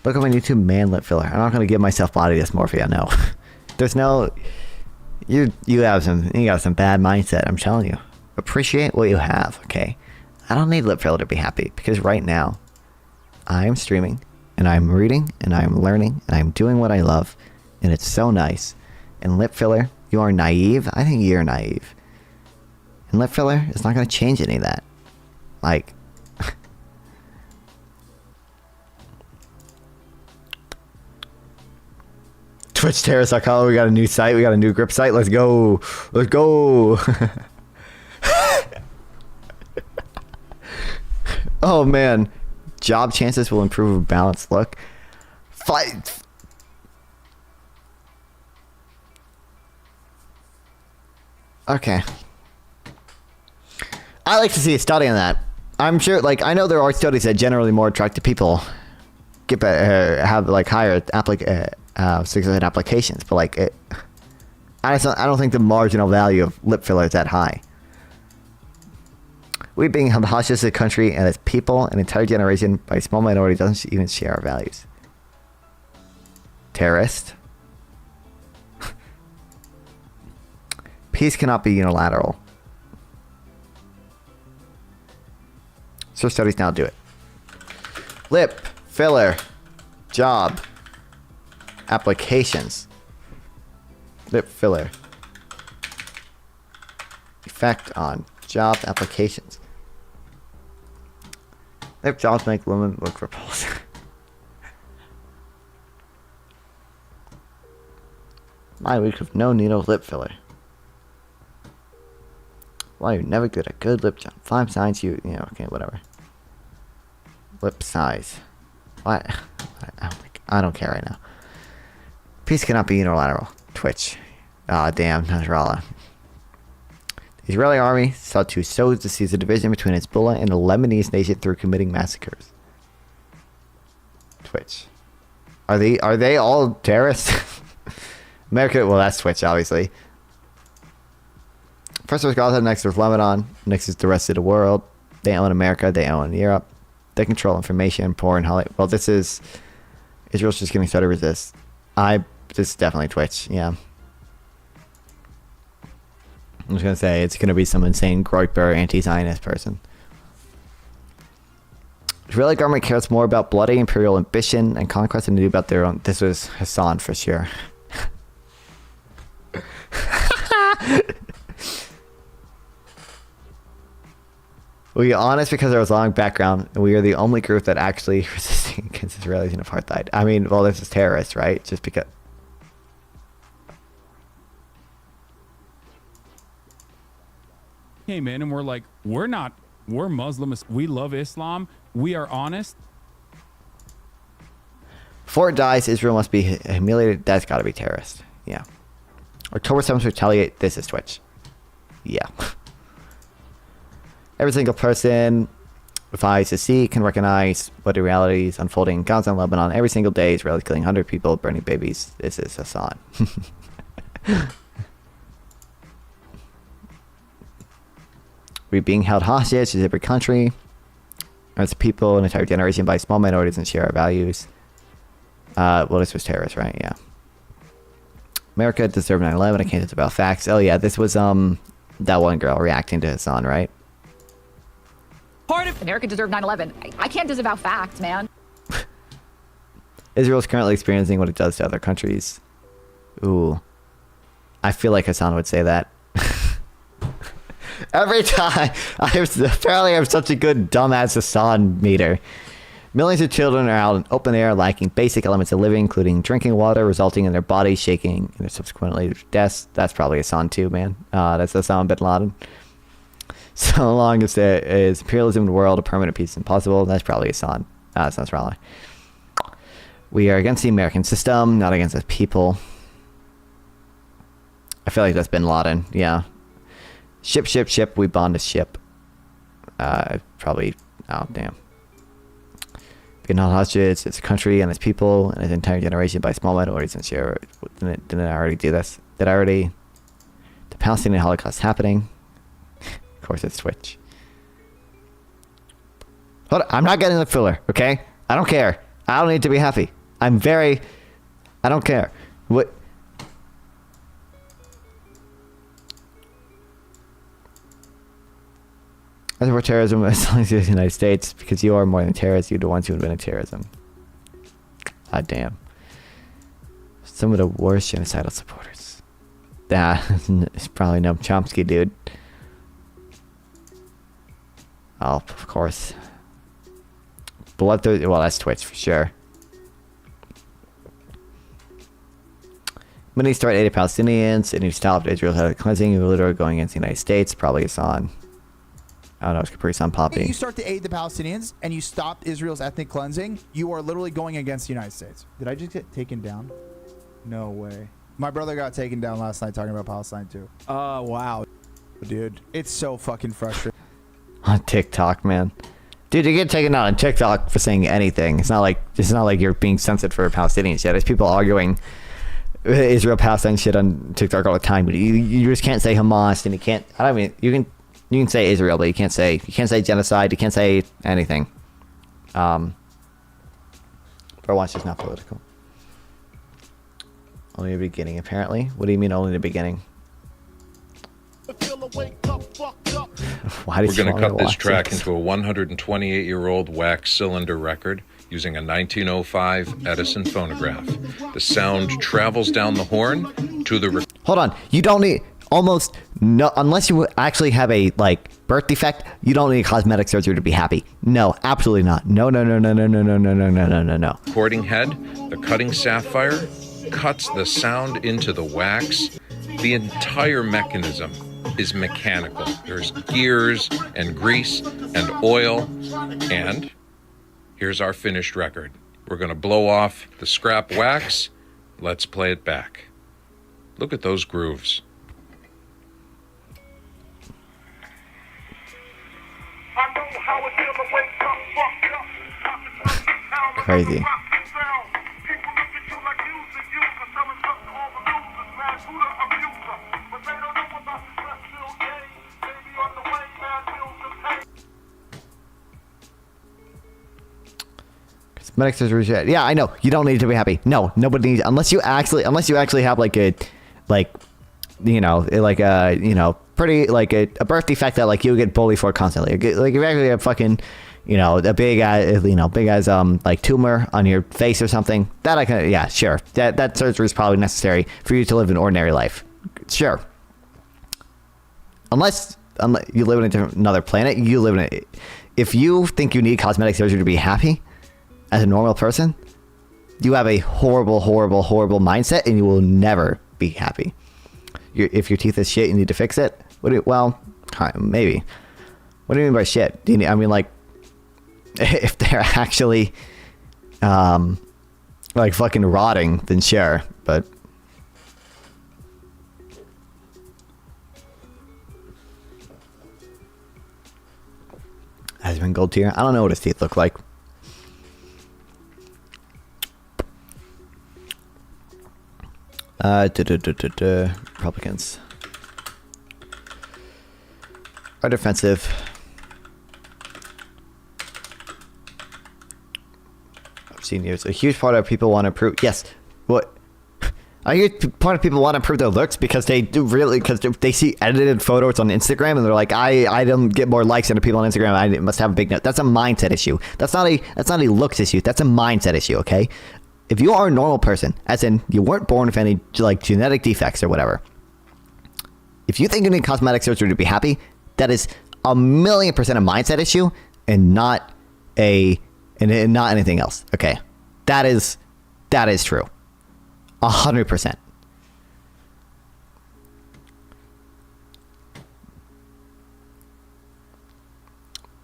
Look at my YouTube man lip filler. I'm not gonna give myself body dysmorphia. No, there's no. You got some bad mindset. I'm telling you. Appreciate what you have. Okay, I don't need lip filler to be happy because right now, I'm streaming and I'm reading and I'm learning and I'm doing what I love, and it's so nice. And lip filler, you are naive. I think you're naive. And lip filler is not gonna change any of that. Like. TwitchTerrace.com. We got a new site. We got a new grip site. Let's go. Let's go. Oh, man. Job chances will improve a balanced look. Fight. Okay. I like to see a study on that. I'm sure, like, I know there are studies that generally more attractive people have, like, higher success in applications, but like I don't think the marginal value of lip filler is that high. We being held hostage to the country and its people, an entire generation by a small minority doesn't even share our values. Terrorist. Peace cannot be unilateral. So studies now do it. Lip filler job applications. Lip filler effect on job applications. Lip jobs make women look repulsive. My week of no needle lip filler. Why you never get a good lip job? 5 signs okay, whatever. Lip size. What? I don't care right now. Peace cannot be unilateral. Twitch. Ah, damn, Nasrallah. The Israeli army sought to sow the seeds of division between Hezbollah and the Lebanese nation through committing massacres. Twitch. Are they all terrorists? America, well, that's Twitch, obviously. First was Gaza, next was Lebanon, next is the rest of the world. They own America, they own Europe. They control information, porn, Hollywood. Well, this is Israel's just getting started with this. This is definitely Twitch. Yeah. I'm just gonna say it's gonna be some insane Groyper anti-Zionist person. Israeli government cares more about bloody imperial ambition and conquest than they do about their own. This was Hassan for sure. We are honest because of our long background, and we are the only group that actually resisting against Israelis and apartheid. I mean, well, this is terrorists, right? Just because. Hey man, and we're like, we're Muslims. We love Islam. We are honest. Before it dies, Israel must be humiliated. That's got to be terrorist. Yeah. October 7th retaliate. This is Twitch. Yeah. Every single person with eyes to see can recognize what the reality is unfolding in Gaza and Lebanon. Every single day, Israelis killing 100 people, burning babies. This is Hassan. We're being held hostage as every country. As people, an entire generation by small minorities and share our values. Well, this was terrorist, right? Yeah. America deserved 9/11. I can't just about facts. Oh yeah, this was that one girl reacting to Hassan, right? Part of America deserved 9/11. I can't disavow facts, man. Israel is currently experiencing what it does to other countries. Ooh. I feel like Hassan would say that. Every time. Apparently I'm such a good dumbass Hassan meter. Millions of children are out in open air lacking basic elements of living, including drinking water, resulting in their bodies shaking and their subsequently deaths. That's probably Hassan too, man. That's Osama bin Laden. So long as there is imperialism in the world, a permanent peace is impossible. That's probably Hassan. That's Nasrallah. We are against the American system, not against the people. I feel like that's bin Laden. Yeah. Ship. We bond a ship. Probably. Oh, damn. Being held hostage, it's a country and its people and its entire generation by small minorities and share. Didn't I already do this? Did I already? The Palestinian Holocaust happening. Of course, it's Twitch. Hold on, I'm not getting the filler, okay? I don't care. I don't need to be happy. I don't care. What? As for terrorism, as long as it's the United States, because you are more than terrorists, you're the ones who invented terrorism. God damn. Some of the worst genocidal supporters. It's probably Noam Chomsky, dude. Oh, of course. Bloodthirsty. Well, that's Twitch for sure. Many start aiding Palestinians, and he stopped Israel's ethnic cleansing. You were literally going against the United States. Probably Hassan. I don't know, it's Capri Sun Poppy. If you start to aid the Palestinians and you stopped Israel's ethnic cleansing, you are literally going against the United States. Did I just get taken down? No way. My brother got taken down last night talking about Palestine too. Oh, wow. Dude, it's so fucking frustrating. On TikTok, man. Dude, you get taken down on TikTok for saying anything. It's not like you're being censored for Palestinian shit. It's people arguing Israel Palestine shit on TikTok all the time. But you just can't say Hamas, and you can't. I mean, you can say Israel, but you can't say genocide. You can't say anything. For once, it's not political. Only the beginning, apparently. What do you mean only the beginning? Why did We're going to cut this track into a 128-year-old wax cylinder record using a 1905 Edison phonograph. The sound travels down the horn to the... Hold on. You don't need... Almost no, unless you actually have a birth defect, you don't need cosmetic surgery to be happy. No, absolutely not. No. Recording head, the cutting sapphire, cuts the sound into the wax. The entire mechanism is mechanical. There's gears and grease and oil, and here's our finished record. We're going to blow off the scrap wax. Let's play it back. Look at those grooves. Crazy. cosmetic surgery. Yeah, I know. You don't need to be happy. No, nobody needs, unless you actually have like a, like, you know, like a, you know, pretty, like a birth defect that like you get bullied for constantly. Like if you actually have fucking, you know, a big as like tumor on your face or something, that I can, yeah, sure. That surgery is probably necessary for you to live an ordinary life. Sure. Unless you live in another planet, you live in it. If you think you need cosmetic surgery to be happy as a normal person, you have a horrible, horrible, horrible mindset and you will never be happy. If your teeth is shit, you need to fix it. Well, maybe. What do you mean by shit? I mean, like, if they're actually, like fucking rotting, then sure. But has been gold tier. I don't know what his teeth look like. Republicans are defensive. I've seen years. A huge part of people want to improve. Yes. What? A huge part of people want to improve their looks because they do really, because they see edited photos on Instagram and they're like, I don't get more likes than the people on Instagram. I must have a big nose. That's a mindset issue. That's not a looks issue. That's a mindset issue. Okay. If you are a normal person, as in you weren't born with any like genetic defects or whatever, if you think you need cosmetic surgery to be happy, that is 1,000,000% a mindset issue and not anything else. Okay, that is true, 100%.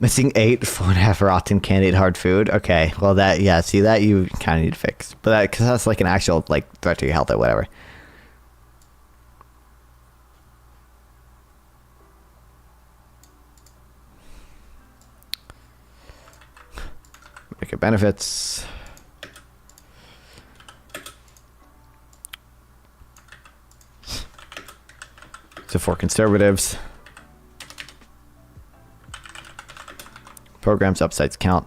Missing 8, 4.5 rotten candy and hard food. Okay, well see that you kind of need to fix, but because that's like an actual like threat to your health or whatever. Medicare benefits. So for conservatives. Programs, upsides count.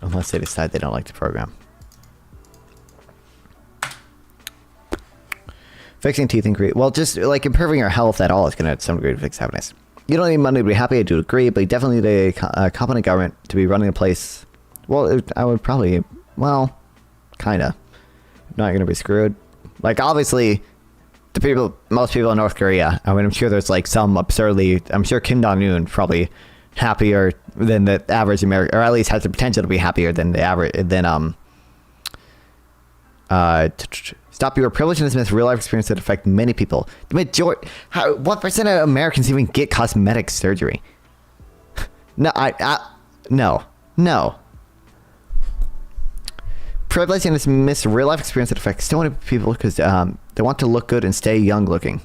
Unless they decide they don't like the program. Fixing teeth and grief. Well, just like improving your health at all is going to, at some degree, fix happiness. You don't need money to be happy. I do agree, but you definitely need a competent government to be running a place. Well, I would probably, well, kind of. Not going to be screwed. Like, obviously, most people in North Korea, I mean, I'm sure there's like some absurdly, I'm sure Kim Jong-un probably happier than the average American, or at least has the potential to be happier than the average, stop your privilege and dismiss real life experience that affect many people. The majority, what percent of Americans even get cosmetic surgery? No. Privilege and dismiss real life experience that affects so many people because they want to look good and stay young looking.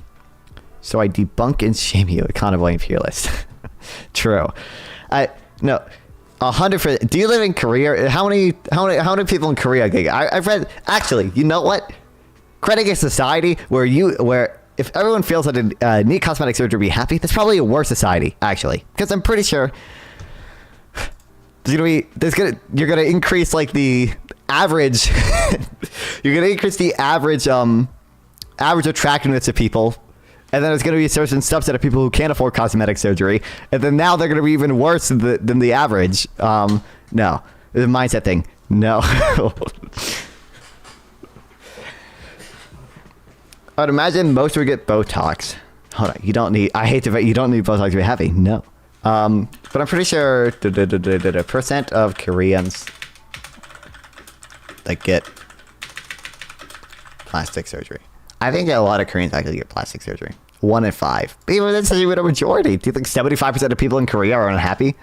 So I debunk and shame you, economy and fearless. True. No. 100%. Do you live in Korea? How many people in Korea? I've read. Actually, you know what? Creating a society where if everyone feels that they need cosmetic surgery to be happy, that's probably a worse society. Actually, because I'm pretty sure you're gonna increase like the average. You're gonna increase the average attractiveness of people. And then there's going to be a certain subset of people who can't afford cosmetic surgery. And then now they're going to be even worse than the average. No. It's a mindset thing. No. I'd imagine most would get Botox. Hold on. You don't need Botox to be happy. No. But I'm pretty sure the percent of Koreans that get plastic surgery. I think a lot of Koreans actually get plastic surgery. 1 in 5. Even that's even a majority. Do you think 75% of people in Korea are unhappy?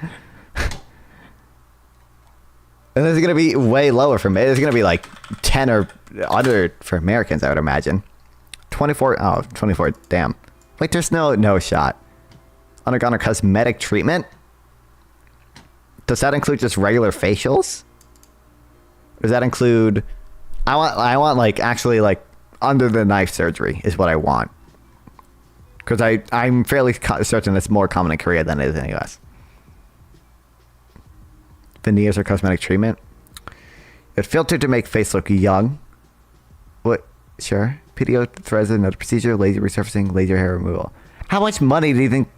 And this is going to be way lower for me. It's going to be like 10 or under for Americans, I would imagine. 24. Oh, 24. Damn. Like, there's no shot. Undergone a cosmetic treatment? Does that include just regular facials? Or does that include... I want like, actually, like, under the knife surgery is what I want. Because I'm fairly certain it's more common in Korea than it is in the US. Veneers or cosmetic treatment. It filtered to make face look young. What? Sure. PDO threads another procedure. Laser resurfacing. Laser hair removal. How much money do you think?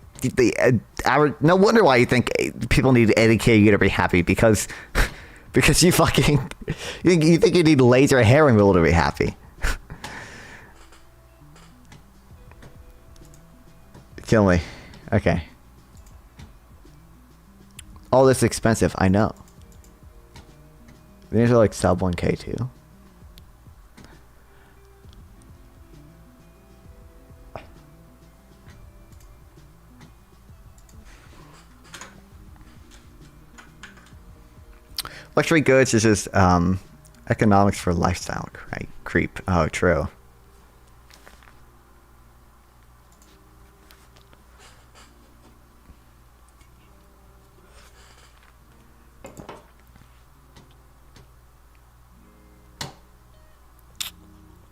No wonder why you think people need to educate you to be happy, because you fucking you think you need laser hair removal to be happy. Kill me. Okay. All this expensive, I know. These are like sub 1K too. Luxury goods is just economics for lifestyle creep. Oh, true.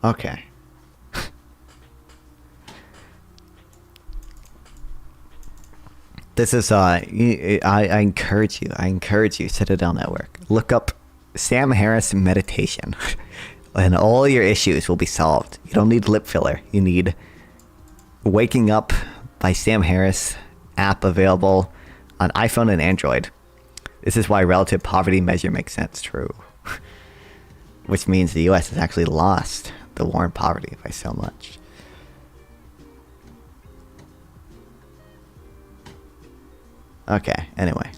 Okay. This is I encourage you, Citadel Network. Look up Sam Harris meditation and all your issues will be solved. You don't need lip filler. You need Waking Up by Sam Harris app available on iPhone and Android. This is why relative poverty measure makes sense. True. Which means the US has actually lost the war on poverty by so much. Okay, anyway.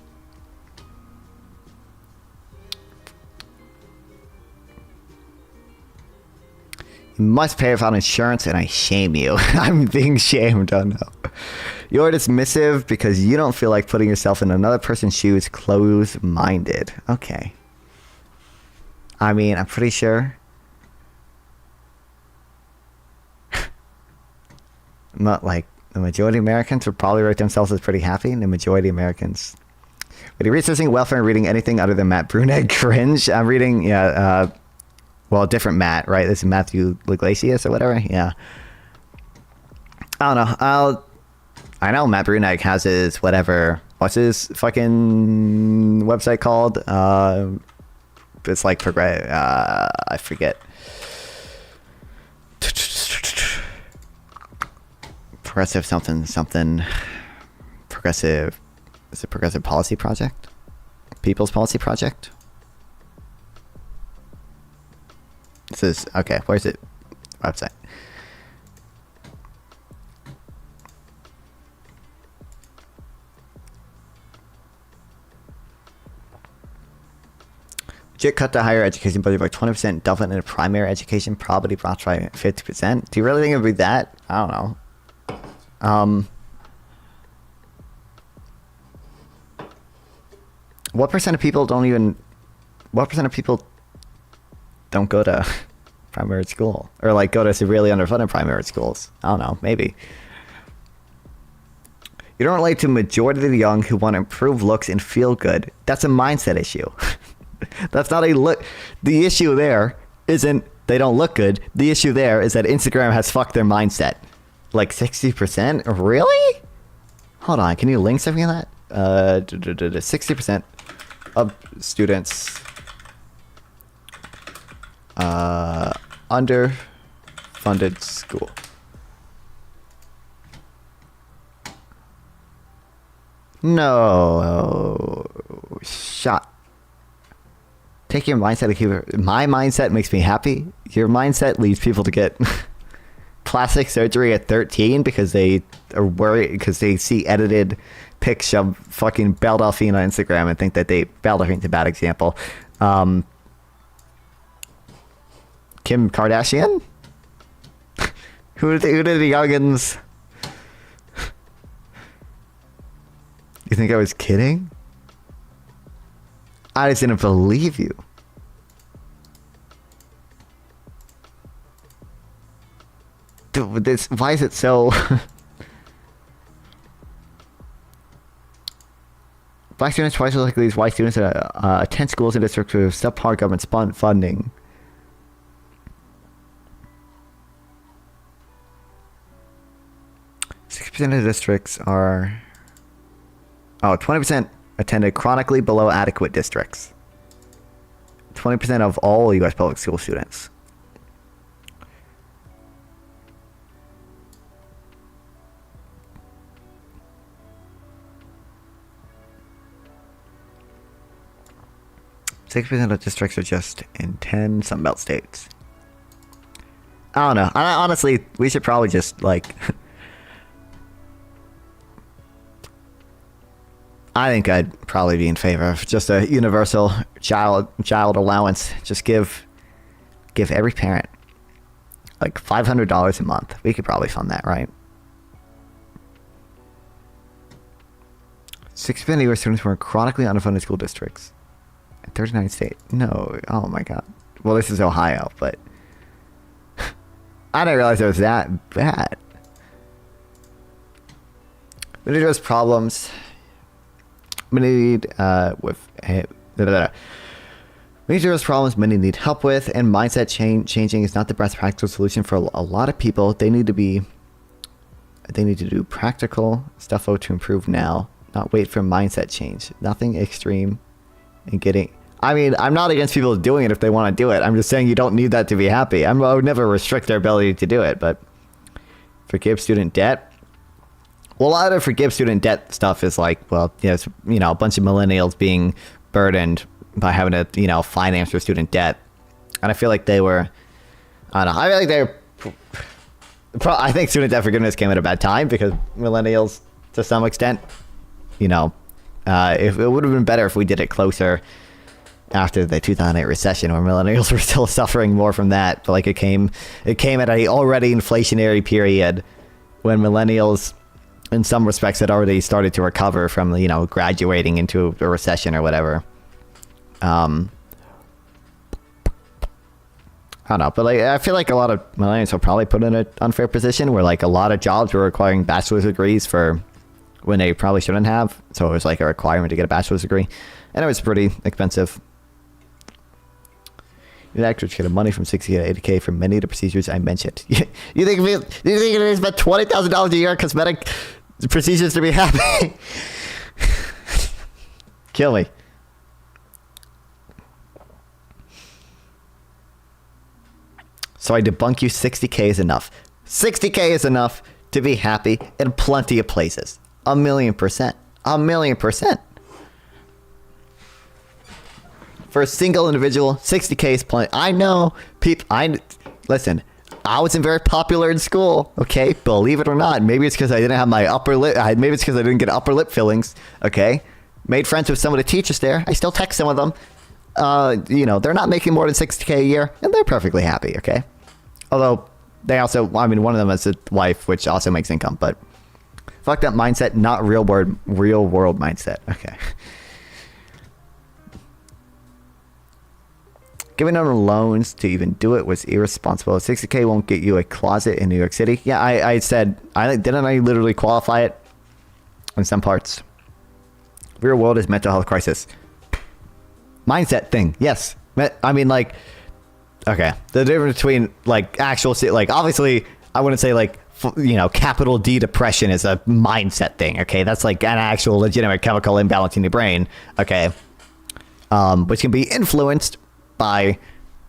You must pay without insurance, and I shame you. I'm being shamed, oh no. You're dismissive because you don't feel like putting yourself in another person's shoes, closed-minded. Okay. I mean, I'm pretty sure. Not like the majority of Americans would probably rate themselves as pretty happy. The majority of Americans. Are you researching welfare and reading anything other than Matt Brunet cringe? I'm reading, well, different Matt, right? This is Matthew Iglesias or whatever. Yeah. I don't know. I know Matt Brunet has his whatever. What's his fucking website called? It's like I forget. Progressive something. Progressive. Is it Progressive Policy Project? People's Policy Project? This is okay. Where's it? Website. Legit cut the higher education budget by 20%. Double it into primary education. Probably brought by 50%. Do you really think it would be that? I don't know. What percent of people don't go to primary school, or like go to severely underfunded primary schools? I don't know, maybe. You don't relate to majority of the young who want to improve looks and feel good. That's a mindset issue. That's not a look. The issue there isn't they don't look good. The issue there is that Instagram has fucked their mindset. Like 60%? Really? Hold on, can you link something on that? 60% of students underfunded school. No shot. Take your mindset and keep it. My mindset makes me happy. Your mindset leads people to get plastic surgery at 13 because they are worried because they see edited pics of fucking Belle Delphine on Instagram and think that Belle Delphine's a bad example. Kim Kardashian? Who did the youngins? You think I was kidding? I just didn't believe you. Dude, why is it so? Black students twice as likely as white students attend schools and districts with subpar government funding. 60% of districts are... Oh, 20% attended chronically below adequate districts. 20% of all U.S. public school students. % of districts are just in 10 Sunbelt states. I don't know. Honestly, we should probably just, like... I think I'd probably be in favor of just a universal child allowance. Just give every parent like $500 a month. We could probably fund that, right? 6% of U.S. students were in chronically underfunded school districts. 39 states. No. Oh my god. Well, this is Ohio, but I didn't realize it was that bad. We need to address problems. Many need We need to address problems many need help with, and mindset changing is not the best practical solution for a lot of people. They need to do practical stuff to improve now, not wait for mindset change. Nothing extreme in getting... I mean, I'm not against people doing it if they want to do it. I'm just saying you don't need that to be happy. I would never restrict their ability to do it, but forgive student debt. Well, a lot of forgive student debt stuff is like, well, yes, a bunch of millennials being burdened by having to, finance their student debt. And I feel like they were, I don't know, I feel like I think student debt forgiveness came at a bad time because millennials, to some extent, if it would have been better if we did it closer after the 2008 recession, where millennials were still suffering more from that. But like it came at a already inflationary period when millennials, in some respects, had already started to recover from graduating into a recession or whatever. I don't know, but I feel like a lot of millennials will probably put in an unfair position where like a lot of jobs were requiring bachelor's degrees for when they probably shouldn't have. So it was like a requirement to get a bachelor's degree, and it was pretty expensive. The actors get money from $60K to $80K for many of the procedures I mentioned. You think it is about $20,000 a year on cosmetic procedures to be happy? Kill me. So I debunk you. 60K is enough. 60K is enough to be happy in plenty of places. 1,000,000%. 1,000,000%. For a single individual, 60K is plenty. I know people. Listen. I wasn't very popular in school. Okay, believe it or not. Maybe it's because I didn't have my upper lip. Maybe it's because I didn't get upper lip fillings. Okay, made friends with some of the teachers there. I still text some of them. They're not making more than 60K a year, and they're perfectly happy. Okay, although they also, one of them has a wife, which also makes income. But fuck that mindset. Not real world mindset. Okay. Giving them loans to even do it was irresponsible. 60K won't get you a closet in New York City. Yeah, I said, didn't I literally qualify it in some parts? Real world is mental health crisis. Mindset thing, yes. I mean, like, okay. The difference between, like, actual, like, obviously, I wouldn't say, like, capital D depression is a mindset thing, okay? That's, like, an actual legitimate chemical imbalance in your brain, okay? Which can be influenced by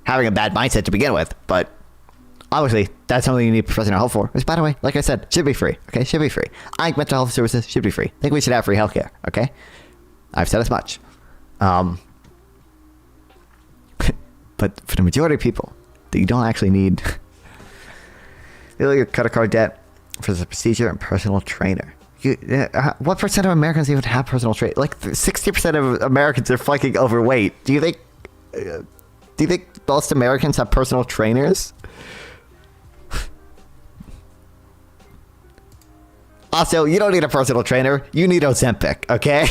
having a bad mindset to begin with, but obviously that's something you need professional help for, which, by the way, like I said, should be free. Okay, should be free. I think mental health services should be free. I think we should have free healthcare. Okay, I've said as much. But for the majority of people, that you don't actually need credit card debt for the procedure and personal trainer. What percent of Americans even have personal trainer? Like 60% of Americans are fucking overweight. Do you think most Americans have personal trainers? Also, you don't need a personal trainer. You need Ozempic, okay?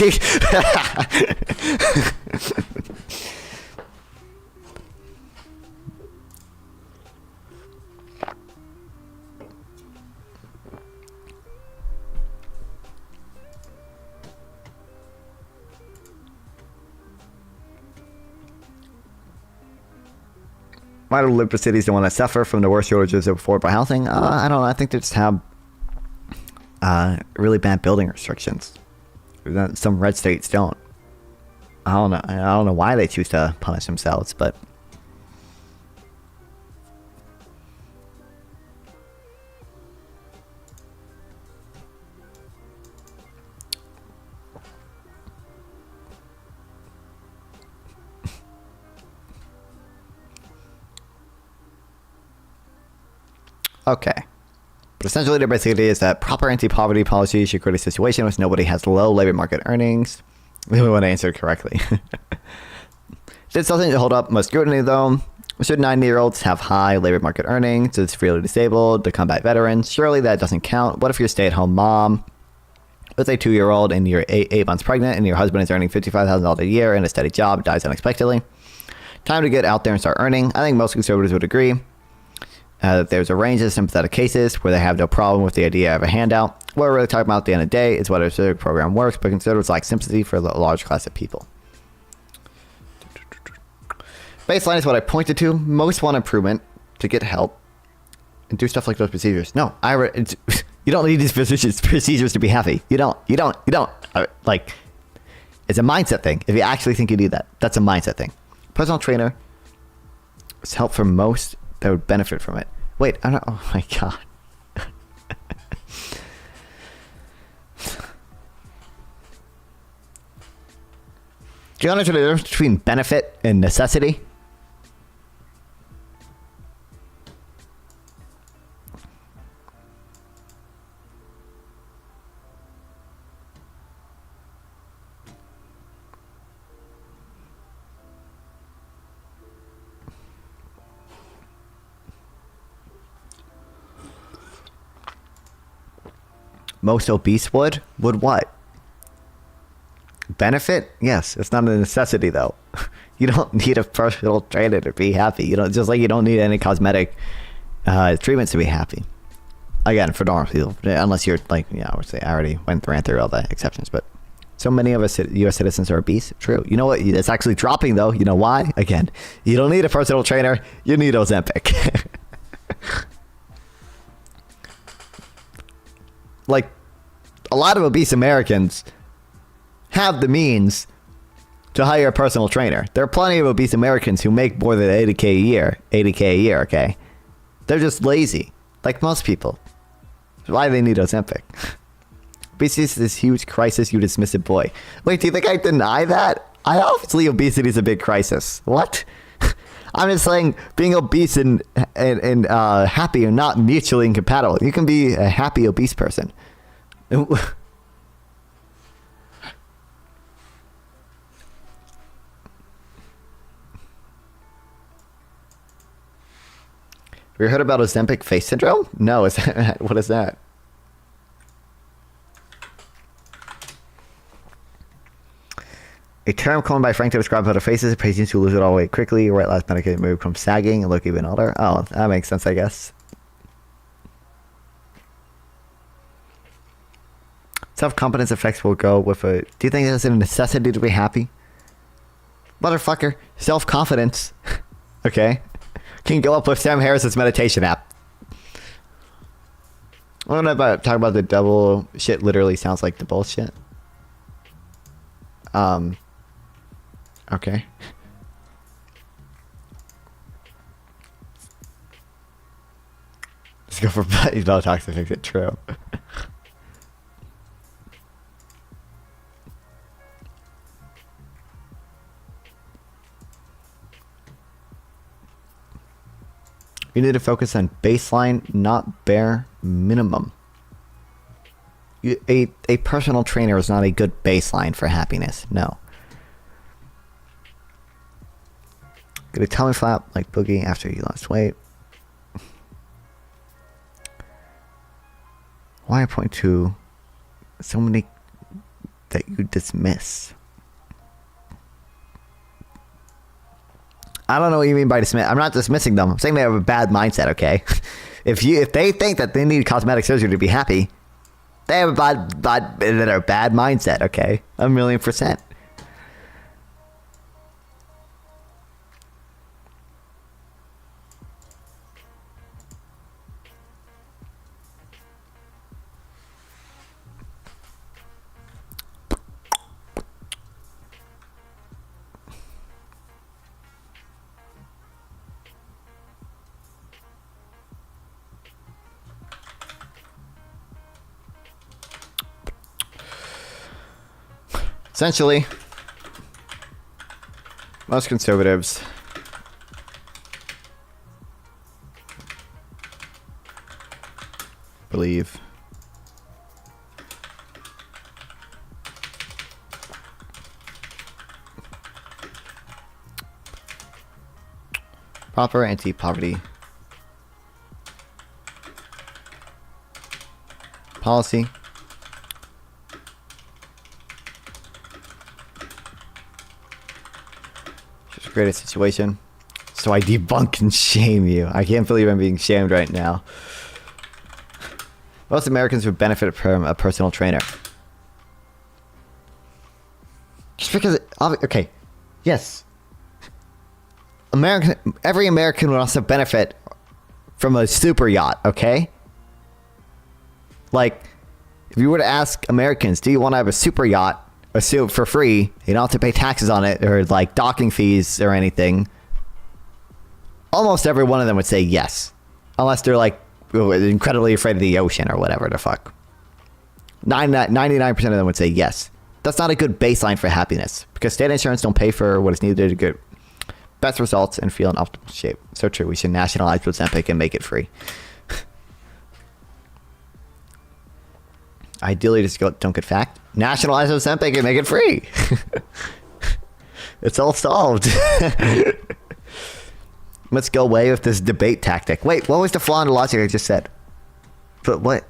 Why do liberal cities don't want to suffer from the worst shortages of affordable housing? I don't know. I think they just have really bad building restrictions that some red states don't. I don't know why they choose to punish themselves, but okay. But essentially, the basic idea is that proper anti-poverty policies should create a situation in which nobody has low labor market earnings. We want to answer it correctly. This doesn't hold up much scrutiny, though. Should 90-year-olds have high labor market earnings, to severely disabled, to combat veterans? Surely that doesn't count. What if you're a stay-at-home mom? Let's say 2-year-old and you're 8 months pregnant and your husband is earning $55,000 a year in a steady job, dies unexpectedly. Time to get out there and start earning. I think most conservatives would agree. There's a range of sympathetic cases where they have no problem with the idea of a handout. What we're really talking about at the end of the day is whether a civic program works, but conservatives lack sympathy for the large class of people. Baseline is what I pointed to. Most want improvement to get help and do stuff like those procedures. No, you don't need these procedures to be happy. You don't. Like, it's a mindset thing. If you actually think you need that, that's a mindset thing. Personal trainer is help for most that would benefit from it. Wait, I don't. Oh my god. Do you understand the difference between benefit and necessity? Most obese would what? Benefit? Yes, it's not a necessity though. You don't need a personal trainer to be happy. You don't, just like you don't need any cosmetic treatments to be happy. Again, for normal people, unless you're like, yeah, I would say I already ran through all the exceptions, but so many of us U.S. citizens are obese. True. You know what? It's actually dropping though. You know why? Again, you don't need a personal trainer. You need Ozempic. Like, a lot of obese Americans have the means to hire a personal trainer. There are plenty of obese Americans who make more than $80K a year, okay? They're just lazy, like most people. That's why they need Ozempic. Obesity is this huge crisis, you dismissive boy. Wait, do you think I deny that? Obviously, obesity is a big crisis. What? I'm just saying being obese and happy are not mutually incompatible. You can be a happy obese person. We heard about Ozempic face syndrome? No, is that, what is that? A term coined by Frank to describe how the faces of patients who lose it all weight quickly, or at last medicated move from sagging and look even older. Oh, that makes sense, I guess. Self-confidence effects will go with a... Do you think there's a necessity to be happy? Motherfucker, self-confidence. Okay? Can go up with Sam Harris's meditation app. I don't know about talk about the double shit literally sounds like the bullshit. Okay. Let's go for Botox to fix it. True. You need to focus on baseline, not bare minimum. A personal trainer is not a good baseline for happiness. No. Get a tummy flap like Boogie after you lost weight. Why point to so many that you dismiss? I don't know what you mean by dismiss. I'm not dismissing them. I'm saying they have a bad mindset, okay? If they think that they need cosmetic surgery to be happy, they have a bad mindset, okay? 1,000,000%. Essentially, most conservatives believe proper anti-poverty policy should create a situation so I debunk and shame you. I can't believe I'm being shamed right now. Most Americans would benefit from a personal trainer. Just because, okay, yes. Every American would also benefit from a super yacht, okay? Like, if you were to ask Americans, do you want to have a super yacht for free? You don't have to pay taxes on it or like docking fees or anything. Almost every one of them would say yes. Unless they're like incredibly afraid of the ocean or whatever the fuck. 99% of them would say yes. That's not a good baseline for happiness because state insurance don't pay for what is needed to get best results and feel in optimal shape. So true. We should nationalize Ozempic and make it free. Ideally, just don't get fact. Nationalize Ozempic and make it free. It's all solved. Let's go away with this debate tactic. Wait, what was the flaw in the logic I just said? But what?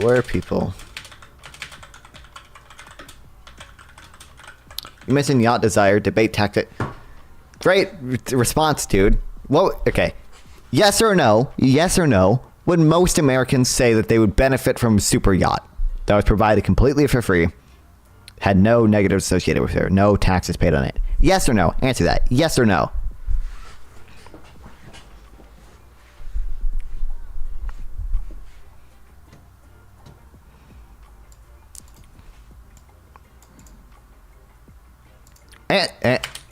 Where are people? You mentioned yacht desire, debate tactic. Great response, dude. Well, okay. Yes or no? Yes or no? Would most Americans say that they would benefit from a super yacht that was provided completely for free, had no negatives associated with it, no taxes paid on it? Yes or no? Answer that. Yes or no?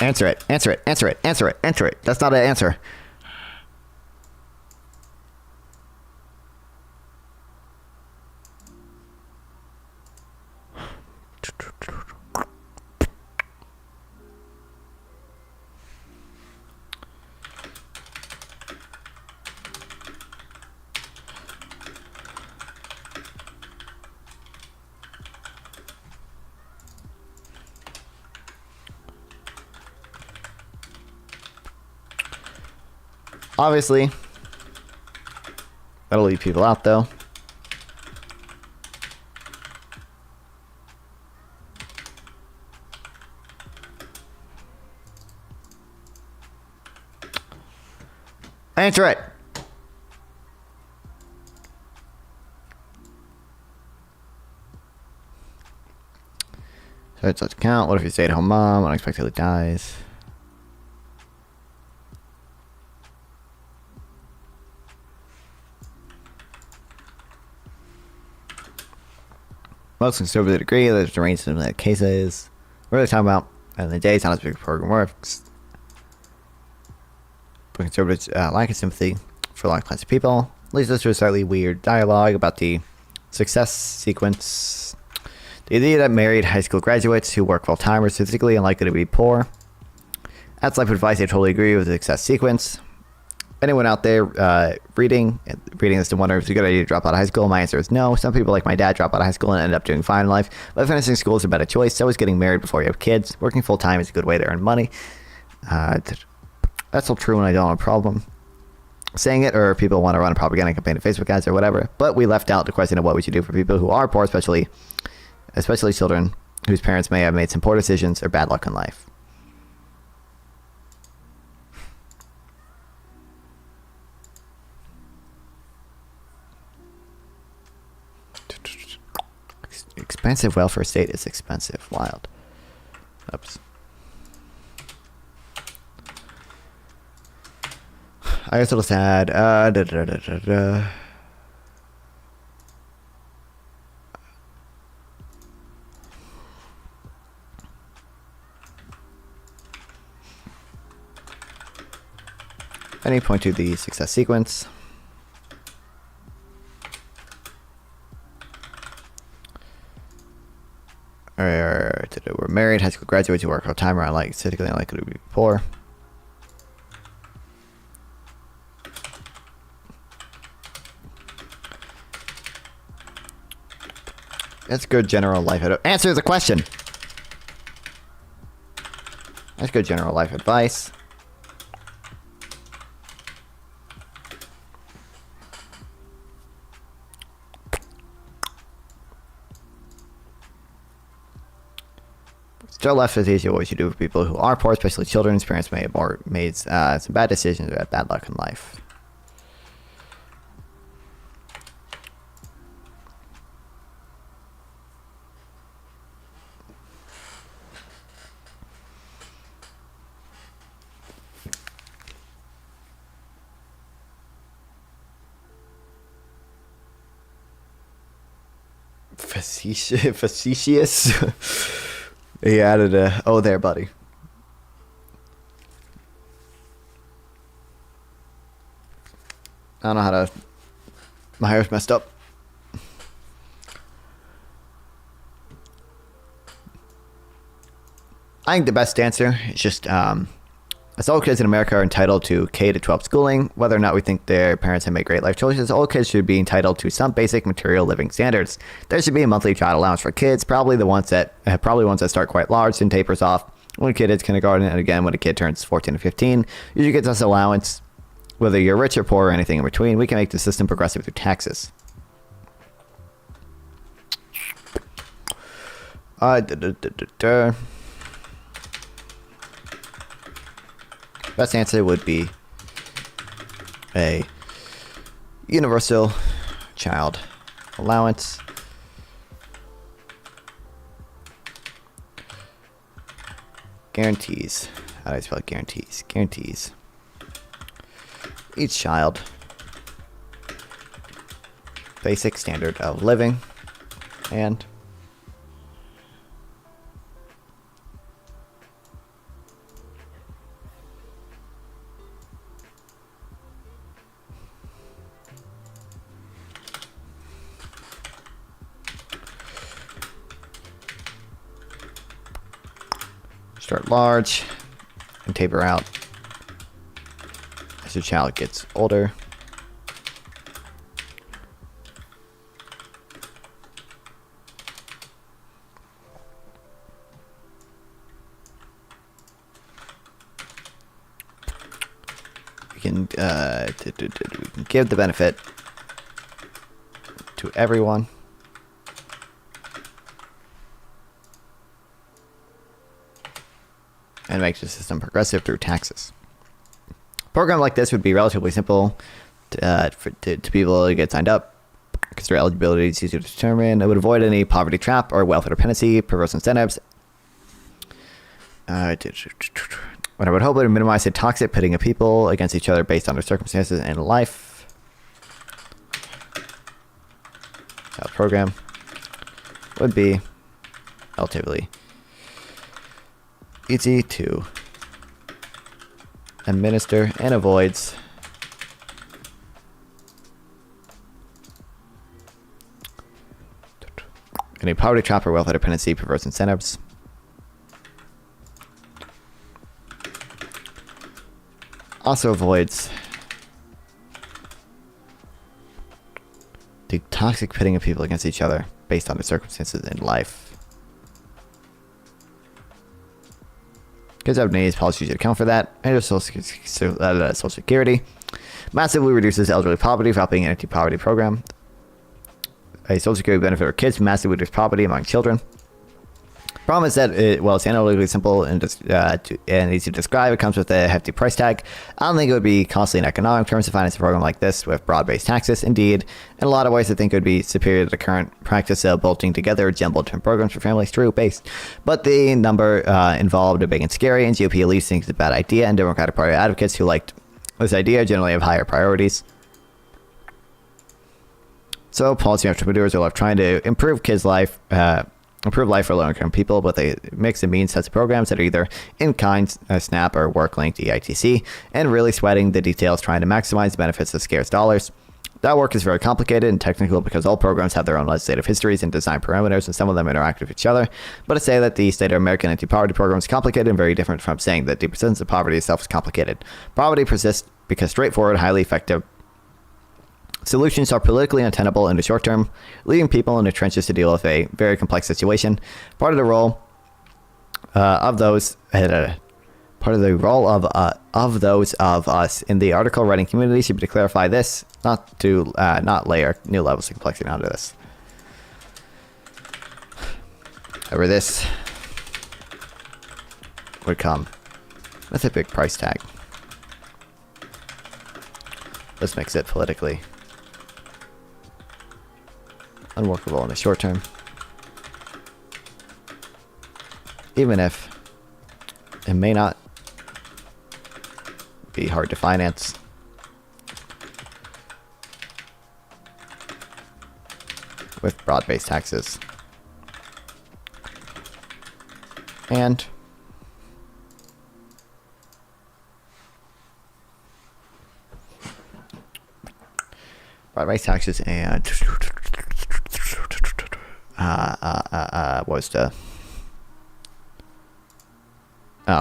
Answer it. Answer it. Answer it. Answer it. Answer it. That's not an answer. Obviously, that'll leave people out though. Answer it. So it's such a count. What if you stay at home mom unexpectedly dies? Most conservatives agree that there's a range of that cases. We're really talking about in the days how this big program works. But conservatives lack a sympathy for a lot of class of people. Leads us to a slightly weird dialogue about the success sequence. The idea that married high school graduates who work full time are statistically unlikely to be poor. That's life advice. I totally agree with the success sequence. Anyone out there reading this to wonder if it's a good idea to drop out of high school? My answer is no. Some people like my dad drop out of high school and end up doing fine in life, but finishing school is a better choice. So is getting married before you have kids. Working full time is a good way to earn money. That's all true and I don't have a problem saying it, or people want to run a propaganda campaign to Facebook ads or whatever, but we left out the question of what we should do for people who are poor, especially children whose parents may have made some poor decisions or bad luck in life. Expensive welfare state is expensive. Wild. Oops. I guess a little sad. Any point to the success sequence. We're married, high school graduates who work full time, around like statistically unlikely to be poor. That's good general life advice. Answer the question. That's good general life advice. Still left is easy what you do for people who are poor, especially children. His parents may have made some bad decisions or had bad luck in life. Facetious. He added a, oh there, buddy. I don't know how to, my hair's messed up. I think the best answer is just, as all kids in America are entitled to K-12 schooling, whether or not we think their parents have made great life choices, all kids should be entitled to some basic material living standards. There should be a monthly child allowance for kids, probably ones that start quite large and tapers off when a kid hits kindergarten, and again when a kid turns 14 or 15. Usually gets us allowance, whether you're rich or poor or anything in between. We can make the system progressive through taxes. Best answer would be a universal child allowance. Guarantees. How do I spell guarantees? Guarantees. Each child basic standard of living and start large and taper out as your child gets older. We can give the benefit to everyone. And makes the system progressive through taxes. A program like this would be relatively simple to people to get signed up because their eligibility is easy to determine. It would avoid any poverty trap or welfare dependency, perverse incentives. What I would hope it would minimize the toxic pitting of people against each other based on their circumstances in life. The program would be relatively easy to administer and avoids any poverty trap or welfare dependency, perverse incentives. Also avoids the toxic pitting of people against each other based on their circumstances in life. Kids have needs, policies to account for that, and Social Security massively reduces elderly poverty for being an anti-poverty program. A Social Security benefit for kids massively reduces poverty among children. Problem is that it's analytically simple and easy to describe. It comes with a hefty price tag. I don't think it would be costly in economic terms to finance a program like this with broad-based taxes. Indeed, in a lot of ways, I think it would be superior to the current practice of bolting together jumbled term programs for families. True, based. But the number involved are big and scary, and GOP elites think it's a bad idea, and Democratic Party advocates who liked this idea generally have higher priorities. So policy entrepreneurs are left trying to improve kids' life, improve life for low-income people, but they mix and mean sets of programs that are either in-kind, SNAP, or work-linked EITC, and really sweating the details trying to maximize the benefits of scarce dollars. That work is very complicated and technical because all programs have their own legislative histories and design parameters, and some of them interact with each other. But to say that the State of American Anti-Poverty Program is complicated and very different from saying that the persistence of poverty itself is complicated. Poverty persists because straightforward, highly effective solutions are politically untenable in the short term, leaving people in the trenches to deal with a very complex situation. Part of the role of those of us in the article writing community should be to clarify this, not layer new levels of complexity onto this. However, this would come with a big price tag. This makes it politically unworkable in the short term, even if it may not be hard to finance. With broad-based taxes. And broad-based taxes and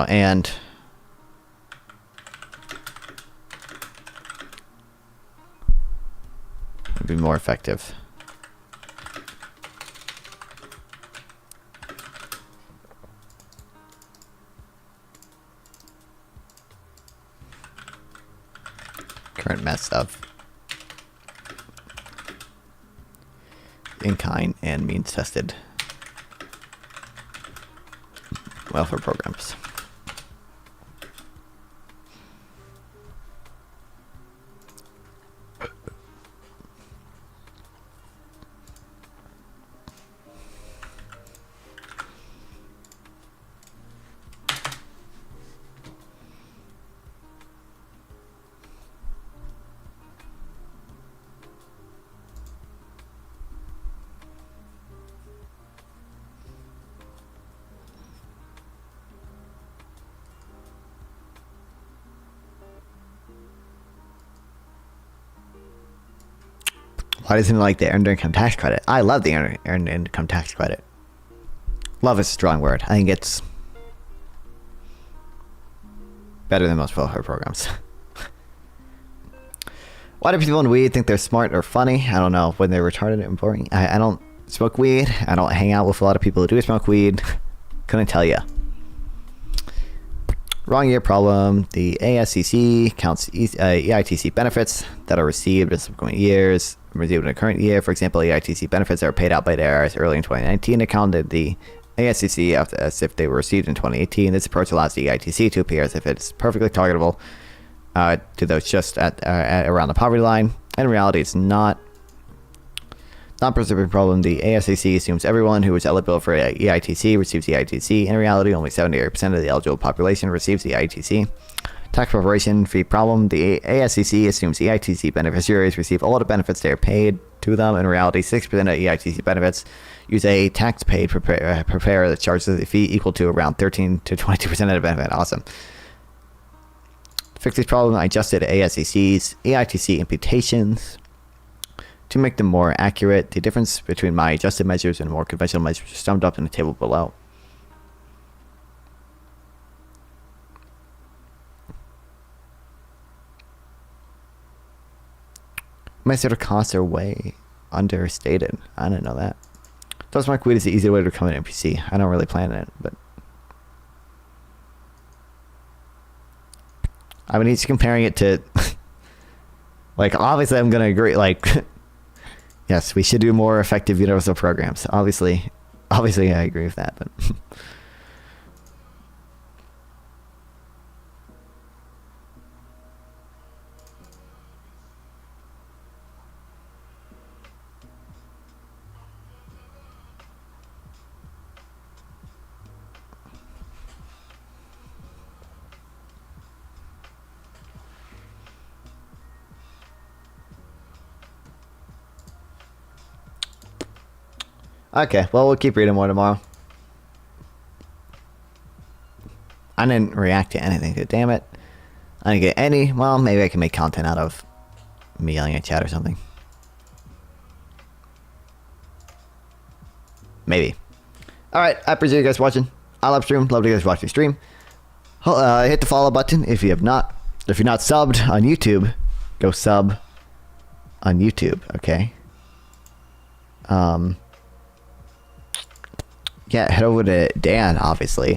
and it'd be more effective. Current mess of in-kind and means-tested welfare programs. Why doesn't it like the earned income tax credit? I love the earned income tax credit. Love is a strong word. I think it's better than most welfare programs. Why do people in weed think they're smart or funny? I don't know. When they're retarded and boring. I don't smoke weed. I don't hang out with a lot of people who do smoke weed. Couldn't tell you. Wrong year problem. The ASCC counts EITC benefits that are received in subsequent years. Received in the current year. For example, EITC benefits that are paid out by the IRS early in 2019 accounted the ASCC as if they were received in 2018. This approach allows the EITC to appear as if it's perfectly targetable to those just at around the poverty line. In reality, it's not a problem. The ASCC assumes everyone who is eligible for EITC receives EITC. In reality, only 78% of the eligible population receives the EITC. Tax preparation fee problem. The ASCC assumes EITC beneficiaries receive all the benefits they are paid to them. In reality, 6% of EITC benefits use a tax paid preparer that charges a fee equal to around 13 to 22% of the benefit. Awesome. To fix this problem, I adjusted ASCC's EITC imputations to make them more accurate. The difference between my adjusted measures and more conventional measures is summed up in the table below. My sort of costs are way understated. I didn't know that. Does smoke weed is the easy way to become an NPC. I don't really plan it, but I mean, he's comparing it to like, obviously I'm gonna agree, like yes, we should do more effective universal programs. Obviously I agree with that, but Okay, well, we'll keep reading more tomorrow. I didn't react to anything, so damn it. I didn't get any. Well, maybe I can make content out of me yelling at chat or something. Maybe. Alright, I appreciate you guys watching. I love stream. Love you guys watch the stream. Hit the follow button if you have not. If you're not subbed on YouTube, go sub on YouTube, okay? Yeah, head over to Dan, obviously.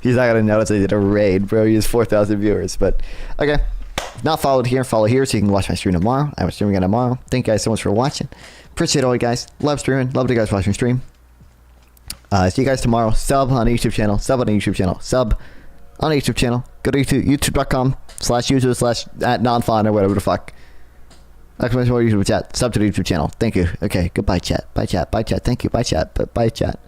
He's not gonna notice I did a raid, bro. He has 4,000 viewers, but okay. If not followed here, follow here so you can watch my stream tomorrow. I will stream again tomorrow. Thank you guys so much for watching. Appreciate all you guys. Love streaming. Love you guys watching stream. See you guys tomorrow. Sub on the YouTube channel. Sub on the YouTube channel. Sub on the YouTube channel. Go to YouTube, youtube.com/user/@nonfun or whatever the fuck. Exclamation mark YouTube chat. Sub to the YouTube channel. Thank you. Okay. Goodbye, chat. Bye, chat. Bye, chat. Thank you. Bye, chat. Bye, chat.